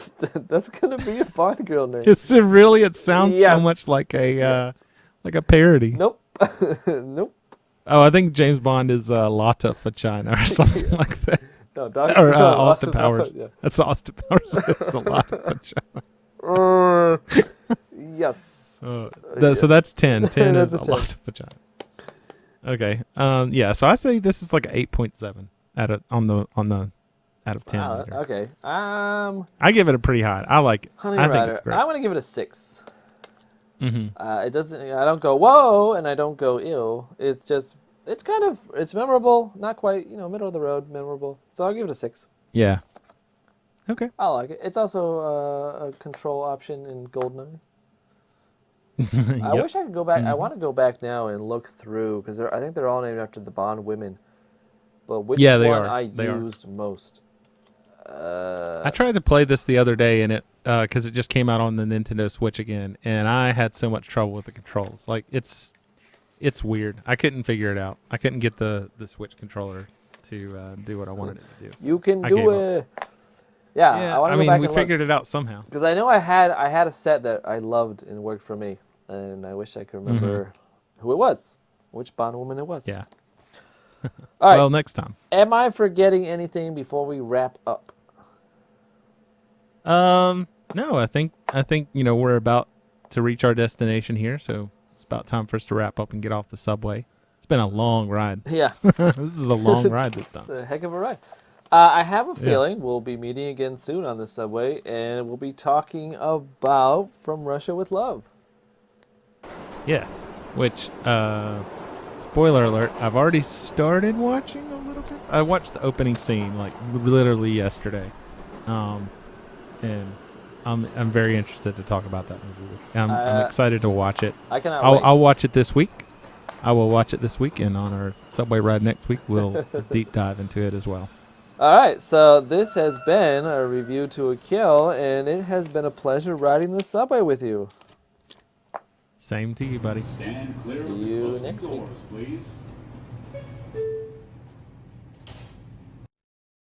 that's gonna be a Bond girl name. It sounds so Yes. much like a Yes. like a parody. Nope. Nope. Oh, I think James Bond is Lotta Vagina or something like that. No, Or Austin Powers. Yeah. That's Austin Powers. It's a Lotta Vagina. Yes. So that's 10. 10 That's is a a 10. Lotta Vagina. Okay. Yeah. So I say this is like an 8.7 out of 10. Wow, meter. okay. I give it a pretty high. I like it. Honey I Rider. think it's great. I'm gonna give it a 6. Mm-hmm. It doesn't. I don't go whoa, and I don't go ew. It's just. It's kind of. It's memorable. Not quite. You know, middle of the road. Memorable. So I'll give it a 6. Yeah. Okay. I like it. It's also a control option in Goldeneye. I Yep. wish I could go back. I want to go back now and look through because I think they're all named after the Bond women. But which Yeah, they one are. They are. used most? I tried to play this the other day, and it because it just came out on the Nintendo Switch again, and I had so much trouble with the controls. Like it's weird. I couldn't figure it out. I couldn't get the Switch controller to do what I wanted it to do. You can I do gave it. Yeah, I want to go mean, back we and figured it out somehow. because I know I had a set that I loved and worked for me, and I wish I could remember who it was, which Bond woman it was. Yeah. All right. Well, next time. Am I forgetting anything before we wrap up? No, I think we're about to reach our destination here, so it's about time for us to wrap up and get off the subway. It's been a long ride. Yeah. This is a long ride this time. It's a heck of a ride. I have a feeling we'll be meeting again soon on the subway, and we'll be talking about From Russia with Love. Yes. Which, spoiler alert, I've already started watching a little bit. I watched the opening scene like literally yesterday, and I'm very interested to talk about that movie. I'm excited to watch it. I cannot wait. I'll watch it this week. I will watch it this week, and on our subway ride next week, we'll deep dive into it as well. All right, so this has been a review to a kill, and it has been a pleasure riding the subway with you. Same to you, buddy. Stand clear See of the you closing next week. doors, please.